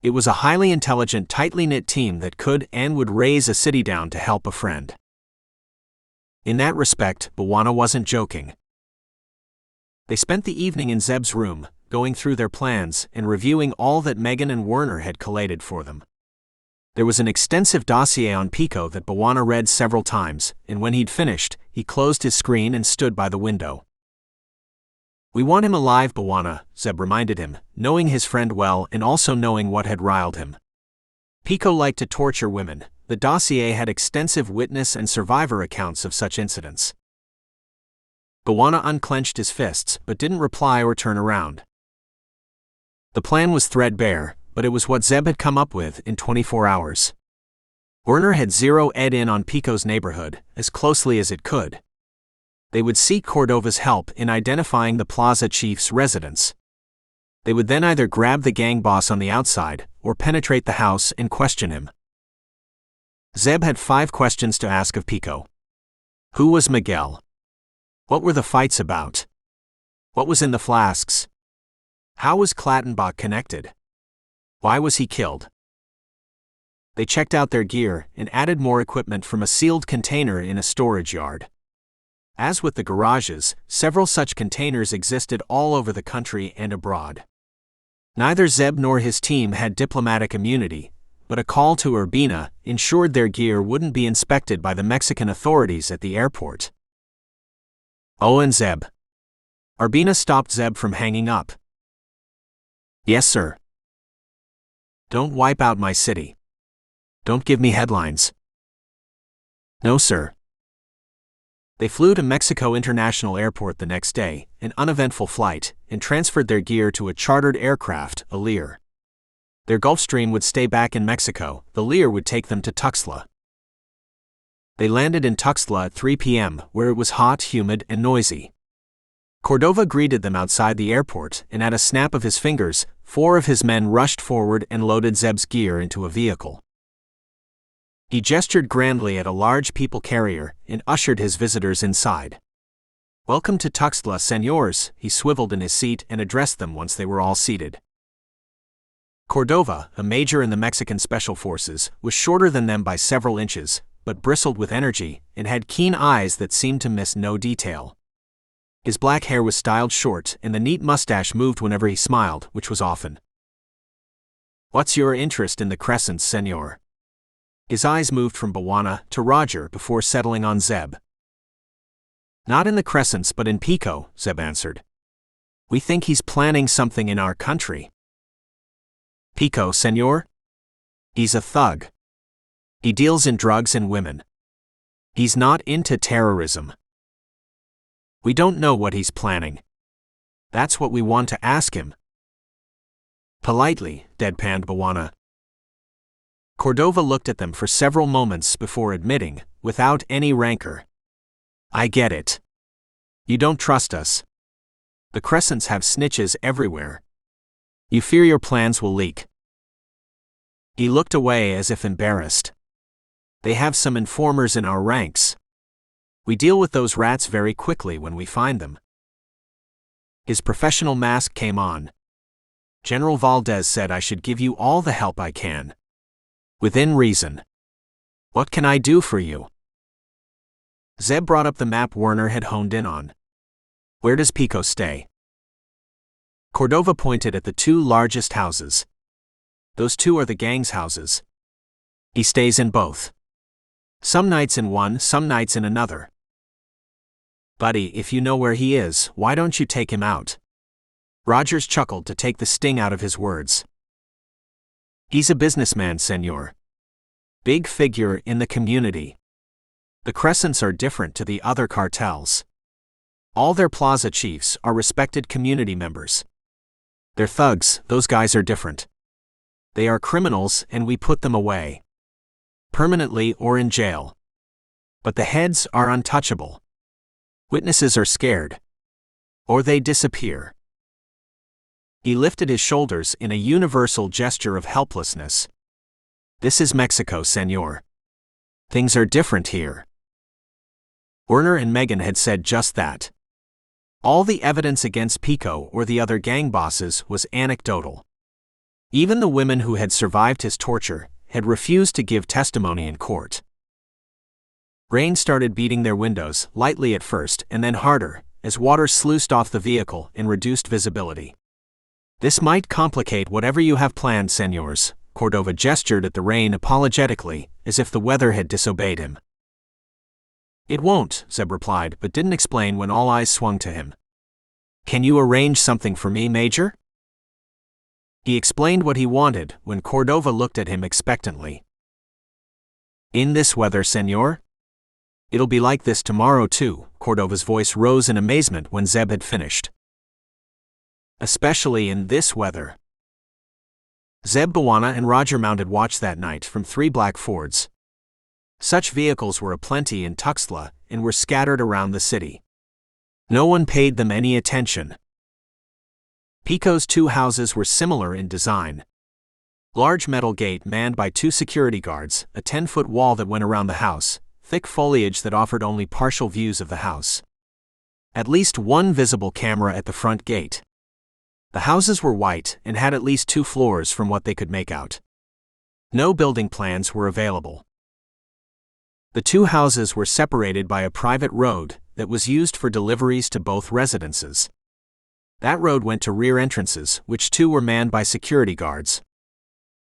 It was a highly intelligent, tightly knit team that could and would raise a city down to help a friend. In that respect, Bwana wasn't joking. They spent the evening in Zeb's room, going through their plans and reviewing all that Megan and Werner had collated for them. There was an extensive dossier on Pico that Bwana read several times, and when he'd finished, he closed his screen and stood by the window. "We want him alive, Bwana," Zeb reminded him, knowing his friend well and also knowing what had riled him. Pico liked to torture women. The dossier had extensive witness and survivor accounts of such incidents. Bwana unclenched his fists, but didn't reply or turn around. The plan was threadbare, but it was what Zeb had come up with in 24 hours. Werner had zeroed in on Pico's neighborhood, as closely as it could. They would seek Cordova's help in identifying the Plaza Chief's residence. They would then either grab the gang boss on the outside, or penetrate the house and question him. Zeb had 5 questions to ask of Pico. Who was Miguel? What were the fights about? What was in the flasks? How was Clattenbach connected? Why was he killed? They checked out their gear and added more equipment from a sealed container in a storage yard. As with the garages, several such containers existed all over the country and abroad. Neither Zeb nor his team had diplomatic immunity, but a call to Urbina ensured their gear wouldn't be inspected by the Mexican authorities at the airport. "Oh, and Zeb." Urbina stopped Zeb from hanging up. "Yes, sir." "Don't wipe out my city. Don't give me headlines." "No, sir." They flew to Mexico International Airport the next day, an uneventful flight, and transferred their gear to a chartered aircraft, a Lear. Their Gulfstream would stay back in Mexico. The Lear would take them to Tuxtla. They landed in Tuxtla at 3 p.m., where it was hot, humid, and noisy. Cordova greeted them outside the airport, and at a snap of his fingers, 4 of his men rushed forward and loaded Zeb's gear into a vehicle. He gestured grandly at a large people carrier and ushered his visitors inside. "Welcome to Tuxtla, senors," he swiveled in his seat and addressed them once they were all seated. Cordova, a major in the Mexican Special Forces, was shorter than them by several inches, but bristled with energy and had keen eyes that seemed to miss no detail. His black hair was styled short, and the neat mustache moved whenever he smiled, which was often. "What's your interest in the Crescents, senor?" His eyes moved from Bwana to Roger before settling on Zeb. "Not in the Crescents but in Pico," Zeb answered. "We think he's planning something in our country." "Pico, senor?" "He's a thug. He deals in drugs and women. He's not into terrorism." "We don't know what he's planning. That's what we want to ask him." "Politely," deadpanned Bwana. Cordova looked at them for several moments before admitting, without any rancor, "I get it. You don't trust us. The Crescents have snitches everywhere. You fear your plans will leak." He looked away as if embarrassed. "They have some informers in our ranks. We deal with those rats very quickly when we find them." His professional mask came on. "General Valdez said I should give you all the help I can. Within reason. What can I do for you?" Zeb brought up the map Werner had honed in on. "Where does Pico stay?" Cordova pointed at the two largest houses. "Those two are the gang's houses. He stays in both. Some nights in one, some nights in another." "Buddy, if you know where he is, why don't you take him out?" Rogers chuckled to take the sting out of his words. "He's a businessman, senor. Big figure in the community. The Crescents are different to the other cartels. All their plaza chiefs are respected community members. They're thugs, those guys are different. They are criminals and we put them away. Permanently or in jail. But the heads are untouchable. Witnesses are scared. Or they disappear." He lifted his shoulders in a universal gesture of helplessness. "This is Mexico, senor. Things are different here." Werner and Megan had said just that. All the evidence against Pico or the other gang bosses was anecdotal. Even the women who had survived his torture had refused to give testimony in court. Rain started beating their windows, lightly at first and then harder, as water sluiced off the vehicle and reduced visibility. "This might complicate whatever you have planned, senors." Cordova gestured at the rain apologetically, as if the weather had disobeyed him. "It won't," Zeb replied, but didn't explain when all eyes swung to him. "Can you arrange something for me, Major?" He explained what he wanted when Cordova looked at him expectantly. "In this weather, senor? It'll be like this tomorrow too." Cordova's voice rose in amazement when Zeb had finished. "Especially in this weather." Zeb, Bwana and Roger mounted watch that night from 3 black Fords. Such vehicles were aplenty in Tuxtla and were scattered around the city. No one paid them any attention. Pico's 2 houses were similar in design. Large metal gate manned by 2 security guards, a 10-foot wall that went around the house, thick foliage that offered only partial views of the house. At least one visible camera at the front gate. The houses were white and had at least 2 floors from what they could make out. No building plans were available. The 2 houses were separated by a private road that was used for deliveries to both residences. That road went to rear entrances, which too were manned by security guards.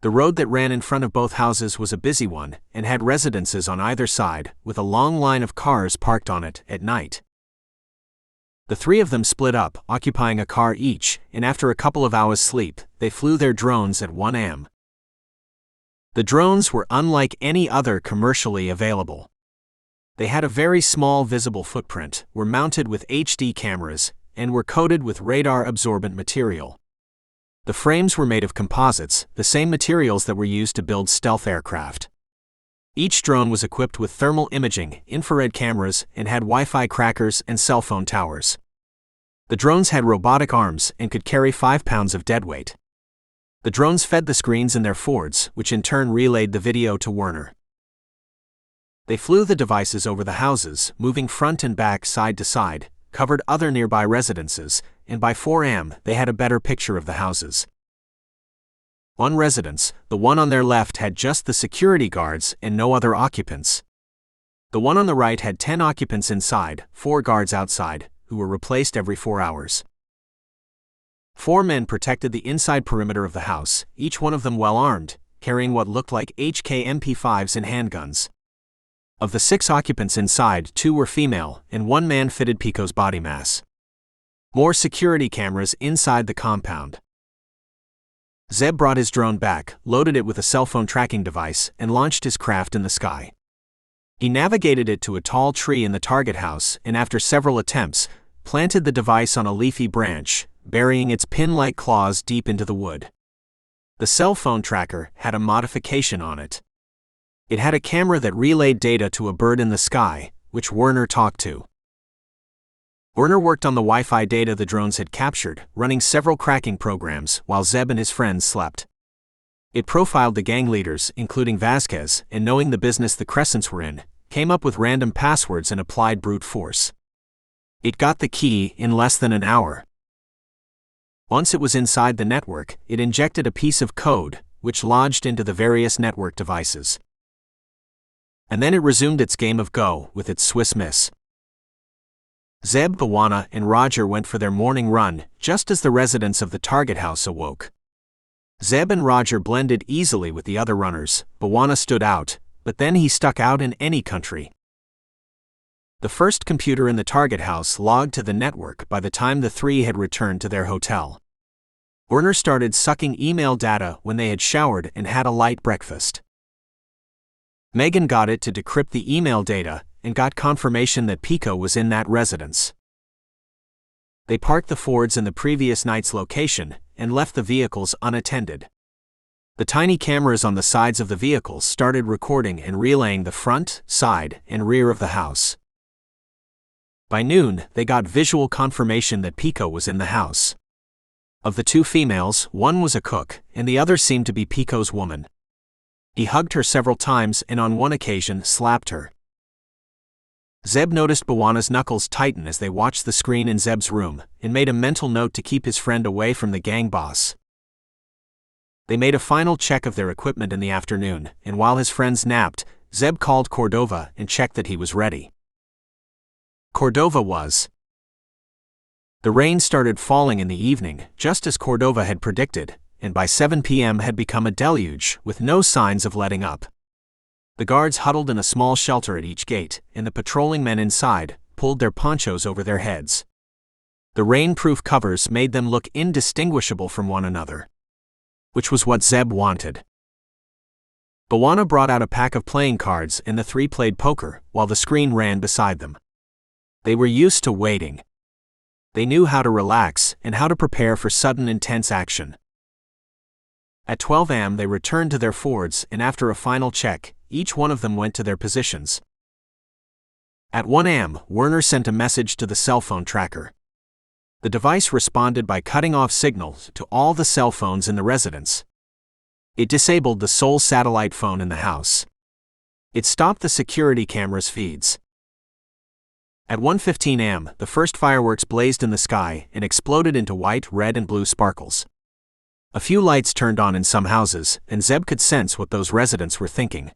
The road that ran in front of both houses was a busy one and had residences on either side, with a long line of cars parked on it at night. The 3 of them split up, occupying a car each, and after a couple of hours' sleep, they flew their drones at 1 a.m. The drones were unlike any other commercially available. They had a very small visible footprint, were mounted with HD cameras, and were coated with radar-absorbent material. The frames were made of composites, the same materials that were used to build stealth aircraft. Each drone was equipped with thermal imaging, infrared cameras, and had Wi-Fi crackers and cell phone towers. The drones had robotic arms and could carry 5 pounds of deadweight. The drones fed the screens in their Fords, which in turn relayed the video to Werner. They flew the devices over the houses, moving front and back side to side, covered other nearby residences, and by 4 a.m. they had a better picture of the houses. One residence, the one on their left, had just the security guards and no other occupants. The one on the right had 10 occupants inside, 4 guards outside, who were replaced every 4 hours. 4 men protected the inside perimeter of the house, each one of them well armed, carrying what looked like HK MP5s and handguns. Of the 6 occupants inside, 2 were female, and 1 man fitted Pico's body mass. More security cameras inside the compound. Zeb brought his drone back, loaded it with a cell phone tracking device, and launched his craft in the sky. He navigated it to a tall tree in the target house and, after several attempts, planted the device on a leafy branch, burying its pin-like claws deep into the wood. The cell phone tracker had a modification on it. It had a camera that relayed data to a bird in the sky, which Werner talked to. Werner worked on the Wi-Fi data the drones had captured, running several cracking programs while Zeb and his friends slept. It profiled the gang leaders, including Vasquez, and, knowing the business the Crescents were in, came up with random passwords and applied brute force. It got the key in less than an hour. Once it was inside the network, it injected a piece of code, which lodged into the various network devices. And then it resumed its game of Go with its Swiss Miss. Zeb, Bwana, and Roger went for their morning run, just as the residents of the target house awoke. Zeb and Roger blended easily with the other runners. Bwana stood out, but then he stuck out in any country. The first computer in the target house logged to the network by the time the 3 had returned to their hotel. Werner started sucking email data when they had showered and had a light breakfast. Megan got it to decrypt the email data and got confirmation that Pico was in that residence. They parked the Fords in the previous night's location and left the vehicles unattended. The tiny cameras on the sides of the vehicles started recording and relaying the front, side, and rear of the house. By noon, they got visual confirmation that Pico was in the house. Of the 2 females, one was a cook, and the other seemed to be Pico's woman. He hugged her several times and on one occasion slapped her. Zeb noticed Bwana's knuckles tighten as they watched the screen in Zeb's room, and made a mental note to keep his friend away from the gang boss. They made a final check of their equipment in the afternoon, and while his friends napped, Zeb called Cordova and checked that he was ready. Cordova was. The rain started falling in the evening, just as Cordova had predicted, and by 7 p.m. had become a deluge, with no signs of letting up. The guards huddled in a small shelter at each gate, and the patrolling men inside pulled their ponchos over their heads. The rain-proof covers made them look indistinguishable from one another, which was what Zeb wanted. Bwana brought out a pack of playing cards and the 3 played poker, while the screen ran beside them. They were used to waiting. They knew how to relax and how to prepare for sudden intense action. At 12 a.m. they returned to their Fords, and after a final check, each one of them went to their positions. At 1 a.m., Werner sent a message to the cell phone tracker. The device responded by cutting off signals to all the cell phones in the residence. It disabled the sole satellite phone in the house. It stopped the security camera's feeds. At 1:15 a.m., the first fireworks blazed in the sky and exploded into white, red, and blue sparkles. A few lights turned on in some houses, and Zeb could sense what those residents were thinking.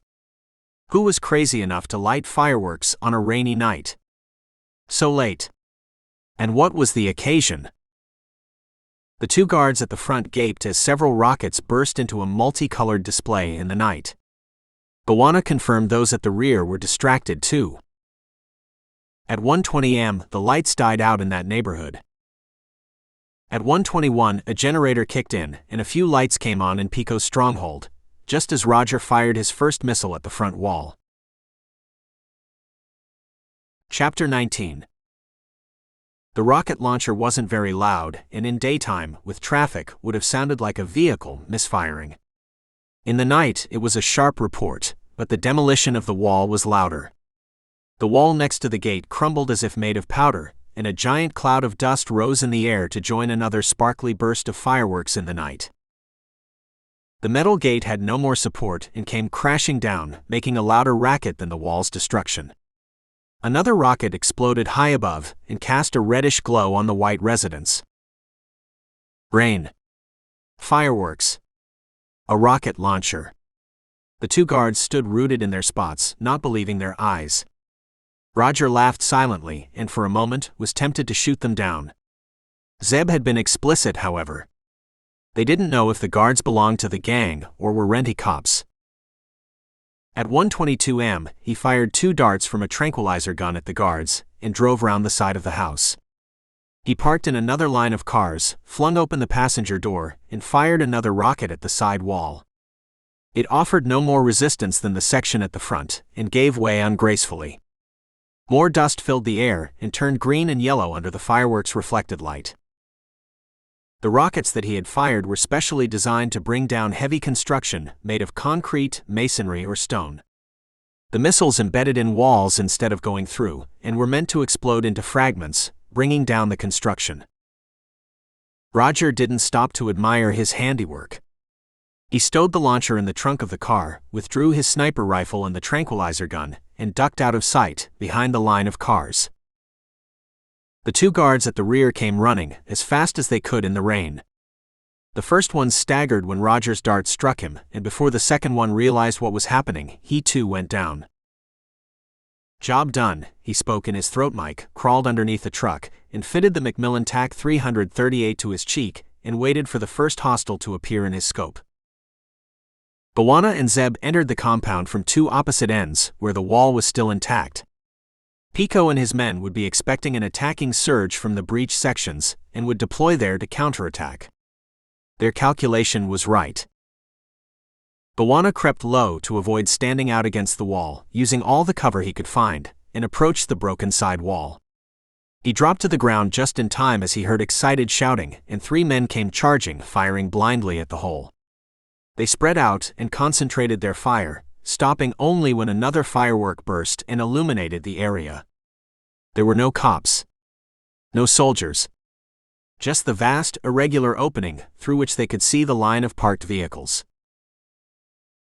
Who was crazy enough to light fireworks on a rainy night? So late. And what was the occasion? The 2 guards at the front gaped as several rockets burst into a multicolored display in the night. Bwana confirmed those at the rear were distracted too. At 1:20 a.m., the lights died out in that neighborhood. At 1:21, a generator kicked in, and a few lights came on in Pico's stronghold, just as Roger fired his first missile at the front wall. Chapter 19. The rocket launcher wasn't very loud, and in daytime, with traffic, would have sounded like a vehicle misfiring. In the night, it was a sharp report, but the demolition of the wall was louder. The wall next to the gate crumbled as if made of powder, and a giant cloud of dust rose in the air to join another sparkly burst of fireworks in the night. The metal gate had no more support and came crashing down, making a louder racket than the wall's destruction. Another rocket exploded high above and cast a reddish glow on the white residence. Rain. Fireworks. A rocket launcher. The two guards stood rooted in their spots, not believing their eyes. Roger laughed silently and for a moment was tempted to shoot them down. Zeb had been explicit, however. They didn't know if the guards belonged to the gang or were rent-a-cops. At 1:22 am, he fired 2 darts from a tranquilizer gun at the guards and drove round the side of the house. He parked in another line of cars, flung open the passenger door, and fired another rocket at the side wall. It offered no more resistance than the section at the front, and gave way ungracefully. More dust filled the air and turned green and yellow under the fireworks' reflected light. The rockets that he had fired were specially designed to bring down heavy construction made of concrete, masonry, or stone. The missiles embedded in walls instead of going through, and were meant to explode into fragments, bringing down the construction. Roger didn't stop to admire his handiwork. He stowed the launcher in the trunk of the car, withdrew his sniper rifle and the tranquilizer gun, and ducked out of sight, behind the line of cars. The 2 guards at the rear came running, as fast as they could in the rain. The first one staggered when Roger's dart struck him, and before the second one realized what was happening, he too went down. "Job done," he spoke in his throat mic, crawled underneath the truck, and fitted the Macmillan TAC 338 to his cheek, and waited for the first hostile to appear in his scope. Bwana and Zeb entered the compound from 2 opposite ends, where the wall was still intact. Pico and his men would be expecting an attacking surge from the breach sections, and would deploy there to counterattack. Their calculation was right. Bwana crept low to avoid standing out against the wall, using all the cover he could find, and approached the broken side wall. He dropped to the ground just in time as he heard excited shouting, and 3 men came charging, firing blindly at the hole. They spread out and concentrated their fire, stopping only when another firework burst and illuminated the area. There were no cops. No soldiers. Just the vast, irregular opening through which they could see the line of parked vehicles.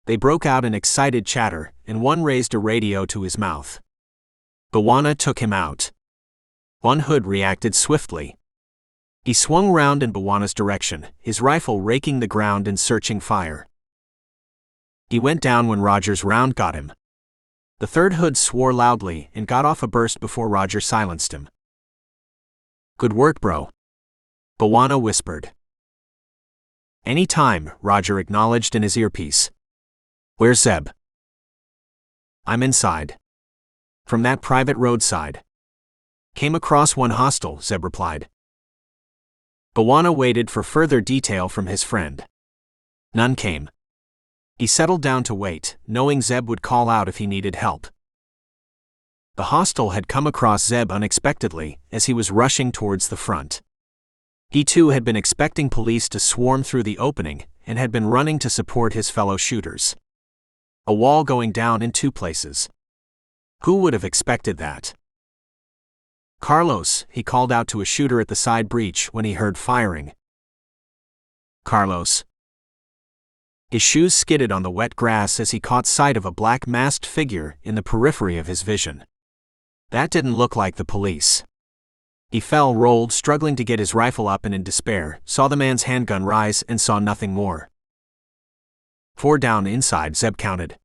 They broke out in excited chatter, and one raised a radio to his mouth. Bwana took him out. One hood reacted swiftly. He swung round in Bwana's direction, his rifle raking the ground and searching fire. He went down when Roger's round got him. The third hood swore loudly and got off a burst before Roger silenced him. "Good work, bro," Bwana whispered. "Any time," Roger acknowledged in his earpiece. "Where's Zeb?" "I'm inside. From that private roadside. Came across one hostile," Zeb replied. Bwana waited for further detail from his friend. None came. He settled down to wait, knowing Zeb would call out if he needed help. The hostile had come across Zeb unexpectedly, as he was rushing towards the front. He too had been expecting police to swarm through the opening, and had been running to support his fellow shooters. A wall going down in 2 places. Who would have expected that? "Carlos," he called out to a shooter at the side breach when he heard firing. "Carlos." His shoes skidded on the wet grass as he caught sight of a black masked figure in the periphery of his vision. That didn't look like the police. He fell, rolled, struggling to get his rifle up, and in despair, saw the man's handgun rise and saw nothing more. 4 down inside, Zeb counted.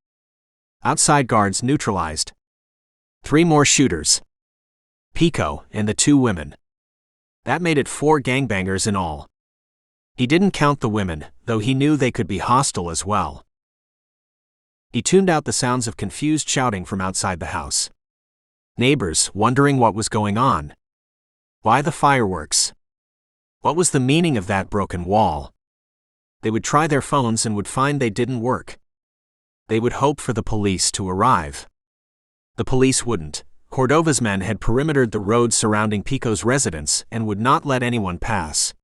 Outside guards neutralized. 3 more shooters. Pico and the 2 women. That made it 4 gangbangers in all. He didn't count the women, though he knew they could be hostile as well. He tuned out the sounds of confused shouting from outside the house. Neighbors wondering what was going on. Why the fireworks? What was the meaning of that broken wall? They would try their phones and would find they didn't work. They would hope for the police to arrive. The police wouldn't. Cordova's men had perimetered the road surrounding Pico's residence and would not let anyone pass.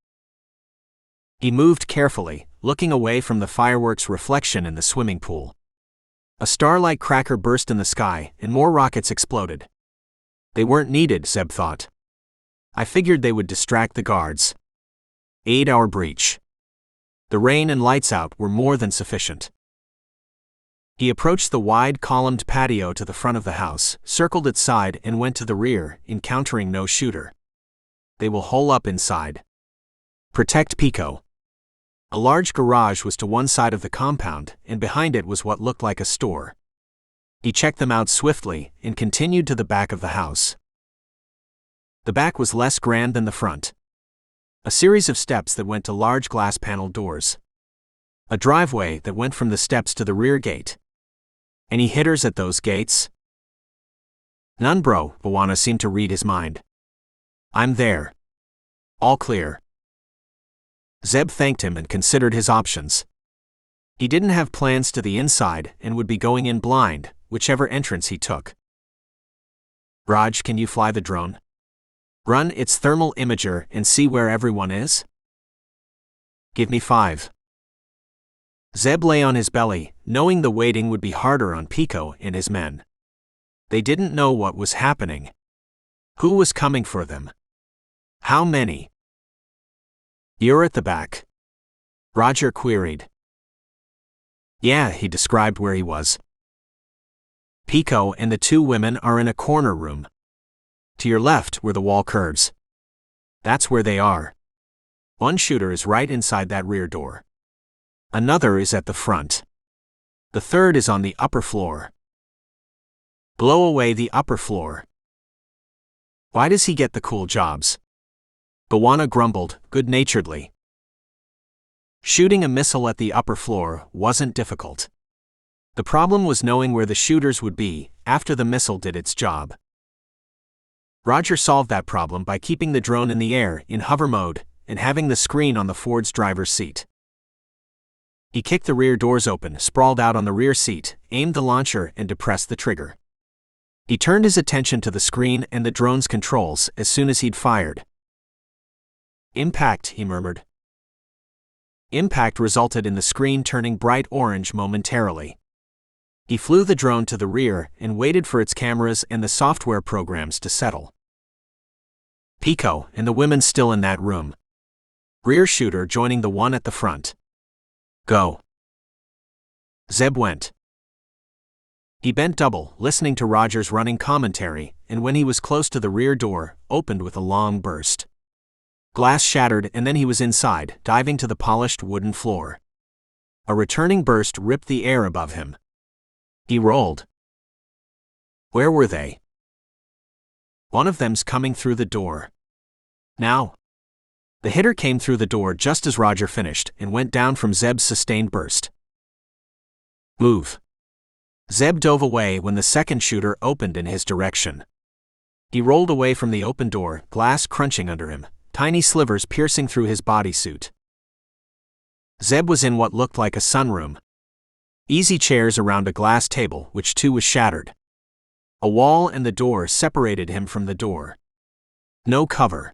He moved carefully, looking away from the fireworks' reflection in the swimming pool. A starlight cracker burst in the sky, and more rockets exploded. They weren't needed, Zeb thought. I figured they would distract the guards. 8-hour breach. The rain and lights out were more than sufficient. He approached the wide columned patio to the front of the house, circled its side, and went to the rear, encountering no shooter. They will hole up inside. Protect Pico. A large garage was to one side of the compound, and behind it was what looked like a store. He checked them out swiftly and continued to the back of the house. The back was less grand than the front. A series of steps that went to large glass panel doors. A driveway that went from the steps to the rear gate. Any hitters at those gates? None, bro, Bwana seemed to read his mind. I'm there. All clear. Zeb thanked him and considered his options. He didn't have plans to the inside and would be going in blind, whichever entrance he took. Raj, can you fly the drone? Run its thermal imager and see where everyone is? Give me 5. Zeb lay on his belly, knowing the waiting would be harder on Pico and his men. They didn't know what was happening. Who was coming for them? How many? You're at the back? Roger queried. Yeah, he described where he was. Pico and the 2 women are in a corner room. To your left, where the wall curves. That's where they are. One shooter is right inside that rear door. Another is at the front. The third is on the upper floor. Blow away the upper floor. Why does he get the cool jobs? Bwana grumbled, good-naturedly. Shooting a missile at the upper floor wasn't difficult. The problem was knowing where the shooters would be after the missile did its job. Roger solved that problem by keeping the drone in the air in hover mode and having the screen on the Ford's driver's seat. He kicked the rear doors open, sprawled out on the rear seat, aimed the launcher, and depressed the trigger. He turned his attention to the screen and the drone's controls as soon as he'd fired. Impact, he murmured. Impact resulted in the screen turning bright orange momentarily. He flew the drone to the rear and waited for its cameras and the software programs to settle. Pico and the women still in that room. Rear shooter joining the one at the front. Go. Zeb went. He bent double, listening to Roger's running commentary, and when he was close to the rear door, opened with a long burst. Glass shattered and then he was inside, diving to the polished wooden floor. A returning burst ripped the air above him. He rolled. Where were they? One of them's coming through the door. Now. The hitter came through the door just as Roger finished and went down from Zeb's sustained burst. Move. Zeb dove away when the second shooter opened in his direction. He rolled away from the open door, glass crunching under him, tiny slivers piercing through his bodysuit. Zeb was in what looked like a sunroom. Easy chairs around a glass table, which too was shattered. A wall and the door separated him from the door. No cover.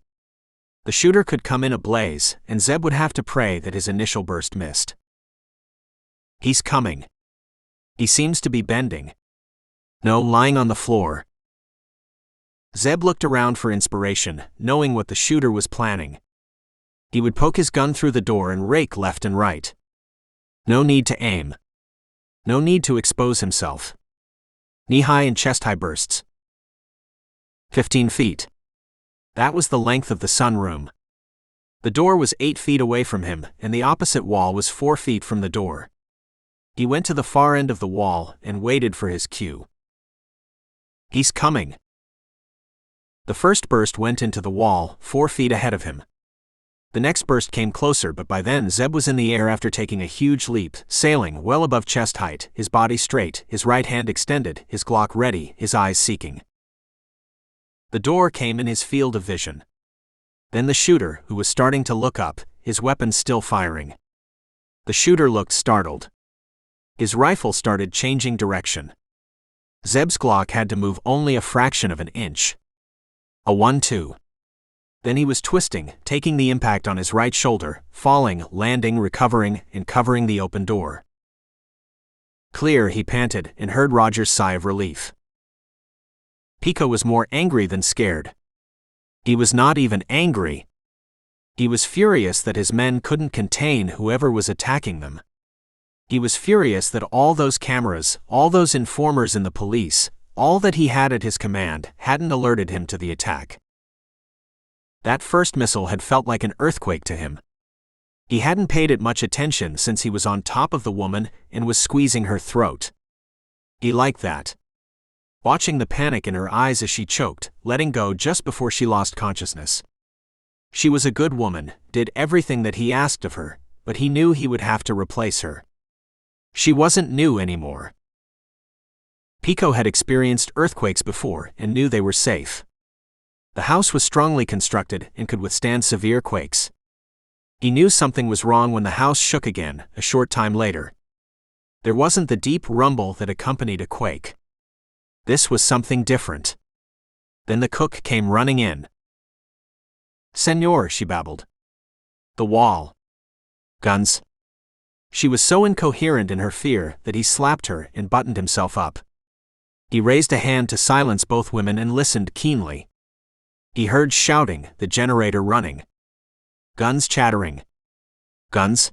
The shooter could come in a blaze, and Zeb would have to pray that his initial burst missed. He's coming. He seems to be bending. No, lying on the floor. Zeb looked around for inspiration, knowing what the shooter was planning. He would poke his gun through the door and rake left and right. No need to aim. No need to expose himself. Knee-high and chest-high bursts. 15 feet. That was the length of the sunroom. The door was 8 feet away from him, and the opposite wall was 4 feet from the door. He went to the far end of the wall and waited for his cue. He's coming. The first burst went into the wall, 4 feet ahead of him. The next burst came closer, but by then Zeb was in the air after taking a huge leap, sailing well above chest height, his body straight, his right hand extended, his Glock ready, his eyes seeking. The door came in his field of vision. Then the shooter, who was starting to look up, his weapon still firing. The shooter looked startled. His rifle started changing direction. Zeb's Glock had to move only a fraction of an inch. A 1-2. Then he was twisting, taking the impact on his right shoulder, falling, landing, recovering, and covering the open door. Clear, he panted, and heard Roger's sigh of relief. Pico was more angry than scared. He was not even angry. He was furious that his men couldn't contain whoever was attacking them. He was furious that all those cameras, all those informers in the police, all that he had at his command, hadn't alerted him to the attack. That first missile had felt like an earthquake to him. He hadn't paid it much attention since he was on top of the woman and was squeezing her throat. He liked that. Watching the panic in her eyes as she choked, letting go just before she lost consciousness. She was a good woman, did everything that he asked of her, but he knew he would have to replace her. She wasn't new anymore. Pico had experienced earthquakes before and knew they were safe. The house was strongly constructed and could withstand severe quakes. He knew something was wrong when the house shook again, a short time later. There wasn't the deep rumble that accompanied a quake. This was something different. Then the cook came running in. "Senor," she babbled. "The wall. Guns." She was so incoherent in her fear that he slapped her and buttoned himself up. He raised a hand to silence both women and listened keenly. He heard shouting, the generator running. Guns chattering. Guns?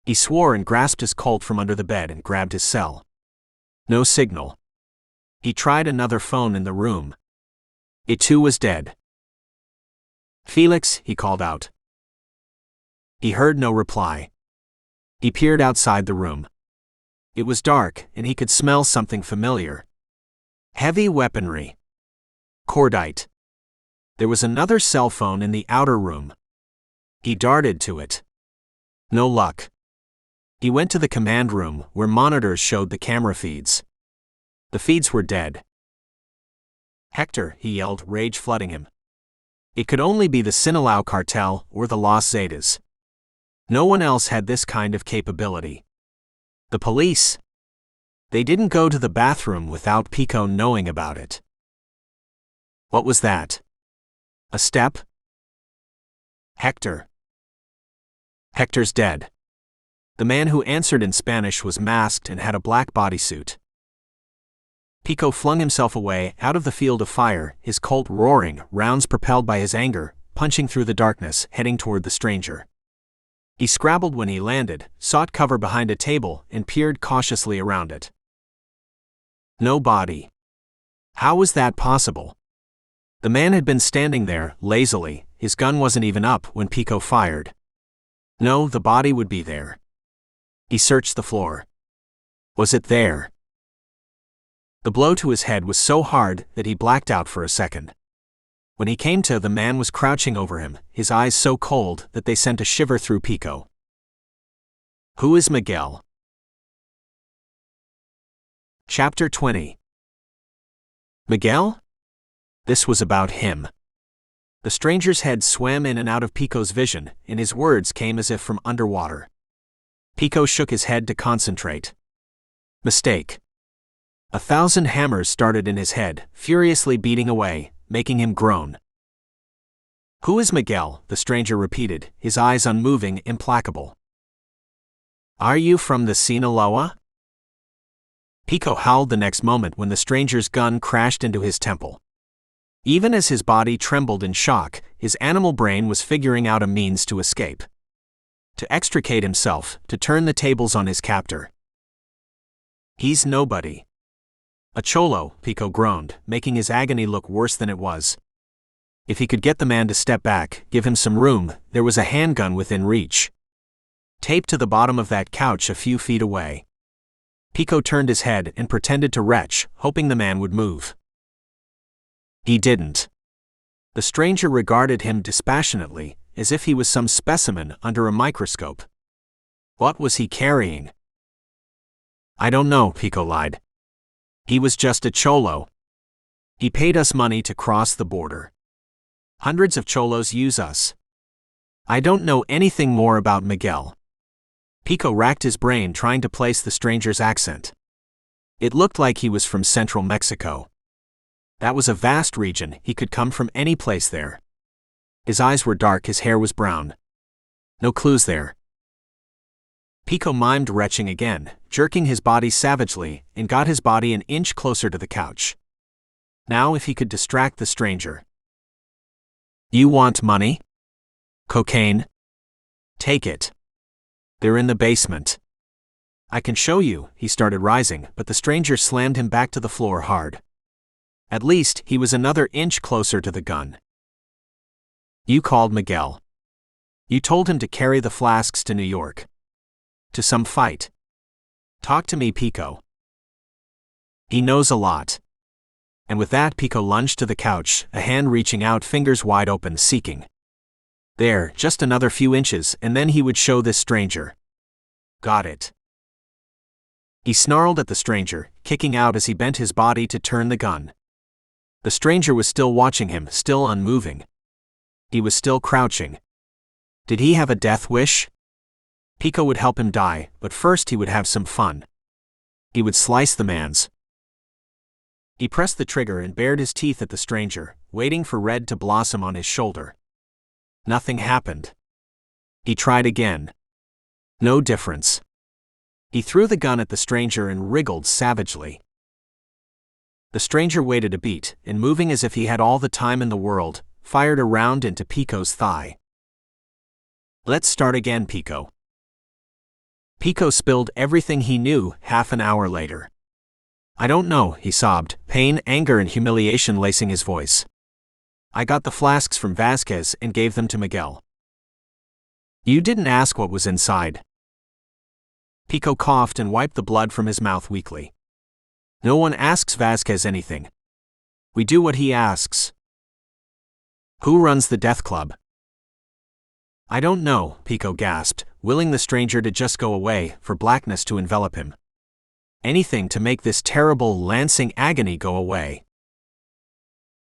He swore and grasped his Colt from under the bed and grabbed his cell. No signal. He tried another phone in the room. It too was dead. "Felix," he called out. He heard no reply. He peered outside the room. It was dark, and he could smell something familiar. Heavy weaponry. Cordite. There was another cell phone in the outer room. He darted to it. No luck. He went to the command room, where monitors showed the camera feeds. The feeds were dead. "Hector," he yelled, rage flooding him. It could only be the Sinaloa cartel or the Los Zetas. No one else had this kind of capability. The police. They didn't go to the bathroom without Pico knowing about it. What was that? A step? Hector. Hector's dead. The man who answered in Spanish was masked and had a black bodysuit. Pico flung himself away, out of the field of fire, his Colt roaring, rounds propelled by his anger, punching through the darkness, heading toward the stranger. He scrabbled when he landed, sought cover behind a table, and peered cautiously around it. No body. How was that possible? The man had been standing there, lazily, his gun wasn't even up when Pico fired. No, the body would be there. He searched the floor. Was it there? The blow to his head was so hard that he blacked out for a second. When he came to, the man was crouching over him, his eyes so cold that they sent a shiver through Pico. Who is Miguel? Chapter 20. Miguel? This was about him. The stranger's head swam in and out of Pico's vision, and his words came as if from underwater. Pico shook his head to concentrate. Mistake. 1,000 hammers started in his head, furiously beating away, making him groan. Who is Miguel? The stranger repeated, his eyes unmoving, implacable. Are you from the Sinaloa? Pico howled the next moment when the stranger's gun crashed into his temple. Even as his body trembled in shock, his animal brain was figuring out a means to escape. To extricate himself, to turn the tables on his captor. He's nobody. A cholo, Pico groaned, making his agony look worse than it was. If he could get the man to step back, give him some room, there was a handgun within reach. Taped to the bottom of that couch a few feet away. Pico turned his head and pretended to retch, hoping the man would move. He didn't. The stranger regarded him dispassionately, as if he was some specimen under a microscope. What was he carrying? I don't know, Pico lied. He was just a cholo. He paid us money to cross the border. Hundreds of cholos use us. I don't know anything more about Miguel. Pico racked his brain trying to place the stranger's accent. It looked like he was from central Mexico. That was a vast region, he could come from any place there. His eyes were dark, his hair was brown. No clues there. Pico mimed retching again, jerking his body savagely, and got his body an inch closer to the couch. Now if he could distract the stranger. You want money? Cocaine? Take it. They're in the basement. I can show you, he started rising, but the stranger slammed him back to the floor hard. At least, he was another inch closer to the gun. You called Miguel. You told him to carry the flasks to New York. To some fight. Talk to me, Pico. He knows a lot. And with that, Pico lunged to the couch, a hand reaching out, fingers wide open, seeking. There, just another few inches, and then he would show this stranger. Got it. He snarled at the stranger, kicking out as he bent his body to turn the gun. The stranger was still watching him, still unmoving. He was still crouching. Did he have a death wish? Pico would help him die, but first he would have some fun. He would slice the man's. He pressed the trigger and bared his teeth at the stranger, waiting for red to blossom on his shoulder. Nothing happened. He tried again. No difference. He threw the gun at the stranger and wriggled savagely. The stranger waited a beat, and moving as if he had all the time in the world, fired a round into Pico's thigh. Let's start again, Pico. Pico spilled everything he knew half an hour later. I don't know, he sobbed, pain, anger, and humiliation lacing his voice. I got the flasks from Vasquez and gave them to Miguel. You didn't ask what was inside. Pico coughed and wiped the blood from his mouth weakly. No one asks Vasquez anything. We do what he asks. Who runs the death club? I don't know, Pico gasped, willing the stranger to just go away, for blackness to envelop him. Anything to make this terrible, lancing agony go away.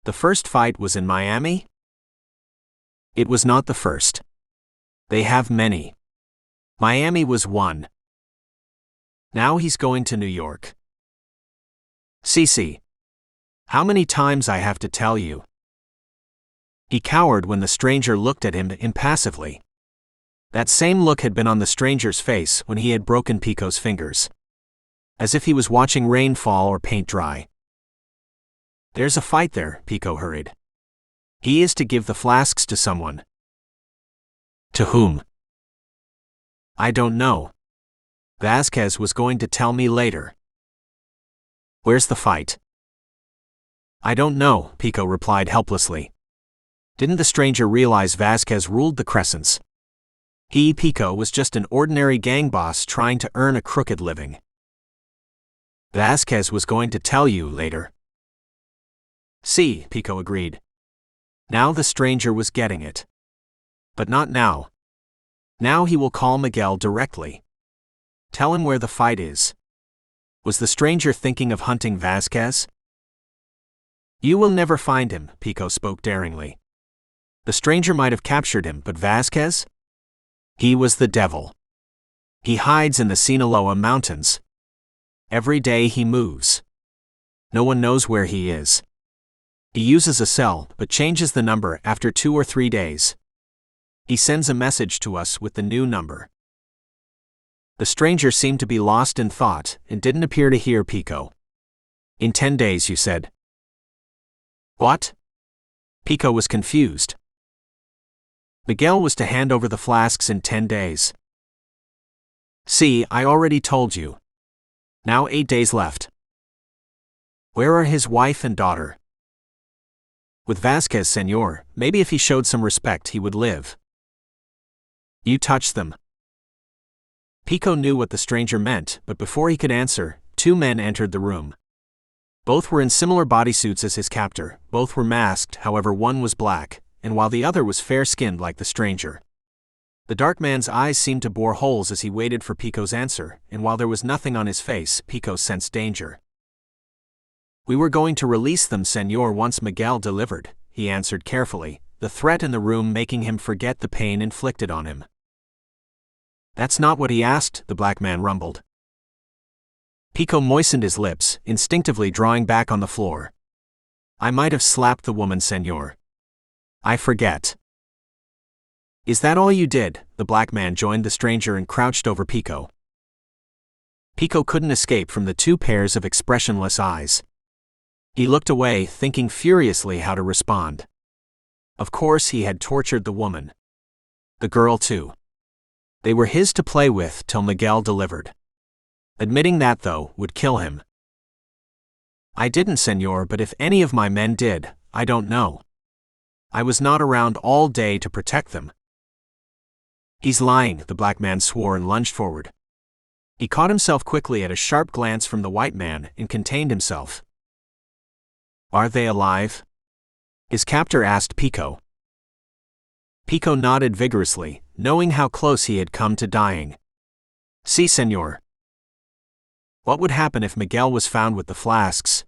The first fight was in Miami? It was not the first. They have many. Miami was one. Now he's going to New York. Cece. How many times I have to tell you? He cowered when the stranger looked at him impassively. That same look had been on the stranger's face when he had broken Pico's fingers. As if he was watching rain fall or paint dry. There's a fight there, Pico hurried. He is to give the flasks to someone. To whom? I don't know. Vasquez was going to tell me later. Where's the fight? I don't know, Pico replied helplessly. Didn't the stranger realize Vasquez ruled the Crescents? He, Pico, was just an ordinary gang boss trying to earn a crooked living. Vasquez was going to tell you later. See, Pico agreed. Now the stranger was getting it. But not now. Now he will call Miguel directly. Tell him where the fight is. Was the stranger thinking of hunting Vasquez? You will never find him, Pico spoke daringly. The stranger might have captured him, but Vasquez? He was the devil. He hides in the Sinaloa mountains. Every day he moves. No one knows where he is. He uses a cell, but changes the number after 2 or 3 days. He sends a message to us with the new number. The stranger seemed to be lost in thought and didn't appear to hear Pico. In 10 days, you said. What? Pico was confused. Miguel was to hand over the flasks in 10 days. See, I already told you. Now 8 days left. Where are his wife and daughter? With Vasquez, senor, maybe if he showed some respect he would live. You touched them. Pico knew what the stranger meant, but before he could answer, 2 men entered the room. Both were in similar bodysuits as his captor, both were masked, however one was black, and while the other was fair-skinned like the stranger. The dark man's eyes seemed to bore holes as he waited for Pico's answer, and while there was nothing on his face, Pico sensed danger. We were going to release them, senor, once Miguel delivered, he answered carefully, the threat in the room making him forget the pain inflicted on him. That's not what he asked, the black man rumbled. Pico moistened his lips, instinctively drawing back on the floor. I might have slapped the woman, senor. I forget. Is that all you did? The black man joined the stranger and crouched over Pico. Pico couldn't escape from the 2 pairs of expressionless eyes. He looked away, thinking furiously how to respond. Of course he had tortured the woman. The girl too. They were his to play with till Miguel delivered. Admitting that, though, would kill him. I didn't, senor, but if any of my men did, I don't know. I was not around all day to protect them. He's lying, the black man swore and lunged forward. He caught himself quickly at a sharp glance from the white man and contained himself. Are they alive? His captor asked Pico. Pico nodded vigorously, knowing how close he had come to dying. Si, senor. What would happen if Miguel was found with the flasks?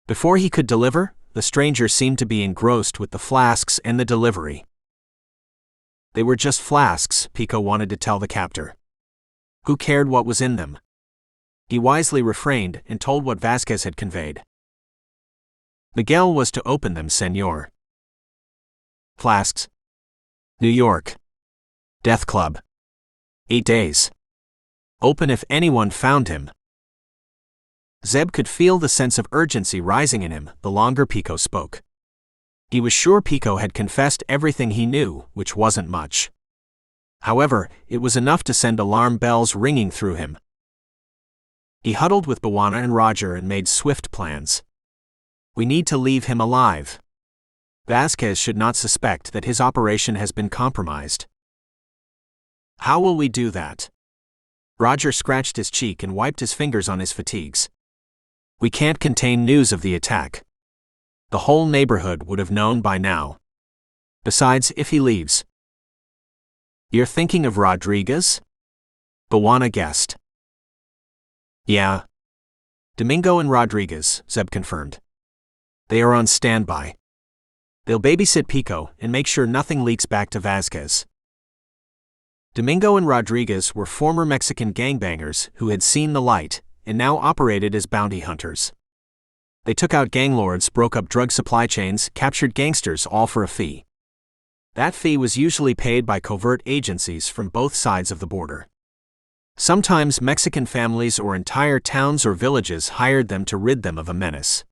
Before he could deliver, the stranger seemed to be engrossed with the flasks and the delivery. They were just flasks, Pico wanted to tell the captor. Who cared what was in them? He wisely refrained and told what Vasquez had conveyed. Miguel was to open them, senor. Flasks. New York. Death Club. 8 days. Open if anyone found him. Zeb could feel the sense of urgency rising in him the longer Pico spoke. He was sure Pico had confessed everything he knew, which wasn't much. However, it was enough to send alarm bells ringing through him. He huddled with Bwana and Roger and made swift plans. We need to leave him alive. Vasquez should not suspect that his operation has been compromised. How will we do that? Roger scratched his cheek and wiped his fingers on his fatigues. We can't contain news of the attack. The whole neighborhood would have known by now. Besides, if he leaves. You're thinking of Rodriguez? Bwana guessed. Yeah. Domingo and Rodriguez, Zeb confirmed. They are on standby. They'll babysit Pico and make sure nothing leaks back to Vasquez. Domingo and Rodriguez were former Mexican gangbangers who had seen the light and now operated as bounty hunters. They took out gang lords, broke up drug supply chains, captured gangsters, all for a fee. That fee was usually paid by covert agencies from both sides of the border. Sometimes Mexican families or entire towns or villages hired them to rid them of a menace.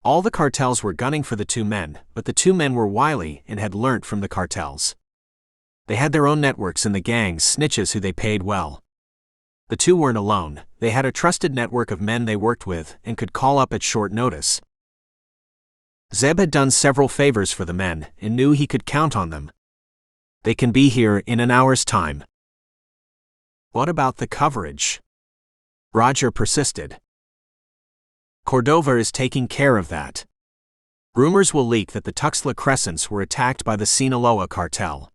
All the cartels were gunning for the two men, but the two men were wily and had learnt from the cartels. They had their own networks in the gangs, snitches who they paid well. The two weren't alone, they had a trusted network of men they worked with and could call up at short notice. Zeb had done several favors for the men and knew he could count on them. They can be here in an hour's time. What about the coverage? Roger persisted. Cordova is taking care of that. Rumors will leak that the Tuxtla Crescents were attacked by the Sinaloa cartel.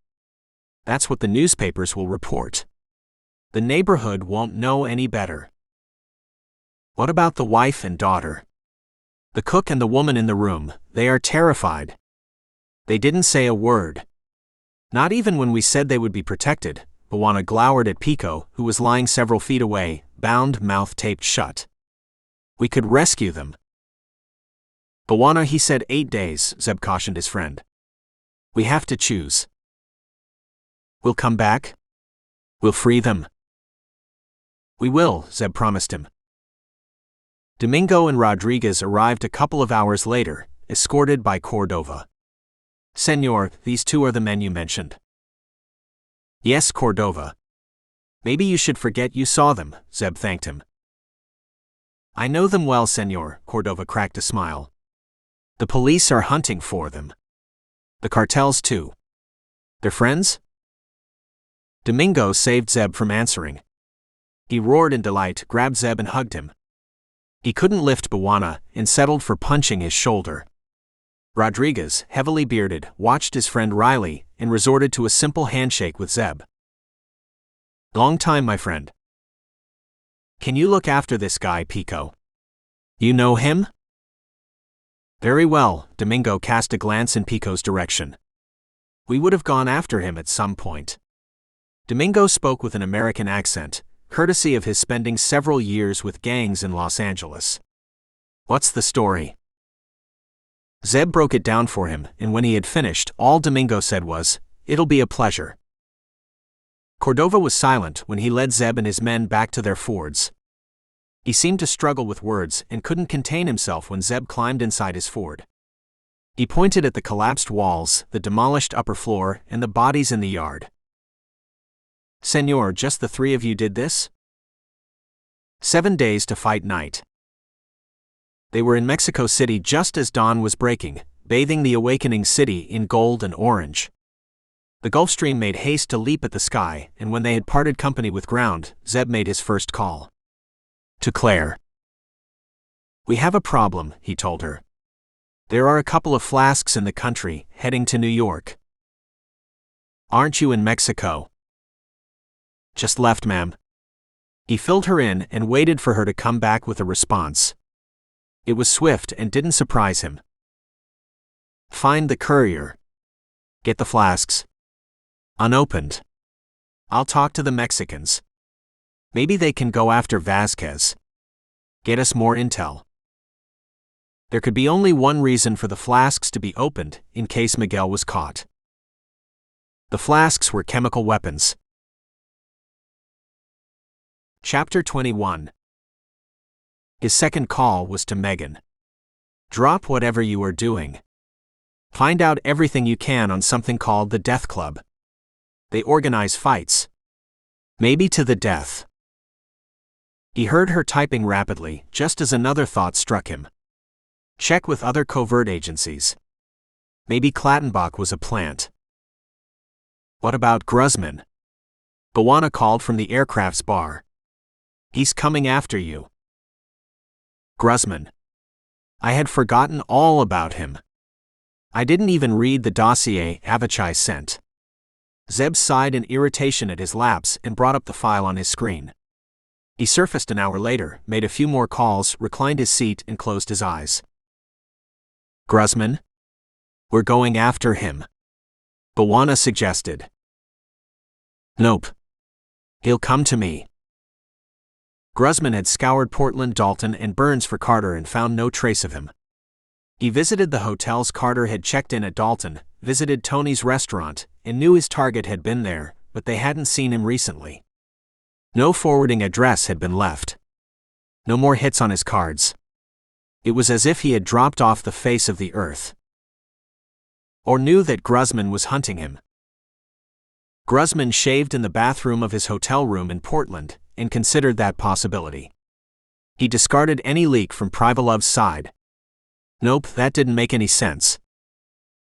That's what the newspapers will report. The neighborhood won't know any better. What about the wife and daughter? The cook and the woman in the room, they are terrified. They didn't say a word. Not even when we said they would be protected. Bwana glowered at Pico, who was lying several feet away, bound, mouth taped shut. We could rescue them. Bwana, he said 8 days, Zeb cautioned his friend. We have to choose. We'll come back. We'll free them. We will, Zeb promised him. Domingo and Rodriguez arrived a couple of hours later, escorted by Cordova. Senor, these two are the men you mentioned. Yes, Cordova. Maybe you should forget you saw them, Zeb thanked him. I know them well, senor, Cordova cracked a smile. The police are hunting for them. The cartels too. They're friends? Domingo saved Zeb from answering. He roared in delight, grabbed Zeb and hugged him. He couldn't lift Bwana and settled for punching his shoulder. Rodriguez, heavily bearded, watched his friend Riley and resorted to a simple handshake with Zeb. Long time, my friend. Can you look after this guy, Pico? You know him? Very well, Domingo cast a glance in Pico's direction. We would have gone after him at some point. Domingo spoke with an American accent, courtesy of his spending several years with gangs in Los Angeles. What's the story? Zeb broke it down for him, and when he had finished, all Domingo said was, "It'll be a pleasure." Cordova was silent when he led Zeb and his men back to their Fords. He seemed to struggle with words and couldn't contain himself when Zeb climbed inside his Ford. He pointed at the collapsed walls, the demolished upper floor, and the bodies in the yard. Senor, just the three of you did this? 7 days to fight night. They were in Mexico City just as dawn was breaking, bathing the awakening city in gold and orange. The Gulfstream made haste to leap at the sky, and when they had parted company with ground, Zeb made his first call. To Claire. "We have a problem," he told her. "There are a couple of flasks in the country, heading to New York." "Aren't you in Mexico?" "Just left, ma'am." He filled her in and waited for her to come back with a response. It was swift and didn't surprise him. "Find the courier. Get the flasks. Unopened. I'll talk to the Mexicans. Maybe they can go after Vasquez. Get us more intel." There could be only one reason for the flasks to be opened, in case Miguel was caught. The flasks were chemical weapons. Chapter 21. His second call was to Megan. "Drop whatever you are doing. Find out everything you can on something called the Death Club. They organize fights. Maybe to the death." He heard her typing rapidly, just as another thought struck him. Check with other covert agencies. Maybe Clattenbach was a plant. What about Gruzman? Bawana called from the aircraft's bar. He's coming after you. Gruzman. I had forgotten all about him. I didn't even read the dossier Avichai sent. Zeb sighed in irritation at his lapse and brought up the file on his screen. He surfaced an hour later, made a few more calls, reclined his seat, and closed his eyes. Gruzman? We're going after him. Bawana suggested. Nope. He'll come to me. Gruzman had scoured Portland, Dalton, and Burns for Carter and found no trace of him. He visited the hotels Carter had checked in at Dalton, visited Tony's restaurant, and knew his target had been there, but they hadn't seen him recently. No forwarding address had been left. No more hits on his cards. It was as if he had dropped off the face of the earth. Or knew that Gruzman was hunting him. Gruzman shaved in the bathroom of his hotel room in Portland, and considered that possibility. He discarded any leak from Privalov's side. Nope, that didn't make any sense.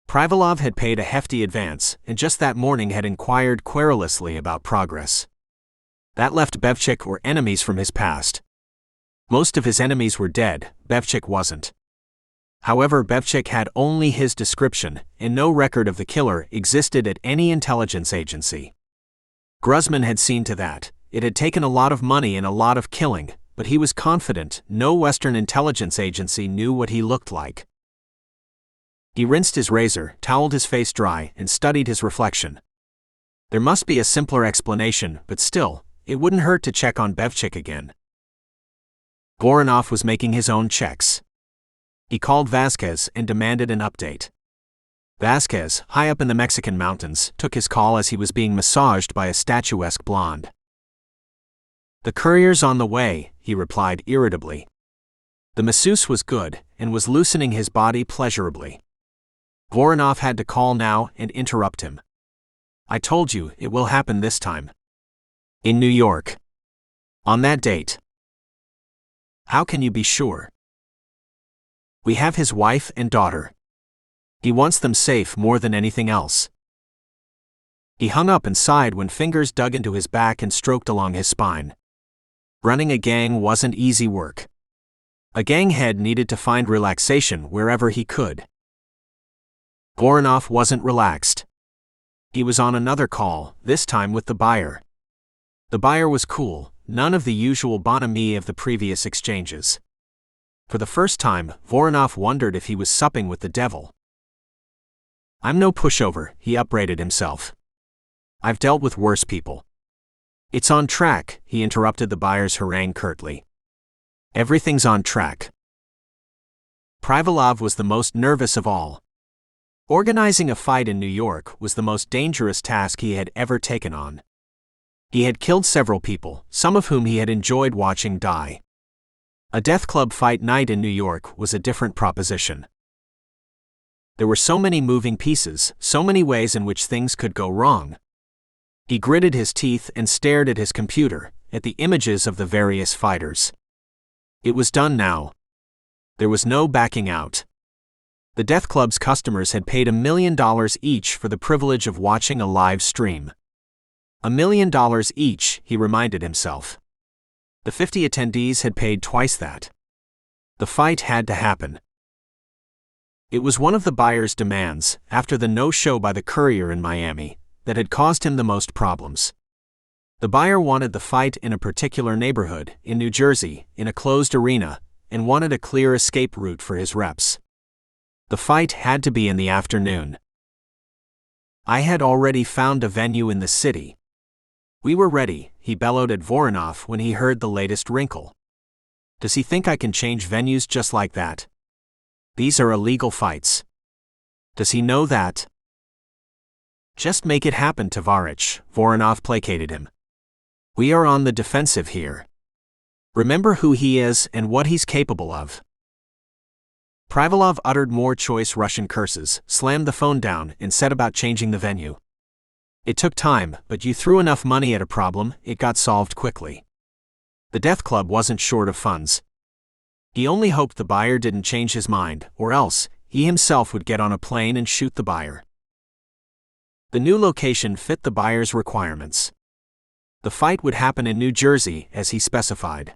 Privalov had paid a hefty advance, and just that morning had inquired querulously about progress. That left Bevchik or enemies from his past. Most of his enemies were dead, Bevchik wasn't. However, Bevchik had only his description, and no record of the killer existed at any intelligence agency. Gruzman had seen to that. It had taken a lot of money and a lot of killing, but he was confident no Western intelligence agency knew what he looked like. He rinsed his razor, toweled his face dry, and studied his reflection. There must be a simpler explanation, but still, it wouldn't hurt to check on Bevchik again. Voronov was making his own checks. He called Vasquez and demanded an update. Vasquez, high up in the Mexican mountains, took his call as he was being massaged by a statuesque blonde. The courier's on the way, he replied irritably. The masseuse was good, and was loosening his body pleasurably. Voronov had to call now and interrupt him. I told you, it will happen this time. In New York. On that date. How can you be sure? We have his wife and daughter. He wants them safe more than anything else. He hung up and sighed when fingers dug into his back and stroked along his spine. Running a gang wasn't easy work. A gang head needed to find relaxation wherever he could. Voronov wasn't relaxed. He was on another call, this time with the buyer. The buyer was cool, none of the usual bonhomie of the previous exchanges. For the first time, Voronov wondered if he was supping with the devil. I'm no pushover, he upbraided himself. I've dealt with worse people. It's on track, he interrupted the buyer's harangue curtly. Everything's on track. Privalov was the most nervous of all. Organizing a fight in New York was the most dangerous task he had ever taken on. He had killed several people, some of whom he had enjoyed watching die. A death club fight night in New York was a different proposition. There were so many moving pieces, so many ways in which things could go wrong. He gritted his teeth and stared at his computer, at the images of the various fighters. It was done now. There was no backing out. The Death Club's customers had paid $1 million each for the privilege of watching a live stream. $1 million each, he reminded himself. The 50 attendees had paid twice that. The fight had to happen. It was one of the buyer's demands, after the no-show by the Courier in Miami, that had caused him the most problems. The buyer wanted the fight in a particular neighborhood, in New Jersey, in a closed arena, and wanted a clear escape route for his reps. The fight had to be in the afternoon. I had already found a venue in the city. We were ready, he bellowed at Voronov when he heard the latest wrinkle. Does he think I can change venues just like that? These are illegal fights. Does he know that? Just make it happen, Tavarich, Voronov placated him. We are on the defensive here. Remember who he is and what he's capable of. Privalov uttered more choice Russian curses, slammed the phone down, and set about changing the venue. It took time, but you threw enough money at a problem, it got solved quickly. The Death Club wasn't short of funds. He only hoped the buyer didn't change his mind, or else, he himself would get on a plane and shoot the buyer. The new location fit the buyer's requirements. The fight would happen in New Jersey, as he specified.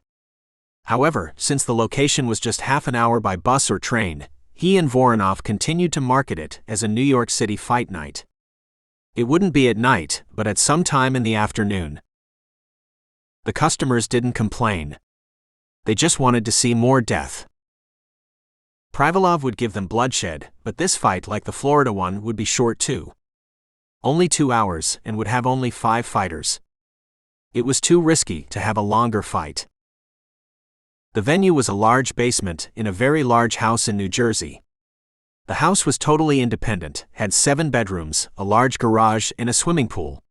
However, since the location was just half an hour by bus or train, he and Voronov continued to market it as a New York City fight night. It wouldn't be at night, but at some time in the afternoon. The customers didn't complain. They just wanted to see more death. Privalov would give them bloodshed, but this fight, like the Florida one, would be short too. Only 2 hours, and would have only 5 fighters. It was too risky to have a longer fight. The venue was a large basement in a very large house in New Jersey. The house was totally independent, had 7 bedrooms, a large garage, and a swimming pool.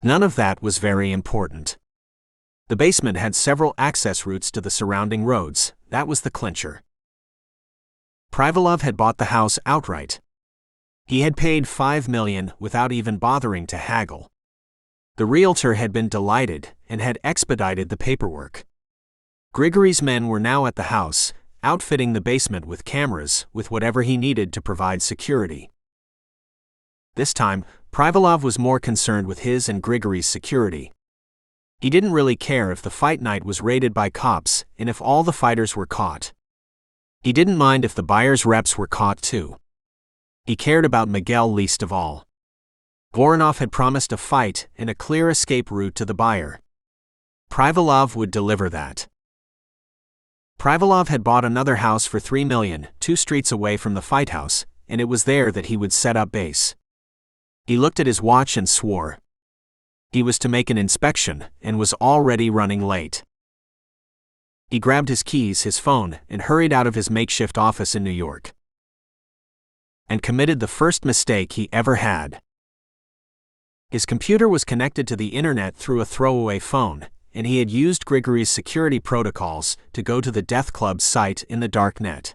None of that was very important. The basement had several access routes to the surrounding roads, that was the clincher. Privalov had bought the house outright. He had paid $5 million without even bothering to haggle. The realtor had been delighted and had expedited the paperwork. Grigory's men were now at the house, outfitting the basement with cameras, with whatever he needed to provide security. This time, Privalov was more concerned with his and Grigory's security. He didn't really care if the fight night was raided by cops and if all the fighters were caught. He didn't mind if the buyer's reps were caught too. He cared about Miguel least of all. Voronov had promised a fight and a clear escape route to the buyer. Privalov would deliver that. Privalov had bought another house for $3 million, 2 streets away from the fight house, and it was there that he would set up base. He looked at his watch and swore. He was to make an inspection, and was already running late. He grabbed his keys, his phone, and hurried out of his makeshift office in New York. And committed the first mistake he ever had. His computer was connected to the internet through a throwaway phone, and he had used Grigory's security protocols to go to the Death Club's site in the dark net.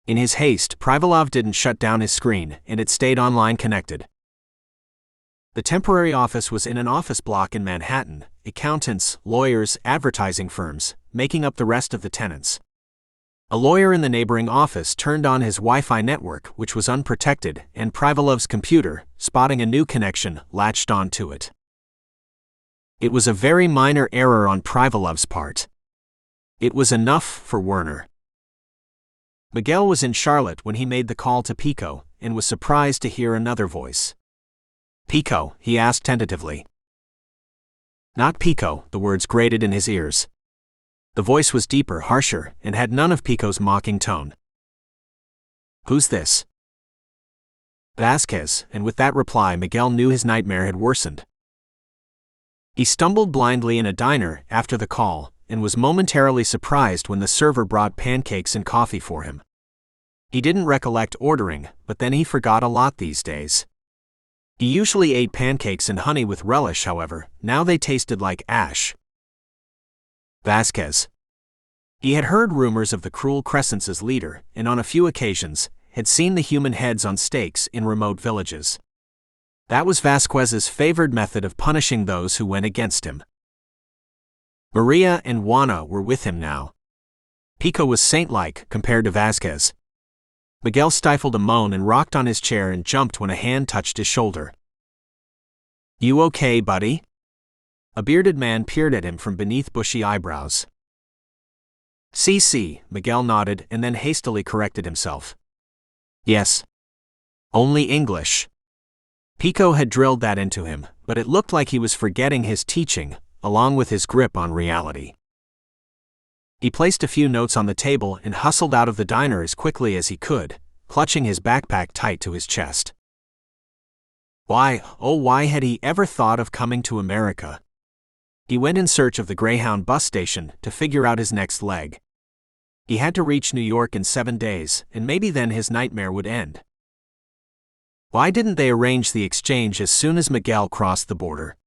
In his haste, Privalov didn't shut down his screen, and it stayed online connected. The temporary office was in an office block in Manhattan, accountants, lawyers, advertising firms, making up the rest of the tenants. A lawyer in the neighboring office turned on his Wi-Fi network, which was unprotected, and Privalov's computer, spotting a new connection, latched onto it. It was a very minor error on Privalov's part. It was enough for Werner. Miguel was in Charlotte when he made the call to Pico, and was surprised to hear another voice. "Pico?" he asked tentatively. "Not Pico," the words grated in his ears. The voice was deeper, harsher, and had none of Pico's mocking tone. "Who's this?" "Vasquez," and with that reply Miguel knew his nightmare had worsened. He stumbled blindly in a diner after the call, and was momentarily surprised when the server brought pancakes and coffee for him. He didn't recollect ordering, but then he forgot a lot these days. He usually ate pancakes and honey with relish, however, now they tasted like ash. Vasquez. He had heard rumors of the cruel Crescence's leader, and on a few occasions, had seen the human heads on stakes in remote villages. That was Vasquez's favored method of punishing those who went against him. Maria and Juana were with him now. Pico was saint-like compared to Vasquez. Miguel stifled a moan and rocked on his chair and jumped when a hand touched his shoulder. "You okay, buddy?" A bearded man peered at him from beneath bushy eyebrows. "CC," Miguel nodded and then hastily corrected himself. "Yes. Only English." Pico had drilled that into him, but it looked like he was forgetting his teaching, along with his grip on reality. He placed a few notes on the table and hustled out of the diner as quickly as he could, clutching his backpack tight to his chest. Why had he ever thought of coming to America? He went in search of the Greyhound bus station to figure out his next leg. He had to reach New York in 7 days, and maybe then his nightmare would end. Why didn't they arrange the exchange as soon as Miguel crossed the border?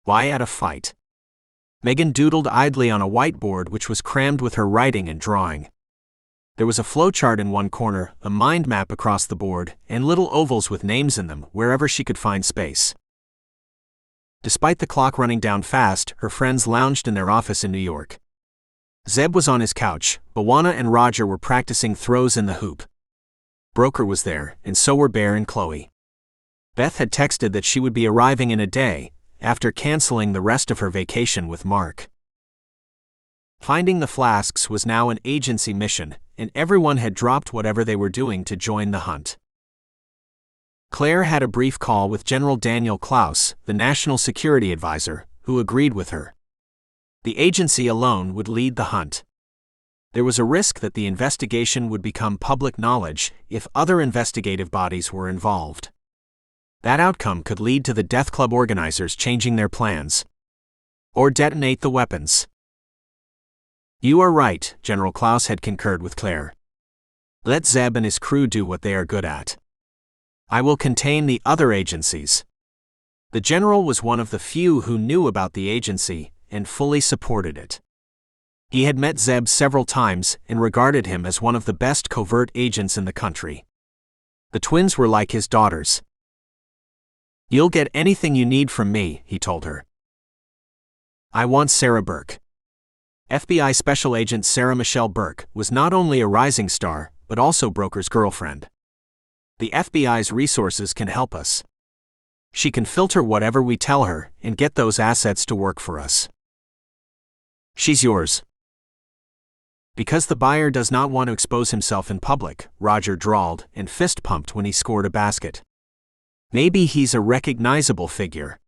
Why at a fight? Megan doodled idly on a whiteboard which was crammed with her writing and drawing. There was a flowchart in one corner, a mind map across the board, and little ovals with names in them wherever she could find space. Despite the clock running down fast, her friends lounged in their office in New York. Zeb was on his couch, Bawana and Roger were practicing throws in the hoop. Broker was there, and so were Bear and Chloe. Beth had texted that she would be arriving in a day, after canceling the rest of her vacation with Mark. Finding the flasks was now an agency mission, and everyone had dropped whatever they were doing to join the hunt. Claire had a brief call with General Daniel Klaus, the National Security Advisor, who agreed with her. The agency alone would lead the hunt. There was a risk that the investigation would become public knowledge if other investigative bodies were involved. That outcome could lead to the Death Club organizers changing their plans. Or detonate the weapons. "You are right," General Klaus had concurred with Claire. "Let Zeb and his crew do what they are good at. I will contain the other agencies." The general was one of the few who knew about the agency and fully supported it. He had met Zeb several times and regarded him as one of the best covert agents in the country. The twins were like his daughters. "You'll get anything you need from me," he told her. "I want Sarah Burke." FBI Special Agent Sarah Michelle Burke was not only a rising star, but also Broker's girlfriend. "The FBI's resources can help us. She can filter whatever we tell her and get those assets to work for us. She's yours." "Because the buyer does not want to expose himself in public," Roger drawled and fist-pumped when he scored a basket. "Maybe he's a recognizable figure."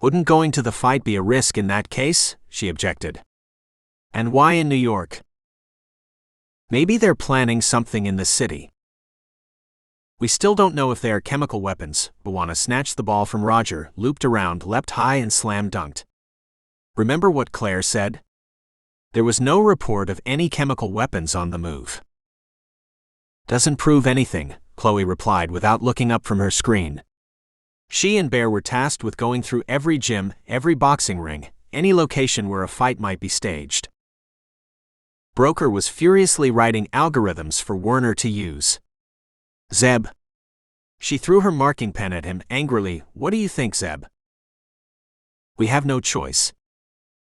"Wouldn't going to the fight be a risk in that case?" she objected. "And why in New York?" "Maybe they're planning something in the city." "We still don't know if they are chemical weapons." Bawana snatched the ball from Roger, looped around, leapt high and slam-dunked. "Remember what Claire said? There was no report of any chemical weapons on the move." "Doesn't prove anything," Chloe replied without looking up from her screen. She and Bear were tasked with going through every gym, every boxing ring, any location where a fight might be staged. Broker was furiously writing algorithms for Werner to use. "Zeb." She threw her marking pen at him angrily. "What do you think, Zeb?" "We have no choice.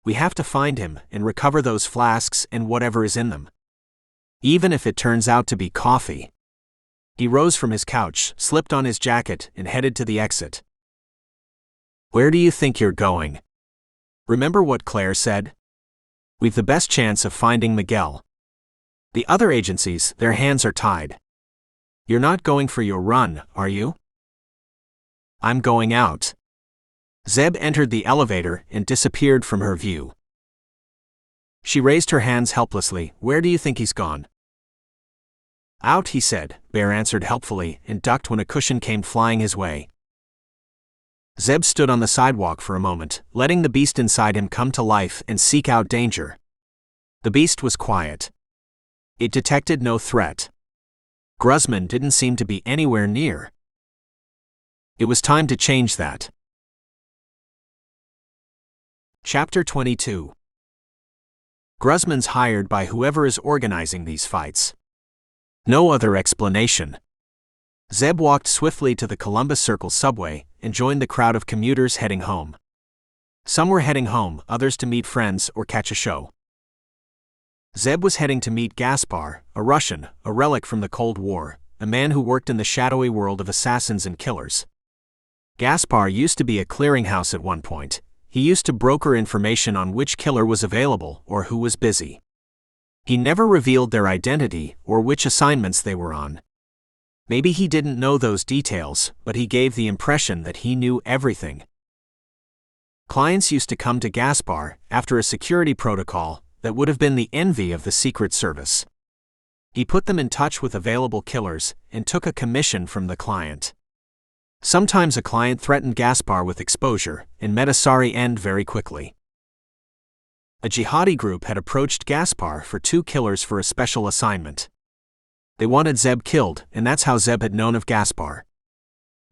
We have to find him and recover those flasks and whatever is in them. Even if it turns out to be coffee." He rose from his couch, slipped on his jacket, and headed to the exit. "Where do you think you're going? Remember what Claire said? We've the best chance of finding Miguel. The other agencies, their hands are tied. You're not going for your run, are you?" "I'm going out." Zeb entered the elevator and disappeared from her view. She raised her hands helplessly. "Where do you think he's gone?" "Out," he said. Bear answered helpfully and ducked when a cushion came flying his way. Zeb stood on the sidewalk for a moment, letting the beast inside him come to life and seek out danger. The beast was quiet. It detected no threat. Gruzman didn't seem to be anywhere near. It was time to change that. Chapter 22. Gruzman's hired by whoever is organizing these fights. No other explanation. Zeb walked swiftly to the Columbus Circle subway and joined the crowd of commuters heading home. Some were heading home, others to meet friends or catch a show. Zeb was heading to meet Gaspar, a Russian, a relic from the Cold War, a man who worked in the shadowy world of assassins and killers. Gaspar used to be a clearinghouse at one point. He used to broker information on which killer was available or who was busy. He never revealed their identity or which assignments they were on. Maybe he didn't know those details, but he gave the impression that he knew everything. Clients used to come to Gaspar after a security protocol that would have been the envy of the Secret Service. He put them in touch with available killers and took a commission from the client. Sometimes a client threatened Gaspar with exposure and met a sorry end very quickly. A jihadi group had approached Gaspar for 2 killers for a special assignment. They wanted Zeb killed, and that's how Zeb had known of Gaspar.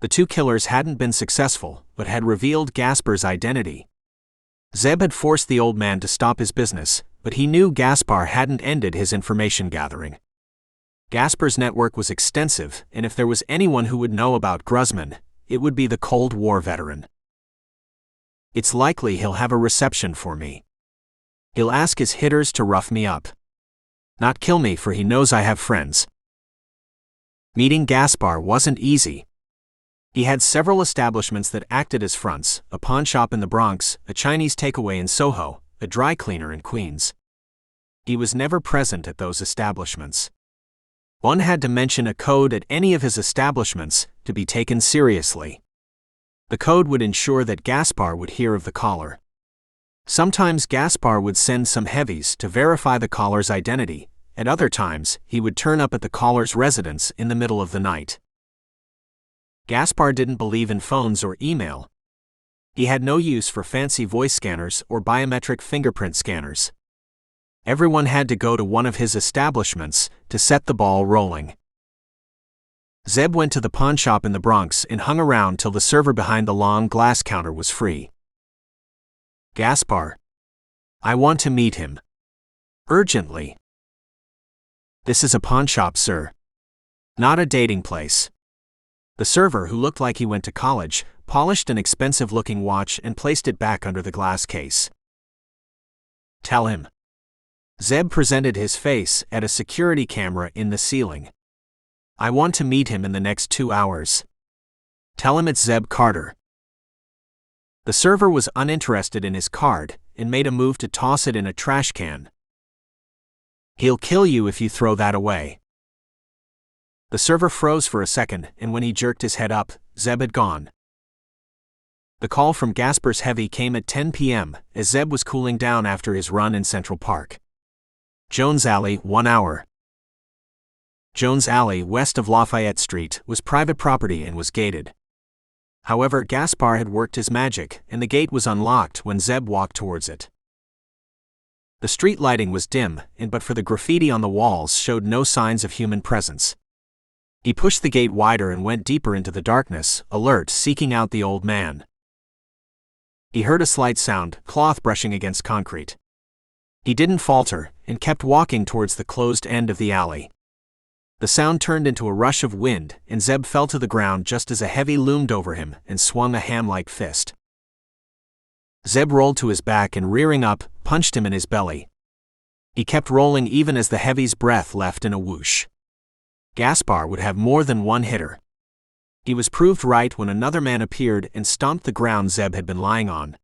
The 2 killers hadn't been successful, but had revealed Gaspar's identity. Zeb had forced the old man to stop his business, but he knew Gaspar hadn't ended his information gathering. Gaspar's network was extensive, and if there was anyone who would know about Gruzman, it would be the Cold War veteran. It's likely he'll have a reception for me. He'll ask his hitters to rough me up. Not kill me, for he knows I have friends. Meeting Gaspar wasn't easy. He had several establishments that acted as fronts: a pawn shop in the Bronx, a Chinese takeaway in Soho, a dry cleaner in Queens. He was never present at those establishments. One had to mention a code at any of his establishments to be taken seriously. The code would ensure that Gaspar would hear of the caller. Sometimes Gaspar would send some heavies to verify the caller's identity. At other times, he would turn up at the caller's residence in the middle of the night. Gaspar didn't believe in phones or email. He had no use for fancy voice scanners or biometric fingerprint scanners. Everyone had to go to one of his establishments to set the ball rolling. Zeb went to the pawn shop in the Bronx and hung around till the server behind the long glass counter was free. Gaspar. I want to meet him. Urgently. This is a pawn shop, sir. Not a dating place. The server, who looked like he went to college, polished an expensive-looking watch and placed it back under the glass case. Tell him. Zeb presented his face at a security camera in the ceiling. I want to meet him in the next 2 hours. Tell him it's Zeb Carter. The server was uninterested in his card and made a move to toss it in a trash can. He'll kill you if you throw that away. The server froze for a second, and when he jerked his head up, Zeb had gone. The call from Gaspar's heavy came at 10 p.m., as Zeb was cooling down after his run in Central Park. Jones Alley, 1 hour. Jones Alley, west of Lafayette Street, was private property and was gated. However, Gaspar had worked his magic, and the gate was unlocked when Zeb walked towards it. The street lighting was dim, and but for the graffiti on the walls showed no signs of human presence. He pushed the gate wider and went deeper into the darkness, alert, seeking out the old man. He heard a slight sound, cloth brushing against concrete. He didn't falter, and kept walking towards the closed end of the alley. The sound turned into a rush of wind, and Zeb fell to the ground just as a heavy loomed over him and swung a ham-like fist. Zeb rolled to his back and, rearing up, punched him in his belly. He kept rolling even as the heavy's breath left in a whoosh. Gaspar would have more than one hitter. He was proved right when another man appeared and stomped the ground Zeb had been lying on.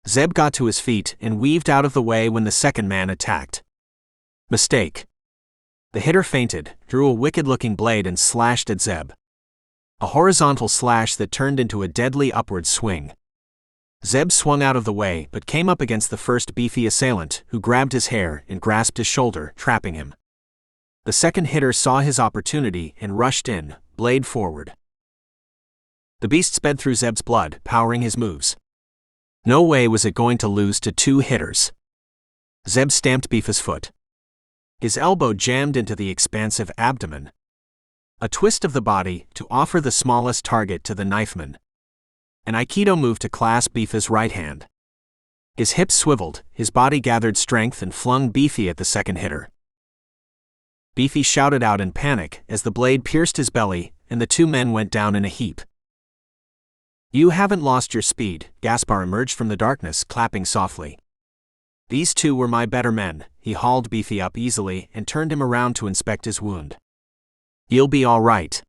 Zeb got to his feet and weaved out of the way when the second man attacked. Mistake. The hitter feinted, drew a wicked-looking blade and slashed at Zeb. A horizontal slash that turned into a deadly upward swing. Zeb swung out of the way but came up against the first beefy assailant, who grabbed his hair and grasped his shoulder, trapping him. The second hitter saw his opportunity and rushed in, blade forward. The beast sped through Zeb's blood, powering his moves. No way was it going to lose to 2 hitters. Zeb stamped Beef's foot. His elbow jammed into the expansive abdomen. A twist of the body to offer the smallest target to the knifeman. An Aikido move to clasp Beef's right hand. His hips swiveled, his body gathered strength and flung Beefy at the second hitter. Beefy shouted out in panic as the blade pierced his belly, and the 2 men went down in a heap. You haven't lost your speed, Gaspar emerged from the darkness, clapping softly. These two were my better men. He hauled Beefy up easily and turned him around to inspect his wound. You'll be all right.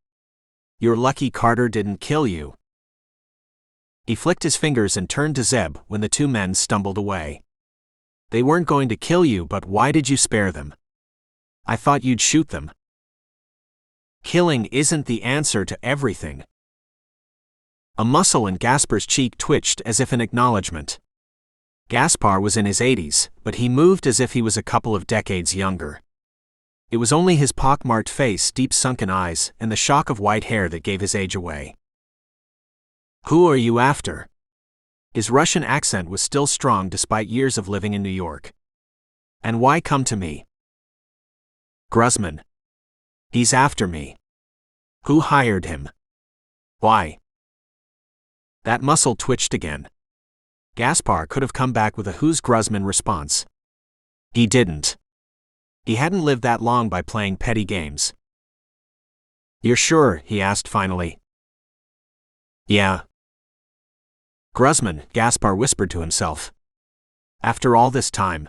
You're lucky Carter didn't kill you. He flicked his fingers and turned to Zeb when the two men stumbled away. They weren't going to kill you, but why did you spare them? I thought you'd shoot them. Killing isn't the answer to everything. A muscle in Gaspar's cheek twitched as if in acknowledgement. Gaspar was in his 80s, but he moved as if he was a couple of decades younger. It was only his pockmarked face, deep sunken eyes, and the shock of white hair that gave his age away. Who are you after? His Russian accent was still strong despite years of living in New York. And why come to me? Gruzman. He's after me. Who hired him? Why? That muscle twitched again. Gaspar could have come back with a "Who's Gruzman" response. He didn't. He hadn't lived that long by playing petty games. You're sure? He asked finally. Yeah. Gruzman, Gaspar whispered to himself. After all this time.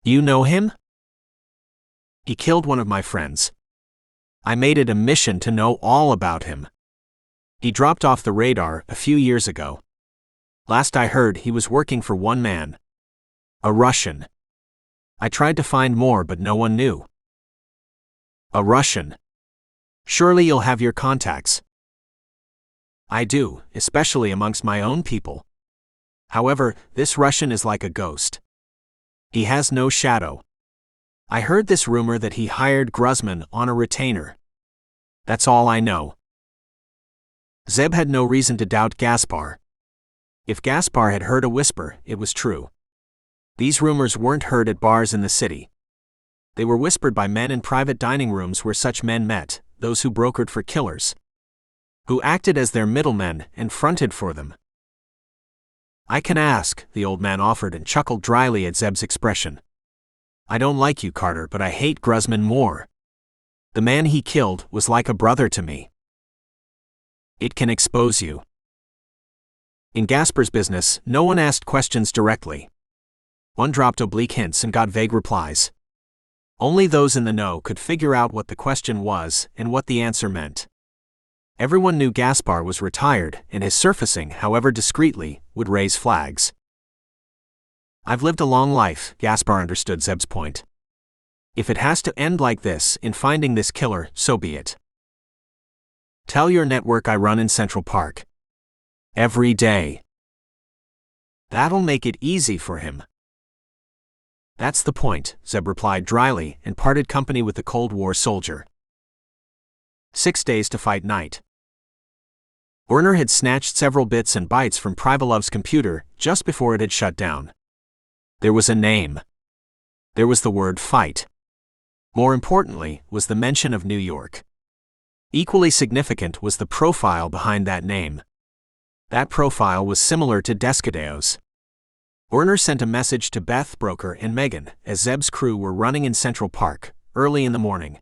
You know him? He killed one of my friends. I made it a mission to know all about him. He dropped off the radar a few years ago. Last I heard, he was working for one man. A Russian. I tried to find more, but no one knew. A Russian. Surely you'll have your contacts. I do, especially amongst my own people. However, this Russian is like a ghost. He has no shadow. I heard this rumor that he hired Gruzman on a retainer. That's all I know. Zeb had no reason to doubt Gaspar. If Gaspar had heard a whisper, it was true. These rumors weren't heard at bars in the city. They were whispered by men in private dining rooms where such men met, those who brokered for killers, who acted as their middlemen and fronted for them. I can ask, the old man offered and chuckled dryly at Zeb's expression. I don't like you, Carter, but I hate Gruzman more. The man he killed was like a brother to me. It can expose you. In Gaspar's business, no one asked questions directly. One dropped oblique hints and got vague replies. Only those in the know could figure out what the question was and what the answer meant. Everyone knew Gaspar was retired, and his surfacing, however discreetly, would raise flags. I've lived a long life, Gaspar understood Zeb's point. If it has to end like this, in finding this killer, so be it. Tell your network I run in Central Park. Every day. That'll make it easy for him. That's the point, Zeb replied dryly and parted company with the Cold War soldier. 6 days to fight night. Werner had snatched several bits and bytes from Privalov's computer just before it had shut down. There was a name. There was the word fight. More importantly, was the mention of New York. Equally significant was the profile behind that name. That profile was similar to Descadeo's. Werner sent a message to Beth, Broker, and Megan as Zeb's crew were running in Central Park, early in the morning.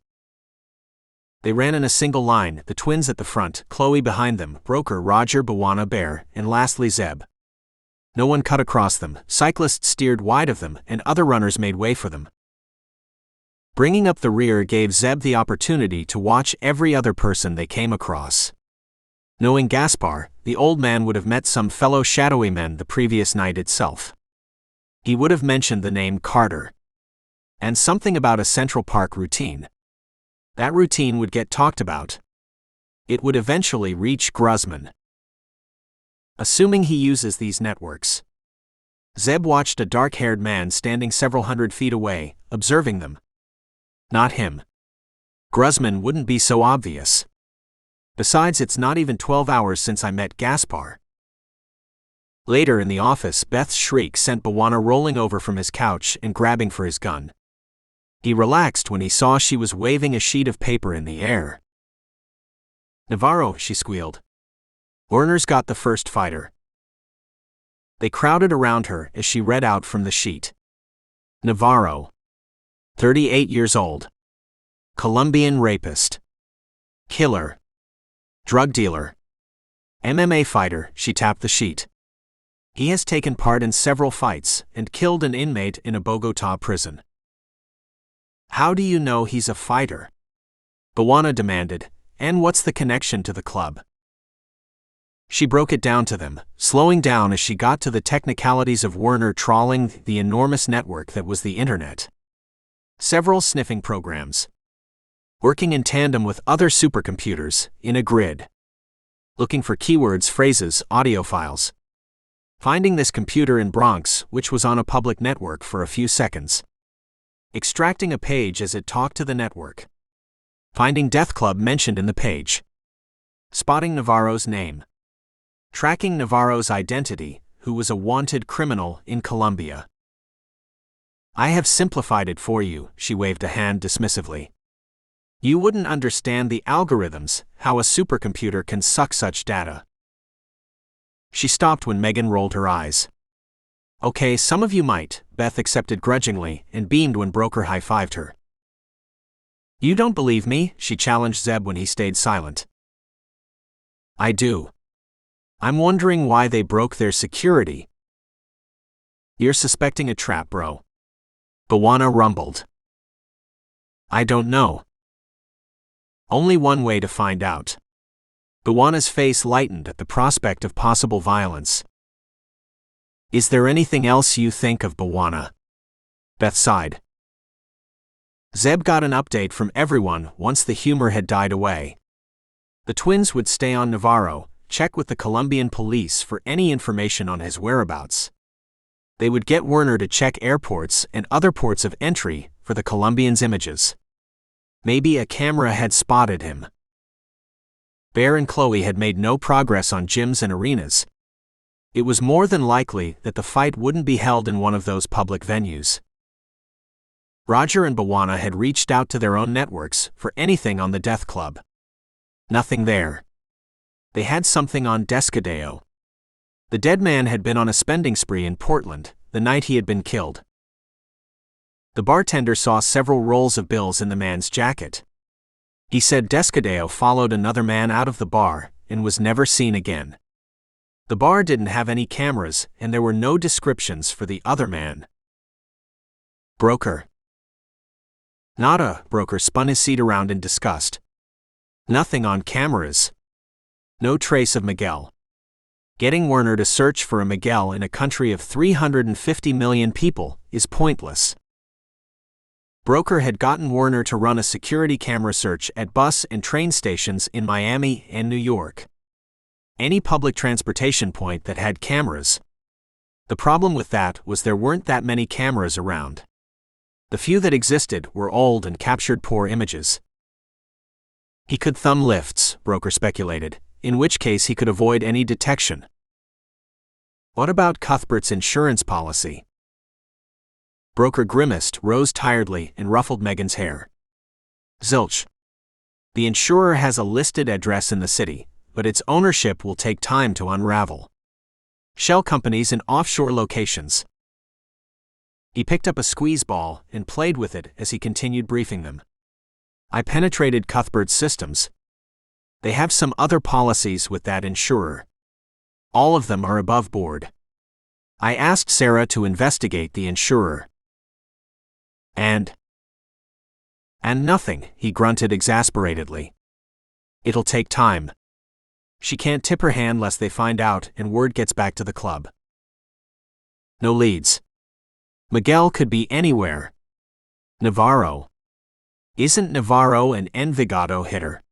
They ran in a single line, the twins at the front, Chloe behind them, Broker, Roger, Bawana, Bear, and lastly Zeb. No one cut across them, cyclists steered wide of them, and other runners made way for them. Bringing up the rear gave Zeb the opportunity to watch every other person they came across. Knowing Gaspar, the old man would have met some fellow shadowy men the previous night itself. He would have mentioned the name Carter. And something about a Central Park routine. That routine would get talked about. It would eventually reach Gruzman. Assuming he uses these networks. Zeb watched a dark-haired man standing several hundred feet away, observing them. Not him. Gruzman wouldn't be so obvious. Besides, it's not even 12 hours since I met Gaspar. Later in the office, Beth's shriek sent Bawana rolling over from his couch and grabbing for his gun. He relaxed when he saw she was waving a sheet of paper in the air. Navarro, she squealed. Werner's got the first fighter. They crowded around her as she read out from the sheet. Navarro. 38 years old. Colombian rapist. Killer. Drug dealer. MMA fighter, she tapped the sheet. He has taken part in several fights and killed an inmate in a Bogotá prison. How do you know he's a fighter? B'Wana demanded, and what's the connection to the club? She broke it down to them, slowing down as she got to the technicalities of Werner trawling the enormous network that was the internet. Several sniffing programs. Working in tandem with other supercomputers, in a grid. Looking for keywords, phrases, audio files. Finding this computer in Bronx, which was on a public network, for a few seconds. Extracting a page as it talked to the network. Finding Death Club mentioned in the page. Spotting Navarro's name. Tracking Navarro's identity, who was a wanted criminal in Colombia. I have simplified it for you, she waved a hand dismissively. You wouldn't understand the algorithms, how a supercomputer can suck such data. She stopped when Megan rolled her eyes. Okay, some of you might, Beth accepted grudgingly and beamed when Broker high-fived her. You don't believe me? She challenged Zeb when he stayed silent. I do. I'm wondering why they broke their security. You're suspecting a trap, bro. B'Wana rumbled. I don't know. Only one way to find out. B'Wana's face lightened at the prospect of possible violence. Is there anything else you think of, B'Wana? Beth sighed. Zeb got an update from everyone once the humor had died away. The twins would stay on Navarro, check with the Colombian police for any information on his whereabouts. They would get Werner to check airports and other ports of entry for the Colombians' images. Maybe a camera had spotted him. Bear and Chloe had made no progress on gyms and arenas. It was more than likely that the fight wouldn't be held in one of those public venues. Roger and B'Wana had reached out to their own networks for anything on the Death Club. Nothing there. They had something on Descadeo. The dead man had been on a spending spree in Portland the night he had been killed. The bartender saw several rolls of bills in the man's jacket. He said Descadeo followed another man out of the bar and was never seen again. The bar didn't have any cameras and there were no descriptions for the other man. Broker. Nada, Broker spun his seat around in disgust. Nothing on cameras. No trace of Miguel. Getting Werner to search for a Miguel in a country of 350 million people is pointless. Broker had gotten Werner to run a security camera search at bus and train stations in Miami and New York. Any public transportation point that had cameras. The problem with that was there weren't that many cameras around. The few that existed were old and captured poor images. He could thumb lifts, Broker speculated, in which case he could avoid any detection. What about Cuthbert's insurance policy? Broker grimaced, rose tiredly, and ruffled Megan's hair. Zilch. The insurer has a listed address in the city, but its ownership will take time to unravel. Shell companies in offshore locations. He picked up a squeeze ball and played with it as he continued briefing them. I penetrated Cuthbert's systems. They have some other policies with that insurer. All of them are above board. I asked Sarah to investigate the insurer. And nothing, he grunted exasperatedly. It'll take time. She can't tip her hand lest they find out and word gets back to the club. No leads. Miguel could be anywhere. Navarro. Isn't Navarro an Envigado hitter?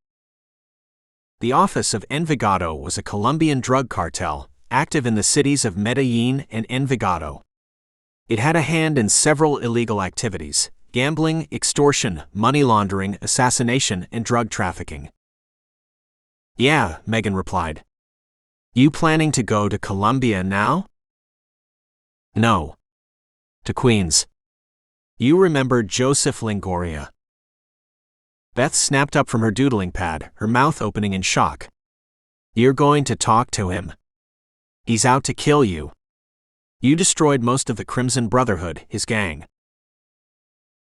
The office of Envigado was a Colombian drug cartel, active in the cities of Medellín and Envigado. It had a hand in several illegal activities: gambling, extortion, money laundering, assassination, and drug trafficking. Yeah, Megan replied. You planning to go to Colombia now? No. To Queens. You remember Joseph Longoria. Beth snapped up from her doodling pad, her mouth opening in shock. You're going to talk to him. He's out to kill you. You destroyed most of the Crimson Brotherhood, his gang.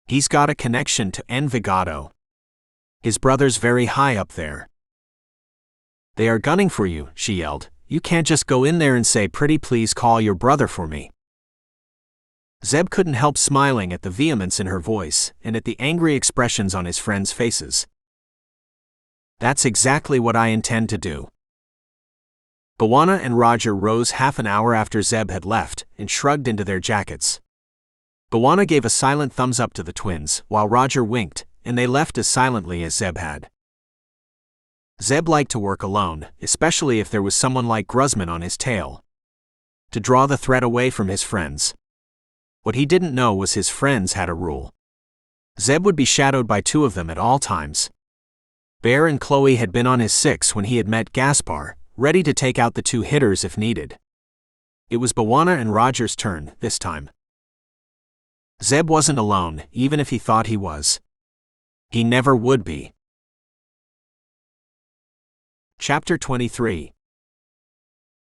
He's got a connection to Envigado. His brother's very high up there. They are gunning for you, she yelled, You can't just go in there and say, "Pretty please call your brother for me." Zeb couldn't help smiling at the vehemence in her voice and at the angry expressions on his friends' faces. "That's exactly what I intend to do." B'Wana and Roger rose half an hour after Zeb had left and shrugged into their jackets. B'Wana gave a silent thumbs up to the twins, while Roger winked, and they left as silently as Zeb had. Zeb liked to work alone, especially if there was someone like Gruzman on his tail, to draw the threat away from his friends. What he didn't know was his friends had a rule. Zeb would be shadowed by two of them at all times. Bear and Chloe had been on his six when he had met Gaspar, ready to take out the two hitters if needed. It was B'Wana and Roger's turn this time. Zeb wasn't alone, even if he thought he was. He never would be. Chapter 23.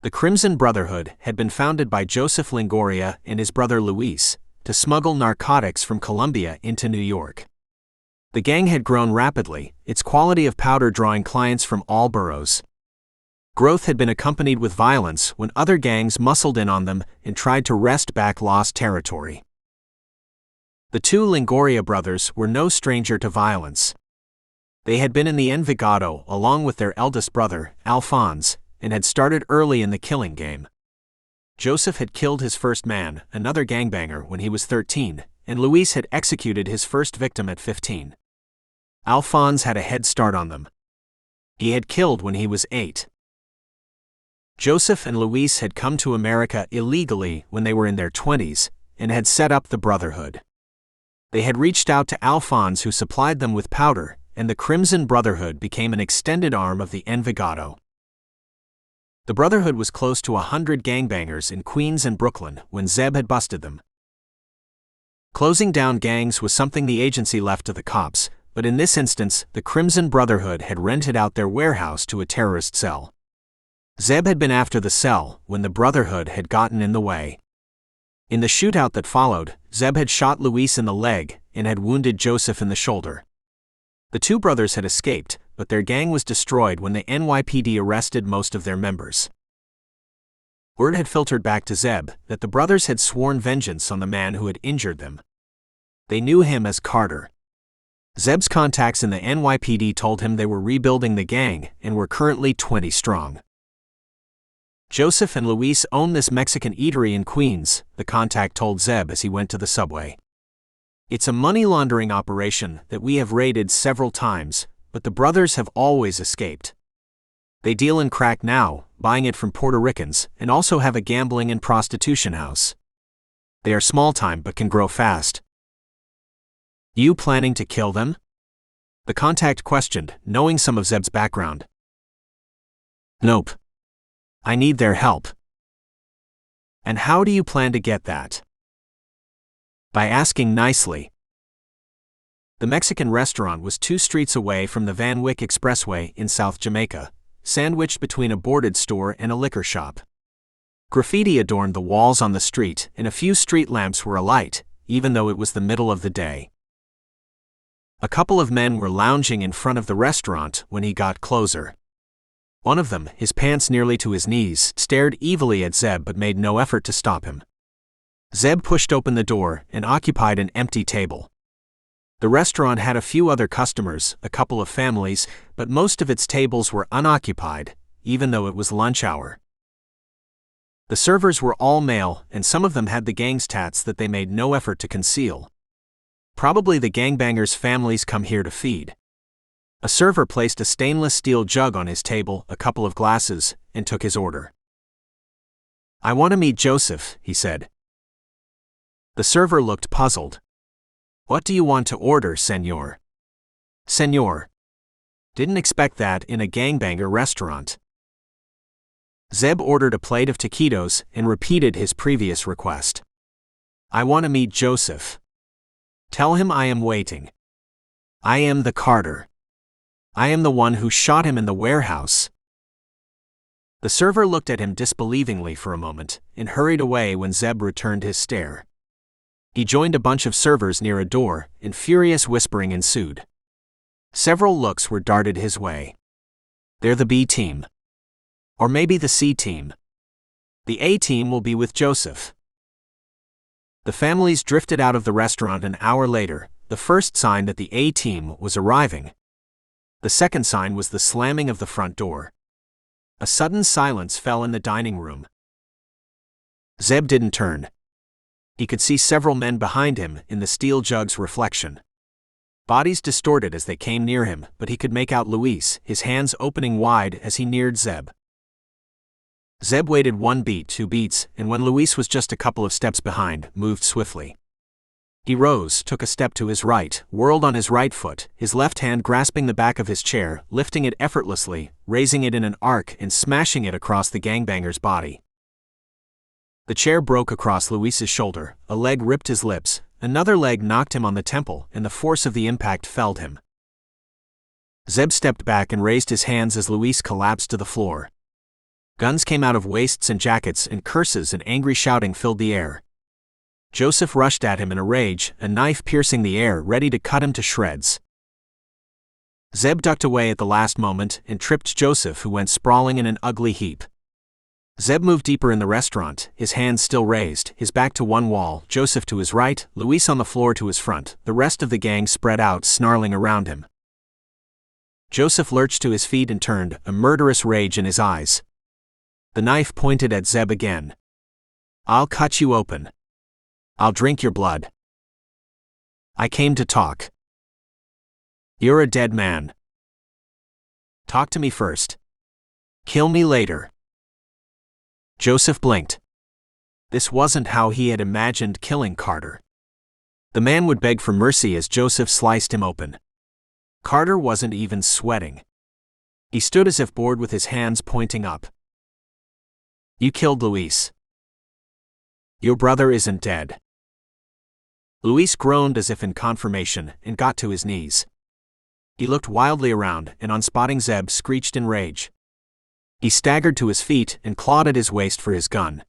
The Crimson Brotherhood had been founded by Joseph Longoria and his brother Luis to smuggle narcotics from Colombia into New York. The gang had grown rapidly, its quality of powder drawing clients from all boroughs. Growth had been accompanied with violence when other gangs muscled in on them and tried to wrest back lost territory. The two Longoria brothers were no stranger to violence. They had been in the Envigado along with their eldest brother, Alphonse, and had started early in the killing game. Joseph had killed his first man, another gangbanger, when he was 13, and Luis had executed his first victim at 15. Alphonse had a head start on them. He had killed when he was 8. Joseph and Luis had come to America illegally when they were in their 20s, and had set up the Brotherhood. They had reached out to Alphonse, who supplied them with powder, and the Crimson Brotherhood became an extended arm of the Envigado. The Brotherhood was close to 100 gangbangers in Queens and Brooklyn when Zeb had busted them. Closing down gangs was something the agency left to the cops, but in this instance, the Crimson Brotherhood had rented out their warehouse to a terrorist cell. Zeb had been after the cell when the Brotherhood had gotten in the way. In the shootout that followed, Zeb had shot Luis in the leg and had wounded Joseph in the shoulder. The two brothers had escaped, but their gang was destroyed when the NYPD arrested most of their members. Word had filtered back to Zeb that the brothers had sworn vengeance on the man who had injured them. They knew him as Carter. Zeb's contacts in the NYPD told him they were rebuilding the gang and were currently 20 strong. Joseph and Luis own this Mexican eatery in Queens, the contact told Zeb as he went to the subway. It's a money laundering operation that we have raided several times, but the brothers have always escaped. They deal in crack now, buying it from Puerto Ricans, and also have a gambling and prostitution house. They are small time but can grow fast. You planning to kill them? The contact questioned, knowing some of Zeb's background. Nope. I need their help. And how do you plan to get that? By asking nicely. The Mexican restaurant was 2 streets away from the Van Wyck Expressway in South Jamaica, sandwiched between a boarded store and a liquor shop. Graffiti adorned the walls on the street, and a few street lamps were alight, even though it was the middle of the day. A couple of men were lounging in front of the restaurant when he got closer. One of them, his pants nearly to his knees, stared evilly at Zeb but made no effort to stop him. Zeb pushed open the door and occupied an empty table. The restaurant had a few other customers, a couple of families, but most of its tables were unoccupied, even though it was lunch hour. The servers were all male, and some of them had the gang's tats that they made no effort to conceal. Probably the gangbangers' families come here to feed. A server placed a stainless steel jug on his table, a couple of glasses, and took his order. I want to meet Joseph, he said. The server looked puzzled. What do you want to order, senor? Senor. Didn't expect that in a gangbanger restaurant. Zeb ordered a plate of taquitos and repeated his previous request. I want to meet Joseph. Tell him I am waiting. I am the Carter. I am the one who shot him in the warehouse. The server looked at him disbelievingly for a moment and hurried away when Zeb returned his stare. He joined a bunch of servers near a door, and furious whispering ensued. Several looks were darted his way. They're the B team. Or maybe the C team. The A team will be with Joseph. The families drifted out of the restaurant an hour later, the first sign that the A team was arriving. The second sign was the slamming of the front door. A sudden silence fell in the dining room. Zeb didn't turn. He could see several men behind him in the steel jug's reflection. Bodies distorted as they came near him, but he could make out Luis, his hands opening wide as he neared Zeb. Zeb waited 1 beat, 2 beats, and when Luis was just a couple of steps behind, moved swiftly. He rose, took a step to his right, whirled on his right foot, his left hand grasping the back of his chair, lifting it effortlessly, raising it in an arc and smashing it across the gangbanger's body. The chair broke across Luis's shoulder, a leg ripped his lips, another leg knocked him on the temple, and the force of the impact felled him. Zeb stepped back and raised his hands as Luis collapsed to the floor. Guns came out of waists and jackets, and curses and angry shouting filled the air. Joseph rushed at him in a rage, a knife piercing the air, ready to cut him to shreds. Zeb ducked away at the last moment and tripped Joseph, who went sprawling in an ugly heap. Zeb moved deeper in the restaurant, his hands still raised, his back to one wall, Joseph to his right, Luis on the floor to his front, the rest of the gang spread out, snarling around him. Joseph lurched to his feet and turned, a murderous rage in his eyes. The knife pointed at Zeb again. "I'll cut you open. I'll drink your blood. I came to talk. You're a dead man. Talk to me first. Kill me later." Joseph blinked. This wasn't how he had imagined killing Carter. The man would beg for mercy as Joseph sliced him open. Carter wasn't even sweating. He stood as if bored with his hands pointing up. "You killed Luis. Your brother isn't dead." Luis groaned as if in confirmation and got to his knees. He looked wildly around and on spotting Zeb screeched in rage. He staggered to his feet and clawed at his waist for his gun.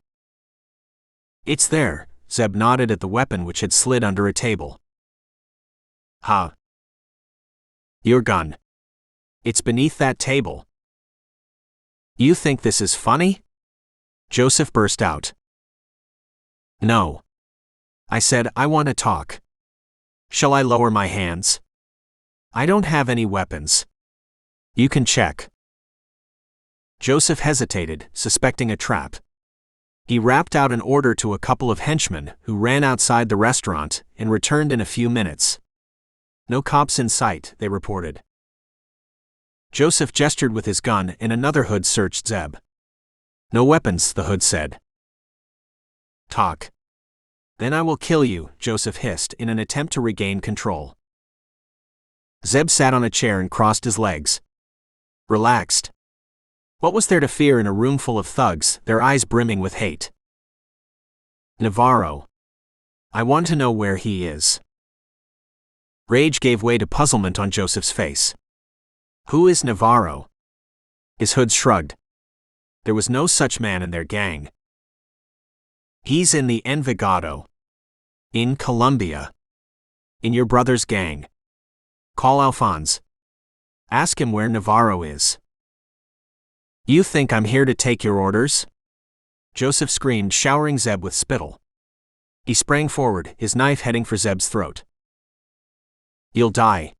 "It's there," Zeb nodded at the weapon which had slid under a table. "Huh? Your gun. It's beneath that table. You think this is funny?" Joseph burst out. "No. I said I want to talk. Shall I lower my hands? I don't have any weapons. You can check." Joseph hesitated, suspecting a trap. He rapped out an order to a couple of henchmen who ran outside the restaurant and returned in a few minutes. "No cops in sight," they reported. Joseph gestured with his gun and another hood searched Zeb. "No weapons," the hood said. "Talk. Then I will kill you," Joseph hissed in an attempt to regain control. Zeb sat on a chair and crossed his legs. Relaxed. What was there to fear in a room full of thugs, their eyes brimming with hate? "Navarro. I want to know where he is." Rage gave way to puzzlement on Joseph's face. "Who is Navarro?" His hood shrugged. There was no such man in their gang. "He's in the Envigado. In Colombia. In your brother's gang. Call Alphonse. Ask him where Navarro is." "You think I'm here to take your orders?" Joseph screamed, showering Zeb with spittle. He sprang forward, his knife heading for Zeb's throat. "You'll die."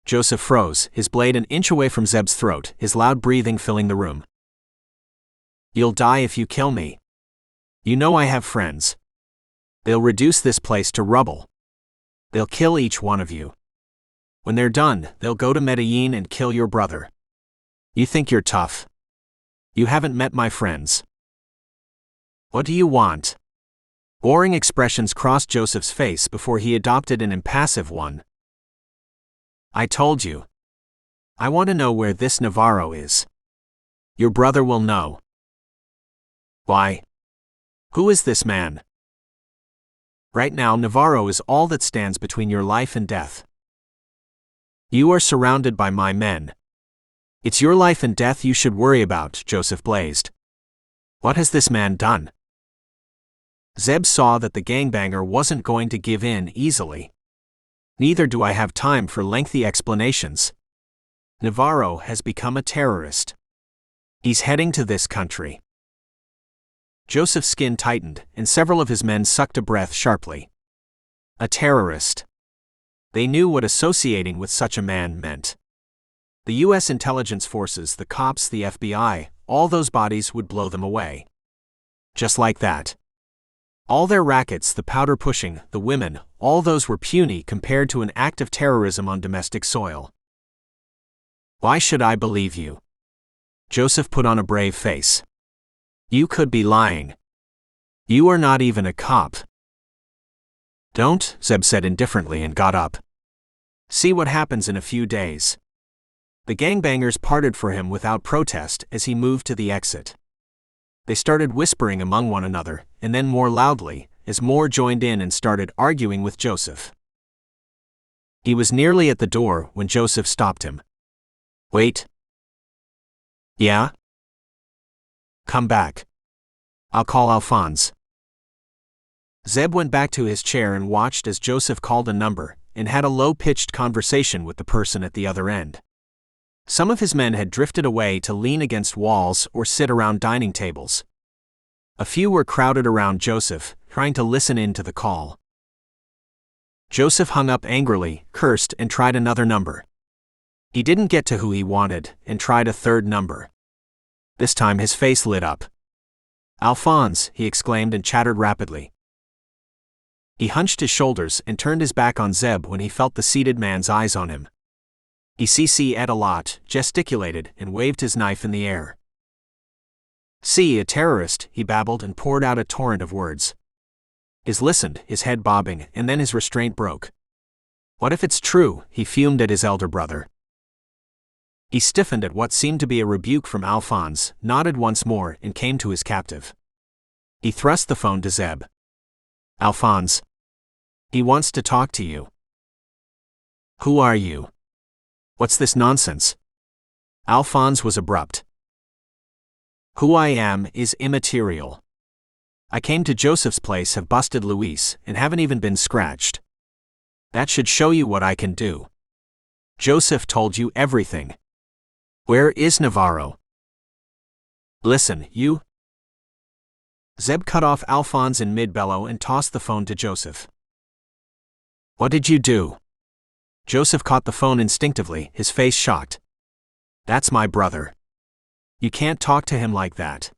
Joseph froze, his blade an inch away from Zeb's throat, his loud breathing filling the room. "You'll die if you kill me. You know I have friends. They'll reduce this place to rubble. They'll kill each one of you. When they're done, they'll go to Medellin and kill your brother. You think you're tough? You haven't met my friends. What do you want?" Warring expressions crossed Joseph's face before he adopted an impassive one. "I told you. I want to know where this Navarro is. Your brother will know." "Why? Who is this man?" "Right now Navarro is all that stands between your life and death. You are surrounded by my men. It's your life and death you should worry about," Joseph blazed. "What has this man done?" Zeb saw that the gangbanger wasn't going to give in easily. "Neither do I have time for lengthy explanations. Navarro has become a terrorist. He's heading to this country. Joseph's skin tightened, and several of his men sucked a breath sharply. A terrorist. They knew what associating with such a man meant. The U.S. intelligence forces, the cops, the FBI, all those bodies would blow them away. Just like that. All their rackets, the powder pushing, the women, all those were puny compared to an act of terrorism on domestic soil. Why should I believe you? Joseph put on a brave face. You could be lying. You are not even a cop. Don't, Zeb said indifferently and got up. See what happens in a few days. The gangbangers parted for him without protest as he moved to the exit. They started whispering among one another, and then more loudly, as more joined in and started arguing with Joseph. He was nearly at the door when Joseph stopped him. Wait. Yeah? Come back. I'll call Alphonse. Zeb went back to his chair and watched as Joseph called a number, and had a low-pitched conversation with the person at the other end. Some of his men had drifted away to lean against walls or sit around dining tables. A few were crowded around Joseph, trying to listen in to the call. Joseph hung up angrily, cursed, and tried another number. He didn't get to who he wanted, and tried a third number. This time his face lit up. Alphonse, he exclaimed and chattered rapidly. He hunched his shoulders and turned his back on Zeb when he felt the seated man's eyes on him. He ate a lot, gesticulated, and waved his knife in the air. See, a terrorist, he babbled and poured out a torrent of words. His listened, his head bobbing, and then his restraint broke. What if it's true, he fumed at his elder brother. He stiffened at what seemed to be a rebuke from Alphonse, nodded once more, and came to his captive. He thrust the phone to Zeb. Alphonse. He wants to talk to you. Who are you? What's this nonsense? Alphonse was abrupt. Who I am is immaterial. I came to Joseph's place, have busted Luis, and haven't even been scratched. That should show you what I can do. Joseph told you everything. Where is Navarro? Listen, you. Zeb cut off Alphonse in mid-bellow and tossed the phone to Joseph. What did you do? Joseph caught the phone instinctively, his face shocked. That's my brother. You can't talk to him like that.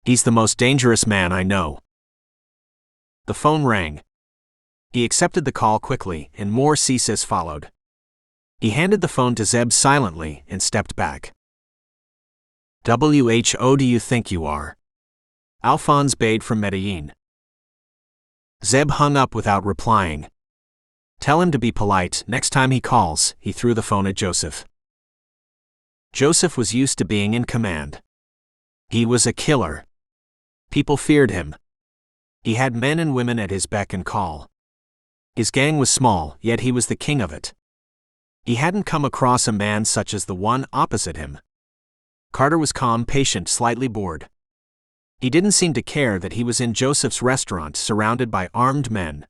He's the most dangerous man I know. The phone rang. He accepted the call quickly, and more ceases followed. He handed the phone to Zeb silently and stepped back. Who do you think you are? Alphonse bayed from Medellin. Zeb hung up without replying. Tell him to be polite next time he calls, he threw the phone at Joseph. Joseph was used to being in command. He was a killer. People feared him. He had men and women at his beck and call. His gang was small, yet he was the king of it. He hadn't come across a man such as the one opposite him. Carter was calm, patient, slightly bored. He didn't seem to care that he was in Joseph's restaurant surrounded by armed men.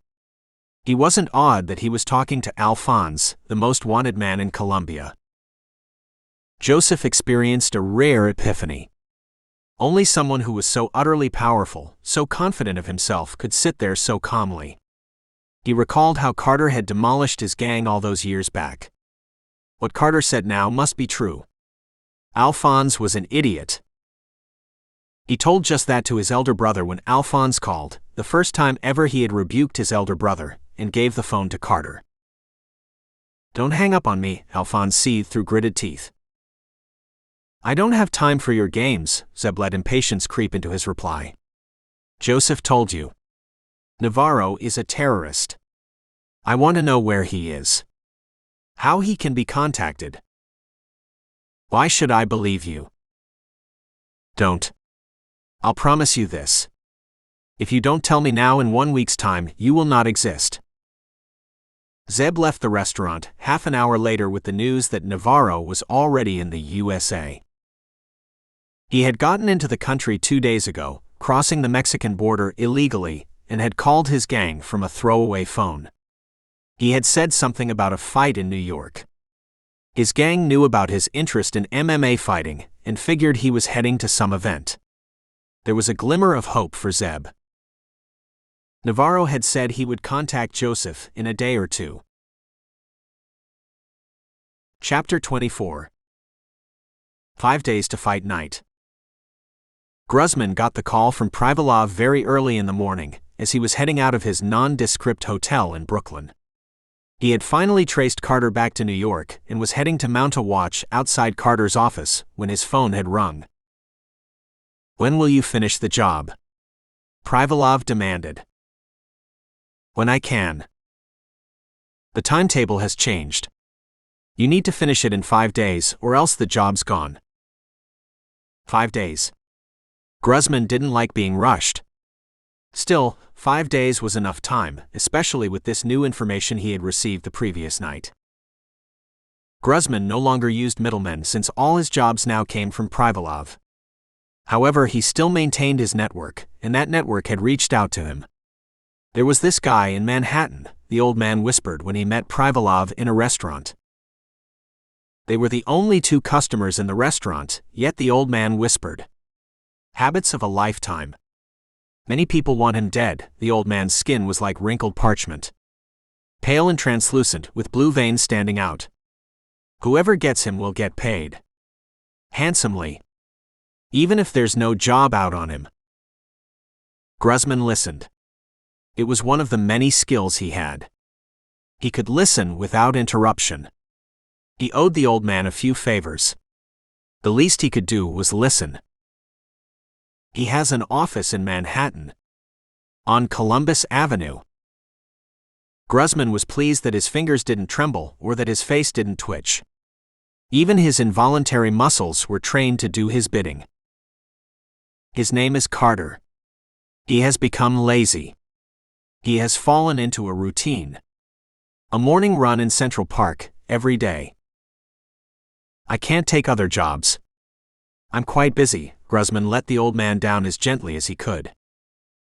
He wasn't awed that he was talking to Alphonse, the most wanted man in Colombia. Joseph experienced a rare epiphany. Only someone who was so utterly powerful, so confident of himself, could sit there so calmly. He recalled how Carter had demolished his gang all those years back. What Carter said now must be true. Alphonse was an idiot. He told just that to his elder brother when Alphonse called, the first time ever he had rebuked his elder brother, and gave the phone to Carter. Don't hang up on me, Alphonse seethed through gritted teeth. I don't have time for your games, Zeb let impatience creep into his reply. Joseph told you. Navarro is a terrorist. I want to know where he is. How he can be contacted. Why should I believe you? Don't. I'll promise you this. If you don't tell me now, in 1 week's time, you will not exist. Zeb left the restaurant half an hour later with the news that Navarro was already in the USA. He had gotten into the country 2 days ago, crossing the Mexican border illegally, and had called his gang from a throwaway phone. He had said something about a fight in New York. His gang knew about his interest in MMA fighting, and figured he was heading to some event. There was a glimmer of hope for Zeb. Navarro had said he would contact Joseph in a day or two. Chapter 24. 5 Days to Fight Night. Gruzman got the call from Privalov very early in the morning, as he was heading out of his nondescript hotel in Brooklyn. He had finally traced Carter back to New York and was heading to mount a watch outside Carter's office when his phone had rung. "When will you finish the job?" Privalov demanded. "When I can. The timetable has changed. You need to finish it in 5 days or else the job's gone." 5 days. Gruzman didn't like being rushed. Still, 5 days was enough time, especially with this new information he had received the previous night. Gruzman no longer used middlemen since all his jobs now came from Privalov. However, he still maintained his network, and that network had reached out to him. There was this guy in Manhattan, the old man whispered when he met Privalov in a restaurant. They were the only 2 customers in the restaurant, yet the old man whispered. Habits of a lifetime. Many people want him dead. The old man's skin was like wrinkled parchment. Pale and translucent, with blue veins standing out. Whoever gets him will get paid. Handsomely. Even if there's no job out on him. Gruzman listened. It was one of the many skills he had. He could listen without interruption. He owed the old man a few favors. The least he could do was listen. He has an office in Manhattan. On Columbus Avenue. Gruzman was pleased that his fingers didn't tremble or that his face didn't twitch. Even his involuntary muscles were trained to do his bidding. His name is Carter. He has become lazy. He has fallen into a routine. A morning run in Central Park, every day. I can't take other jobs. I'm quite busy. Gruzman let the old man down as gently as he could.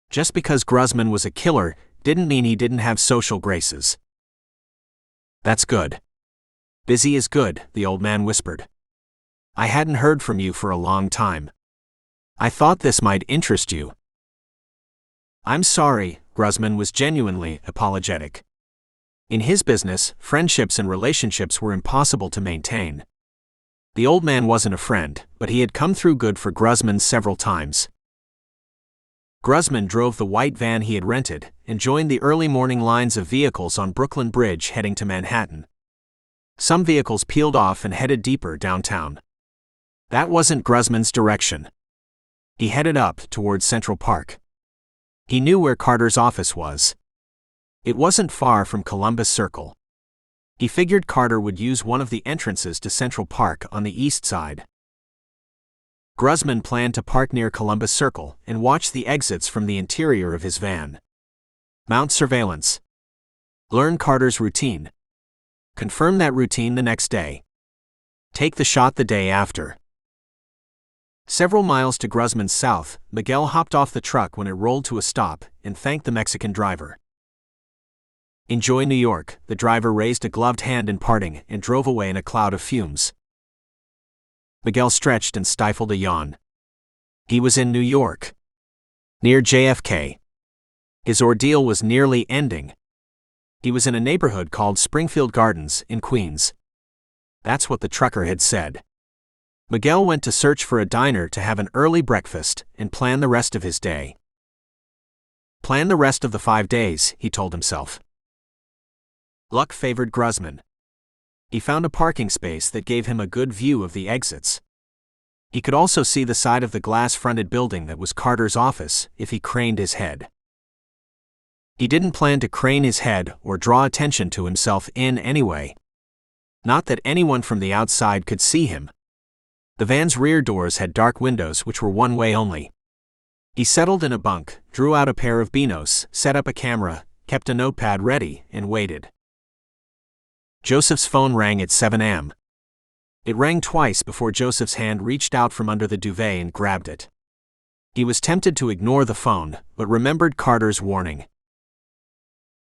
Just because Gruzman was a killer didn't mean he didn't have social graces. That's good. Busy is good, the old man whispered. I hadn't heard from you for a long time. I thought this might interest you. I'm sorry, Gruzman was genuinely apologetic. In his business, friendships and relationships were impossible to maintain. The old man wasn't a friend, but he had come through good for Gruzman several times. Gruzman drove the white van he had rented and joined the early morning lines of vehicles on Brooklyn Bridge heading to Manhattan. Some vehicles peeled off and headed deeper downtown. That wasn't Gruzman's direction. He headed up towards Central Park. He knew where Carter's office was. It wasn't far from Columbus Circle. He figured Carter would use one of the entrances to Central Park on the east side. Gruzman planned to park near Columbus Circle and watch the exits from the interior of his van. Mount surveillance. Learn Carter's routine. Confirm that routine the next day. Take the shot the day after. Several miles to Gruzman's south, Miguel hopped off the truck when it rolled to a stop and thanked the Mexican driver. Enjoy New York, the driver raised a gloved hand in parting and drove away in a cloud of fumes. Miguel stretched and stifled a yawn. He was in New York. Near JFK. His ordeal was nearly ending. He was in a neighborhood called Springfield Gardens in Queens. That's what the trucker had said. Miguel went to search for a diner to have an early breakfast and plan the rest of his day. Plan the rest of the 5 days, he told himself. Luck favored Gruzman. He found a parking space that gave him a good view of the exits. He could also see the side of the glass-fronted building that was Carter's office if he craned his head. He didn't plan to crane his head or draw attention to himself in any way. Not that anyone from the outside could see him. The van's rear doors had dark windows which were one way only. He settled in a bunk, drew out a pair of binos, set up a camera, kept a notepad ready, and waited. Joseph's phone rang at 7 a.m. It rang twice before Joseph's hand reached out from under the duvet and grabbed it. He was tempted to ignore the phone, but remembered Carter's warning.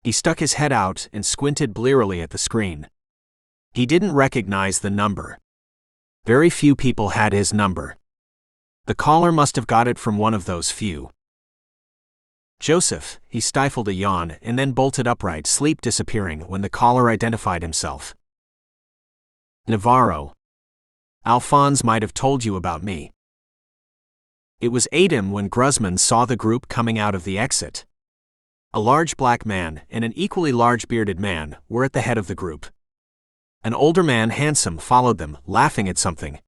He stuck his head out and squinted blearily at the screen. He didn't recognize the number. Very few people had his number. The caller must have got it from one of those few. Joseph, he stifled a yawn and then bolted upright, sleep disappearing when the caller identified himself. Navarro. Alphonse might have told you about me. It was 8 a.m. when Gruzman saw the group coming out of the exit. A large black man and an equally large bearded man were at the head of the group. An older man, handsome, followed them, laughing at something.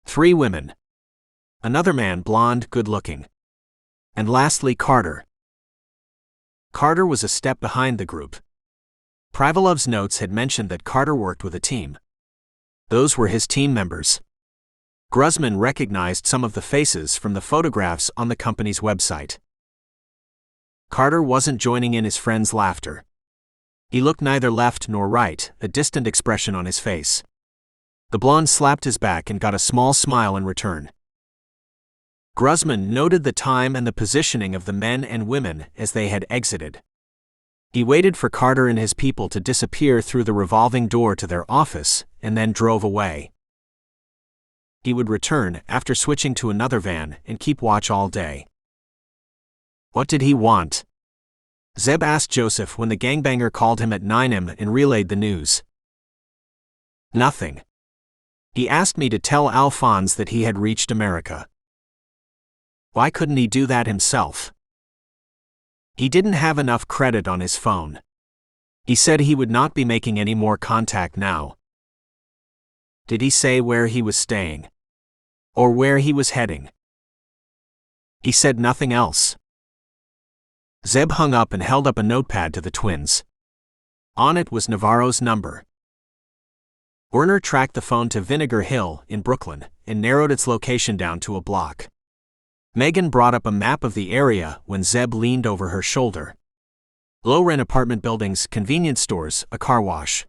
3 women. Another man, blonde, good-looking. And lastly, Carter. Carter was a step behind the group. Privalov's notes had mentioned that Carter worked with a team. Those were his team members. Gruzman recognized some of the faces from the photographs on the company's website. Carter wasn't joining in his friend's laughter. He looked neither left nor right, a distant expression on his face. The blonde slapped his back and got a small smile in return. Gruzman noted the time and the positioning of the men and women as they had exited. He waited for Carter and his people to disappear through the revolving door to their office, and then drove away. He would return after switching to another van and keep watch all day. What did he want? Zeb asked Joseph when the gangbanger called him at 9 a.m. and relayed the news. Nothing. He asked me to tell Alphonse that he had reached America. Why couldn't he do that himself? He didn't have enough credit on his phone. He said he would not be making any more contact now. Did he say where he was staying? Or where he was heading? He said nothing else. Zeb hung up and held up a notepad to the twins. On it was Navarro's number. Werner tracked the phone to Vinegar Hill in Brooklyn and narrowed its location down to a block. Megan brought up a map of the area when Zeb leaned over her shoulder. Low-rent apartment buildings, convenience stores, a car wash.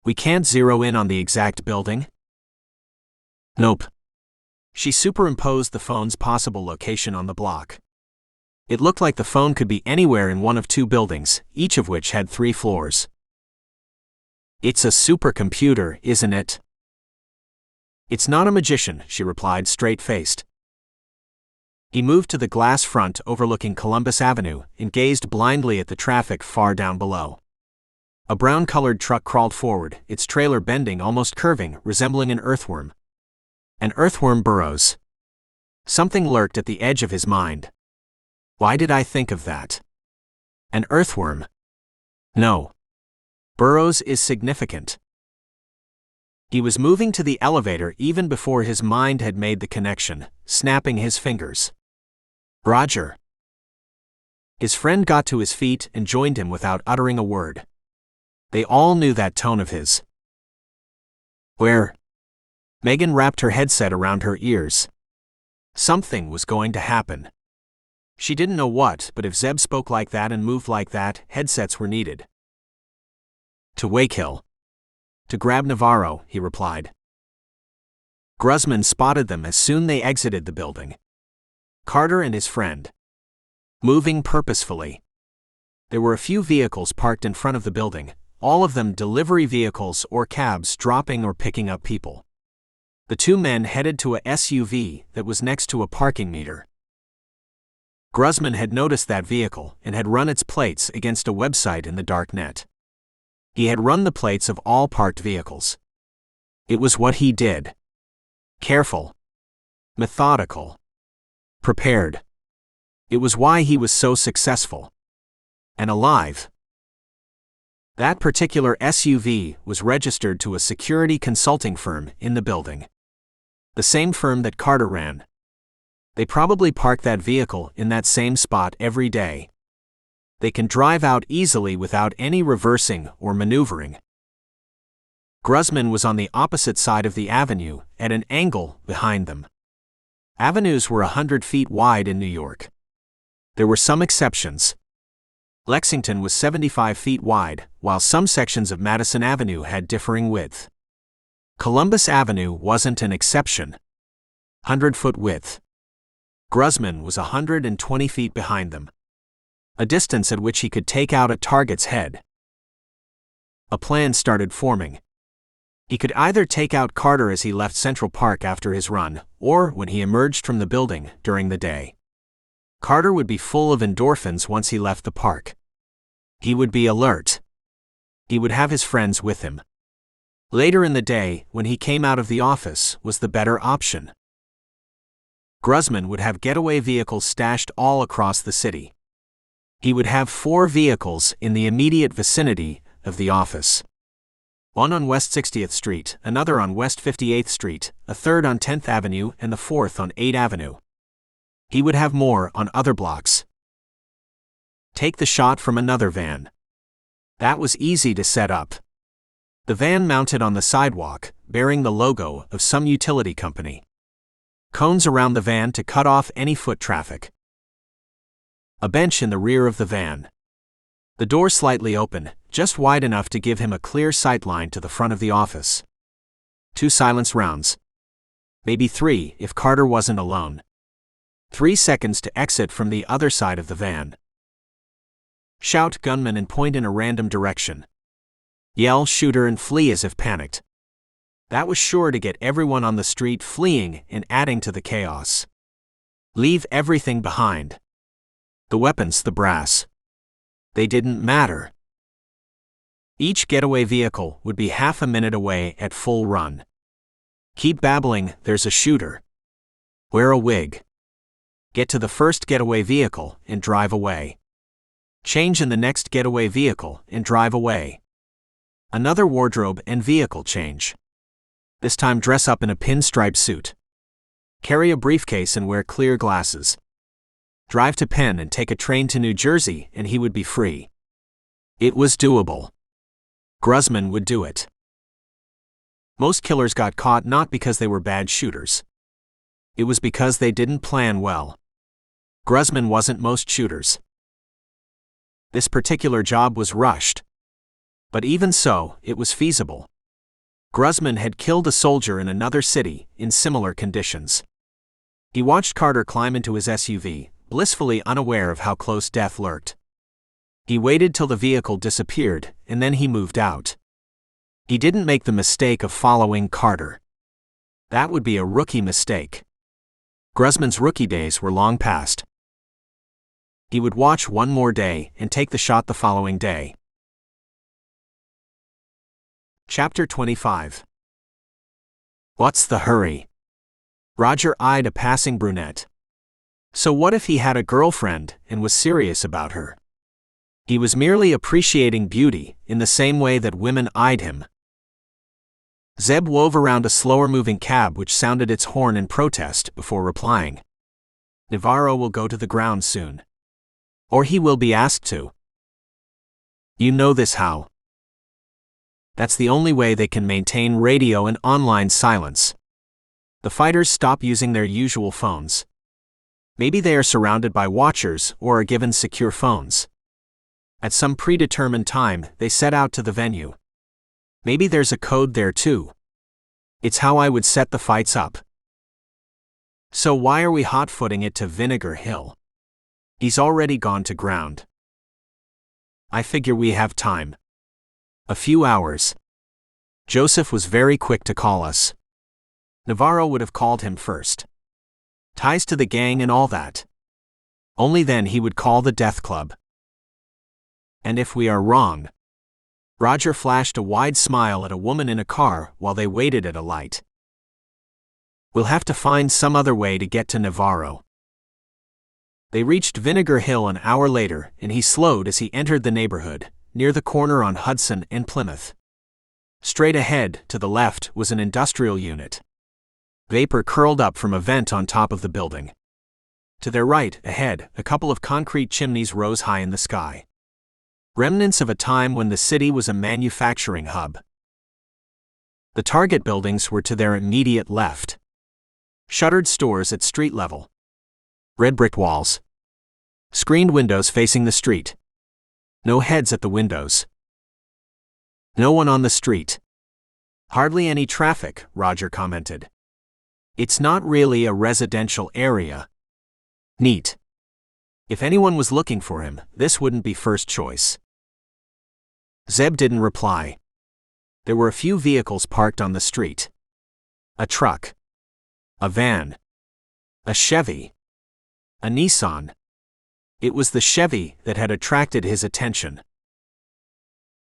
We can't zero in on the exact building? Nope. She superimposed the phone's possible location on the block. It looked like the phone could be anywhere in one of 2 buildings, each of which had 3 floors. It's a supercomputer, isn't it? It's not a magician, she replied, straight-faced. He moved to the glass front overlooking Columbus Avenue and gazed blindly at the traffic far down below. A brown-colored truck crawled forward, its trailer bending, almost curving, resembling an earthworm. An earthworm burrows. Something lurked at the edge of his mind. Why did I think of that? An earthworm? No. Burrows is significant. He was moving to the elevator even before his mind had made the connection, snapping his fingers. Roger. His friend got to his feet and joined him without uttering a word. They all knew that tone of his. Where? Megan wrapped her headset around her ears. Something was going to happen. She didn't know what, but if Zeb spoke like that and moved like that, headsets were needed. To Wakehill. To grab Navarro, he replied. Gruzman spotted them as soon they exited the building. Carter and his friend. Moving purposefully. There were a few vehicles parked in front of the building, all of them delivery vehicles or cabs dropping or picking up people. The 2 men headed to a SUV that was next to a parking meter. Gruzman had noticed that vehicle and had run its plates against a website in the dark net. He had run the plates of all parked vehicles. It was what he did. Careful. Methodical. Prepared. It was why he was so successful. And alive. That particular SUV was registered to a security consulting firm in the building. The same firm that Carter ran. They probably park that vehicle in that same spot every day. They can drive out easily without any reversing or maneuvering. Gruzman was on the opposite side of the avenue, at an angle behind them. Avenues were 100 feet wide in New York. There were some exceptions. Lexington was 75 feet wide, while some sections of Madison Avenue had differing width. Columbus Avenue wasn't an exception. 100-foot width. Gruzman was 120 feet behind them. A distance at which he could take out a target's head. A plan started forming. He could either take out Carter as he left Central Park after his run, or when he emerged from the building during the day. Carter would be full of endorphins once he left the park. He would be alert. He would have his friends with him. Later in the day, when he came out of the office, was the better option. Grossman would have getaway vehicles stashed all across the city. He would have 4 vehicles in the immediate vicinity of the office. One on West 60th Street, another on West 58th Street, a third on 10th Avenue, and the fourth on 8th Avenue. He would have more on other blocks. Take the shot from another van. That was easy to set up. The van mounted on the sidewalk, bearing the logo of some utility company. Cones around the van to cut off any foot traffic. A bench in the rear of the van. The door slightly open, just wide enough to give him a clear sight line to the front of the office. 2 silence rounds. Maybe 3 if Carter wasn't alone. 3 seconds to exit from the other side of the van. Shout gunman and point in a random direction. Yell shooter and flee as if panicked. That was sure to get everyone on the street fleeing and adding to the chaos. Leave everything behind. The weapons, the brass. They didn't matter. Each getaway vehicle would be half a minute away at full run. Keep babbling, there's a shooter. Wear a wig. Get to the first getaway vehicle and drive away. Change in the next getaway vehicle and drive away. Another wardrobe and vehicle change. This time dress up in a pinstripe suit. Carry a briefcase and wear clear glasses. Drive to Penn and take a train to New Jersey and he would be free. It was doable. Grossman would do it. Most killers got caught not because they were bad shooters. It was because they didn't plan well. Grossman wasn't most shooters. This particular job was rushed. But even so, it was feasible. Grossman had killed a soldier in another city, in similar conditions. He watched Carter climb into his SUV, blissfully unaware of how close death lurked. He waited till the vehicle disappeared, and then he moved out. He didn't make the mistake of following Carter. That would be a rookie mistake. Grossman's rookie days were long past. He would watch one more day and take the shot the following day. Chapter 25. What's the hurry? Roger eyed a passing brunette. So what if he had a girlfriend and was serious about her? He was merely appreciating beauty in the same way that women eyed him. Zeb wove around a slower-moving cab which sounded its horn in protest before replying. Navarro will go to the ground soon. Or he will be asked to. You know this how? That's the only way they can maintain radio and online silence. The fighters stop using their usual phones. Maybe they are surrounded by watchers or are given secure phones. At some predetermined time, they set out to the venue. Maybe there's a code there too. It's how I would set the fights up. So why are we hot-footing it to Vinegar Hill? He's already gone to ground. I figure we have time. A few hours. Joseph was very quick to call us. Navarro would have called him first. Ties to the gang and all that. Only then he would call the death club. And if we are wrong? Roger flashed a wide smile at a woman in a car while they waited at a light. We'll have to find some other way to get to Navarro. They reached Vinegar Hill an hour later, and he slowed as he entered the neighborhood, near the corner on Hudson and Plymouth. Straight ahead, to the left, was an industrial unit. Vapor curled up from a vent on top of the building. To their right, ahead, a couple of concrete chimneys rose high in the sky. Remnants of a time when the city was a manufacturing hub. The target buildings were to their immediate left. Shuttered stores at street level. Red brick walls. Screened windows facing the street. No heads at the windows. No one on the street. Hardly any traffic, Roger commented. It's not really a residential area. Neat. If anyone was looking for him, this wouldn't be first choice. Zeb didn't reply. There were a few vehicles parked on the street. A truck. A van. A Chevy. A Nissan. It was the Chevy that had attracted his attention.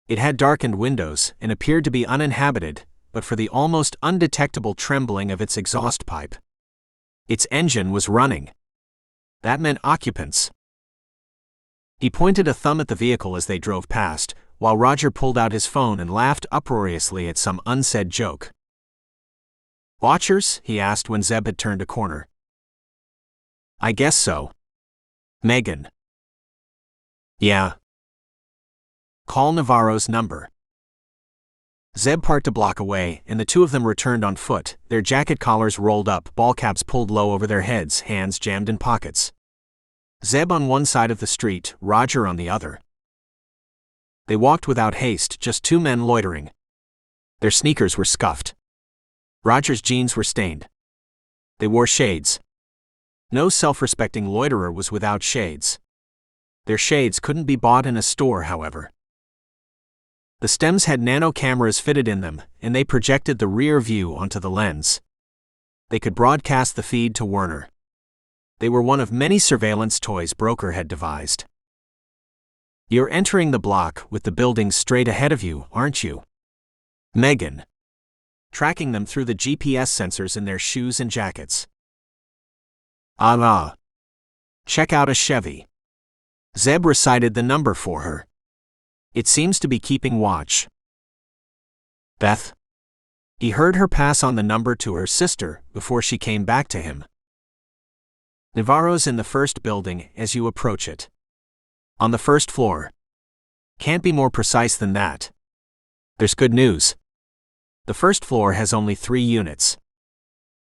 It had darkened windows and appeared to be uninhabited, but for the almost undetectable trembling of its exhaust pipe. Its engine was running. That meant occupants. He pointed a thumb at the vehicle as they drove past, while Roger pulled out his phone and laughed uproariously at some unsaid joke. "Watchers?" he asked when Zeb had turned a corner. "I guess so. Megan." "Yeah." "Call Navarro's number." Zeb parked a block away, and the two of them returned on foot, their jacket collars rolled up, ball caps pulled low over their heads, hands jammed in pockets. Zeb on one side of the street, Roger on the other. They walked without haste, just two men loitering. Their sneakers were scuffed. Roger's jeans were stained. They wore shades. No self-respecting loiterer was without shades. Their shades couldn't be bought in a store, however. The stems had nano cameras fitted in them, and they projected the rear view onto the lens. They could broadcast the feed to Werner. They were one of many surveillance toys Broker had devised. "You're entering the block with the buildings straight ahead of you, aren't you?" Megan. Tracking them through the GPS sensors in their shoes and jackets. "Ah. Check out a Chevy." Zeb recited the number for her. "It seems to be keeping watch." "Beth." He heard her pass on the number to her sister before she came back to him. "Navarro's in the first building as you approach it. On the first floor. Can't be more precise than that. There's good news. The first floor has only 3 units.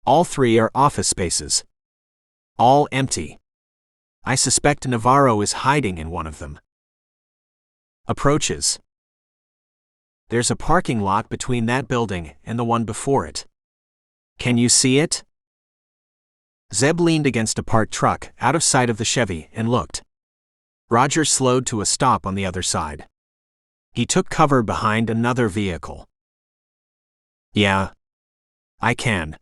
All 3 are office spaces. All empty. I suspect Navarro is hiding in one of them." Approaches. "There's a parking lot between that building and the one before it. Can you see it?" Zeb leaned against a parked truck, out of sight of the Chevy, and looked. Roger slowed to a stop on the other side. He took cover behind another vehicle. "Yeah. I can.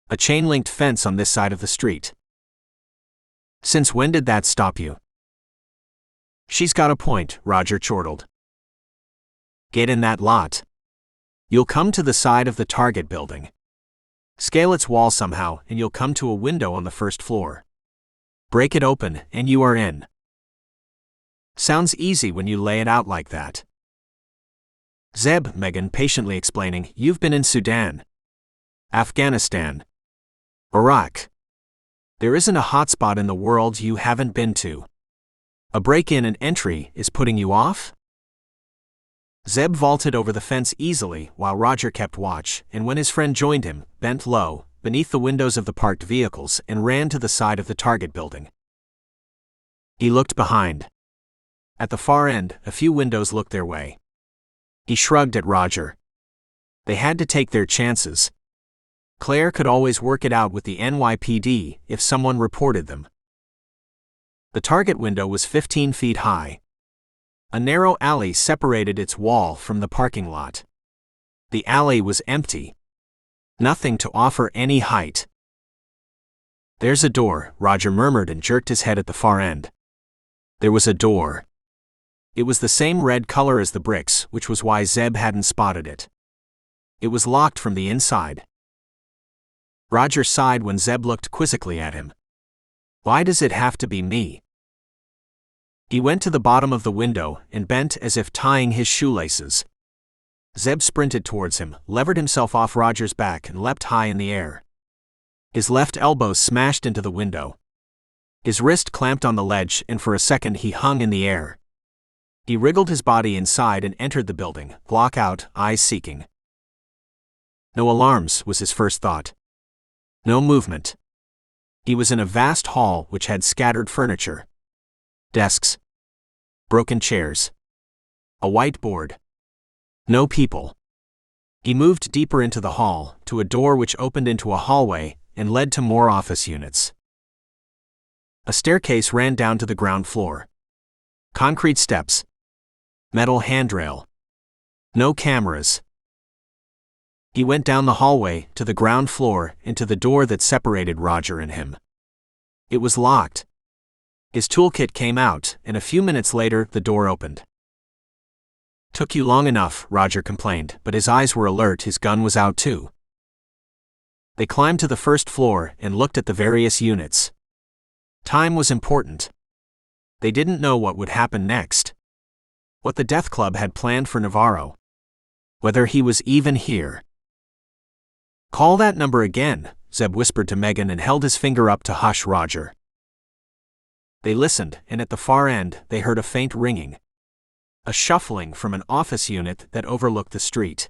A chain-linked fence on this side of the street." "Since when did that stop you?" "She's got a point," Roger chortled. "Get in that lot. You'll come to the side of the Target building. Scale its wall somehow, and you'll come to a window on the first floor. Break it open, and you are in." "Sounds easy when you lay it out like that." "Zeb," Megan patiently explaining, "you've been in Sudan, Afghanistan, Iraq. There isn't a hotspot in the world you haven't been to. A break-in and entry is putting you off?" Zeb vaulted over the fence easily while Roger kept watch, and when his friend joined him, bent low, beneath the windows of the parked vehicles, and ran to the side of the Target building. He looked behind. At the far end, a few windows looked their way. He shrugged at Roger. They had to take their chances. Claire could always work it out with the NYPD if someone reported them. The Target window was 15 feet high. A narrow alley separated its wall from the parking lot. The alley was empty. Nothing to offer any height. "There's a door," Roger murmured and jerked his head at the far end. There was a door. It was the same red color as the bricks, which was why Zeb hadn't spotted it. It was locked from the inside. Roger sighed when Zeb looked quizzically at him. "Why does it have to be me?" He went to the bottom of the window and bent as if tying his shoelaces. Zeb sprinted towards him, levered himself off Roger's back, and leapt high in the air. His left elbow smashed into the window. His wrist clamped on the ledge, and for a second he hung in the air. He wriggled his body inside and entered the building, block out, eyes seeking. No alarms, was his first thought. No movement. He was in a vast hall which had scattered furniture. Desks. Broken chairs. A whiteboard. No people. He moved deeper into the hall, to a door which opened into a hallway and led to more office units. A staircase ran down to the ground floor. Concrete steps. Metal handrail. No cameras. He went down the hallway, to the ground floor, and to the door that separated Roger and him. It was locked. His toolkit came out, and a few minutes later, the door opened. "Took you long enough," Roger complained, but his eyes were alert, his gun was out too. They climbed to the first floor and looked at the various units. Time was important. They didn't know what would happen next. What the Death Club had planned for Navarro. Whether he was even here. "Call that number again," Zeb whispered to Megan and held his finger up to hush Roger. They listened, and at the far end, they heard a faint ringing. A shuffling from an office unit that overlooked the street.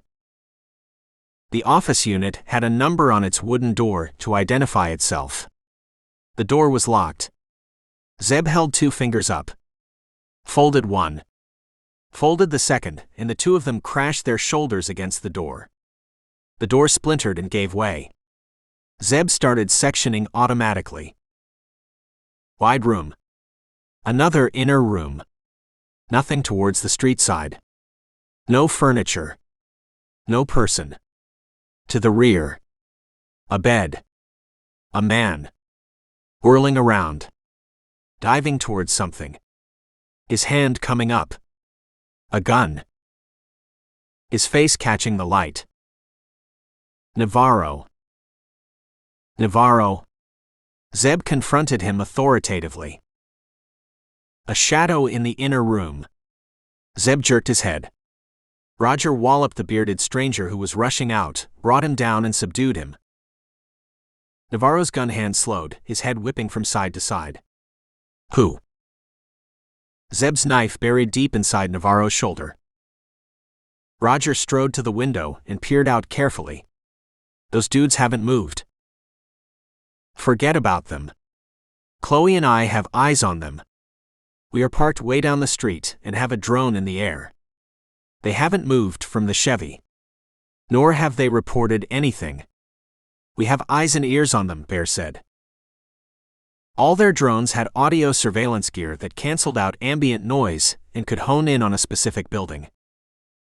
The office unit had a number on its wooden door to identify itself. The door was locked. Zeb held 2 fingers up. Folded one. Folded the second, and the 2 of them crashed their shoulders against the door. The door splintered and gave way. Zeb started sectioning automatically. Wide room. Another inner room. Nothing towards the street side. No furniture. No person. To the rear. A bed. A man. Whirling around. Diving towards something. His hand coming up. A gun. His face catching the light. Navarro. Navarro. Zeb confronted him authoritatively. A shadow in the inner room. Zeb jerked his head. Roger walloped the bearded stranger who was rushing out, brought him down and subdued him. Navarro's gun hand slowed, his head whipping from side to side. Who? Zeb's knife buried deep inside Navarro's shoulder. Roger strode to the window and peered out carefully. Those dudes haven't moved. Forget about them. Chloe and I have eyes on them. We are parked way down the street and have a drone in the air. They haven't moved from the Chevy. Nor have they reported anything. We have eyes and ears on them, Bear said. All their drones had audio surveillance gear that canceled out ambient noise and could hone in on a specific building.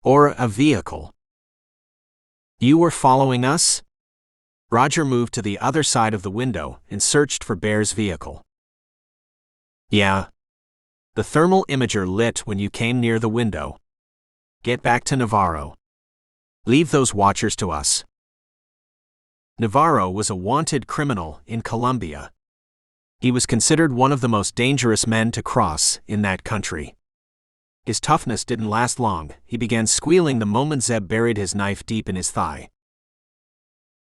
Or a vehicle. You were following us? Roger moved to the other side of the window and searched for Bear's vehicle. Yeah. The thermal imager lit when you came near the window. Get back to Navarro. Leave those watchers to us. Navarro was a wanted criminal in Colombia. He was considered one of the most dangerous men to cross in that country. His toughness didn't last long. He began squealing the moment Zeb buried his knife deep in his thigh.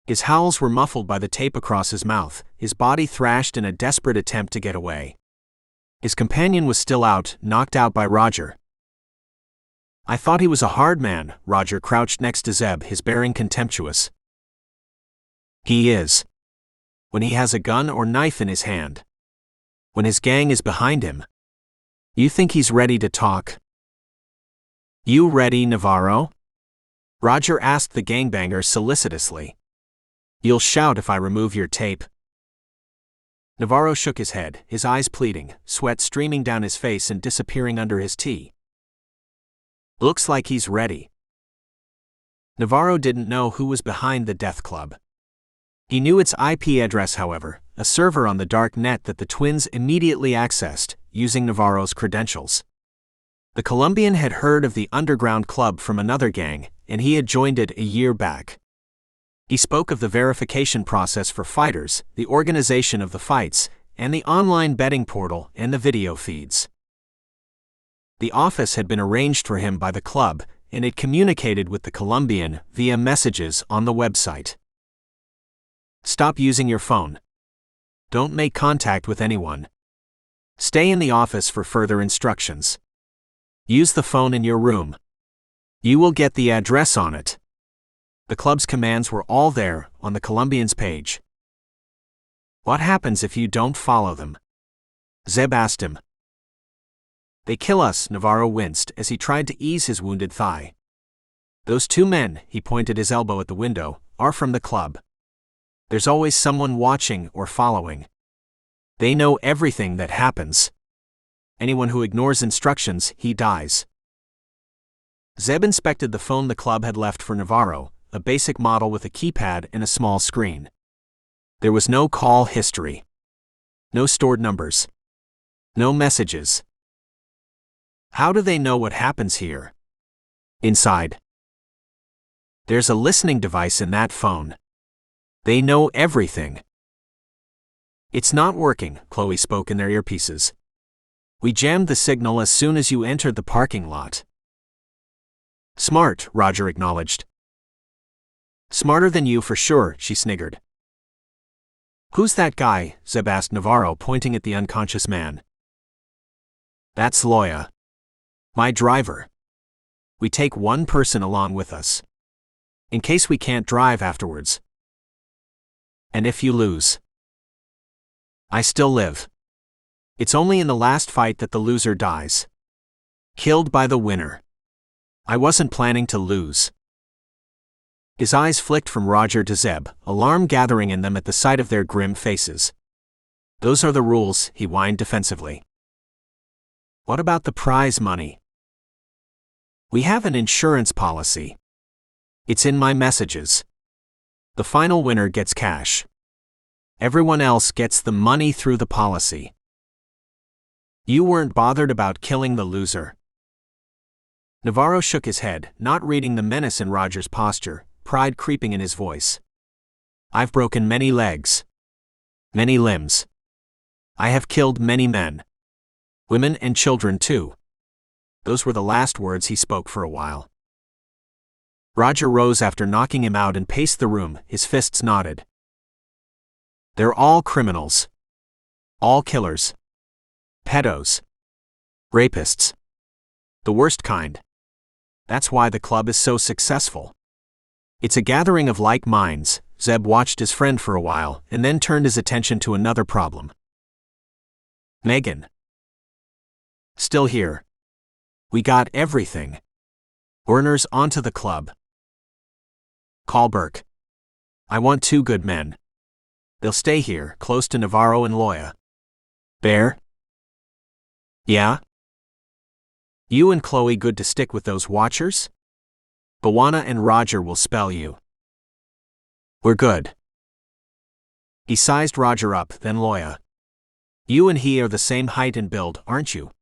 His howls were muffled by the tape across his mouth, his body thrashed in a desperate attempt to get away. His companion was still out, knocked out by Roger. I thought he was a hard man, Roger crouched next to Zeb, his bearing contemptuous. He is. When he has a gun or knife in his hand. When his gang is behind him. You think he's ready to talk? You ready, Navarro? Roger asked the gangbanger solicitously. You'll shout if I remove your tape. Navarro shook his head, his eyes pleading, sweat streaming down his face and disappearing under his tee. Looks like he's ready. Navarro didn't know who was behind the Death Club. He knew its IP address, however, a server on the dark net that the twins immediately accessed, using Navarro's credentials. The Colombian had heard of the underground club from another gang, and he had joined it a year back. He spoke of the verification process for fighters, the organization of the fights, and the online betting portal and the video feeds. The office had been arranged for him by the club, and it communicated with the Colombian via messages on the website. Stop using your phone. Don't make contact with anyone. Stay in the office for further instructions. Use the phone in your room. You will get the address on it. The club's commands were all there, on the Colombian's page. What happens if you don't follow them? Zeb asked him. They kill us, Navarro winced as he tried to ease his wounded thigh. Those 2 men, he pointed his elbow at the window, are from the club. There's always someone watching or following. They know everything that happens. Anyone who ignores instructions, he dies. Zeb inspected the phone the club had left for Navarro, a basic model with a keypad and a small screen. There was no call history. No stored numbers. No messages. How do they know what happens here? Inside. There's a listening device in that phone. They know everything. It's not working, Chloe spoke in their earpieces. We jammed the signal as soon as you entered the parking lot. Smart, Roger acknowledged. Smarter than you for sure, she sniggered. Who's that guy? Zeb asked Navarro, pointing at the unconscious man. That's Loya. My driver. We take one person along with us. In case we can't drive afterwards. And if you lose. I still live. It's only in the last fight that the loser dies. Killed by the winner. I wasn't planning to lose. His eyes flicked from Roger to Zeb, alarm gathering in them at the sight of their grim faces. Those are the rules, he whined defensively. What about the prize money? We have an insurance policy. It's in my messages. The final winner gets cash. Everyone else gets the money through the policy. You weren't bothered about killing the loser. Navarro shook his head, not reading the menace in Roger's posture, pride creeping in his voice. I've broken many legs. Many limbs. I have killed many men. Women and children too. Those were the last words he spoke for a while. Roger rose after knocking him out and paced the room, his fists knotted. They're all criminals. All killers. Pedos. Rapists. The worst kind. That's why the club is so successful. It's a gathering of like minds. Zeb watched his friend for a while, and then turned his attention to another problem. Megan. Still here. We got everything. Werner's onto the club. Call Burke. I want 2 good men. They'll stay here, close to Navarro and Loya. Bear? Yeah? You and Chloe good to stick with those watchers? Bawana and Roger will spell you. We're good. He sized Roger up, then Loya. You and he are the same height and build, aren't you?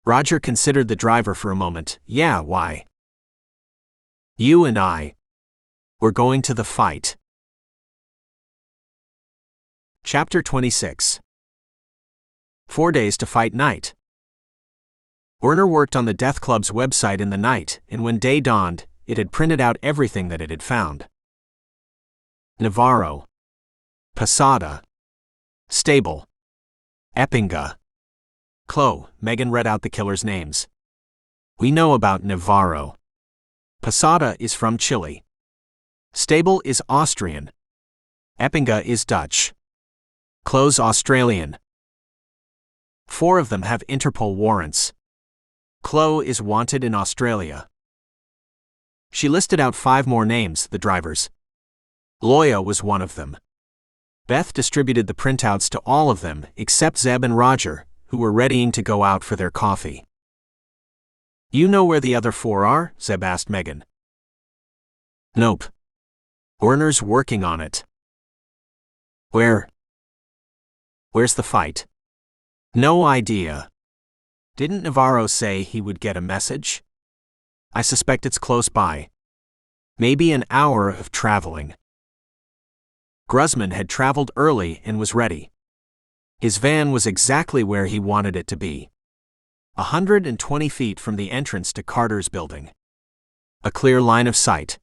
Roger considered the driver for a moment. Yeah, why? You and I. We're going to the fight. Chapter 26. 4 days to fight night. Werner worked on the Death Club's website in the night, and when day dawned, it had printed out everything that it had found. Navarro. Posada. Stable. Eppinga. Chloe, Megan read out the killer's names. We know about Navarro. Posada is from Chile. Stable is Austrian. Eppinga is Dutch. Chloe's Australian. 4 of them have Interpol warrants. Chloe is wanted in Australia. She listed out 5 more names, the drivers. Loya was one of them. Beth distributed the printouts to all of them, except Zeb and Roger, who were readying to go out for their coffee. You know where the other 4 are? Zeb asked Megan. Nope. Werner's working on it. Where's the fight? No idea. Didn't Navarro say he would get a message? I suspect it's close by. Maybe an hour of traveling. Gruzman had traveled early and was ready. His van was exactly where he wanted it to be. 120 feet from the entrance to Carter's building. A clear line of sight.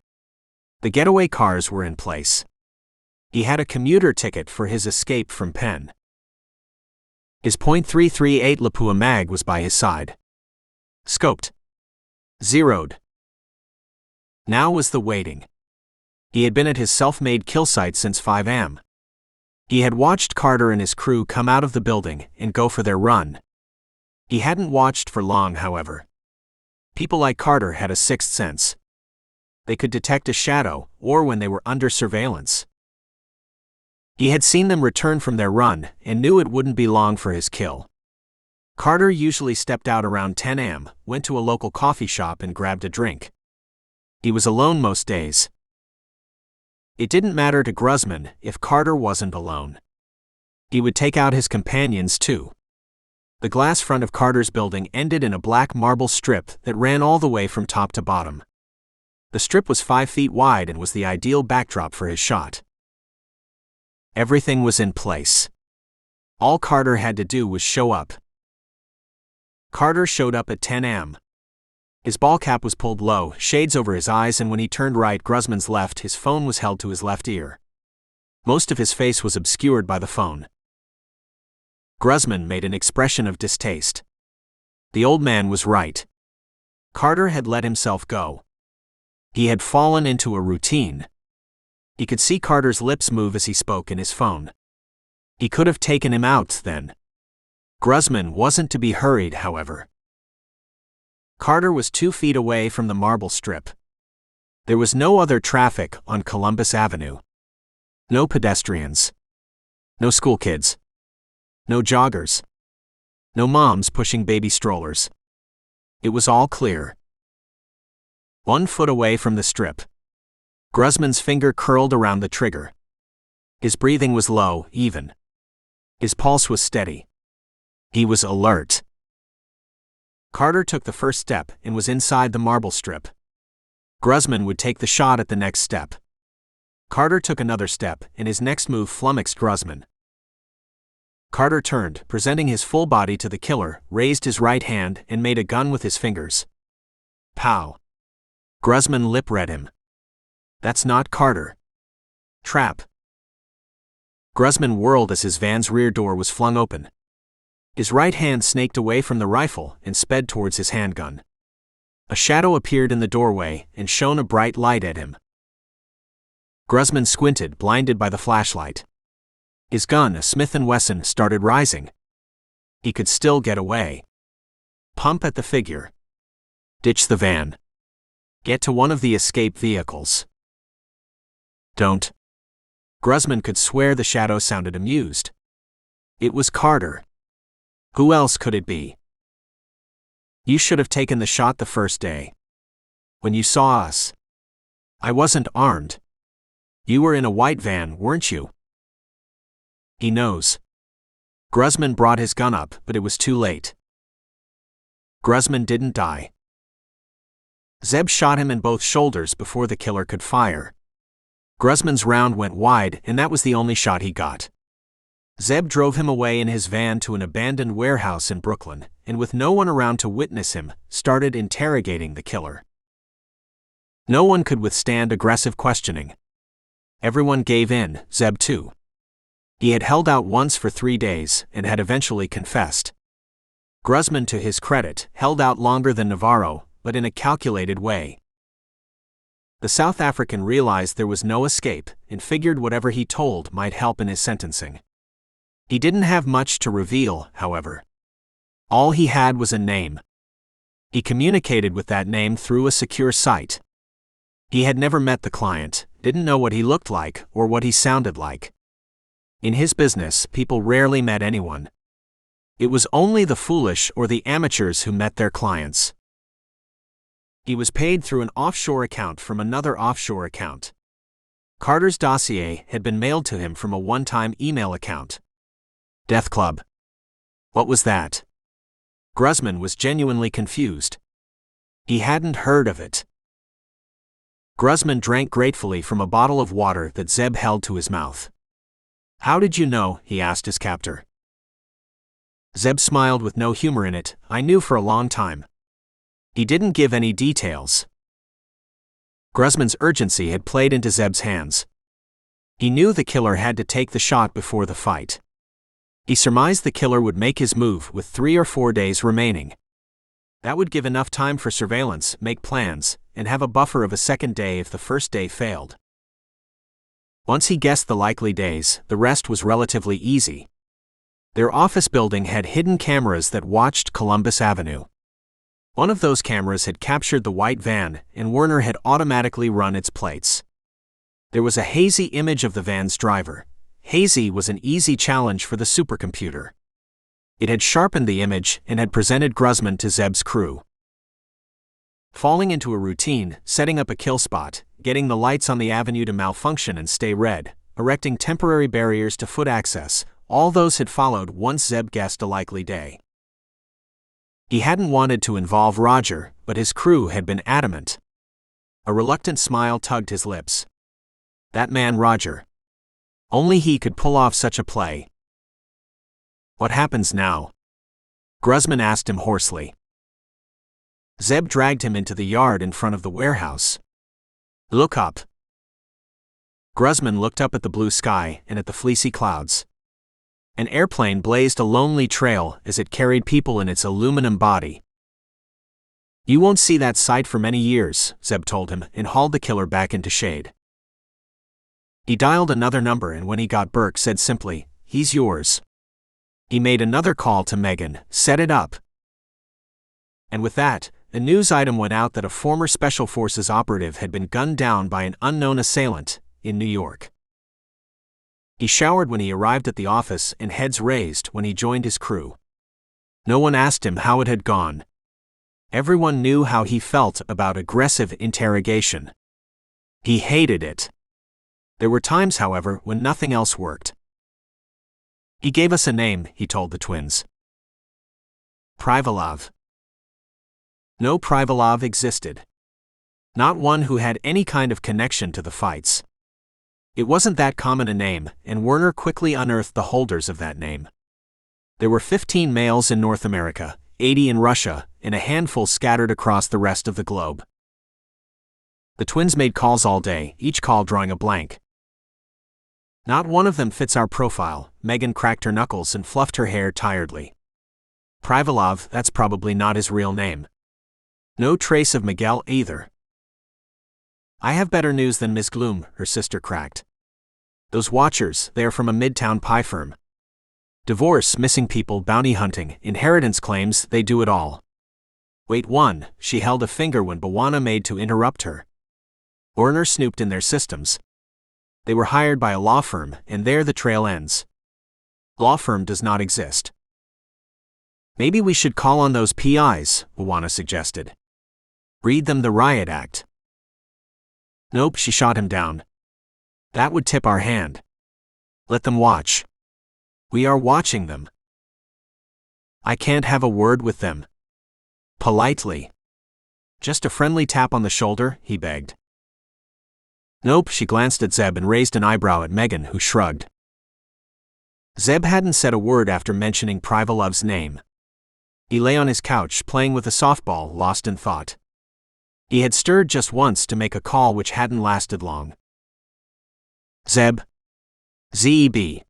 The getaway cars were in place. He had a commuter ticket for his escape from Penn. His .338 Lapua mag was by his side. Scoped. Zeroed. Now was the waiting. He had been at his self-made kill site since 5 am. He had watched Carter and his crew come out of the building and go for their run. He hadn't watched for long, however. People like Carter had a sixth sense. They could detect a shadow, or when they were under surveillance. He had seen them return from their run, and knew it wouldn't be long for his kill. Carter usually stepped out around 10 am, went to a local coffee shop and grabbed a drink. He was alone most days. It didn't matter to Gruzman if Carter wasn't alone. He would take out his companions too. The glass front of Carter's building ended in a black marble strip that ran all the way from top to bottom. The strip was 5 feet wide and was the ideal backdrop for his shot. Everything was in place. All Carter had to do was show up. Carter showed up at 10 a.m. His ball cap was pulled low, shades over his eyes, and when he turned right, Gruzman's left, his phone was held to his left ear. Most of his face was obscured by the phone. Gruzman made an expression of distaste. The old man was right. Carter had let himself go. He had fallen into a routine. He could see Carter's lips move as he spoke in his phone. He could have taken him out then. Gruzman wasn't to be hurried, however. Carter was 2 feet away from the marble strip. There was no other traffic on Columbus Avenue. No pedestrians. No school kids. No joggers. No moms pushing baby strollers. It was all clear. 1 foot away from the strip. Gruzman's finger curled around the trigger. His breathing was low, even. His pulse was steady. He was alert. Carter took the first step and was inside the marble strip. Gruzman would take the shot at the next step. Carter took another step, and his next move flummoxed Gruzman. Carter turned, presenting his full body to the killer, raised his right hand, and made a gun with his fingers. Pow! Gruzman lip-read him. That's not Carter. Trap. Gruzman whirled as his van's rear door was flung open. His right hand snaked away from the rifle and sped towards his handgun. A shadow appeared in the doorway and shone a bright light at him. Gruzman squinted, blinded by the flashlight. His gun, a Smith & Wesson, started rising. He could still get away. Pump at the figure. Ditch the van. Get to one of the escape vehicles. Don't. Gruzman could swear the shadow sounded amused. It was Carter. Who else could it be? You should have taken the shot the first day. When you saw us. I wasn't armed. You were in a white van, weren't you? He knows. Gruzman brought his gun up, but it was too late. Gruzman didn't die. Zeb shot him in both shoulders before the killer could fire. Gruzman's round went wide, and that was the only shot he got. Zeb drove him away in his van to an abandoned warehouse in Brooklyn, and with no one around to witness him, started interrogating the killer. No one could withstand aggressive questioning. Everyone gave in, Zeb too. He had held out once for 3 days, and had eventually confessed. Gruzman, to his credit, held out longer than Navarro, but in a calculated way. The South African realized there was no escape, and figured whatever he told might help in his sentencing. He didn't have much to reveal, however. All he had was a name. He communicated with that name through a secure site. He had never met the client, didn't know what he looked like or what he sounded like. In his business, people rarely met anyone. It was only the foolish or the amateurs who met their clients. He was paid through an offshore account from another offshore account. Carter's dossier had been mailed to him from a one-time email account. Death Club. What was that? Gruzman was genuinely confused. He hadn't heard of it. Gruzman drank gratefully from a bottle of water that Zeb held to his mouth. How did you know? He asked his captor. Zeb smiled with no humor in it. I knew for a long time. He didn't give any details. Gruzman's urgency had played into Zeb's hands. He knew the killer had to take the shot before the fight. He surmised the killer would make his move with 3 or 4 days remaining. That would give enough time for surveillance, make plans, and have a buffer of a second day if the first day failed. Once he guessed the likely days, the rest was relatively easy. Their office building had hidden cameras that watched Columbus Avenue. One of those cameras had captured the white van, and Werner had automatically run its plates. There was a hazy image of the van's driver. Hazy was an easy challenge for the supercomputer. It had sharpened the image and had presented Gruzman to Zeb's crew. Falling into a routine, setting up a kill spot, getting the lights on the avenue to malfunction and stay red, erecting temporary barriers to foot access, all those had followed once Zeb guessed a likely day. He hadn't wanted to involve Roger, but his crew had been adamant. A reluctant smile tugged his lips. That man Roger. Only he could pull off such a play. What happens now? Gruzman asked him hoarsely. Zeb dragged him into the yard in front of the warehouse. Look up. Gruzman looked up at the blue sky and at the fleecy clouds. An airplane blazed a lonely trail as it carried people in its aluminum body. You won't see that sight for many years, Zeb told him, and hauled the killer back into shade. He dialed another number, and when he got Burke said simply, "He's yours." He made another call to Megan, "Set it up." And with that, a news item went out that a former Special Forces operative had been gunned down by an unknown assailant in New York. He showered when he arrived at the office and heads raised when he joined his crew. No one asked him how it had gone. Everyone knew how he felt about aggressive interrogation. He hated it. There were times, however, when nothing else worked. He gave us a name, he told the twins. Privalov. No Privalov existed. Not one who had any kind of connection to the fights. It wasn't that common a name, and Werner quickly unearthed the holders of that name. There were 15 males in North America, 80 in Russia, and a handful scattered across the rest of the globe. The twins made calls all day, each call drawing a blank. Not one of them fits our profile, Megan cracked her knuckles and fluffed her hair tiredly. Privalov, that's probably not his real name. No trace of Miguel either. I have better news than Miss Gloom, her sister cracked. Those watchers, they are from a midtown pie firm. Divorce, missing people, bounty hunting, inheritance claims, they do it all. Wait one, she held a finger when Bawana made to interrupt her. Werner snooped in their systems. They were hired by a law firm, and there the trail ends. Law firm does not exist. Maybe we should call on those PIs, Bawana suggested. Read them the riot act. Nope, she shot him down. That would tip our hand. Let them watch. We are watching them. I can't have a word with them. Politely. Just a friendly tap on the shoulder, he begged. Nope, she glanced at Zeb and raised an eyebrow at Megan, who shrugged. Zeb hadn't said a word after mentioning Privalov's name. He lay on his couch playing with a softball, lost in thought. He had stirred just once to make a call which hadn't lasted long. Zeb. Zeb.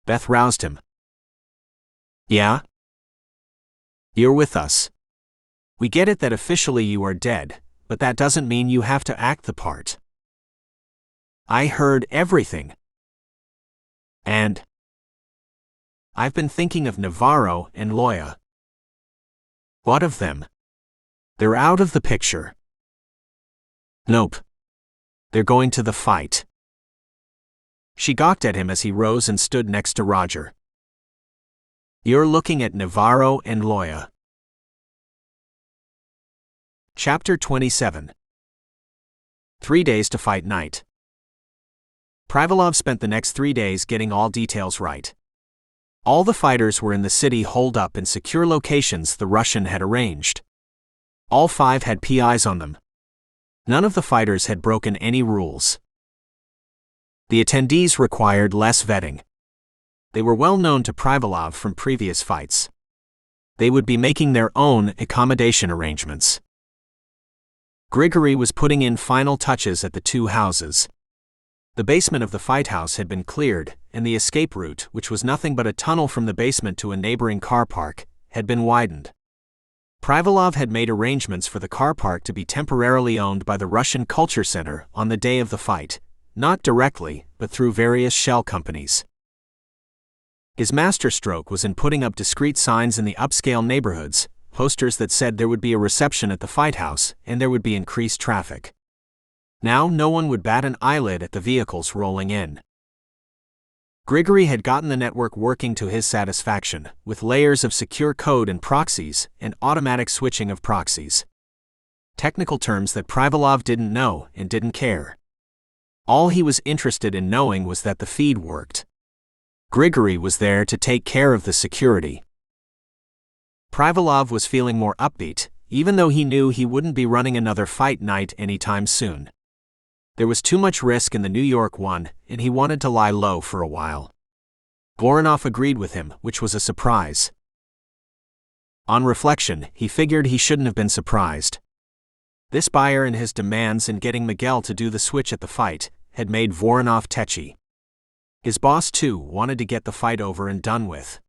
Beth roused him. Yeah? You're with us. We get it that officially you are dead, but that doesn't mean you have to act the part. I heard everything. And I've been thinking of Navarro and Loya. What of them? They're out of the picture. Nope. They're going to the fight. She gawked at him as he rose and stood next to Roger. You're looking at Navarro and Loya. Chapter 27. 3 days to fight night. Privalov spent the next 3 days getting all details right. All the fighters were in the city holed up in secure locations the Russian had arranged. All 5 had PIs on them. None of the fighters had broken any rules. The attendees required less vetting. They were well known to Privalov from previous fights. They would be making their own accommodation arrangements. Grigory was putting in final touches at the 2 houses. The basement of the fight house had been cleared, and the escape route, which was nothing but a tunnel from the basement to a neighboring car park, had been widened. Privalov had made arrangements for the car park to be temporarily owned by the Russian Culture Center on the day of the fight, not directly, but through various shell companies. His masterstroke was in putting up discreet signs in the upscale neighborhoods, posters that said there would be a reception at the fight house and there would be increased traffic. Now no one would bat an eyelid at the vehicles rolling in. Grigory had gotten the network working to his satisfaction, with layers of secure code and proxies, and automatic switching of proxies. technical terms that Privalov didn't know and didn't care. All he was interested in knowing was that the feed worked. Grigory was there to take care of the security. Privalov was feeling more upbeat, even though he knew he wouldn't be running another fight night anytime soon. There was too much risk in the New York one, and he wanted to lie low for a while. Voronov agreed with him, which was a surprise. On reflection, he figured he shouldn't have been surprised. This buyer and his demands in getting Miguel to do the switch at the fight had made Voronov tetchy. His boss, too, wanted to get the fight over and done with.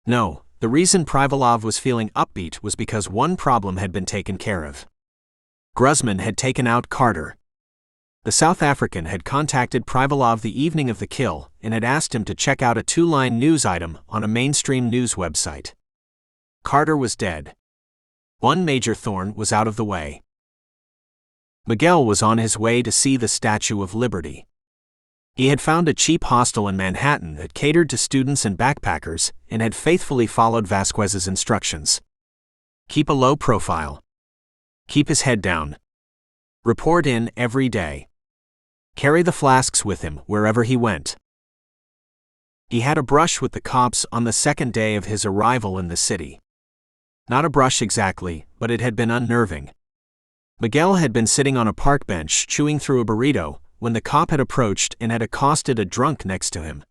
No, the reason Privalov was feeling upbeat was because one problem had been taken care of. Gruzman had taken out Carter. The South African had contacted Privalov the evening of the kill and had asked him to check out a 2-line news item on a mainstream news website. Carter was dead. One major thorn was out of the way. Miguel was on his way to see the Statue of Liberty. He had found a cheap hostel in Manhattan that catered to students and backpackers and had faithfully followed Vasquez's instructions. Keep a low profile. Keep his head down. Report in every day. Carry the flasks with him wherever he went. He had a brush with the cops on the second day of his arrival in the city. Not a brush exactly, but it had been unnerving. Miguel had been sitting on a park bench chewing through a burrito when the cop had approached and had accosted a drunk next to him.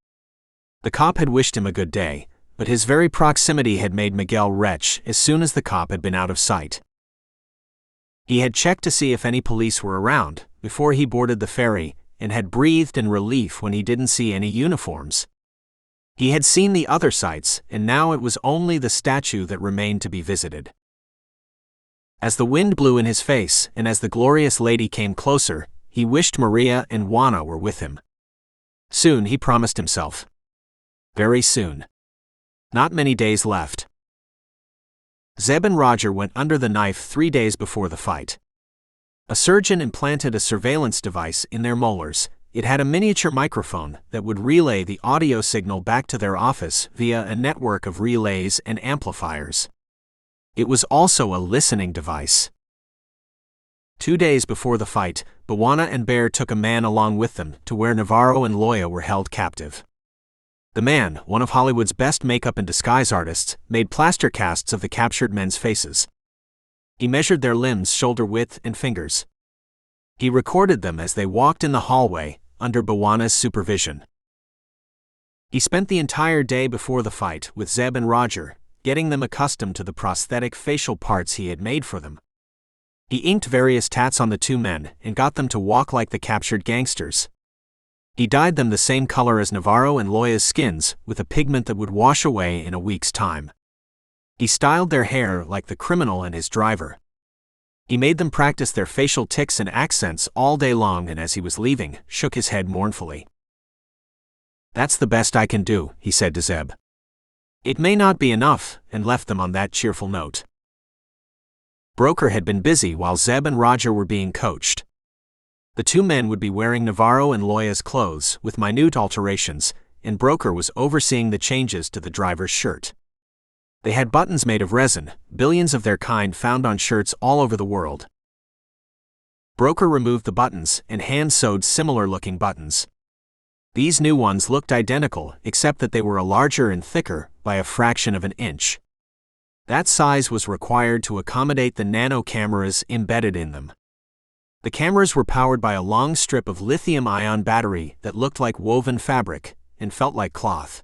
The cop had wished him a good day, but his very proximity had made Miguel retch as soon as the cop had been out of sight. He had checked to see if any police were around before he boarded the ferry and had breathed in relief when he didn't see any uniforms. He had seen the other sights, and now it was only the statue that remained to be visited. As the wind blew in his face and as the glorious lady came closer, he wished Maria and Juana were with him. Soon, he promised himself. Very soon. Not many days left. Zeb and Roger went under the knife 3 days before the fight. A surgeon implanted a surveillance device in their molars. It had a miniature microphone that would relay the audio signal back to their office via a network of relays and amplifiers. It was also a listening device. 2 days before the fight, Bawana and Bear took a man along with them to where Navarro and Loya were held captive. The man, one of Hollywood's best makeup and disguise artists, made plaster casts of the captured men's faces. He measured their limbs, shoulder width, and fingers. He recorded them as they walked in the hallway, under Bawana's supervision. He spent the entire day before the fight with Zeb and Roger, getting them accustomed to the prosthetic facial parts he had made for them. He inked various tats on the 2 men and got them to walk like the captured gangsters. He dyed them the same color as Navarro and Loya's skins, with a pigment that would wash away in a week's time. He styled their hair like the criminal and his driver. He made them practice their facial tics and accents all day long, and as he was leaving, shook his head mournfully. "That's the best I can do," he said to Zeb. "It may not be enough," and left them on that cheerful note. Broker had been busy while Zeb and Roger were being coached. The 2 men would be wearing Navarro and Loya's clothes with minute alterations, and Broker was overseeing the changes to the driver's shirt. They had buttons made of resin, billions of their kind found on shirts all over the world. Broker removed the buttons and hand-sewed similar-looking buttons. These new ones looked identical, except that they were larger and thicker by a fraction of an inch. That size was required to accommodate the nano cameras embedded in them. The cameras were powered by a long strip of lithium-ion battery that looked like woven fabric and felt like cloth.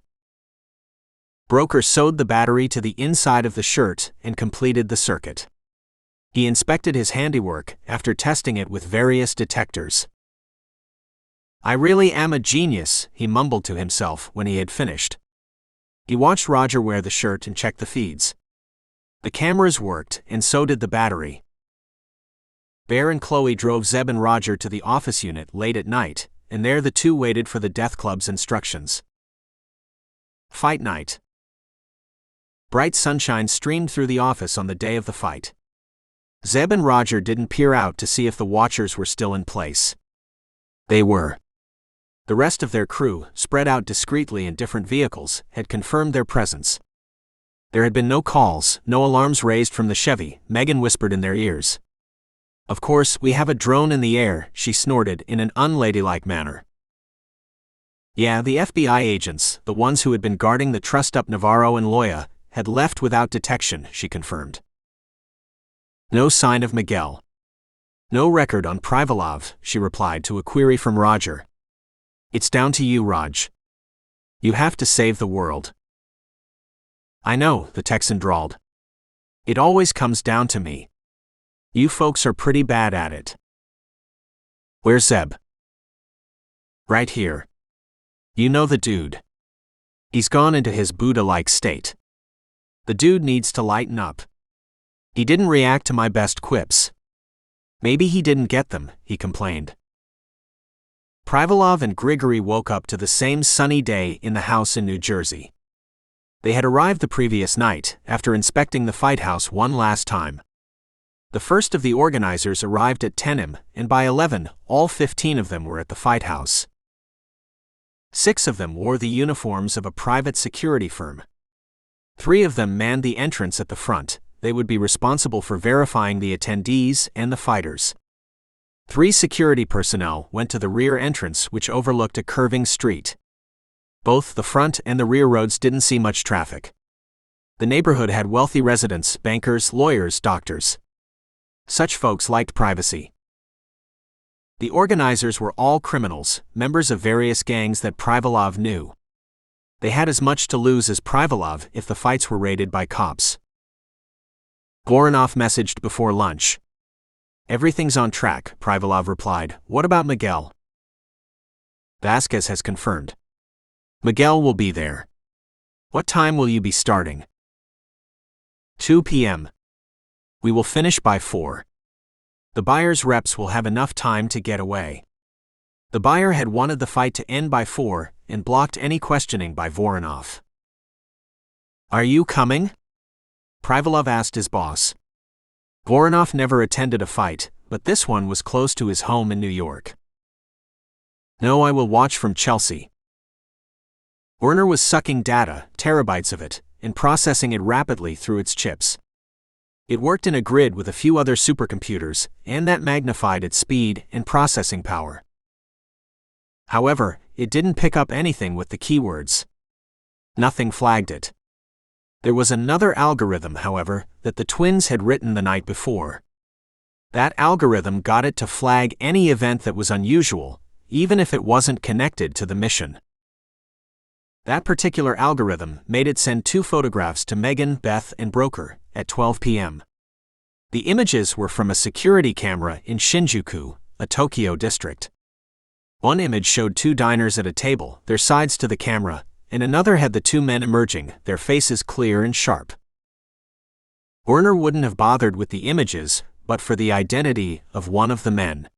Broker sewed the battery to the inside of the shirt and completed the circuit. He inspected his handiwork after testing it with various detectors. "I really am a genius," he mumbled to himself when he had finished. He watched Roger wear the shirt and check the feeds. The cameras worked, and so did the battery. Bear and Chloe drove Zeb and Roger to the office unit late at night, and there the 2 waited for the Death Club's instructions. Fight night. Bright sunshine streamed through the office on the day of the fight. Zeb and Roger didn't peer out to see if the watchers were still in place. They were. The rest of their crew, spread out discreetly in different vehicles, had confirmed their presence. There had been no calls, no alarms raised from the Chevy, Megan whispered in their ears. Of course, we have a drone in the air, she snorted in an unladylike manner. Yeah, the FBI agents, the ones who had been guarding the trussed-up Navarro and Loya, had left without detection, she confirmed. No sign of Miguel. No record on Privalov, she replied to a query from Roger. It's down to you, Raj. You have to save the world. I know, the Texan drawled. It always comes down to me. You folks are pretty bad at it. Where's Zeb? Right here. You know the dude. He's gone into his Buddha-like state. The dude needs to lighten up. He didn't react to my best quips. Maybe he didn't get them, he complained. Privalov and Grigory woke up to the same sunny day in the house in New Jersey. They had arrived the previous night, after inspecting the fight house one last time. The first of the organizers arrived at 10 a.m., and by 11, all 15 of them were at the fight house. 6 of them wore the uniforms of a private security firm. 3 of them manned the entrance at the front. They would be responsible for verifying the attendees and the fighters. 3 security personnel went to the rear entrance, which overlooked a curving street. Both the front and the rear roads didn't see much traffic. The neighborhood had wealthy residents, bankers, lawyers, doctors. Such folks liked privacy. The organizers were all criminals, members of various gangs that Privalov knew. They had as much to lose as Privalov if the fights were raided by cops. Voronov messaged before lunch. Everything's on track, Privalov replied. What about Miguel? Vasquez has confirmed. Miguel will be there. What time will you be starting? 2 p.m. We will finish by 4. The buyer's reps will have enough time to get away. The buyer had wanted the fight to end by 4 and blocked any questioning by Voronov. Are you coming? Privalov asked his boss. Voronov never attended a fight, but this one was close to his home in New York. No, I will watch from Chelsea. Werner was sucking data, terabytes of it, and processing it rapidly through its chips. It worked in a grid with a few other supercomputers, and that magnified its speed and processing power. However, it didn't pick up anything with the keywords. Nothing flagged it. There was another algorithm, however, that the twins had written the night before. That algorithm got it to flag any event that was unusual, even if it wasn't connected to the mission. That particular algorithm made it send 2 photographs to Megan, Beth, and Broker at 12 p.m. The images were from a security camera in Shinjuku, a Tokyo district. One image showed 2 diners at a table, their sides to the camera, and another had the 2 men emerging, their faces clear and sharp. Werner wouldn't have bothered with the images, but for the identity of one of the men.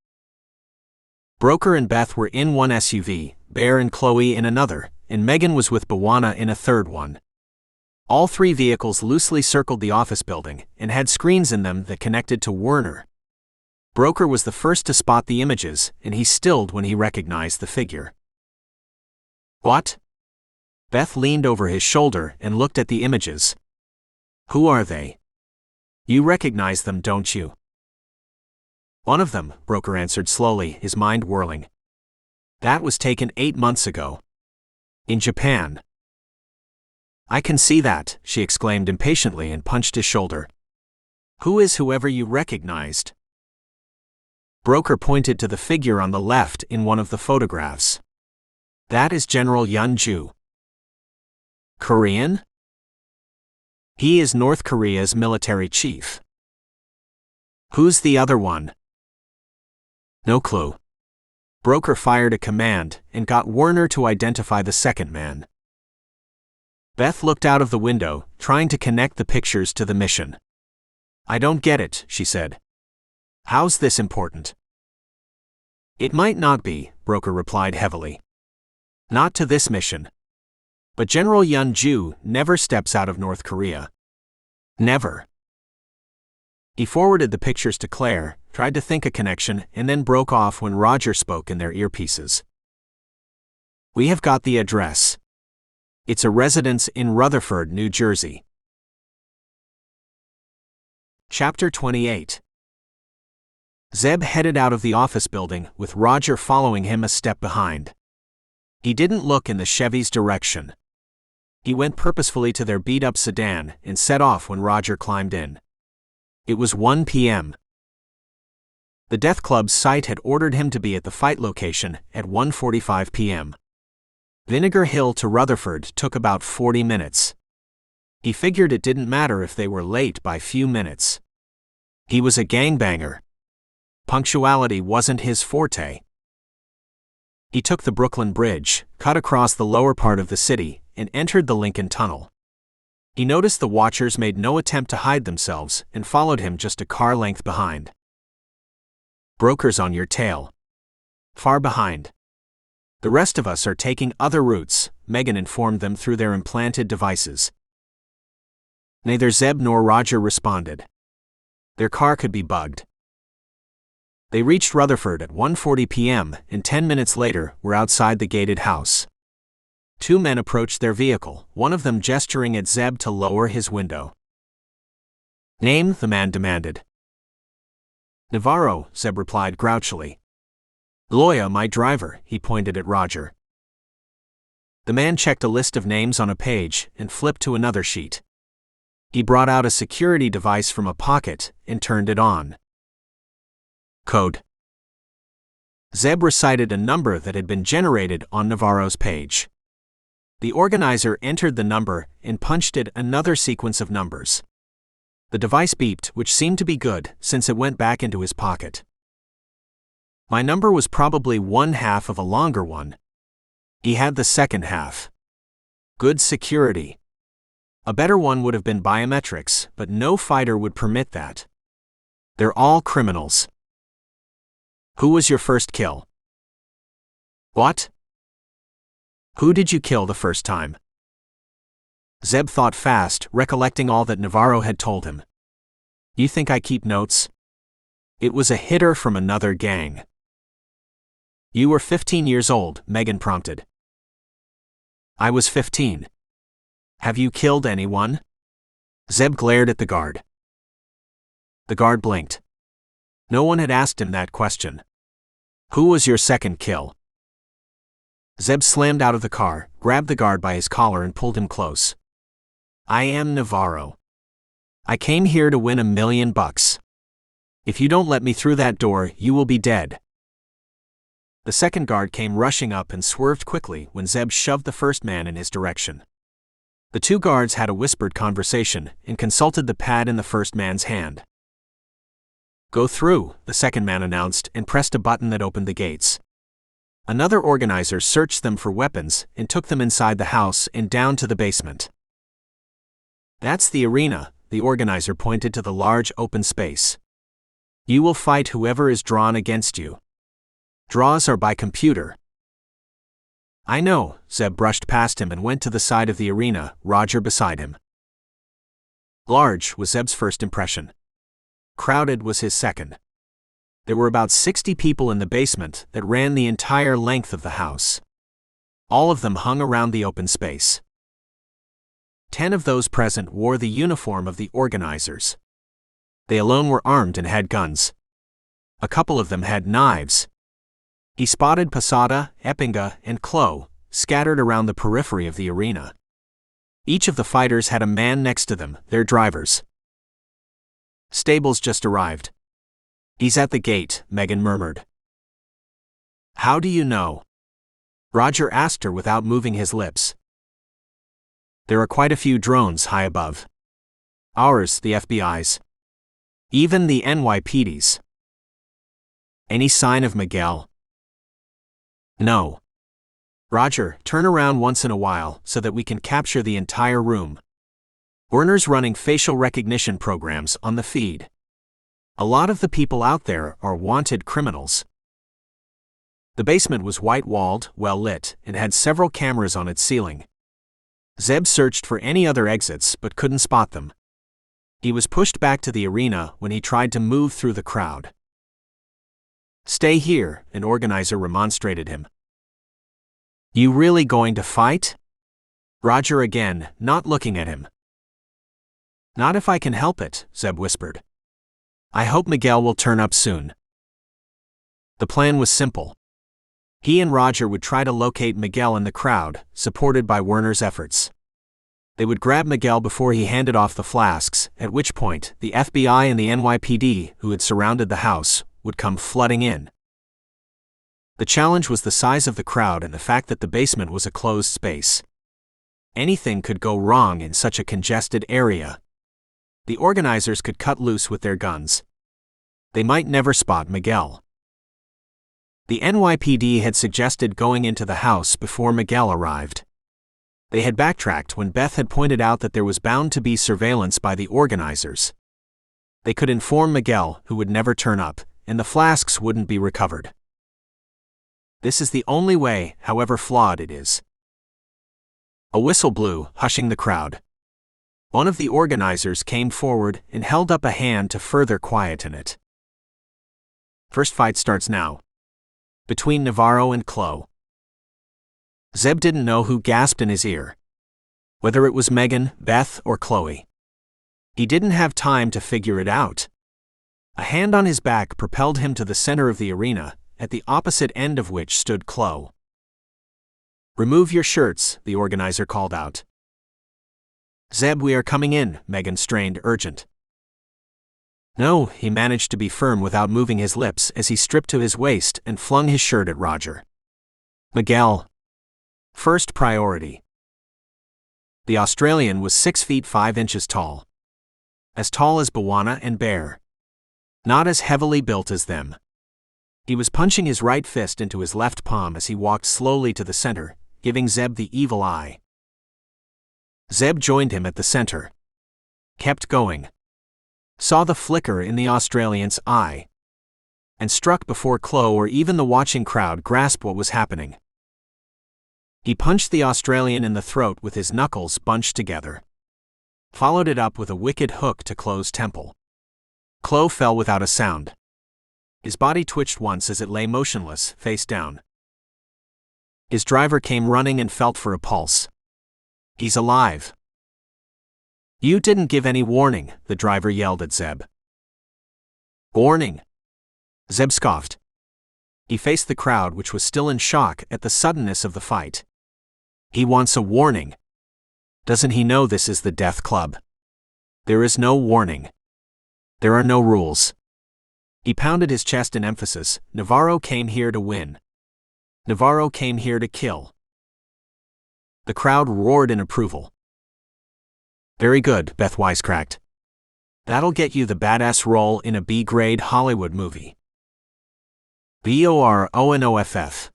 Broker and Beth were in one SUV, Bear and Chloe in another, and Megan was with Bawana in a third one. All 3 vehicles loosely circled the office building and had screens in them that connected to Werner. Broker was the first to spot the images, and he stilled when he recognized the figure. What? Beth leaned over his shoulder and looked at the images. Who are they? You recognize them, don't you? One of them, Broker answered slowly, his mind whirling. That was taken 8 months ago. In Japan. I can see that, she exclaimed impatiently and punched his shoulder. Who is whoever you recognized? Broker pointed to the figure on the left in one of the photographs. That is General Yun-ju. Korean? He is North Korea's military chief. Who's the other one? No clue. Broker fired a command and got Werner to identify the second man. Beth looked out of the window, trying to connect the pictures to the mission. I don't get it, she said. How's this important? It might not be, Broker replied heavily. Not to this mission. But General Yun-ju never steps out of North Korea. Never. He forwarded the pictures to Claire, tried to think a connection, and then broke off when Roger spoke in their earpieces. We have got the address. It's a residence in Rutherford, New Jersey. Chapter 28. Zeb headed out of the office building, with Roger following him a step behind. He didn't look in the Chevy's direction. He went purposefully to their beat-up sedan and set off when Roger climbed in. It was 1 p.m. The Death Club's site had ordered him to be at the fight location at 1:45 p.m. Vinegar Hill to Rutherford took about 40 minutes. He figured it didn't matter if they were late by few minutes. He was a gangbanger. Punctuality wasn't his forte. He took the Brooklyn Bridge, cut across the lower part of the city, and entered the Lincoln Tunnel. He noticed the watchers made no attempt to hide themselves and followed him just a car length behind. Brokers on your tail. Far behind. The rest of us are taking other routes, Megan informed them through their implanted devices. Neither Zeb nor Roger responded. Their car could be bugged. They reached Rutherford at 1:40 p.m. and 10 minutes later were outside the gated house. Two men approached their vehicle, one of them gesturing at Zeb to lower his window. Name, the man demanded. Navarro, Zeb replied grouchily. Loya, my driver, he pointed at Roger. The man checked a list of names on a page and flipped to another sheet. He brought out a security device from a pocket and turned it on. Code. Zeb recited a number that had been generated on Navarro's page. The organizer entered the number and punched it another sequence of numbers. The device beeped, which seemed to be good, since it went back into his pocket. My number was probably one half of a longer one. He had the second half. Good security. A better one would have been biometrics, but no fighter would permit that. They're all criminals. Who was your first kill? What? Who did you kill the first time? Zeb thought fast, recollecting all that Navarro had told him. You think I keep notes? It was a hitter from another gang. You were 15 years old, Megan prompted. I was 15. Have you killed anyone? Zeb glared at the guard. The guard blinked. No one had asked him that question. Who was your second kill? Zeb slammed out of the car, grabbed the guard by his collar and pulled him close. I am Navarro. I came here to win $1 million. If you don't let me through that door, you will be dead. The second guard came rushing up and swerved quickly when Zeb shoved the first man in his direction. The two guards had a whispered conversation and consulted the pad in the first man's hand. Go through, the second man announced and pressed a button that opened the gates. Another organizer searched them for weapons and took them inside the house and down to the basement. That's the arena, the organizer pointed to the large open space. You will fight whoever is drawn against you. Draws are by computer. I know, Zeb brushed past him and went to the side of the arena, Roger beside him. Large was Zeb's first impression. Crowded was his second. There were about 60 people in the basement that ran the entire length of the house. All of them hung around the open space. 10 of those present wore the uniform of the organizers. They alone were armed and had guns. A couple of them had knives. He spotted Posada, Eppinga, and Klo, scattered around the periphery of the arena. Each of the fighters had a man next to them, their drivers. Stables just arrived. He's at the gate, Megan murmured. How do you know? Roger asked her without moving his lips. There are quite a few drones high above. Ours, the FBI's. Even the NYPD's. Any sign of Miguel? No. Roger, turn around once in a while so that we can capture the entire room. Werner's running facial recognition programs on the feed. A lot of the people out there are wanted criminals. The basement was white-walled, well-lit, and had several cameras on its ceiling. Zeb searched for any other exits but couldn't spot them. He was pushed back to the arena when he tried to move through the crowd. Stay here, an organizer remonstrated him. You really going to fight? Roger again, not looking at him. Not if I can help it, Zeb whispered. I hope Miguel will turn up soon. The plan was simple. He and Roger would try to locate Miguel in the crowd, supported by Werner's efforts. They would grab Miguel before he handed off the flasks, at which point the FBI and the NYPD, who had surrounded the house, would come flooding in. The challenge was the size of the crowd and the fact that the basement was a closed space. Anything could go wrong in such a congested area. The organizers could cut loose with their guns. They might never spot Miguel. The NYPD had suggested going into the house before Miguel arrived. They had backtracked when Beth had pointed out that there was bound to be surveillance by the organizers. They could inform Miguel, who would never turn up, and the flasks wouldn't be recovered. This is the only way, however flawed it is. A whistle blew, hushing the crowd. One of the organizers came forward and held up a hand to further quieten it. First fight starts now. Between Navarro and Chloe. Zeb didn't know who gasped in his ear. Whether it was Megan, Beth, or Chloe. He didn't have time to figure it out. A hand on his back propelled him to the center of the arena, at the opposite end of which stood Chloe. "Remove your shirts," the organizer called out. "Zeb, we are coming in," Megan strained urgent. "No," he managed to be firm without moving his lips as he stripped to his waist and flung his shirt at Roger. "Miguel. First priority." The Australian was 6 feet 5 inches tall. As tall as Bwana and Bear. Not as heavily built as them. He was punching his right fist into his left palm as he walked slowly to the center, giving Zeb the evil eye. Zeb joined him at the center. Kept going. Saw the flicker in the Australian's eye. And struck before Chloe or even the watching crowd grasped what was happening. He punched the Australian in the throat with his knuckles bunched together. Followed it up with a wicked hook to Chloe's temple. Chloe fell without a sound. His body twitched once as it lay motionless, face down. His driver came running and felt for a pulse. "He's alive." "You didn't give any warning," the driver yelled at Zeb. "Warning?" Zeb scoffed. He faced the crowd, which was still in shock at the suddenness of the fight. He wants a warning. Doesn't he know this is the Death Club? There is no warning. There are no rules. He pounded his chest in emphasis. Navarro came here to win. Navarro came here to kill. The crowd roared in approval. "Very good," Beth wisecracked. "That'll get you the badass role in a B-grade Hollywood movie." "BORONOFF."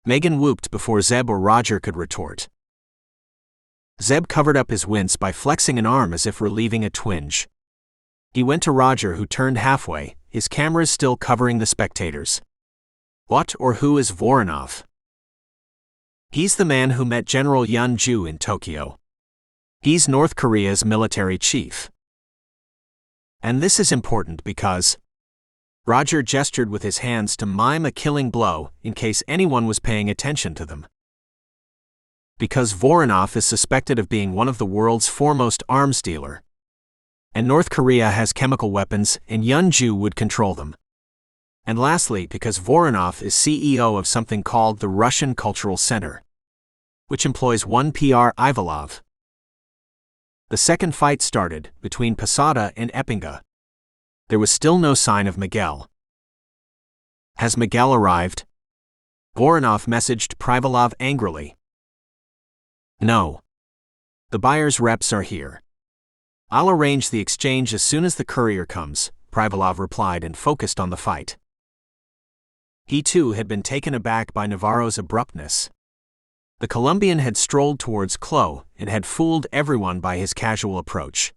Megan whooped before Zeb or Roger could retort. Zeb covered up his wince by flexing an arm as if relieving a twinge. He went to Roger, who turned halfway, his cameras still covering the spectators. "What or who is Voronov?" "He's the man who met General Yun-ju in Tokyo. He's North Korea's military chief. And this is important because..." Roger gestured with his hands to mime a killing blow in case anyone was paying attention to them. "Because Voronov is suspected of being one of the world's foremost arms dealer. And North Korea has chemical weapons and Yun-ju would control them. And lastly, because Voronov is CEO of something called the Russian Cultural Center, which employs one PR Ivalov." The second fight started, between Posada and Eppinga. There was still no sign of Miguel. "Has Miguel arrived?" Voronov messaged Privalov angrily. "No. The buyer's reps are here. I'll arrange the exchange as soon as the courier comes," Privalov replied and focused on the fight. He too had been taken aback by Navarro's abruptness. The Colombian had strolled towards Chloe and had fooled everyone by his casual approach.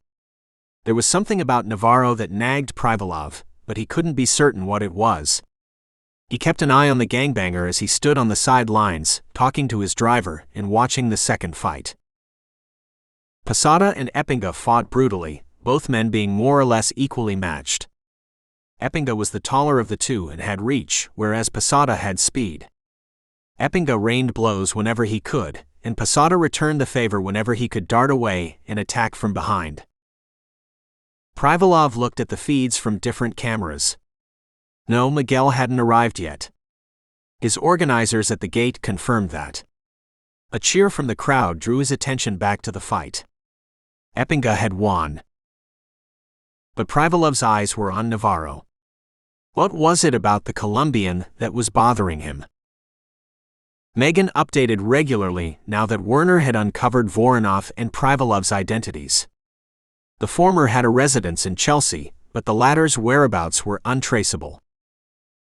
There was something about Navarro that nagged Privalov, but he couldn't be certain what it was. He kept an eye on the gangbanger as he stood on the sidelines, talking to his driver and watching the second fight. Posada and Eppinga fought brutally, both men being more or less equally matched. Eppinga was the taller of the two and had reach, whereas Posada had speed. Eppinga rained blows whenever he could, and Posada returned the favor whenever he could dart away and attack from behind. Privalov looked at the feeds from different cameras. No, Miguel hadn't arrived yet. His organizers at the gate confirmed that. A cheer from the crowd drew his attention back to the fight. Epinga had won. But Privalov's eyes were on Navarro. What was it about the Colombian that was bothering him? Megan updated regularly now that Werner had uncovered Voronov and Privalov's identities. The former had a residence in Chelsea, but the latter's whereabouts were untraceable.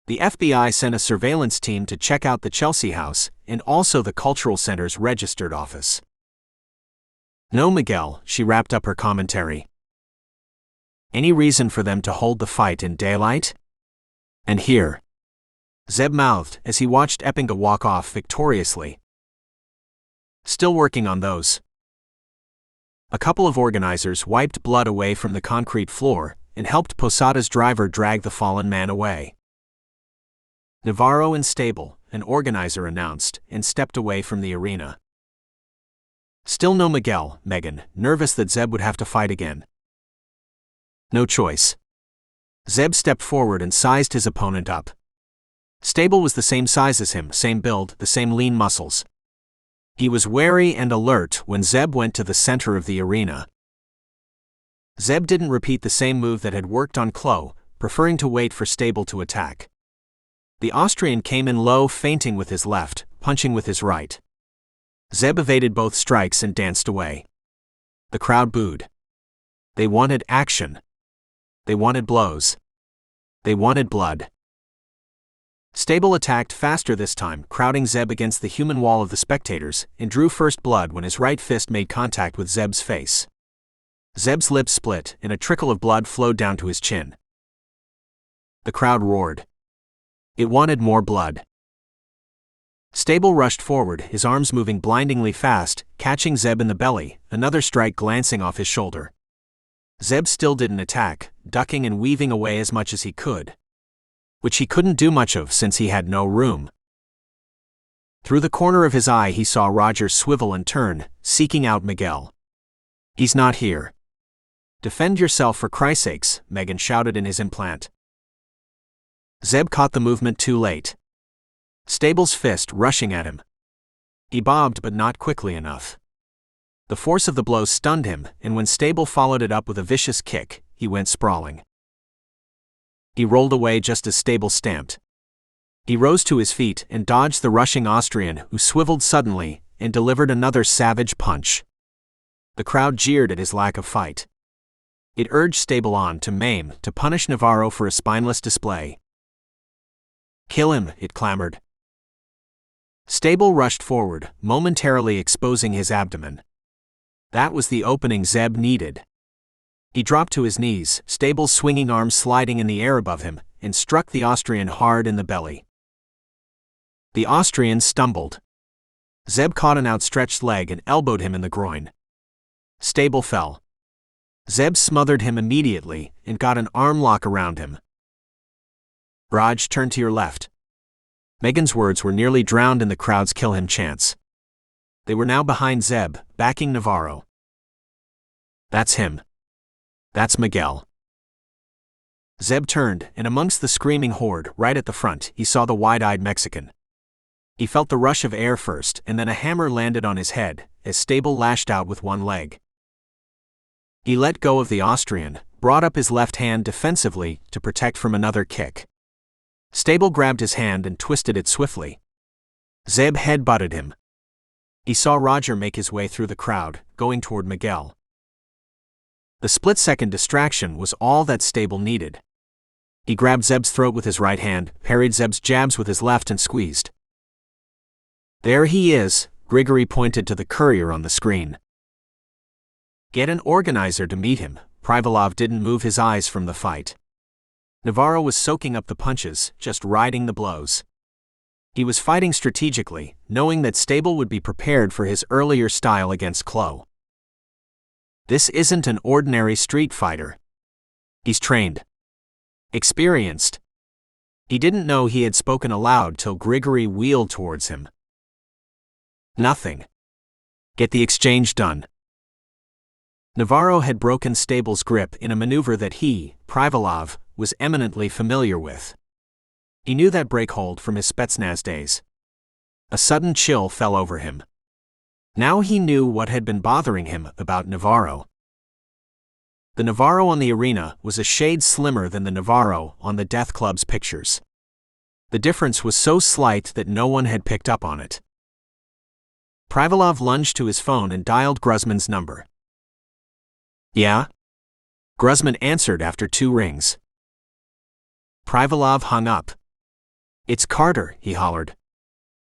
The FBI sent a surveillance team to check out the Chelsea house and also the Cultural Center's registered office. No, Miguel, she wrapped up her commentary. Any reason for them to hold the fight in daylight? And here. Zeb mouthed as he watched Epinga walk off victoriously. Still working on those. A couple of organizers wiped blood away from the concrete floor and helped Posada's driver drag the fallen man away. Navarro and Stable, an organizer announced, and stepped away from the arena. Still no Miguel, Megan, nervous that Zeb would have to fight again. No choice. Zeb stepped forward and sized his opponent up. Stable was the same size as him, same build, the same lean muscles. He was wary and alert when Zeb went to the center of the arena. Zeb didn't repeat the same move that had worked on Chloe, preferring to wait for Stable to attack. The Austrian came in low, feinting with his left, punching with his right. Zeb evaded both strikes and danced away. The crowd booed. They wanted action. They wanted blows. They wanted blood. Stable attacked faster this time, crowding Zeb against the human wall of the spectators, and drew first blood when his right fist made contact with Zeb's face. Zeb's lips split, and a trickle of blood flowed down to his chin. The crowd roared. It wanted more blood. Stable rushed forward, his arms moving blindingly fast, catching Zeb in the belly, another strike glancing off his shoulder. Zeb still didn't attack, ducking and weaving away as much as he could. Which he couldn't do much of since he had no room. Through the corner of his eye he saw Roger swivel and turn, seeking out Miguel. He's not here. Defend yourself for Christ's sakes, Megan shouted in his implant. Zeb caught the movement too late. Stable's fist rushing at him. He bobbed but not quickly enough. The force of the blow stunned him, and when Stable followed it up with a vicious kick, he went sprawling. He rolled away just as Stable stamped. He rose to his feet and dodged the rushing Austrian, who swiveled suddenly and delivered another savage punch. The crowd jeered at his lack of fight. It urged Stable on to maim, to punish Navarro for a spineless display. Kill him, it clamored. Stable rushed forward, momentarily exposing his abdomen. That was the opening Zeb needed. He dropped to his knees, Stable's swinging arms sliding in the air above him, and struck the Austrian hard in the belly. The Austrian stumbled. Zeb caught an outstretched leg and elbowed him in the groin. Stable fell. Zeb smothered him immediately and got an arm lock around him. Raj, turn to your left. Megan's words were nearly drowned in the crowd's kill him chants. They were now behind Zeb, backing Navarro. That's him. That's Miguel. Zeb turned, and amongst the screaming horde, right at the front, he saw the wide-eyed Mexican. He felt the rush of air first, and then a hammer landed on his head, as Stable lashed out with one leg. He let go of the Austrian, brought up his left hand defensively to protect from another kick. Stable grabbed his hand and twisted it swiftly. Zeb head-butted him. He saw Roger make his way through the crowd, going toward Miguel. The split-second distraction was all that Stable needed. He grabbed Zeb's throat with his right hand, parried Zeb's jabs with his left and squeezed. There he is, Grigory pointed to the courier on the screen. Get an organizer to meet him. Privalov didn't move his eyes from the fight. Navarro was soaking up the punches, just riding the blows. He was fighting strategically, knowing that Stable would be prepared for his earlier style against Chloe. This isn't an ordinary street fighter. He's trained. Experienced. He didn't know he had spoken aloud till Grigory wheeled towards him. Nothing. Get the exchange done. Navarro had broken Stable's grip in a maneuver that he, Privalov, was eminently familiar with. He knew that breakhold from his Spetsnaz days. A sudden chill fell over him. Now he knew what had been bothering him about Navarro. The Navarro on the arena was a shade slimmer than the Navarro on the Death Club's pictures. The difference was so slight that no one had picked up on it. Privalov lunged to his phone and dialed Gruzman's number. Yeah? Gruzman answered after 2 rings. Privalov hung up. It's Carter, he hollered.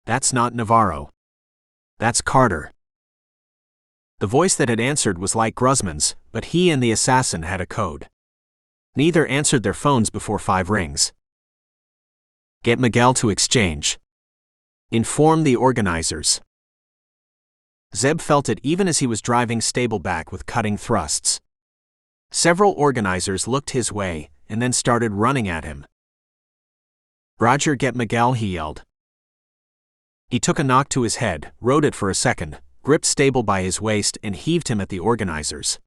That's not Navarro. That's Carter. The voice that had answered was like Gruzman's, but he and the assassin had a code. Neither answered their phones before 5 rings. Get Miguel to exchange. Inform the organizers. Zeb felt it even as he was driving Stable back with cutting thrusts. Several organizers looked his way, and then started running at him. Roger, get Miguel, he yelled. He took a knock to his head, rode it for a second, gripped Stable by his waist and heaved him at the organizers.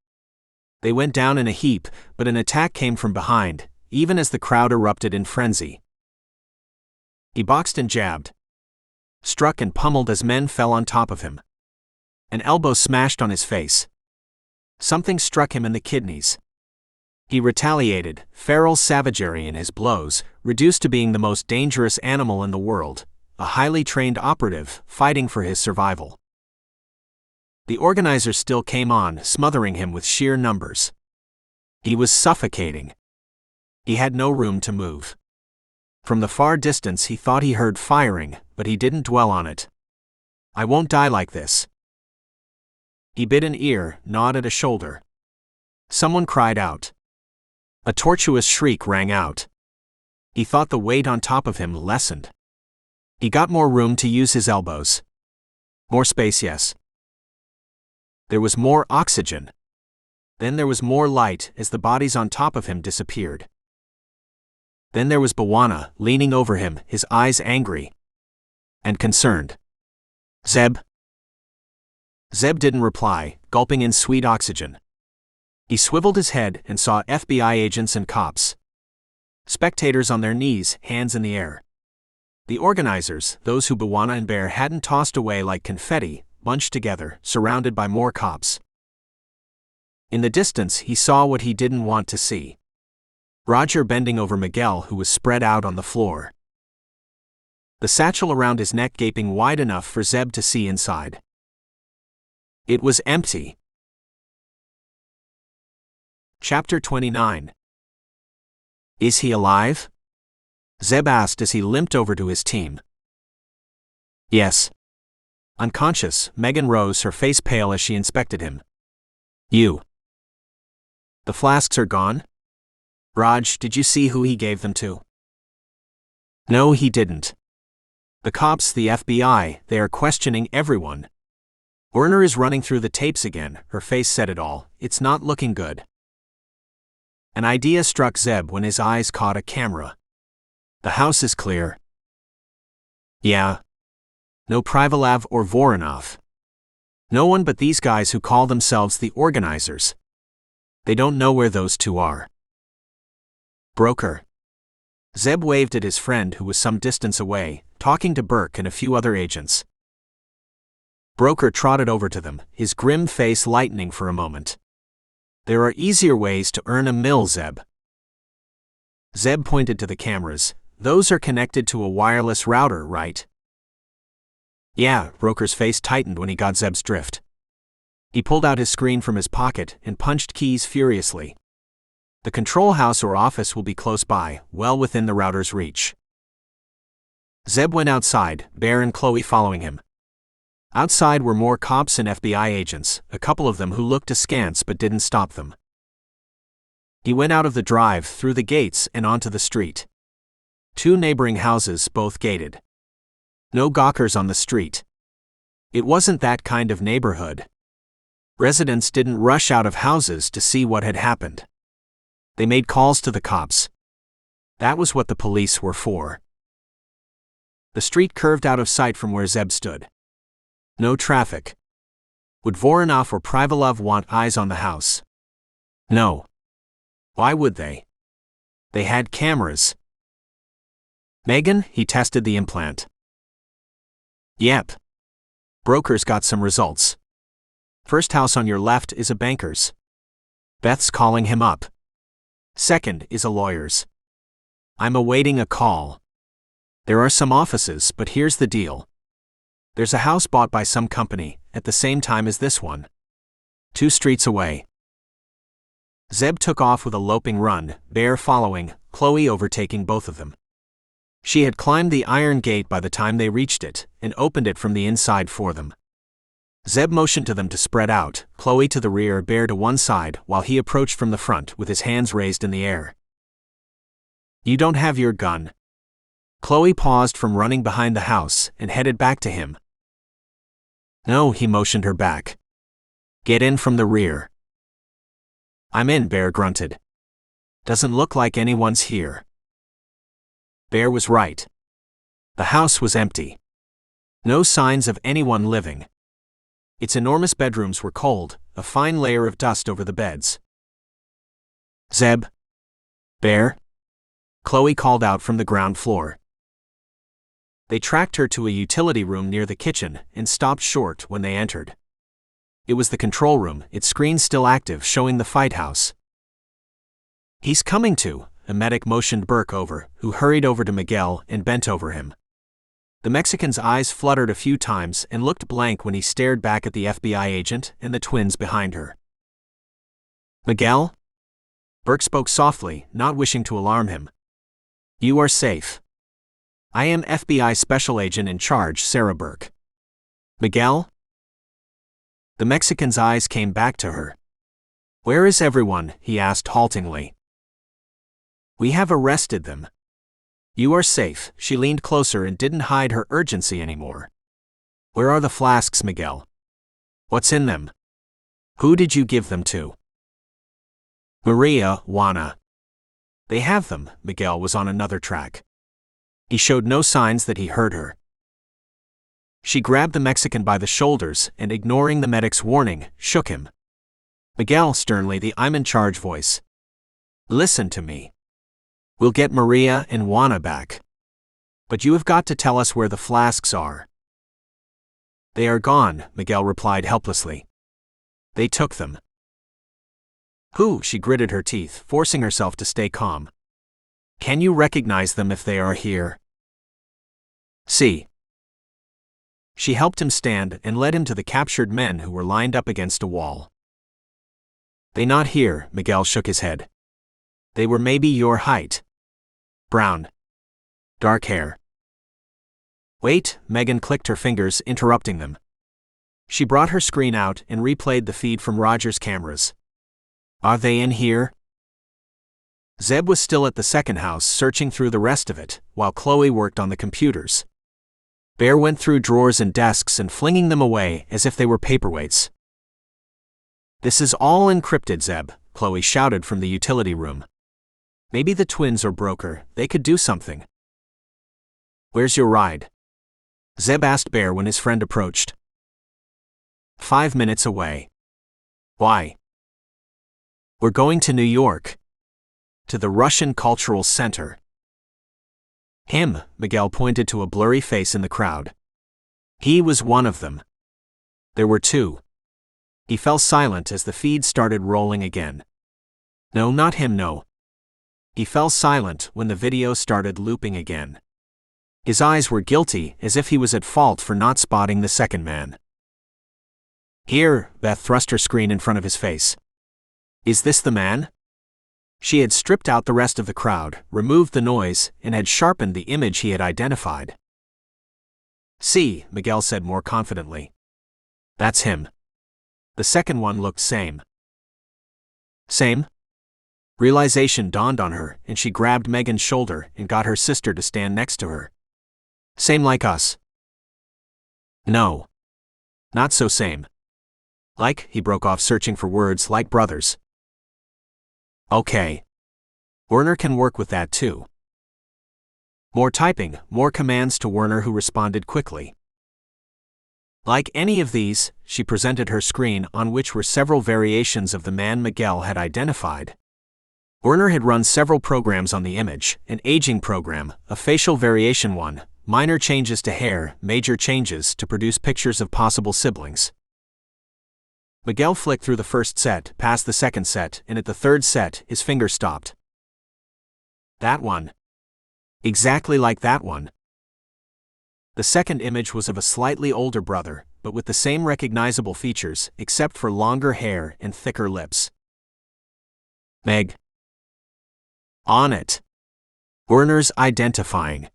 They went down in a heap, but an attack came from behind, even as the crowd erupted in frenzy. He boxed and jabbed, struck and pummeled as men fell on top of him. An elbow smashed on his face. Something struck him in the kidneys. He retaliated, feral savagery in his blows, reduced to being the most dangerous animal in the world, a highly trained operative, fighting for his survival. The organizers still came on, smothering him with sheer numbers. He was suffocating. He had no room to move. From the far distance he thought he heard firing, but he didn't dwell on it. I won't die like this. He bit an ear, gnawed at a shoulder. Someone cried out. A tortuous shriek rang out. He thought the weight on top of him lessened. He got more room to use his elbows. More space, yes. There was more oxygen. Then there was more light as the bodies on top of him disappeared. Then there was Bwana, leaning over him, his eyes angry and concerned. Zeb? Zeb didn't reply, gulping in sweet oxygen. He swiveled his head and saw FBI agents and cops. Spectators on their knees, hands in the air. The organizers, those who Bwana and Bear hadn't tossed away like confetti, bunched together, surrounded by more cops. In the distance he saw what he didn't want to see. Roger bending over Miguel, who was spread out on the floor. The satchel around his neck gaping wide enough for Zeb to see inside. It was empty. Chapter 29. Is he alive? Zeb asked as he limped over to his team. Yes. Unconscious, Megan rose, her face pale as she inspected him. You. The flasks are gone? Raj, did you see who he gave them to? No, he didn't. The cops, the FBI, they are questioning everyone. Werner is running through the tapes again, her face said it all, it's not looking good. An idea struck Zeb when his eyes caught a camera. The house is clear. Yeah. No Privalov or Voronov. No one but these guys who call themselves the organizers. They don't know where those two are. Broker. Zeb waved at his friend who was some distance away, talking to Burke and a few other agents. Broker trotted over to them, his grim face lightening for a moment. There are easier ways to earn a mill, Zeb. Zeb pointed to the cameras. Those are connected to a wireless router, right? Yeah, Broker's face tightened when he got Zeb's drift. He pulled out his screen from his pocket and punched keys furiously. The control house or office will be close by, well within the router's reach. Zeb went outside, Bear and Chloe following him. Outside were more cops and FBI agents, a couple of them who looked askance but didn't stop them. He went out of the drive, through the gates, and onto the street. 2 neighboring houses, both gated. No gawkers on the street. It wasn't that kind of neighborhood. Residents didn't rush out of houses to see what had happened. They made calls to the cops. That was what the police were for. The street curved out of sight from where Zeb stood. No traffic. Would Voronov or Privalov want eyes on the house? No. Why would they? They had cameras. Megan, he tested the implant. Yep. Broker's got some results. First house on your left is a banker's. Beth's calling him up. Second is a lawyer's. I'm awaiting a call. There are some offices, but here's the deal. There's a house bought by some company, at the same time as this one. 2 streets away. Zeb took off with a loping run, Bear following, Chloe overtaking both of them. She had climbed the iron gate by the time they reached it, and opened it from the inside for them. Zeb motioned to them to spread out, Chloe to the rear, Bear to one side, while he approached from the front with his hands raised in the air. You don't have your gun. Chloe paused from running behind the house and headed back to him. No, he motioned her back. Get in from the rear. I'm in, Bear grunted. Doesn't look like anyone's here. Bear was right. The house was empty. No signs of anyone living. Its enormous bedrooms were cold, a fine layer of dust over the beds. Zeb? Bear? Chloe called out from the ground floor. They tracked her to a utility room near the kitchen and stopped short when they entered. It was the control room, its screen still active, showing the fight house. He's coming to, a medic motioned Burke over, who hurried over to Miguel and bent over him. The Mexican's eyes fluttered a few times and looked blank when he stared back at the FBI agent and the twins behind her. Miguel? Burke spoke softly, not wishing to alarm him. You are safe. I am FBI Special Agent in charge, Sarah Burke. Miguel? The Mexican's eyes came back to her. Where is everyone? He asked haltingly. We have arrested them. You are safe. She leaned closer and didn't hide her urgency anymore. Where are the flasks, Miguel? What's in them? Who did you give them to? Maria, Juana. They have them. Miguel was on another track. He showed no signs that he heard her. She grabbed the Mexican by the shoulders and, ignoring the medic's warning, shook him. Miguel, sternly, the I'm in charge voice. Listen to me. We'll get Maria and Juana back. But you have got to tell us where the flasks are. They are gone, Miguel replied helplessly. They took them. Who? She gritted her teeth, forcing herself to stay calm. Can you recognize them if they are here? See. She helped him stand and led him to the captured men who were lined up against a wall. They not here, Miguel shook his head. They were maybe your height. Brown. Dark hair. Wait, Megan clicked her fingers, interrupting them. She brought her screen out and replayed the feed from Roger's cameras. Are they in here? Zeb was still at the second house, searching through the rest of it, while Chloe worked on the computers. Bear went through drawers and desks and flinging them away as if they were paperweights. This is all encrypted, Zeb, Chloe shouted from the utility room. Maybe the twins or broker, they could do something. Where's your ride? Zeb asked Bear when his friend approached. 5 minutes away. Why? We're going to New York. To the Russian Cultural Center. Him, Miguel pointed to a blurry face in the crowd. He was one of them. There were 2. He fell silent as the feed started rolling again. No, not him, no. He fell silent when the video started looping again. His eyes were guilty, as if he was at fault for not spotting the second man. Here, Beth thrust her screen in front of his face. Is this the man? She had stripped out the rest of the crowd, removed the noise, and had sharpened the image he had identified. See, Miguel said more confidently. That's him. The second one looked same. Same? Realization dawned on her, and she grabbed Megan's shoulder and got her sister to stand next to her. Same like us. No. Not so same. Like, he broke off, searching for words, like brothers. Okay. Werner can work with that too. More typing, more commands to Werner, who responded quickly. Like any of these, she presented her screen on which were several variations of the man Miguel had identified. Werner had run several programs on the image, an aging program, a facial variation one, minor changes to hair, major changes to produce pictures of possible siblings. Miguel flicked through the first set, past the second set, and at the third set, his finger stopped. That one. Exactly like that one. The second image was of a slightly older brother, but with the same recognizable features, except for longer hair and thicker lips. Meg. On it. Werner's identifying.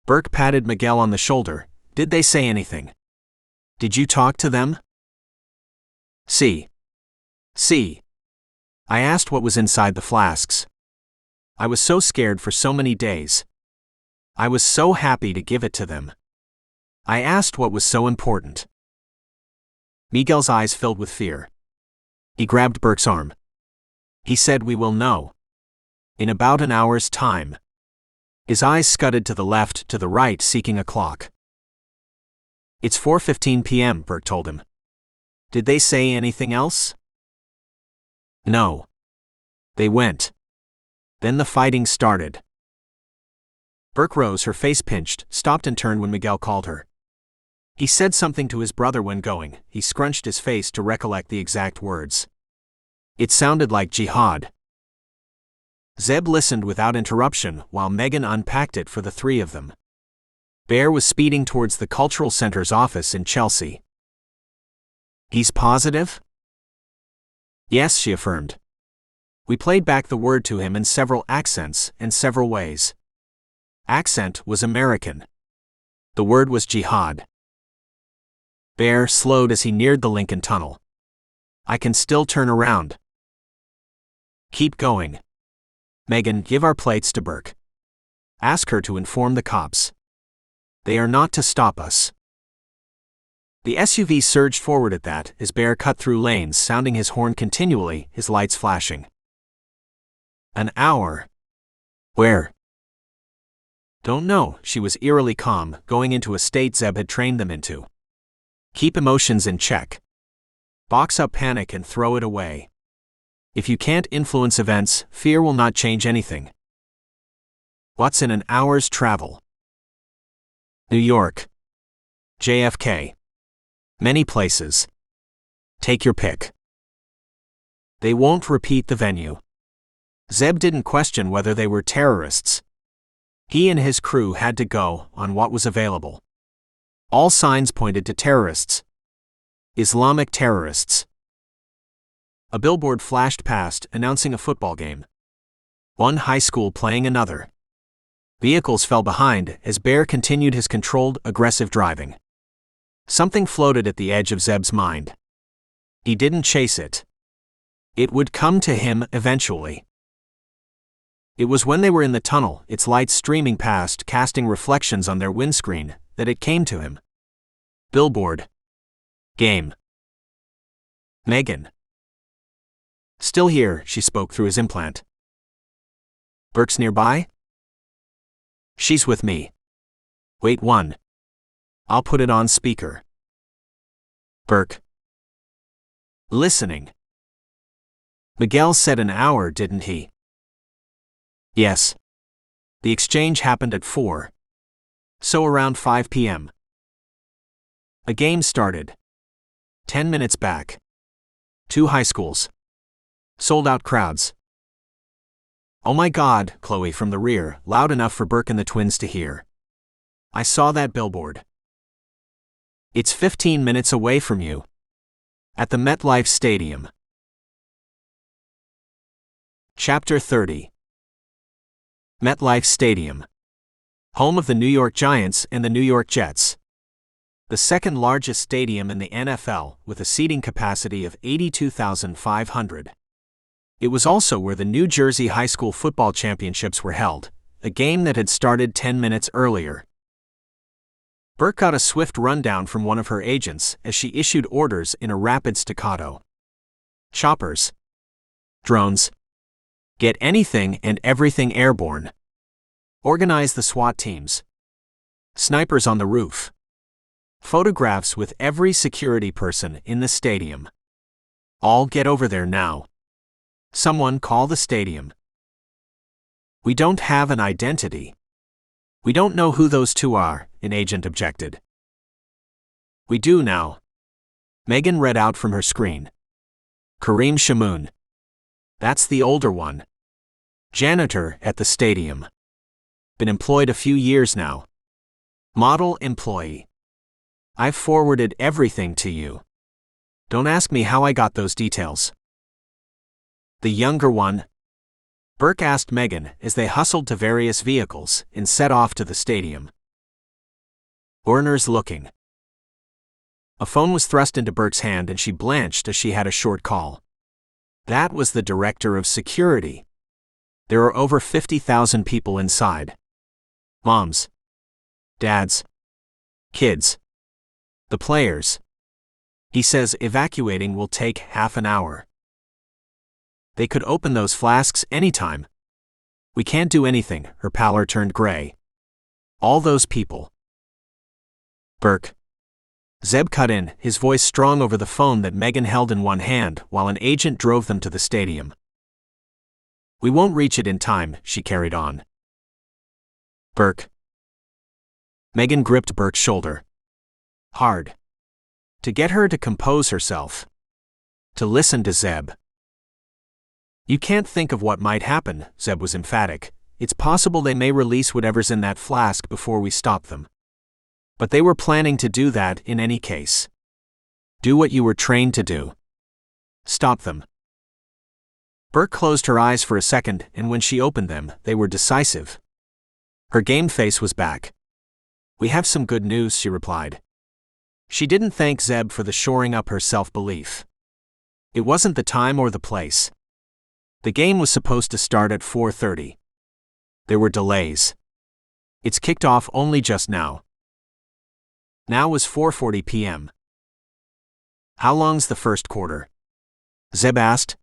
Burke patted Miguel on the shoulder. Did they say anything? Did you talk to them? See. I asked what was inside the flasks. I was so scared for so many days. I was so happy to give it to them. I asked what was so important. Miguel's eyes filled with fear. He grabbed Burke's arm. He said, "We will know. In about an hour's time." His eyes scudded to the left, to the right, seeking a clock. It's 4:15 p.m., Burke told him. Did they say anything else? No. They went. Then the fighting started. Burke rose, her face pinched, stopped and turned when Miguel called her. He said something to his brother when going. He scrunched his face to recollect the exact words. It sounded like jihad. Zeb listened without interruption while Megan unpacked it for the three of them. Bear was speeding towards the Cultural Center's office in Chelsea. He's positive? Yes, she affirmed. We played back the word to him in several accents and several ways. Accent was American. The word was jihad. Bear slowed as he neared the Lincoln Tunnel. I can still turn around. Keep going. Megan, give our plates to Burke. Ask her to inform the cops. They are not to stop us. The SUV surged forward at that as Bear cut through lanes, sounding his horn continually, his lights flashing. An hour. Where? Don't know, she was eerily calm, going into a state Zeb had trained them into. Keep emotions in check. Box up panic and throw it away. If you can't influence events, fear will not change anything. What's in an hour's travel? New York. JFK. Many places. Take your pick. They won't repeat the venue. Zeb didn't question whether they were terrorists. He and his crew had to go on what was available. All signs pointed to terrorists. Islamic terrorists. A billboard flashed past, announcing a football game. One high school playing another. Vehicles fell behind as Bear continued his controlled, aggressive driving. Something floated at the edge of Zeb's mind. He didn't chase it. It would come to him eventually. It was when they were in the tunnel, its lights streaming past, casting reflections on their windscreen, that it came to him. Billboard. Game. Megan. Still here, she spoke through his implant. Burke's nearby? She's with me. Wait one. I'll put it on speaker. Burke. Listening. Miguel said an hour, didn't he? Yes. The exchange happened at 4. So around 5 p.m. A game started. 10 minutes back. 2 high schools. Sold out crowds. Oh my God, Chloe from the rear, loud enough for Burke and the twins to hear. I saw that billboard. It's 15 minutes away from you. At the MetLife Stadium. Chapter 30. MetLife Stadium. Home of the New York Giants and the New York Jets. The second largest stadium in the NFL, with a seating capacity of 82,500. It was also where the New Jersey High School Football Championships were held, a game that had started 10 minutes earlier. Burke got a swift rundown from one of her agents as she issued orders in a rapid staccato. Choppers. Drones. Get anything and everything airborne. Organize the SWAT teams. Snipers on the roof. Photographs with every security person in the stadium. All get over there now. Someone call the stadium. We don't have an identity. We don't know who those two are, an agent objected. We do now. Megan read out from her screen. Kareem Shamoon. That's the older one. Janitor at the stadium. Been employed a few years now. Model employee. I've forwarded everything to you. Don't ask me how I got those details. The younger one? Burke asked Megan as they hustled to various vehicles and set off to the stadium. Werner's looking. A phone was thrust into Burke's hand and she blanched as she had a short call. That was the director of security. There are over 50,000 people inside. Moms. Dads. Kids. The players. He says evacuating will take half an hour. They could open those flasks anytime. We can't do anything, her pallor turned gray. All those people. Burke. Zeb cut in, his voice strong over the phone that Megan held in one hand while an agent drove them to the stadium. We won't reach it in time, she carried on. Burke. Megan gripped Burke's shoulder. Hard. To get her to compose herself. To listen to Zeb. You can't think of what might happen, Zeb was emphatic. It's possible they may release whatever's in that flask before we stop them. But they were planning to do that in any case. Do what you were trained to do. Stop them. Burke closed her eyes for a second, and when she opened them, they were decisive. Her game face was back. We have some good news, she replied. She didn't thank Zeb for the shoring up her self-belief. It wasn't the time or the place. The game was supposed to start at 4:30. There were delays. It's kicked off only just now. Now was 4:40 p.m. How long's the first quarter? Zeb asked.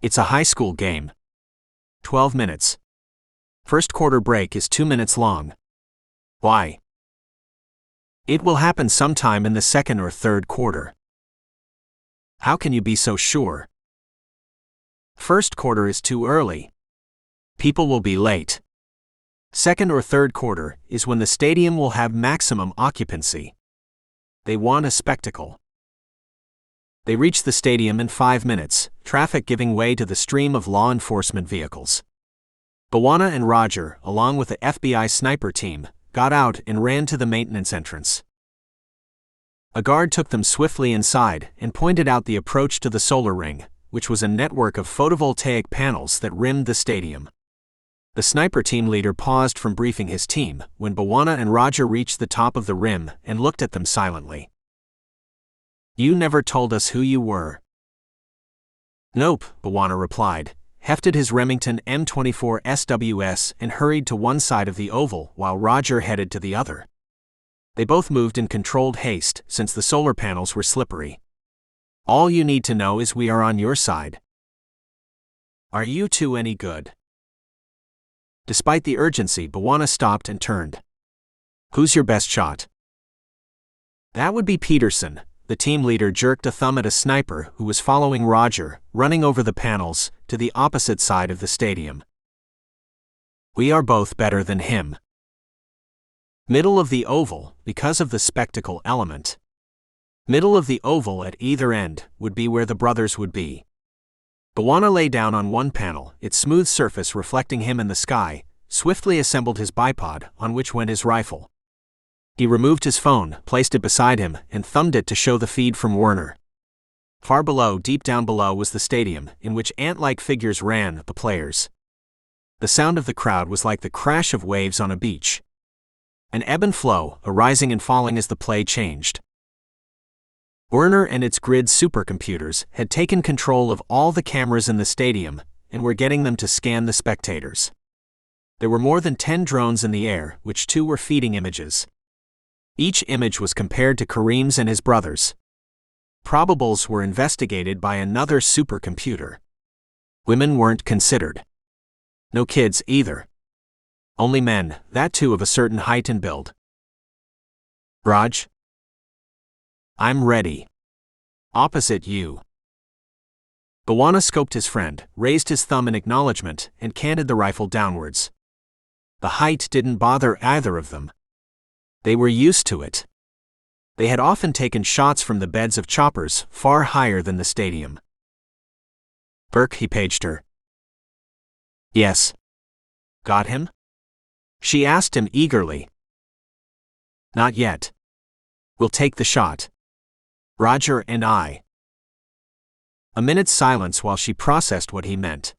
It's a high school game. 12 minutes. First quarter break is 2 minutes long. Why? It will happen sometime in the second or third quarter. How can you be so sure? First quarter is too early. People will be late. Second or third quarter is when the stadium will have maximum occupancy. They want a spectacle. They reached the stadium in 5 minutes, traffic giving way to the stream of law enforcement vehicles. Bawana and Roger, along with the FBI sniper team, got out and ran to the maintenance entrance. A guard took them swiftly inside and pointed out the approach to the solar ring, which was a network of photovoltaic panels that rimmed the stadium. The sniper team leader paused from briefing his team when Bawana and Roger reached the top of the rim and looked at them silently. You never told us who you were. Nope, Bawana replied, hefted his Remington M24 SWS and hurried to one side of the oval while Roger headed to the other. They both moved in controlled haste since the solar panels were slippery. All you need to know is we are on your side. Are you two any good? Despite the urgency, Bawana stopped and turned. Who's your best shot? That would be Patterson. The team leader jerked a thumb at a sniper who was following Roger, running over the panels, to the opposite side of the stadium. We are both better than him. Middle of the oval, because of the spectacle element. Middle of the oval at either end would be where the brothers would be. Bawana lay down on one panel, its smooth surface reflecting him in the sky, swiftly assembled his bipod, on which went his rifle. He removed his phone, placed it beside him, and thumbed it to show the feed from Werner. Far below, deep down below, was the stadium, in which ant-like figures ran, the players. The sound of the crowd was like the crash of waves on a beach. An ebb and flow, a rising and falling as the play changed. Werner and its grid supercomputers had taken control of all the cameras in the stadium and were getting them to scan the spectators. There were more than 10 drones in the air, which 2 were feeding images. Each image was compared to Kareem's and his brothers. Probables were investigated by another supercomputer. Women weren't considered. No kids either. Only men, that too of a certain height and build. Raj? I'm ready. Opposite you. Bawana scoped his friend, raised his thumb in acknowledgement, and canted the rifle downwards. The height didn't bother either of them. They were used to it. They had often taken shots from the beds of choppers far higher than the stadium. Burke, he paged her. Yes. Got him? She asked him eagerly. Not yet. We'll take the shot. Roger and I. A minute's silence while she processed what he meant.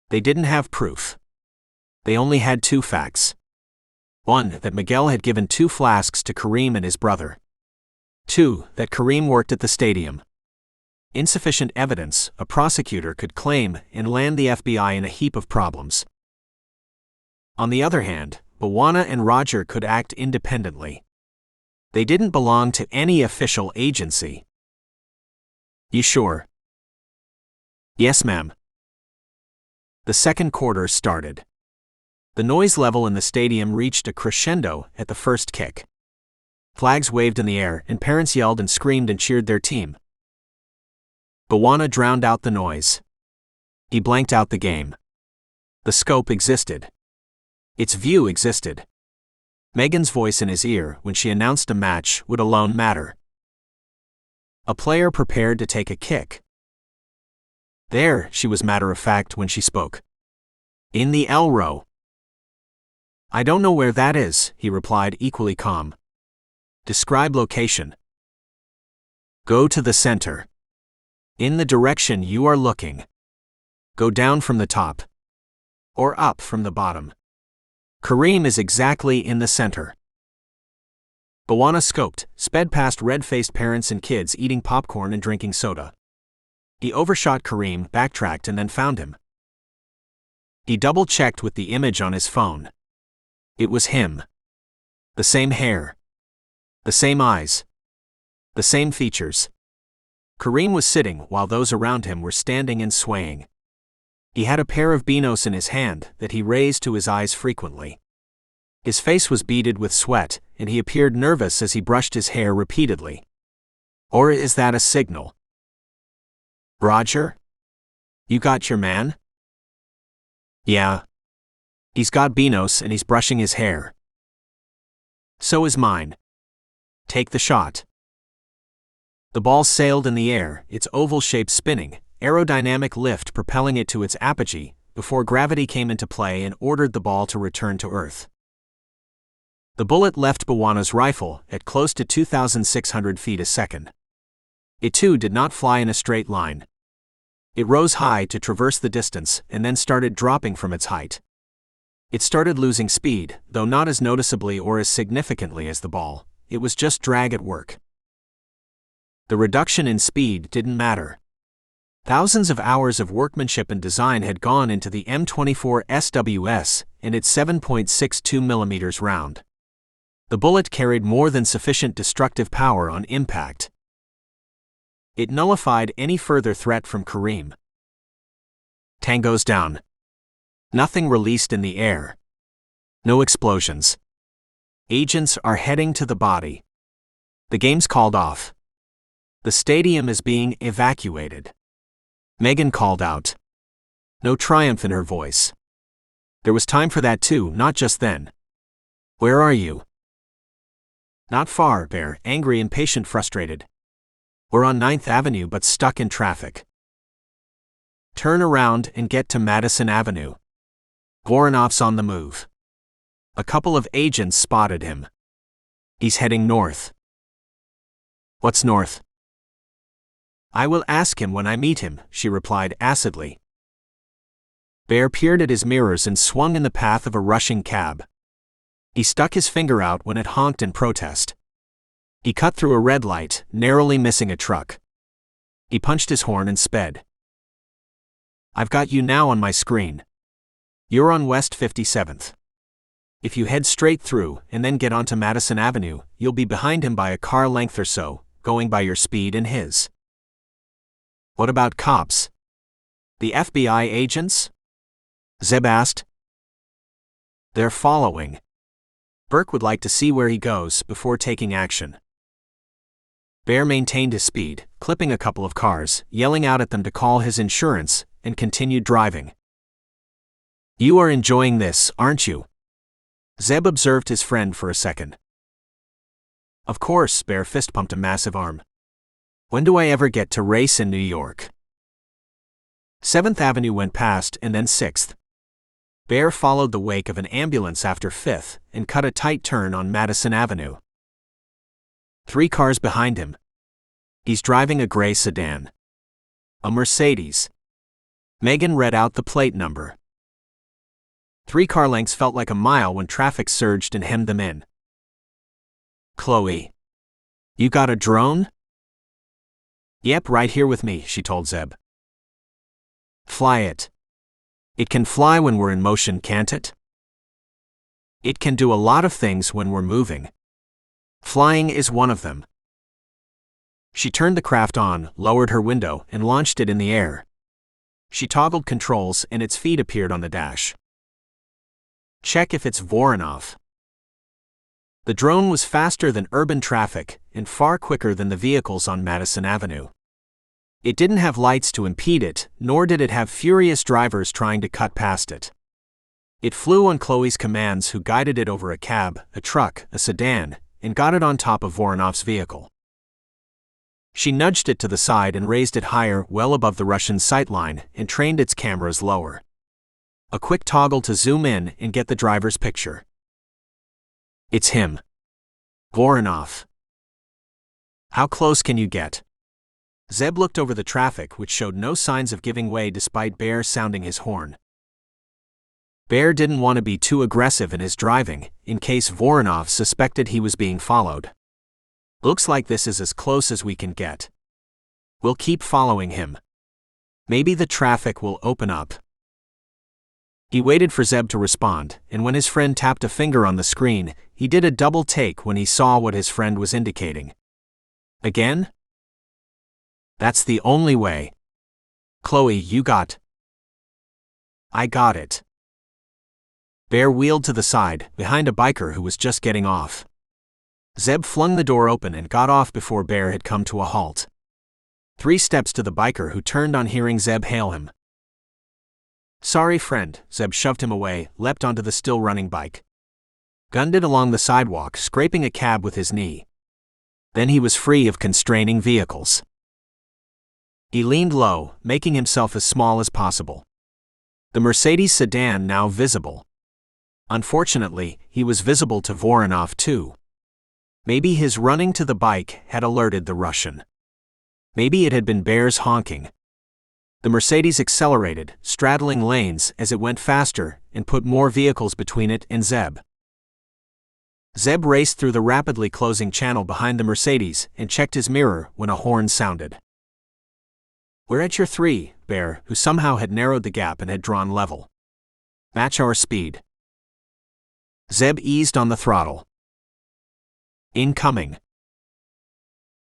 They didn't have proof. They only had two facts. One, that Miguel had given 2 flasks to Kareem and his brother. 2, that Kareem worked at the stadium. Insufficient evidence, a prosecutor could claim, and land the FBI in a heap of problems. On the other hand, Bawana and Roger could act independently. They didn't belong to any official agency. You sure? Yes, ma'am. The second quarter started. The noise level in the stadium reached a crescendo at the first kick. Flags waved in the air, and parents yelled and screamed and cheered their team. Bawana drowned out the noise. He blanked out the game. The scope existed. Its view existed. Megan's voice in his ear when she announced a match would alone matter. A player prepared to take a kick. There, she was matter-of-fact when she spoke. In the L row. I don't know where that is, he replied, equally calm. Describe location. Go to the center. In the direction you are looking. Go down from the top. Or up from the bottom. Kareem is exactly in the center. Bawana scoped, sped past red-faced parents and kids eating popcorn and drinking soda. He overshot Kareem, backtracked, and then found him. He double-checked with the image on his phone. It was him. The same hair. The same eyes. The same features. Kareem was sitting while those around him were standing and swaying. He had a pair of binos in his hand that he raised to his eyes frequently. His face was beaded with sweat, and he appeared nervous as he brushed his hair repeatedly. Or is that a signal? Roger? You got your man? Yeah. He's got binos and he's brushing his hair. So is mine. Take the shot. The ball sailed in the air, its oval shape spinning, aerodynamic lift propelling it to its apogee, before gravity came into play and ordered the ball to return to Earth. The bullet left Bawana's rifle at close to 2,600 feet a second. It too did not fly in a straight line. It rose high to traverse the distance and then started dropping from its height. It started losing speed, though not as noticeably or as significantly as the ball. It was just drag at work. The reduction in speed didn't matter. Thousands of hours of workmanship and design had gone into the M24 SWS and its 7.62 mm round. The bullet carried more than sufficient destructive power on impact. It nullified any further threat from Kareem. Tango's down. Nothing released in the air. No explosions. Agents are heading to the body. The game's called off. The stadium is being evacuated. Megan called out. No triumph in her voice. There was time for that too, not just then. Where are you? Not far, Bear, angry, impatient, frustrated. We're on 9th Avenue but stuck in traffic. Turn around and get to Madison Avenue. Voronov's on the move. A couple of agents spotted him. He's heading north. What's north? I will ask him when I meet him, she replied acidly. Bear peered at his mirrors and swung in the path of a rushing cab. He stuck his finger out when it honked in protest. He cut through a red light, narrowly missing a truck. He punched his horn and sped. I've got you now on my screen. You're on West 57th. If you head straight through and then get onto Madison Avenue, you'll be behind him by a car length or so, going by your speed and his. What about cops? The FBI agents? Zeb asked. They're following. Burke would like to see where he goes before taking action. Bear maintained his speed, clipping a couple of cars, yelling out at them to call his insurance, and continued driving. "You are enjoying this, aren't you?" Zeb observed his friend for a second. "Of course," Bear fist-pumped a massive arm. "When do I ever get to race in New York?" 7th Avenue went past and then 6th. Bear followed the wake of an ambulance after 5th and cut a tight turn on Madison Avenue. 3 cars behind him. He's driving a gray sedan. A Mercedes. Megan read out the plate number. 3 car lengths felt like a mile when traffic surged and hemmed them in. "Chloe. You got a drone?" "Yep, right here with me," she told Zeb. "Fly it. It can fly when we're in motion, can't it?" "It can do a lot of things when we're moving. Flying is one of them." She turned the craft on, lowered her window, and launched it in the air. She toggled controls and its feet appeared on the dash. "Check if it's Voronov." The drone was faster than urban traffic and far quicker than the vehicles on Madison Avenue. It didn't have lights to impede it, nor did it have furious drivers trying to cut past it. It flew on Chloe's commands, who guided it over a cab, a truck, a sedan, and got it on top of Voronov's vehicle. She nudged it to the side and raised it higher, well above the Russian sightline, and trained its cameras lower. A quick toggle to zoom in and get the driver's picture. "It's him. Voronov." "How close can you get?" Zeb looked over the traffic, which showed no signs of giving way despite Bear sounding his horn. Bear didn't want to be too aggressive in his driving, in case Voronov suspected he was being followed. "Looks like this is as close as we can get. We'll keep following him. Maybe the traffic will open up." He waited for Zeb to respond, and when his friend tapped a finger on the screen, he did a double take when he saw what his friend was indicating. "Again?" "That's the only way. Chloe, you got..." "I got it." Bear wheeled to the side, behind a biker who was just getting off. Zeb flung the door open and got off before Bear had come to a halt. 3 steps to the biker, who turned on hearing Zeb hail him. "Sorry, friend." Zeb shoved him away, leapt onto the still-running bike. Gunned it along the sidewalk, scraping a cab with his knee. Then he was free of constraining vehicles. He leaned low, making himself as small as possible. The Mercedes sedan now visible. Unfortunately, he was visible to Voronov too. Maybe his running to the bike had alerted the Russian. Maybe it had been Bear's honking. The Mercedes accelerated, straddling lanes as it went faster, and put more vehicles between it and Zeb. Zeb raced through the rapidly closing channel behind the Mercedes and checked his mirror when a horn sounded. "We're at your 3, Bear, who somehow had narrowed the gap and had drawn level. "Match our speed." Zeb eased on the throttle. "Incoming."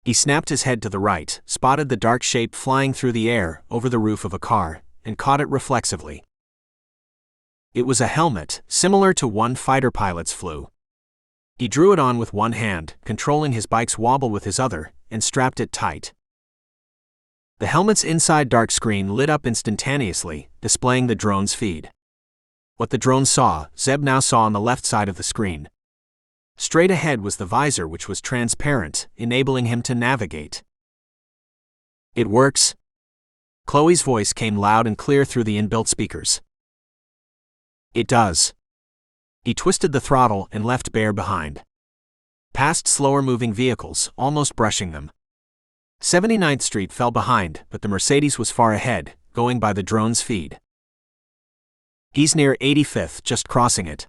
He snapped his head to the right, spotted the dark shape flying through the air over the roof of a car, and caught it reflexively. It was a helmet, similar to one fighter pilots flew. He drew it on with one hand, controlling his bike's wobble with his other, and strapped it tight. The helmet's inside dark screen lit up instantaneously, displaying the drone's feed. What the drone saw, Zeb now saw on the left side of the screen. Straight ahead was the visor, which was transparent, enabling him to navigate. "It works?" Chloe's voice came loud and clear through the inbuilt speakers. "It does." He twisted the throttle and left Bear behind. Past slower-moving vehicles, almost brushing them. 79th Street fell behind, but the Mercedes was far ahead, going by the drone's feed. "He's near 85th, just crossing it."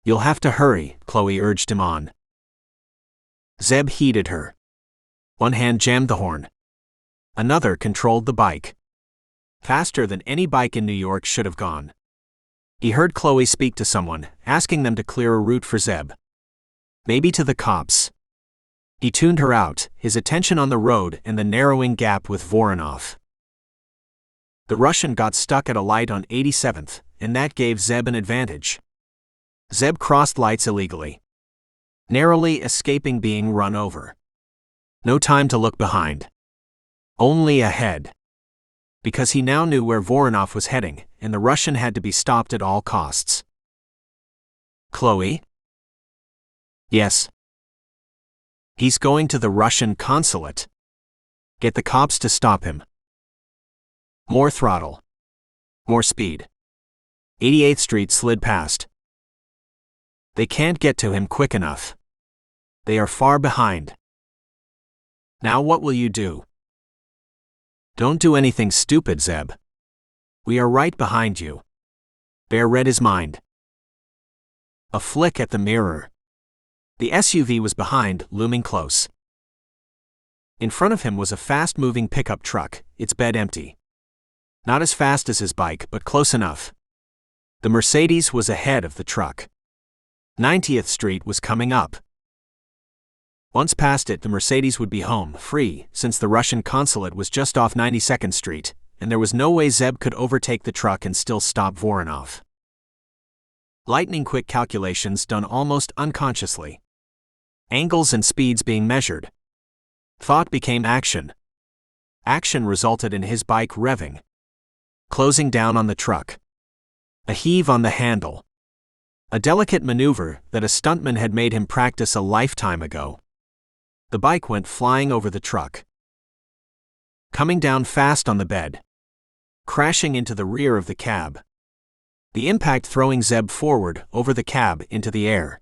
"You'll have to hurry," Chloe urged him on. Zeb heeded her. One hand jammed the horn. Another controlled the bike. Faster than any bike in New York should have gone. He heard Chloe speak to someone, asking them to clear a route for Zeb. Maybe to the cops. He tuned her out, his attention on the road and the narrowing gap with Voronov. The Russian got stuck at a light on 87th, and that gave Zeb an advantage. Zeb crossed lights illegally, narrowly escaping being run over. No time to look behind. Only ahead. Because he now knew where Voronov was heading, and the Russian had to be stopped at all costs. Chloe? Yes. He's going to the Russian consulate. Get the cops to stop him. More throttle. More speed. 88th Street slid past. They can't get to him quick enough. They are far behind. Now what will you do? Don't do anything stupid, Zeb. We are right behind you. Bear read his mind. A flick at the mirror. The SUV was behind, looming close. In front of him was a fast-moving pickup truck, its bed empty. Not as fast as his bike, but close enough. The Mercedes was ahead of the truck. 90th Street was coming up. Once past it, the Mercedes would be home, free, since the Russian consulate was just off 92nd Street, and there was no way Zeb could overtake the truck and still stop Voronov. Lightning-quick calculations done almost unconsciously. Angles and speeds being measured. Thought became action. Action resulted in his bike revving. Closing down on the truck. A heave on the handle. A delicate maneuver that a stuntman had made him practice a lifetime ago. The bike went flying over the truck. Coming down fast on the bed. Crashing into the rear of the cab. The impact throwing Zeb forward, over the cab, into the air.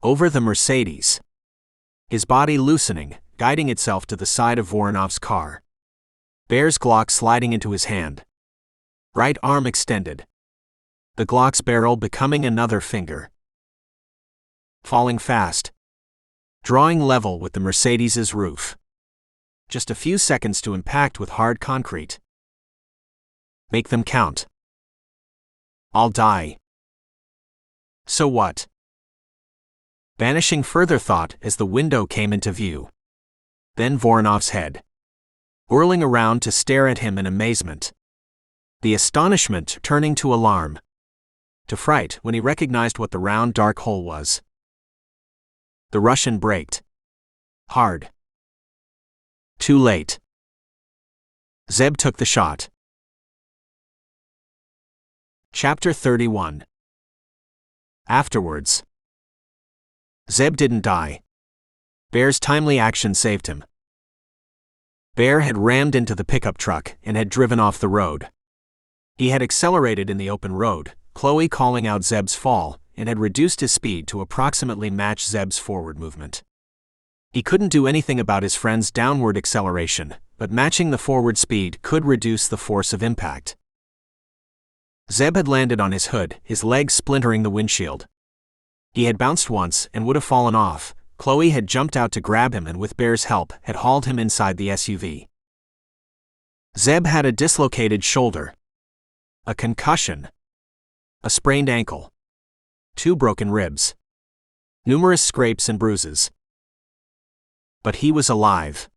Over the Mercedes. His body loosening, guiding itself to the side of Voronov's car. Bear's Glock sliding into his hand. Right arm extended. The Glock's barrel becoming another finger. Falling fast. Drawing level with the Mercedes's roof. Just a few seconds to impact with hard concrete. Make them count. I'll die. So what? Banishing further thought as the window came into view. Then Voronov's head. Whirling around to stare at him in amazement. The astonishment turning to alarm. To fright when he recognized what the round dark hole was. The Russian braked. Hard. Too late. Zeb took the shot. Chapter 31. Afterwards. Zeb didn't die. Bear's timely action saved him. Bear had rammed into the pickup truck and had driven off the road. He had accelerated in the open road, Chloe calling out Zeb's fall, and had reduced his speed to approximately match Zeb's forward movement. He couldn't do anything about his friend's downward acceleration, but matching the forward speed could reduce the force of impact. Zeb had landed on his hood, his legs splintering the windshield. He had bounced once and would have fallen off. Chloe had jumped out to grab him and with Bear's help had hauled him inside the SUV. Zeb had a dislocated shoulder. A concussion. A sprained ankle. 2 broken ribs. Numerous scrapes and bruises. But he was alive.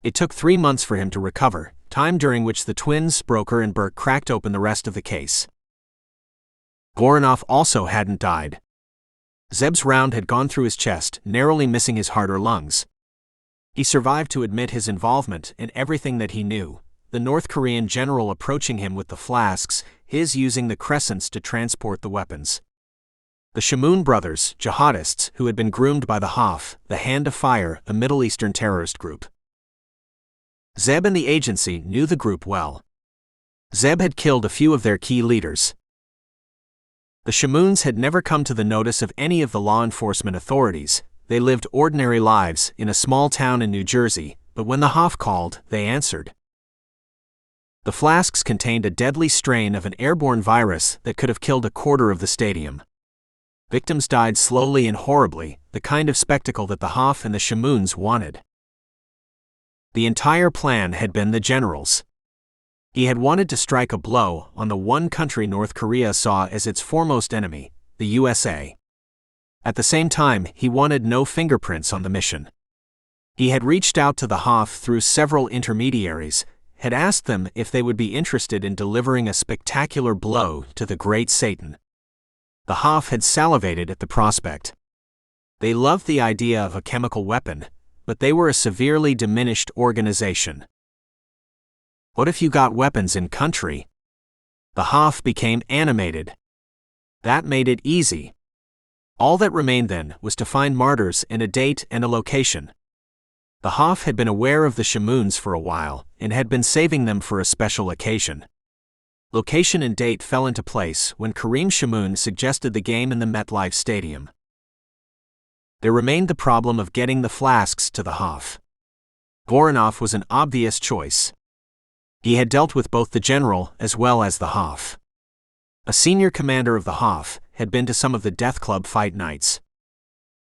It took 3 months for him to recover, time during which the twins, Broker and Burke, cracked open the rest of the case. Voronov also hadn't died. Zeb's round had gone through his chest, narrowly missing his heart or lungs. He survived to admit his involvement in everything that he knew, the North Korean general approaching him with the flasks, his using the crescents to transport the weapons. The Shamoon brothers, jihadists who had been groomed by the Hof, the Hand of Fire, a Middle Eastern terrorist group. Zeb and the agency knew the group well. Zeb had killed a few of their key leaders. The Shamoons had never come to the notice of any of the law enforcement authorities. They lived ordinary lives in a small town in New Jersey, but when the Hof called, they answered. The flasks contained a deadly strain of an airborne virus that could have killed a quarter of the stadium. Victims died slowly and horribly, the kind of spectacle that the Hof and the Shamoons wanted. The entire plan had been the general's. He had wanted to strike a blow on the one country North Korea saw as its foremost enemy, the USA. At the same time, he wanted no fingerprints on the mission. He had reached out to the Hof through several intermediaries, had asked them if they would be interested in delivering a spectacular blow to the great Satan. The Hoff had salivated at the prospect. They loved the idea of a chemical weapon, but they were a severely diminished organization. What if you got weapons in country? The Hoff became animated. That made it easy. All that remained then was to find martyrs and a date and a location. The Hoff had been aware of the Shamoons for a while and had been saving them for a special occasion. Location and date fell into place when Kareem Shamoon suggested the game in the MetLife Stadium. There remained the problem of getting the flasks to the Hoff. Voronov was an obvious choice. He had dealt with both the general as well as the Hoff. A senior commander of the Hoff had been to some of the Death Club fight nights.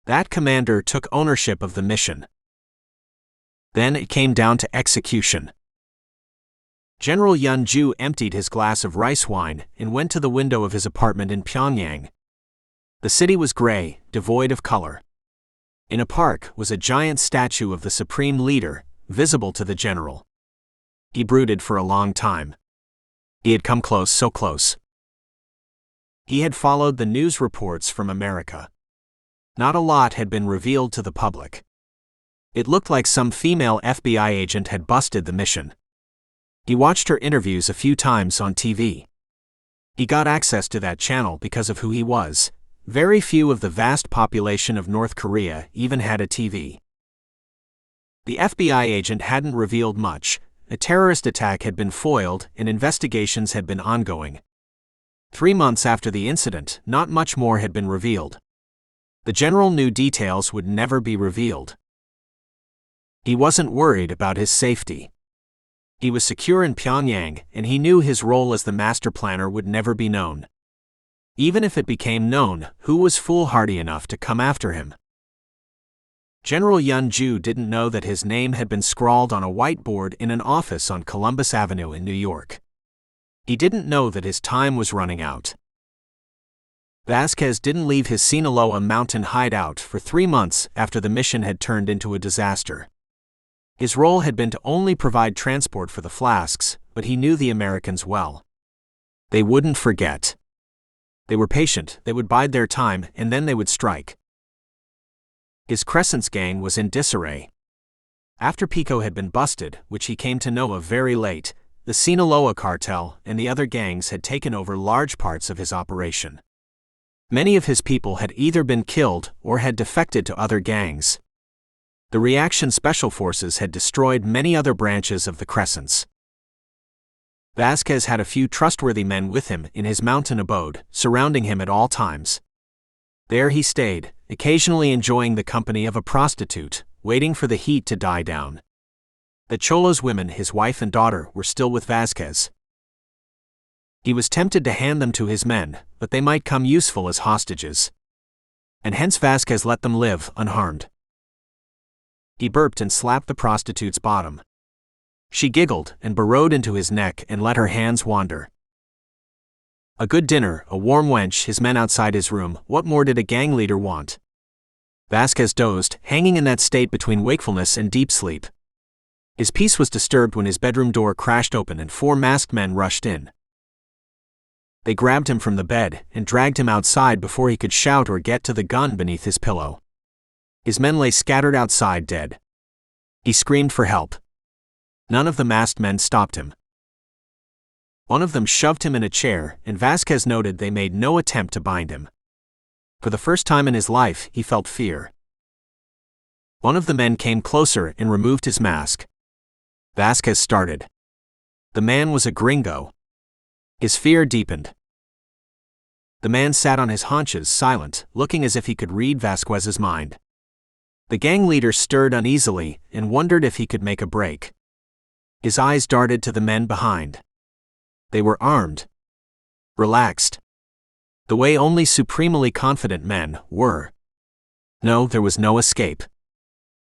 That commander took ownership of the mission. Then it came down to execution. General Yun-ju emptied his glass of rice wine and went to the window of his apartment in Pyongyang. The city was gray, devoid of color. In a park was a giant statue of the supreme leader, visible to the general. He brooded for a long time. He had come close, so close. He had followed the news reports from America. Not a lot had been revealed to the public. It looked like some female FBI agent had busted the mission. He watched her interviews a few times on TV. He got access to that channel because of who he was. Very few of the vast population of North Korea even had a TV. The FBI agent hadn't revealed much. A terrorist attack had been foiled and investigations had been ongoing. 3 months after the incident, not much more had been revealed. The general knew details would never be revealed. He wasn't worried about his safety. He was secure in Pyongyang, and he knew his role as the master planner would never be known. Even if it became known, who was foolhardy enough to come after him? General Yun-ju didn't know that his name had been scrawled on a whiteboard in an office on Columbus Avenue in New York. He didn't know that his time was running out. Vasquez didn't leave his Sinaloa mountain hideout for 3 months after the mission had turned into a disaster. His role had been to only provide transport for the flasks, but he knew the Americans well. They wouldn't forget. They were patient, they would bide their time, and then they would strike. His Crescent's gang was in disarray. After Pico had been busted, which he came to know of very late, the Sinaloa cartel and the other gangs had taken over large parts of his operation. Many of his people had either been killed or had defected to other gangs. The Reaction Special Forces had destroyed many other branches of the Crescents. Vasquez had a few trustworthy men with him in his mountain abode, surrounding him at all times. There he stayed, occasionally enjoying the company of a prostitute, waiting for the heat to die down. The Cholo's women, his wife and daughter, were still with Vasquez. He was tempted to hand them to his men, but they might come useful as hostages. And hence Vasquez let them live unharmed. He burped and slapped the prostitute's bottom. She giggled and burrowed into his neck and let her hands wander. A good dinner, a warm wench, his men outside his room, what more did a gang leader want? Vasquez dozed, hanging in that state between wakefulness and deep sleep. His peace was disturbed when his bedroom door crashed open and 4 masked men rushed in. They grabbed him from the bed and dragged him outside before he could shout or get to the gun beneath his pillow. His men lay scattered outside dead. He screamed for help. None of the masked men stopped him. One of them shoved him in a chair, and Vasquez noted they made no attempt to bind him. For the first time in his life, he felt fear. One of the men came closer and removed his mask. Vasquez started. The man was a gringo. His fear deepened. The man sat on his haunches, silent, looking as if he could read Vasquez's mind. The gang leader stirred uneasily and wondered if he could make a break. His eyes darted to the men behind. They were armed. Relaxed. The way only supremely confident men were. No, there was no escape.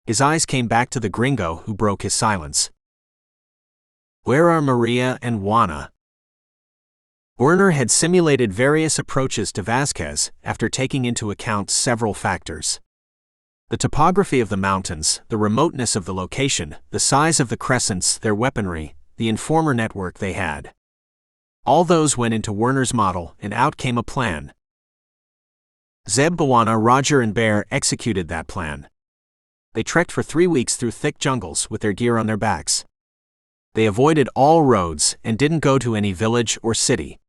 His eyes came back to the gringo who broke his silence. Where are Maria and Juana? Werner had simulated various approaches to Vasquez after taking into account several factors. The topography of the mountains, the remoteness of the location, the size of the crescents, their weaponry, the informer network they had. All those went into Werner's model, and out came a plan. Zeb, Bwana, Roger, and Bear executed that plan. They trekked for 3 weeks through thick jungles with their gear on their backs. They avoided all roads and didn't go to any village or city.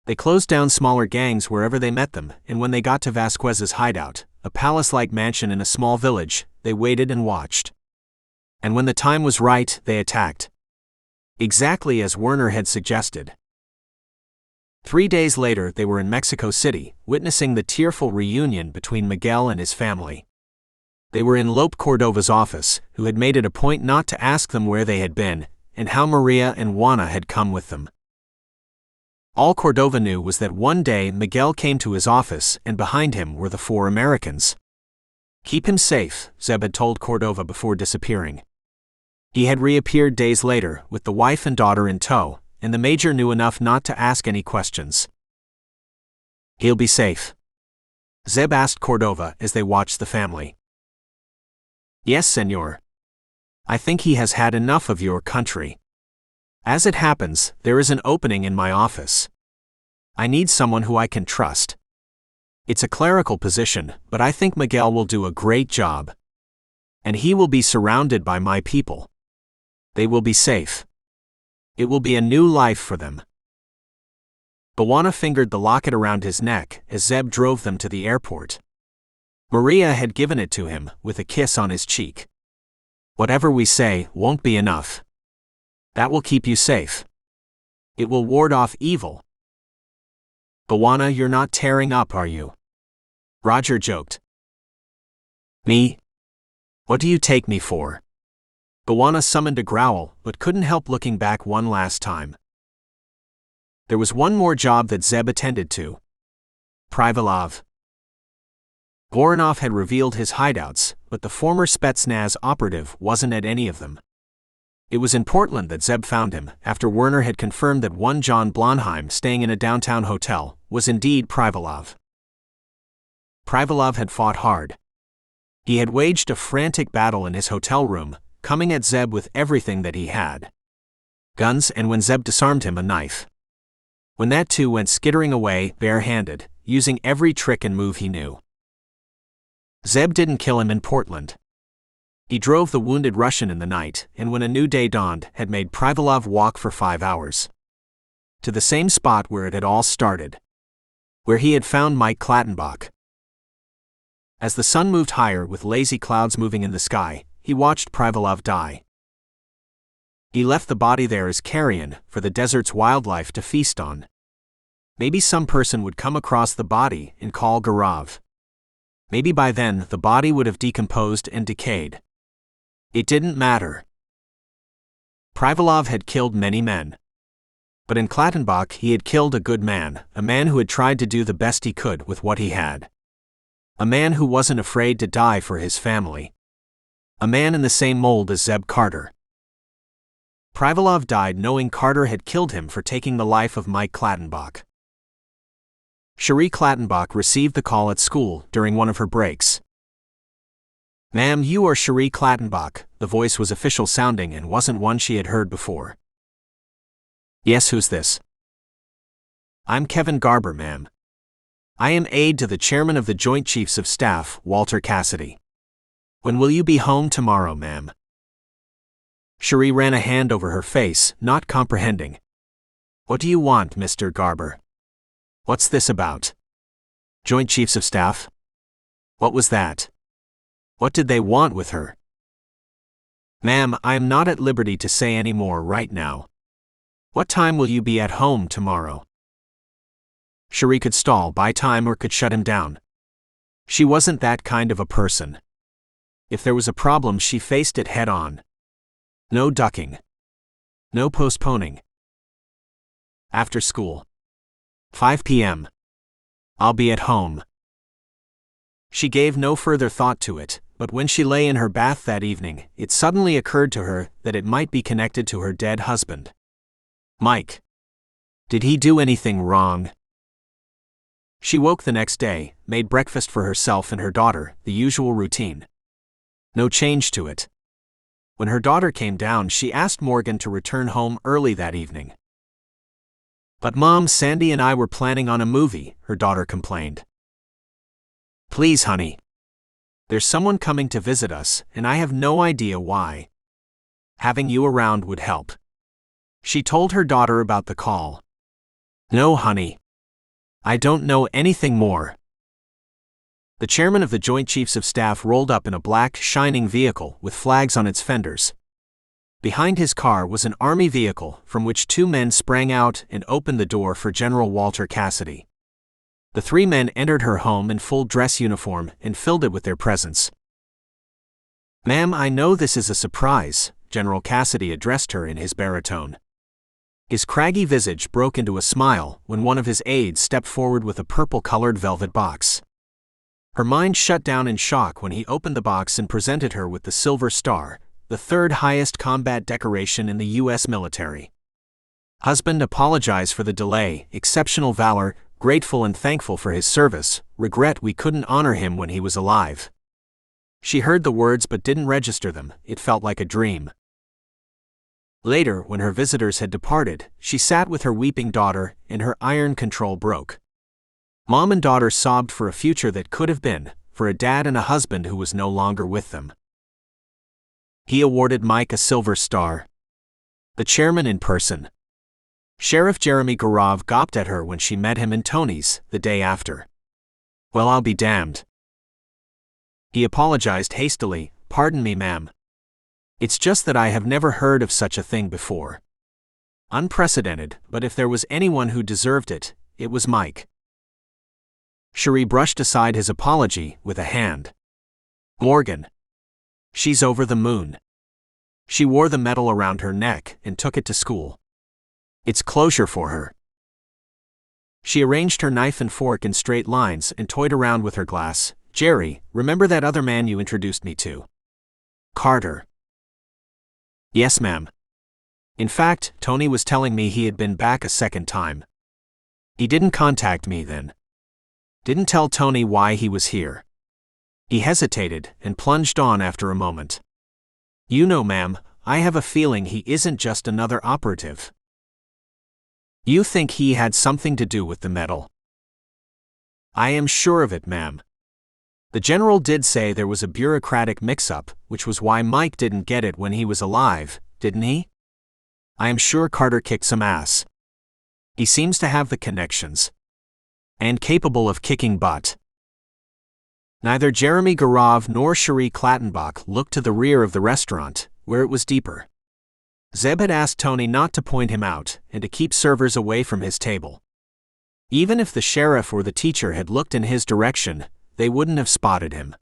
They closed down smaller gangs wherever they met them, and when they got to Vasquez's hideout, a palace-like mansion in a small village, they waited and watched. And when the time was right, they attacked. Exactly as Werner had suggested. 3 days later, they were in Mexico City, witnessing the tearful reunion between Miguel and his family. They were in Lope Cordova's office, who had made it a point not to ask them where they had been, and how Maria and Juana had come with them. All Cordova knew was that one day Miguel came to his office, and behind him were the 4 Americans. Keep him safe, Zeb had told Cordova before disappearing. He had reappeared days later, with the wife and daughter in tow, and the major knew enough not to ask any questions. He'll be safe? Zeb asked Cordova as they watched the family. Yes, senor. I think he has had enough of your country. As it happens, there is an opening in my office. I need someone who I can trust. It's a clerical position, but I think Miguel will do a great job. And he will be surrounded by my people. They will be safe. It will be a new life for them. Bwana fingered the locket around his neck as Zeb drove them to the airport. Maria had given it to him, with a kiss on his cheek. Whatever we say won't be enough. That will keep you safe. It will ward off evil. Bwana, you're not tearing up, are you? Roger joked. Me? What do you take me for? Bwana summoned a growl, but couldn't help looking back one last time. There was one more job that Zeb attended to. Privalov. Voronov had revealed his hideouts, but the former Spetsnaz operative wasn't at any of them. It was in Portland that Zeb found him, after Werner had confirmed that one John Blonheim, staying in a downtown hotel, was indeed Privalov. Privalov had fought hard. He had waged a frantic battle in his hotel room, coming at Zeb with everything that he had. Guns, and when Zeb disarmed him, a knife. When that too went skittering away, bare-handed, using every trick and move he knew. Zeb didn't kill him in Portland. He drove the wounded Russian in the night, and when a new day dawned, had made Privalov walk for 5 hours. To the same spot where it had all started. Where he had found Mike Clattenbach. As the sun moved higher with lazy clouds moving in the sky, he watched Privalov die. He left the body there as carrion for the desert's wildlife to feast on. Maybe some person would come across the body and call Garav. Maybe by then the body would have decomposed and decayed. It didn't matter. Privalov had killed many men. But in Clattenbach he had killed a good man, a man who had tried to do the best he could with what he had. A man who wasn't afraid to die for his family. A man in the same mold as Zeb Carter. Privalov died knowing Carter had killed him for taking the life of Mike Clattenbach. Cherie Clattenbach received the call at school during one of her breaks. Ma'am, you are Cherie Clattenbach, the voice was official sounding and wasn't one she had heard before. Yes, who's this? I'm Kevin Garber, ma'am. I am aide to the chairman of the Joint Chiefs of Staff, Walter Cassidy. When will you be home tomorrow, ma'am? Cherie ran a hand over her face, not comprehending. What do you want, Mr. Garber? What's this about? Joint Chiefs of Staff? What was that? What did they want with her? Ma'am, I am not at liberty to say any more right now. What time will you be at home tomorrow? Cherie could stall, buy time, or could shut him down. She wasn't that kind of a person. If there was a problem, she faced it head on. No ducking. No postponing. After school. 5 p.m. I'll be at home. She gave no further thought to it, but when she lay in her bath that evening, it suddenly occurred to her that it might be connected to her dead husband. Mike. Did he do anything wrong? She woke the next day, made breakfast for herself and her daughter, the usual routine. No change to it. When her daughter came down, she asked Morgan to return home early that evening. But Mom, Sandy and I were planning on a movie, her daughter complained. Please, honey. There's someone coming to visit us, and I have no idea why. Having you around would help. She told her daughter about the call. No, honey. I don't know anything more. The chairman of the Joint Chiefs of Staff rolled up in a black, shining vehicle with flags on its fenders. Behind his car was an army vehicle from which two men sprang out and opened the door for General Walter Cassidy. The three men entered her home in full dress uniform and filled it with their presence. Ma'am, I know this is a surprise, General Cassidy addressed her in his baritone. His craggy visage broke into a smile when one of his aides stepped forward with a purple-colored velvet box. Her mind shut down in shock when he opened the box and presented her with the Silver Star, the third highest combat decoration in the U.S. military. Husband apologized for the delay, exceptional valor, grateful and thankful for his service, regret we couldn't honor him when he was alive. She heard the words but didn't register them, it felt like a dream. Later, when her visitors had departed, she sat with her weeping daughter, and her iron control broke. Mom and daughter sobbed for a future that could have been, for a dad and a husband who was no longer with them. He awarded Mike a Silver Star. The chairman in person. Sheriff Jeremy Garov gawped at her when she met him in Tony's, the day after. Well, I'll be damned. He apologized hastily, Pardon me, ma'am. It's just that I have never heard of such a thing before. Unprecedented, but if there was anyone who deserved it, it was Mike. Cherie brushed aside his apology with a hand. Morgan. She's over the moon. She wore the medal around her neck and took it to school. It's closure for her. She arranged her knife and fork in straight lines and toyed around with her glass. Jerry, remember that other man you introduced me to? Carter. Yes, ma'am. In fact, Tony was telling me he had been back a second time. He didn't contact me then. Didn't tell Tony why he was here. He hesitated and plunged on after a moment. You know, ma'am, I have a feeling he isn't just another operative. You think he had something to do with the medal? I am sure of it, ma'am. The general did say there was a bureaucratic mix-up, which was why Mike didn't get it when he was alive, didn't he? I am sure Carter kicked some ass. He seems to have the connections. And capable of kicking butt. Neither Jeremy Garov nor Cherie Clattenbach looked to the rear of the restaurant, where it was deeper. Zeb had asked Tony not to point him out and to keep servers away from his table. Even if the sheriff or the teacher had looked in his direction, they wouldn't have spotted him.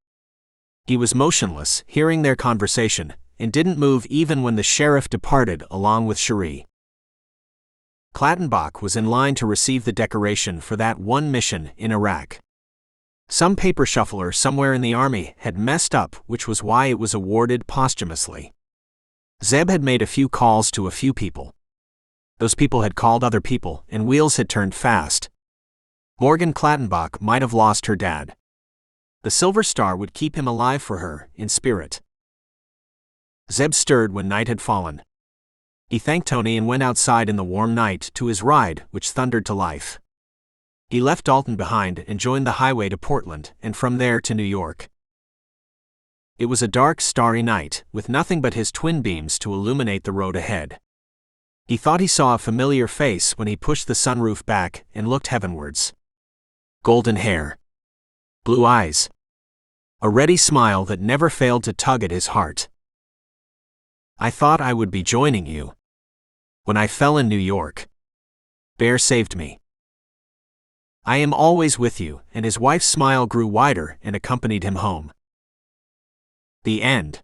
He was motionless, hearing their conversation, and didn't move even when the sheriff departed along with Cherie. Clattenbach was in line to receive the decoration for that one mission in Iraq. Some paper shuffler somewhere in the army had messed up, which was why it was awarded posthumously. Zeb had made a few calls to a few people. Those people had called other people, and wheels had turned fast. Morgan Clattenbach might have lost her dad. The Silver Star would keep him alive for her, in spirit. Zeb stirred when night had fallen. He thanked Tony and went outside in the warm night to his ride, which thundered to life. He left Dalton behind and joined the highway to Portland, and from there to New York. It was a dark, starry night, with nothing but his twin beams to illuminate the road ahead. He thought he saw a familiar face when he pushed the sunroof back and looked heavenwards. Golden hair. Blue eyes. A ready smile that never failed to tug at his heart. I thought I would be joining you. When I fell in New York. Bear saved me. I am always with you, and his wife's smile grew wider and accompanied him home. The end.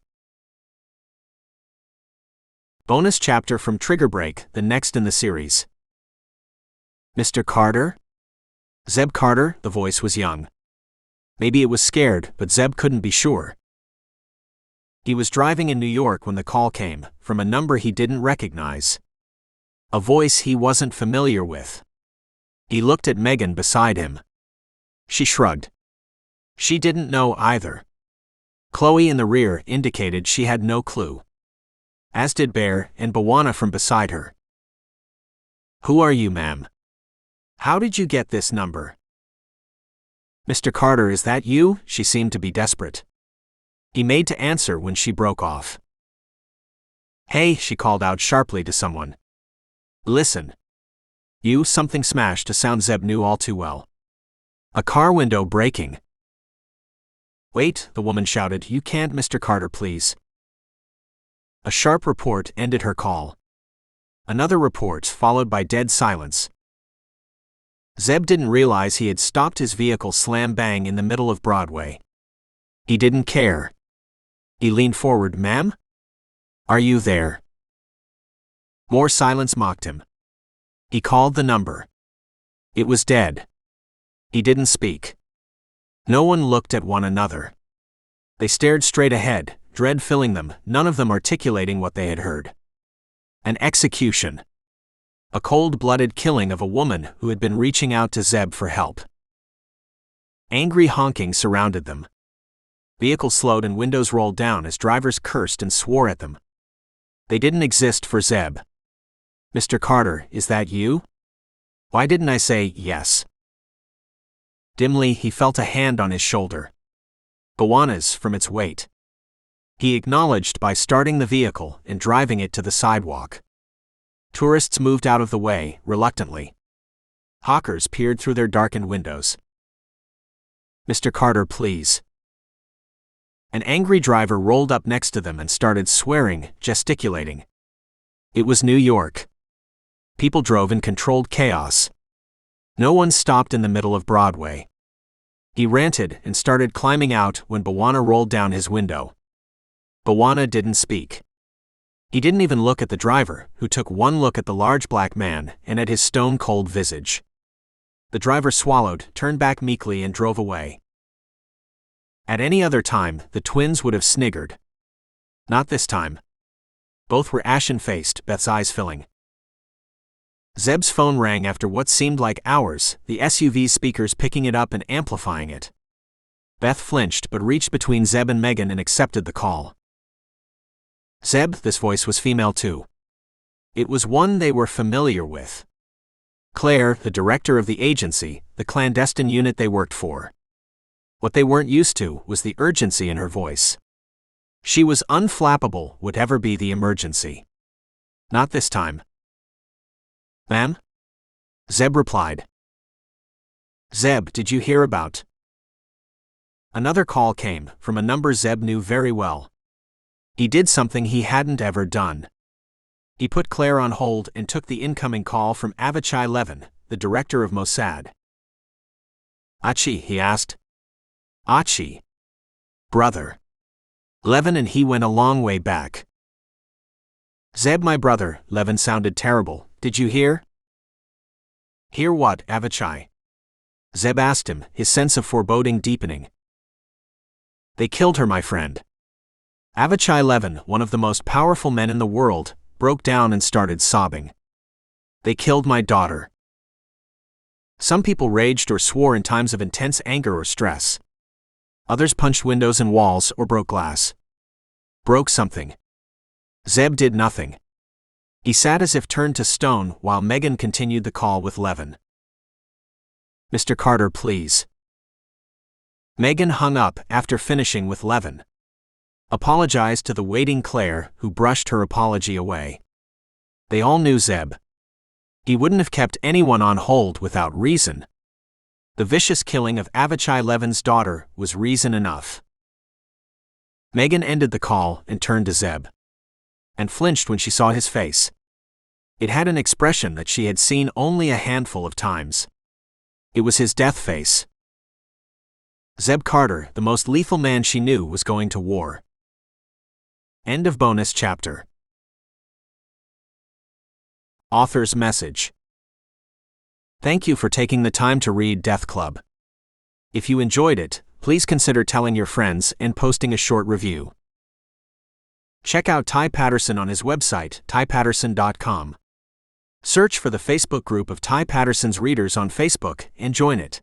Bonus chapter from Trigger Break, the next in the series. Mr. Carter? Zeb Carter, the voice was young. Maybe it was scared, but Zeb couldn't be sure. He was driving in New York when the call came, from a number he didn't recognize. A voice he wasn't familiar with. He looked at Megan beside him. She shrugged. She didn't know either. Chloe in the rear indicated she had no clue. As did Bear and Bawana from beside her. Who are you, ma'am? How did you get this number? "Mr. Carter, is that you?" She seemed to be desperate. He made to answer when she broke off. "Hey," she called out sharply to someone. "Listen. You." Something smashed, a sound Zeb knew all too well. A car window breaking. "Wait," the woman shouted. "You can't, Mr. Carter, please." A sharp report ended her call. Another report, followed by dead silence. Zeb didn't realize he had stopped his vehicle slam-bang in the middle of Broadway. He didn't care. He leaned forward. "Ma'am? Are you there?" More silence mocked him. He called the number. It was dead. He didn't speak. No one looked at one another. They stared straight ahead, dread filling them, none of them articulating what they had heard. An execution. A cold-blooded killing of a woman who had been reaching out to Zeb for help. Angry honking surrounded them. Vehicles slowed and windows rolled down as drivers cursed and swore at them. They didn't exist for Zeb. "Mr. Carter, is that you? Why didn't I say yes?" Dimly, he felt a hand on his shoulder. Bawana's, from its weight. He acknowledged by starting the vehicle and driving it to the sidewalk. Tourists moved out of the way, reluctantly. Hawkers peered through their darkened windows. "Mr. Carter, please." An angry driver rolled up next to them and started swearing, gesticulating. It was New York. People drove in controlled chaos. No one stopped in the middle of Broadway. He ranted and started climbing out when Bawana rolled down his window. Bawana didn't speak. He didn't even look at the driver, who took one look at the large black man and at his stone-cold visage. The driver swallowed, turned back meekly and drove away. At any other time, the twins would have sniggered. Not this time. Both were ashen-faced, Beth's eyes filling. Zeb's phone rang after what seemed like hours, the SUV's speakers picking it up and amplifying it. Beth flinched but reached between Zeb and Megan and accepted the call. "Zeb," this voice was female too. It was one they were familiar with. Claire, the director of the agency, the clandestine unit they worked for. What they weren't used to was the urgency in her voice. She was unflappable, whatever be the emergency. Not this time. "Ma'am?" Zeb replied. "Zeb, did you hear about?" Another call came, from a number Zeb knew very well. He did something he hadn't ever done. He put Claire on hold and took the incoming call from Avichai Levin, the director of Mossad. "Achi?" he asked. "Achi. Brother." Levin and he went a long way back. "Zeb, my brother," Levin sounded terrible. "Did you hear?" "Hear what, Avichai?" Zeb asked him, his sense of foreboding deepening. "They killed her, my friend." Avichai Levin, one of the most powerful men in the world, broke down and started sobbing. "They killed my daughter." Some people raged or swore in times of intense anger or stress. Others punched windows and walls or broke glass. Broke something. Zeb did nothing. He sat as if turned to stone while Megan continued the call with Levin. "Mr. Carter, please." Megan hung up after finishing with Levin. Apologized to the waiting Claire, who brushed her apology away. They all knew Zeb. He wouldn't have kept anyone on hold without reason. The vicious killing of Avichai Levin's daughter was reason enough. Megan ended the call and turned to Zeb. And flinched when she saw his face. It had an expression that she had seen only a handful of times. It was his death face. Zeb Carter, the most lethal man she knew, was going to war. End of bonus chapter. Author's message. Thank you for taking the time to read Death Club. If you enjoyed it, please consider telling your friends and posting a short review. Check out Ty Patterson on his website, typatterson.com. Search for the Facebook group of Ty Patterson's readers on Facebook and join it.